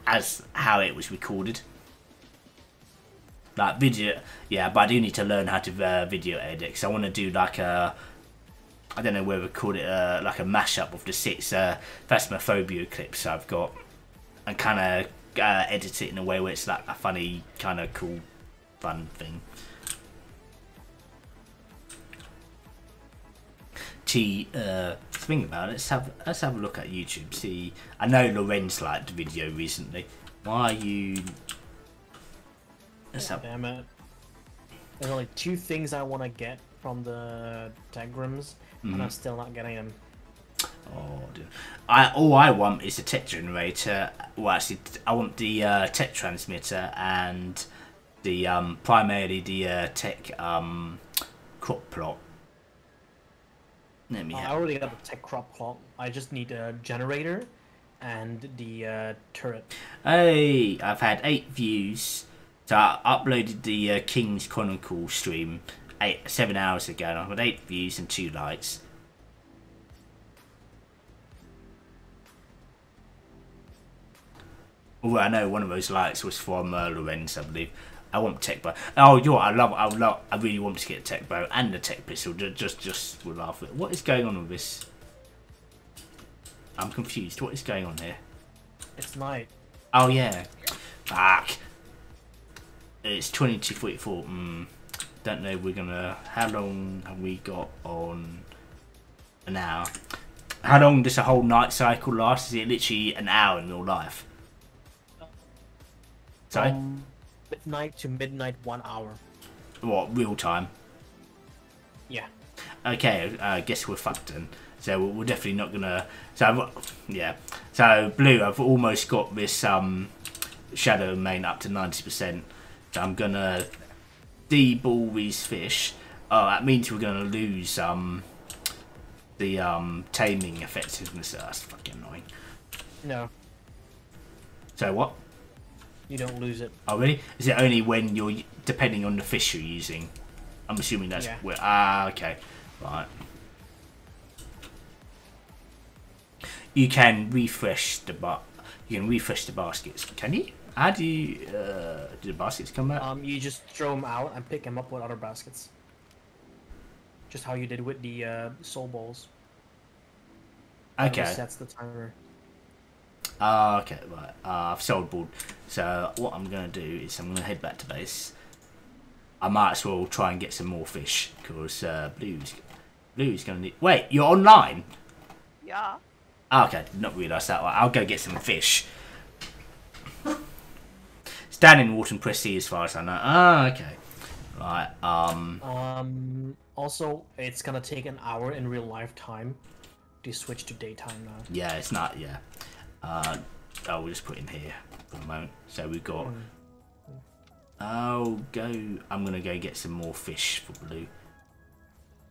as how it was recorded. Like video, yeah, but I do need to learn how to video edit, because I want to do like a, I don't know whether to call it like a mashup of the 6 Phasmophobia clips I've got, and kind of edit it in a way where it's like a funny, kind of cool, fun thing. think about it. Let's have a look at YouTube. See, I know Lorenz liked the video recently. Why are you? Let's have. Damn it. There's only 2 things I want to get from the Tegrams, and I'm still not getting them. Oh, dear. All I want is a tech generator. Well, actually, I want the tech transmitter and the primarily the tech crop plot. Let me I have. already got the tech crop clock. I just need a generator and the turret. Hey, I've had 8 views. So I uploaded the King's Chronicle stream 7 hours ago, and I've got 8 views and 2 likes. Well, I know one of those likes was from Lorenz, I believe. I want tech bow. Oh, you know what? I really want to get a tech bow and a tech pistol. Just will laugh at it. What is going on with this? I'm confused. What is going on here? It's night. Oh yeah. Fuck. It's 22:44. Don't know. We're gonna. How long have we got on? An hour. How long does a whole night cycle last? Is it literally an hour in real life? Sorry. From midnight to midnight, 1 hour. What, real time? Yeah. Okay, I guess we're fucked then. So we're definitely not gonna. So yeah. So Blue, I've almost got this shadow main up to 90%. So I'm gonna deball these fish. Oh, that means we're gonna lose the taming effectiveness. That's fucking annoying. No, So what? you don't lose it. Oh really? Is it only when you're depending on the fish you're using? I'm assuming that's Yeah. where. Okay, right. You can refresh the baskets. Can you? How do you do the baskets come out? You just throw them out and pick them up with other baskets. Just how you did with the soul balls. That Okay. resets the timer. Okay, right. I've sold board. So what I'm gonna do is I'm gonna head back to base. I might as well try and get some more fish because Blue's gonna need. Wait, you're online? Yeah. Okay, did not realise that. I'll go get some fish. Stand in water and press C as far as I know. Okay. Right, Also, it's gonna take an hour in real life time to switch to daytime now. yeah, it's not, yeah. We'll just put in here for the moment. So we've got... I'm gonna go get some more fish for Blue.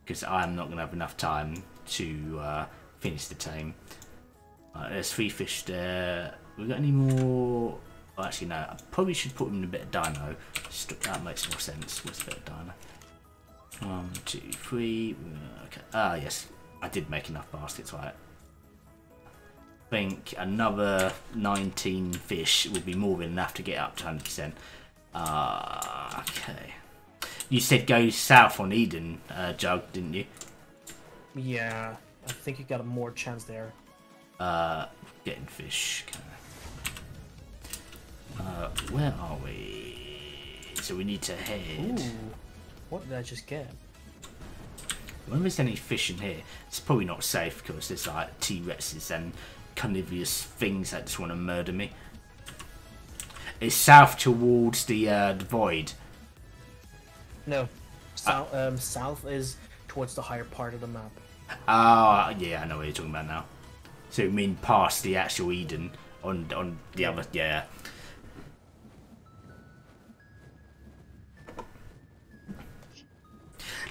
Because I'm not gonna have enough time to finish the tame. There's 3 fish there. We got any more? Oh, actually, no. I probably should put them in a bit of dino. That makes more sense. What's a bit of dino? 1, 2, 3. Okay. Ah, yes. I did make enough baskets, right? I think another 19 fish would be more than enough to get up to 100%. Okay. You said go south on Eden, Jug, didn't you? Yeah, I think you got a more chance there. Getting fish. Okay. Where are we? So we need to head. Ooh, what did I just get? When there's any fish in here, it's probably not safe because there's like T-Rexes and carnivorous things that just want to murder me. It's south towards the void. No, south. South is towards the higher part of the map. Yeah, I know what you're talking about now. So you mean past the actual Eden on the other, yeah.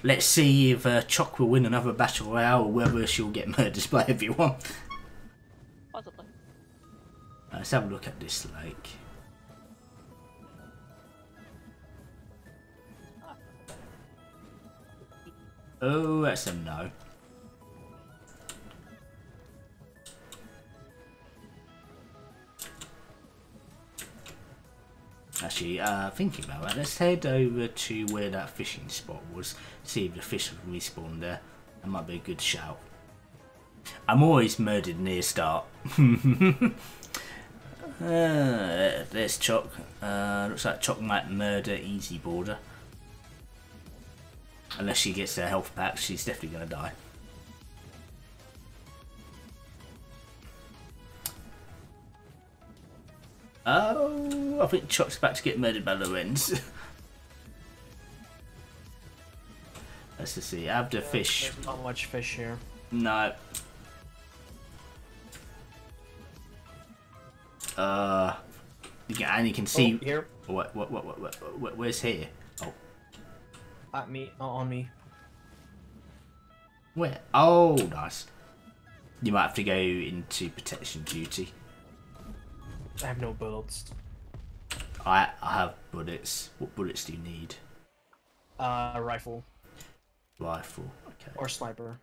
Let's see if Choc will win another battle royale or whether she'll get murdered by everyone. Possibly. Let's have a look at this lake. Oh, that's a no. Actually, thinking about that, let's head over to where that fishing spot was, see if the fish have respawned there. That might be a good shout. I'm always murdered near start. There's Choc. Looks like Choc might murder Easy Border. Unless she gets her health back, she's definitely going to die. Oh, I think Chuck's about to get murdered by Lorenz. Let's just see. Have the fish. There's not much fish here. No. And you can see. Oh, here. What? Where's here? Oh, At me. On me. where? Oh, nice. You might have to go into protection duty. I have no bullets. I have bullets. What bullets do you need? Rifle. Rifle. Okay. Or sniper.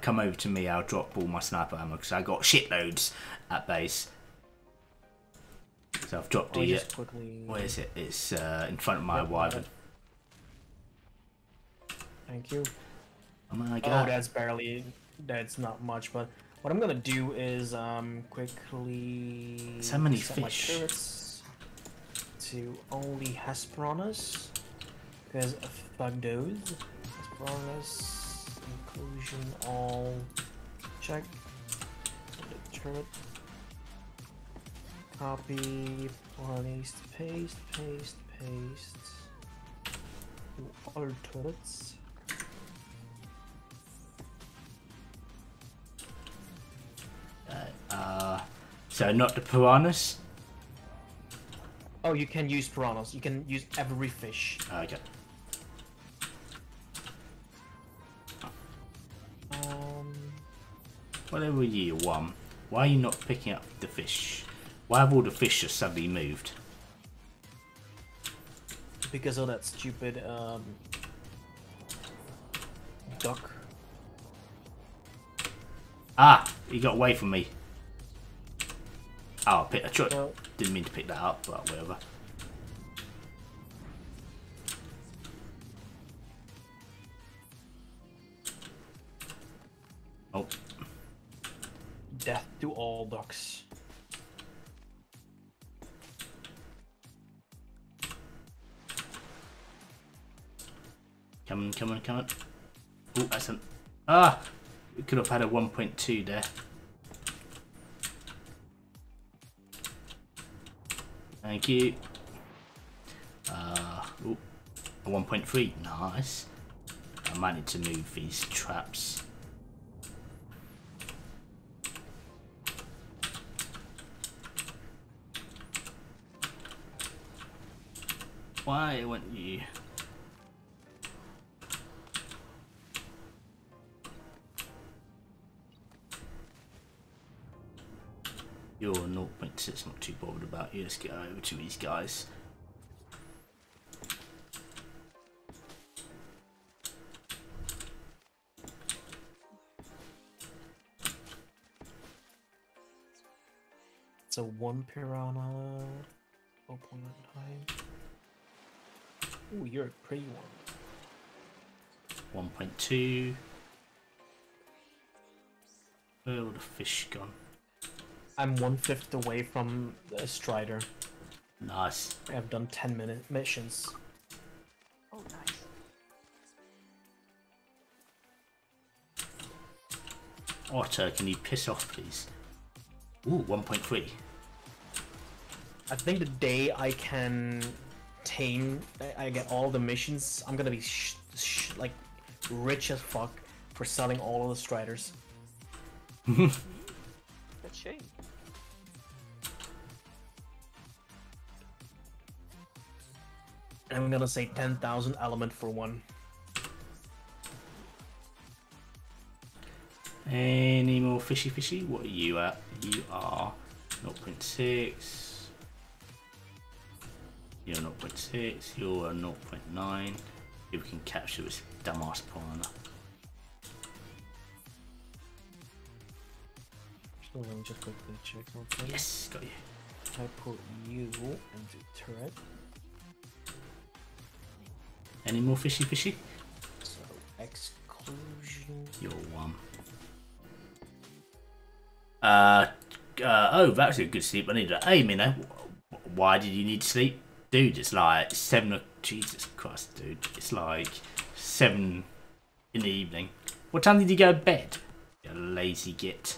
Come over to me. I'll drop all my sniper ammo because I got shitloads at base. So I've dropped it. Just quickly... Where is it? It's in front of my wyvern. Thank you. Oh my Oh, god. that's barely... That's not much, but... What I'm gonna do is, quickly... So many set my fish. turrets to only Hesperornis. Because fuck those. Hesperornis, inclusion, all... Check. The turret. Copy, paste. Do other turrets. So not the piranhas? Oh, you can use piranhas. You can use every fish. Okay. Whatever you want. Why are you not picking up the fish? Why have all the fish just suddenly moved? Because of that stupid duck. Ah! He got away from me. Oh, I Oh. didn't mean to pick that up, but whatever. Oh. Death to all ducks. Come on. Oh, that's an... Ah! We could have had a 1.2 there. Thank you. Oh, a 1.3. Nice. I might need to move these traps. Why won't you? You're 0.6, not too bothered about you. Let's get over to these guys. So one piranha. 0.9. Ooh, you're a pretty one. 1.2. Where all the fish gone? I'm 1/5 away from the Strider. Nice. I've done 10-minute missions. Oh, nice. Otter, can you piss off, please? Ooh, 1.3. I think the day I can tame, I get all the missions, I'm gonna be like rich as fuck for selling all of the Striders. Good shame. I'm gonna say 10,000 element for one. Any more fishy? What are you at? You are 0.6. You're 0.6. You're 0.9. If we can capture this dumbass piranha. So let me just quickly check something. Yes, got you. I put you into turret. Any more fishy? So exclusion. You're one. Oh, that's a good sleep. I need to aim, you know. Why did you need to sleep? Dude, it's like 7 Jesus Christ, dude. It's like 7 in the evening. What time did you go to bed? You lazy git.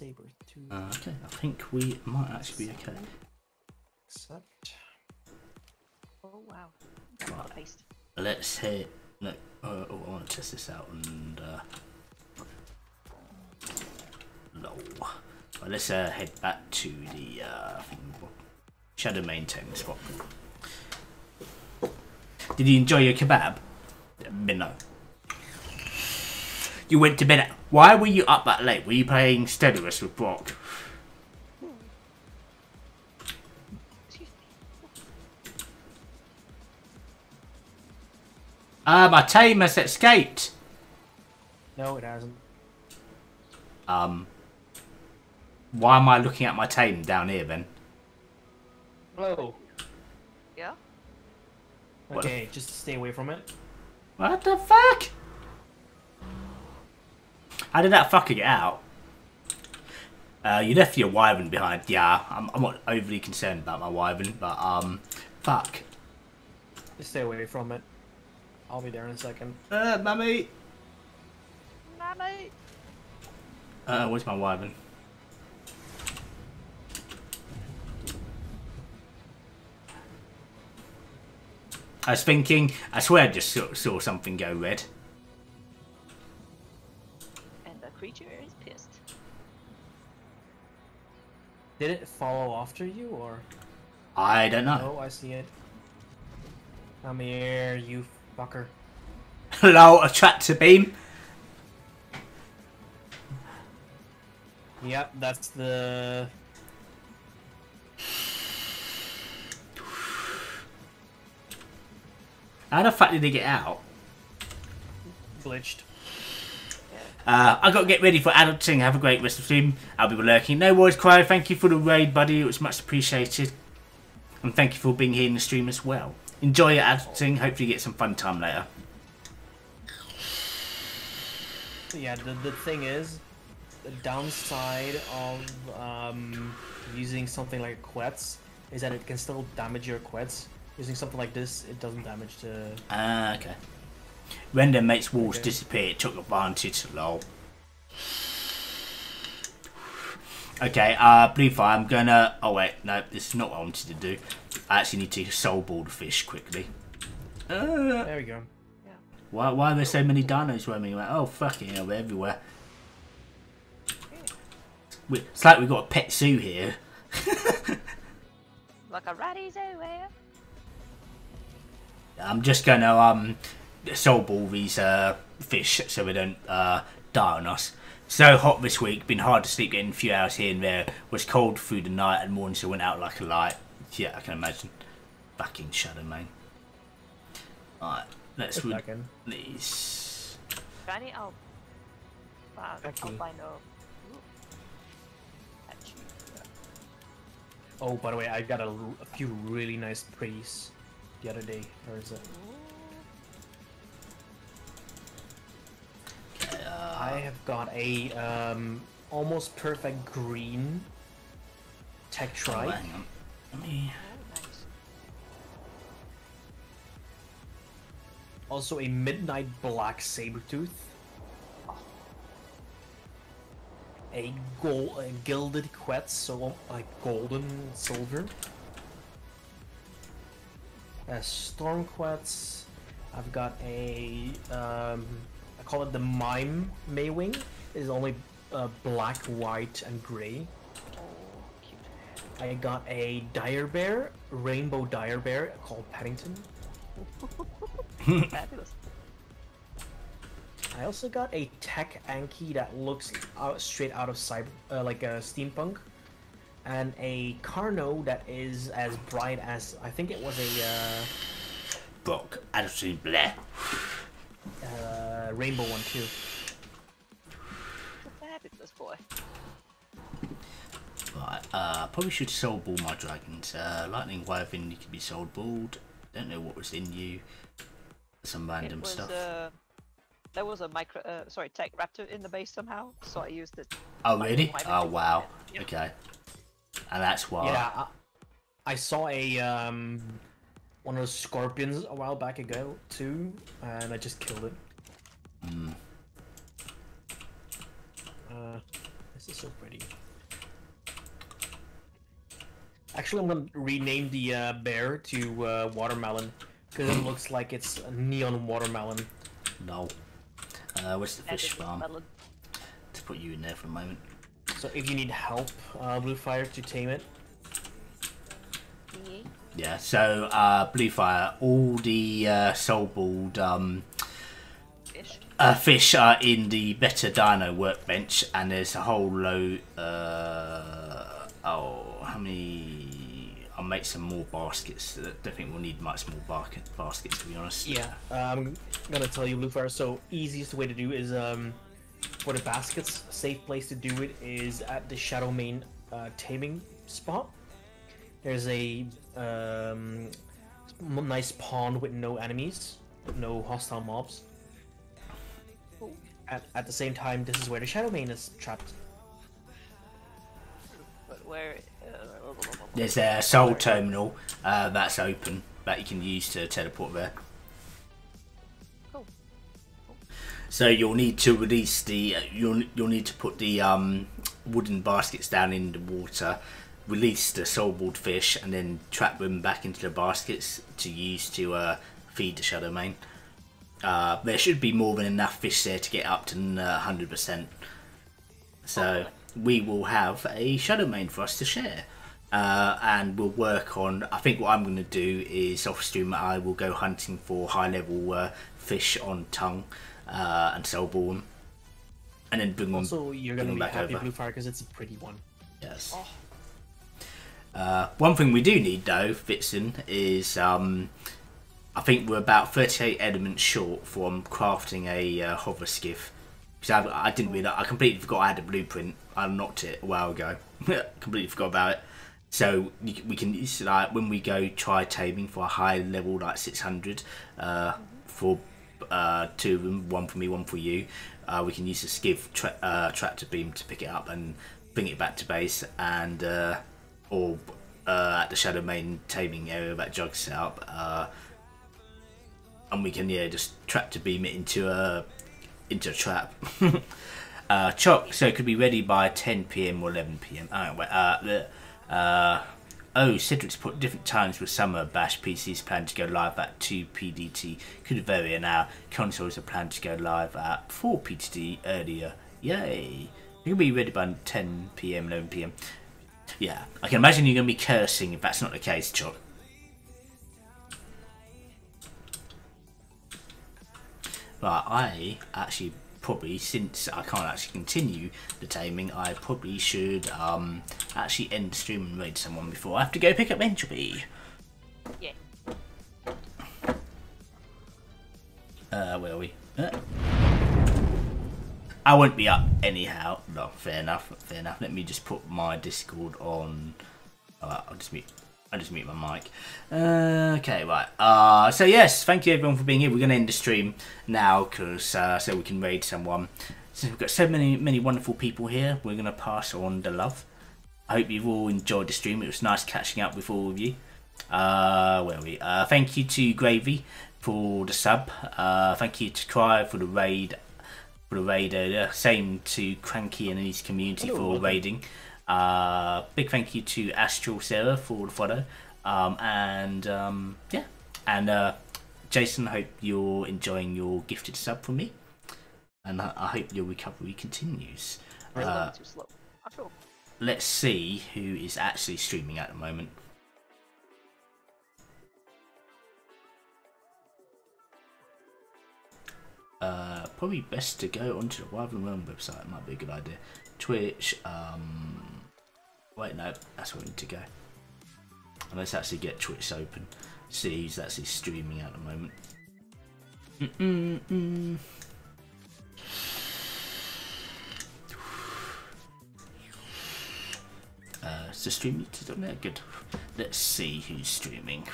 saber tooth. Okay, I think we might actually be okay. Except. Oh wow. That got Right. iced. Let's hit. No, I want to test this out and. Lol. Well, let's head back to the Shadow Maintain spot. Did you enjoy your kebab? No. You went to bed at... Why were you up that late? Were you playing Steadiness with Brock? Excuse me. My tame has escaped. No, it hasn't. Why am I looking at my tame down here then? Oh. Yeah? Okay, just stay away from it. What the fuck? How did that fucker get out? You left your wyvern behind. Yeah, I'm not overly concerned about my wyvern, but fuck. Just stay away from it. I'll be there in a second. Mummy. Mammy! Where's my wyvern? I was thinking, I swear I just saw something go red. And the creature is pissed. Did it follow after you or? I don't know. Oh, I see it. Come here, you fucker. Hello, a tractor beam. Yep, that's the. How the fuck did they get out? Glitched. I got to get ready for adulting. Have a great rest of the stream. I'll be lurking. No worries, Cry. Thank you for the raid, buddy. It was much appreciated. And thank you for being here in the stream as well. Enjoy your adulting. Hopefully you get some fun time later. Yeah, the thing is, the downside of using something like Quetz is that it can still damage your Quetz. Using something like this, it doesn't damage the... Ah, okay. When the mate's walls Okay. disappeared, it took advantage. Lol. Okay, Blue Fire, I'm gonna... Oh wait, no, this is not what I wanted to do. I actually need to soul ball the fish quickly. There we go. Why are there so many dinos roaming around? Oh, fucking hell, they're everywhere. It's like we've got a pet zoo here. Like a ratty zoo, eh? I'm just gonna soul ball these fish so they don't die on us. So hot this week, been hard to sleep, getting a few hours here and there. Was cold through the night and morning, so went out like a light. Yeah, I can imagine. Fucking Shadow Main. Alright, let's Put back in. these. Shiny, I'll Becky. find a... Patch. Oh, by the way, I got a few really nice pretties the other day. Where is it? I have got a almost perfect green Oh, Tektrai. hang on. Let me... Oh, nice. Also a midnight black Sabertooth. A gilded Quetz, so like golden silver. A storm Quetz. I've got a I call it the Mime Maywing. It's only black, white, and gray. Oh, cute. I got a Dire Bear, Rainbow Dire Bear called Paddington. Fabulous. I also got a Tech Anki that looks straight out of like a steampunk, and a Carno that is as bright as I think it was a Brock, absolutely bleh. rainbow one too. A fabulous boy. Right, probably should soul ball my dragons. Lightning Wyvern, you can be soul balled. Don't know what was in you. Some random It was, stuff. there was a Tech Raptor in the base somehow, so I used it. Oh really? Wyvern Oh to- wow. Yeah. Okay. And that's why. Yeah, I saw a one of those scorpions a while back ago too, and I just killed it. Mm. Let's This is so pretty. Actually, I'm gonna rename the bear to watermelon because it looks like it's a neon watermelon. No. Where's the fish farm? Melon. To put you in there for a moment. So if you need help, Bluefire, to tame it. Yeah. Yeah, so Bluefire, all the soul-balled Fish. fish are in the Better Dino workbench, and there's a whole load. How many? I'll make some more baskets. I don't think we'll need much more baskets, to be honest. Yeah, I'm gonna tell you, Bluefire. So easiest way to do is for the baskets, safe place to do it is at the Shadowmane taming spot. There's a nice pond with no enemies, no hostile mobs. Cool. At the same time, this is where the Shadowmane is trapped. But where? There's a soul terminal that's open that you can use to teleport there. Cool. So you'll need to release the you'll need to put the wooden baskets down in the water, release the soul-balled fish, and then trap them back into the baskets to use to feed the Shadowmane. There should be more than enough fish there to get up to 100%. So we will have a Shadowmane for us to share. And we'll work on, I think what I'm going to do is off stream I will go hunting for high level fish on tongue and soulball them, and then bring them. Also, you're gonna bring be them back happy, over. Bluefire, because it's a pretty one. Yes. Oh. One thing we do need though, Fitzen, is I think we're about 38 elements short from crafting a hover skiff. Because I didn't really, I completely forgot I had a blueprint. I unlocked it a while ago. Completely forgot about it. So we can use like when we go try taming for a high level like 600 for two of them, one for me, one for you. We can use the skiff tractor beam to pick it up and bring it back to base, and or at the Shadowmane taming area that Jug set up, and we can just tractor beam it into a trap. Choc, so it could be ready by 10 PM or 11 PM. Cedric's put different times with summer bash. PCs plan to go live at 2 PDT. Could vary an hour. Consoles are planned to go live at 4 PDT earlier. Yay! You'll be ready by 10 PM, 11 PM. Yeah, I can imagine you're going to be cursing if that's not the case, Choc. Right, I actually probably, since I can't actually continue the taming, I probably should actually end the stream and raid someone before I have to go pick up Entropy. Yeah. Where are we? I won't be up anyhow. No, fair enough. Fair enough. Let me just put my Discord on. I'll just mute my mic. Okay, right. So yes, thank you everyone for being here. We're going to end the stream now because so we can raid someone. Since we've got so many wonderful people here, we're going to pass on the love. I hope you've all enjoyed the stream. It was nice catching up with all of you. Where are we? Thank you to Gravy for the sub. Thank you to Cry for the raid. Same to Cranky and his community for raiding. Big thank you to Astral Sarah for the follow. Yeah. And Jason, hope you're enjoying your gifted sub from me. And I hope your recovery continues. Too slow. I feel. Let's see who is actually streaming at the moment. Probably best to go onto the Wyvern Realm website. Might be a good idea. Twitch. Wait, no, that's where we need to go. And let's actually get Twitch open. See who's actually streaming at the moment. So streaming on there. Good. Let's see who's streaming.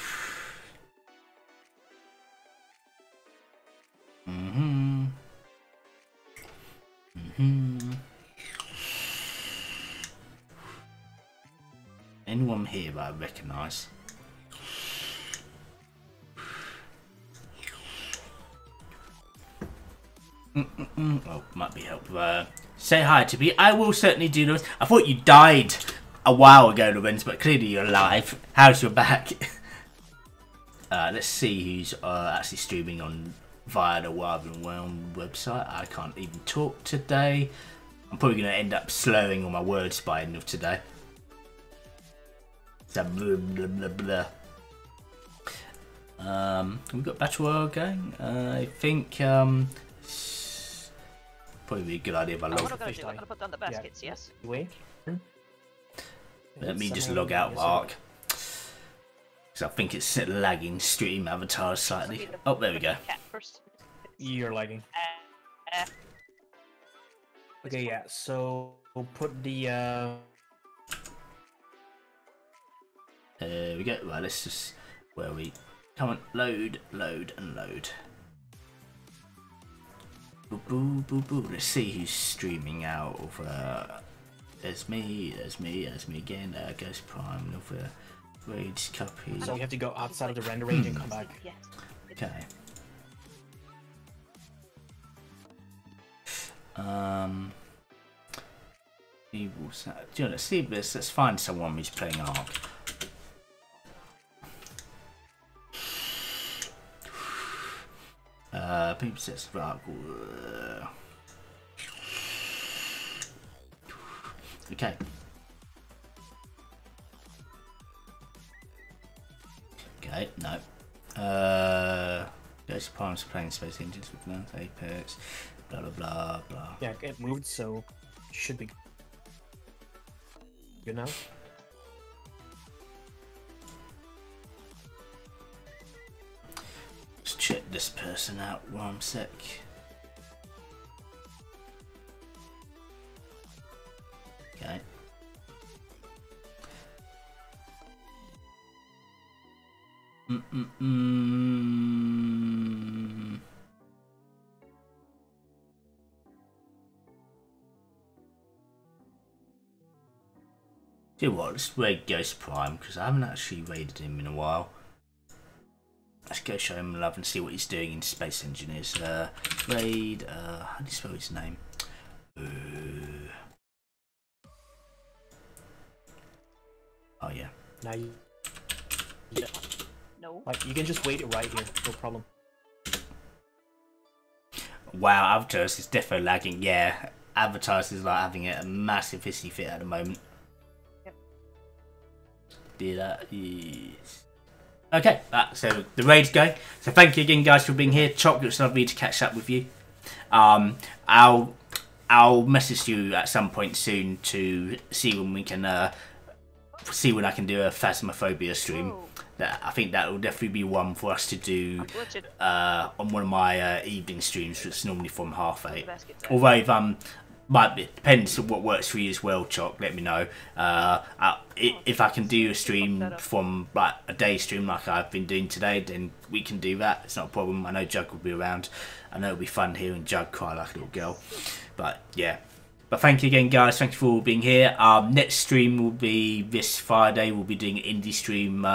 Anyone here that I recognise? Well, might be help. say hi to me. I will certainly do this. I thought you died a while ago, Lorenz, but clearly you're alive. How's your back? Let's see who's actually streaming on via the Wild and Realm website. I can't even talk today. I'm probably going to end up slurring all my words by the end of today. So blah blah blah blah. We've got Battle Royale going. I think probably be a good idea if I What log. I'm gonna do, I'm gonna put down the baskets, yes? Wait. Let me just log out of Arc. Because I think it's lagging stream avatar slightly. Oh, there we go. Cat first. You're lagging. Uh, Okay, yeah. So we'll put the. There we go. Right, let's just where we come on, load, load, and load. Boo boo boo boo. Let's see who's streaming out of. There's me again. Ghost Prime over Rage Copy. So you have to go outside of the render range and come back. yes. Okay. Evil. Do you know, let's see this. Let's find someone who's playing Ark. People says Ark. Okay. Okay, no. Ghost Prime's playing Space Engines with Mount Apex. Blah blah blah blah. Yeah, it moved, so should be good now. Let's check this person out one sec. Okay. Do you know what? Let's raid Ghost Prime because I haven't actually raided him in a while. Let's go show him love and see what he's doing in Space Engineers. Raid. How do you spell his name? Oh yeah. Now you. No. Like you can just wait it right here, no problem. Wow, Avatars is defo lagging. Yeah, Avatars is like having a massive hissy fit at the moment. Yep. Yes. Okay, so the raid's going. So thank you again, guys, for being here. Choc, it's lovely to catch up with you. I'll message you at some point soon to see when we can see when I can do a Phasmophobia stream. Ooh. I think that will definitely be one for us to do on one of my evening streams, which is normally from 8:30. Although if it depends on what works for you as well, Choc. Let me know. If I can do a stream from like a day stream like I've been doing today, then we can do that. It's not a problem. I know Jug will be around. I know it'll be fun hearing Jug cry like a little girl. But yeah. But thank you again, guys. Thank you for all being here. Next stream will be this Friday. We'll be doing an indie stream,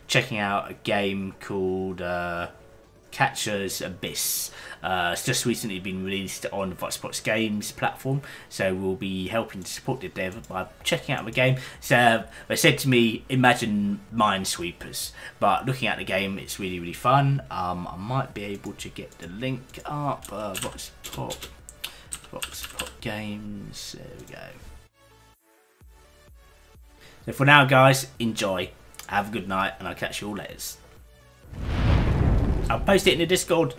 checking out a game called Catcher's Abyss. It's just recently been released on the Voxbox Games platform, so we'll be helping to support the dev by checking out the game. So they said to me, imagine Minesweepers, but looking at the game, it's really, really fun. I might be able to get the link up. Voxpop Games. There we go. So for now, guys, enjoy. Have a good night, and I'll catch you all later. I'll post it in the Discord.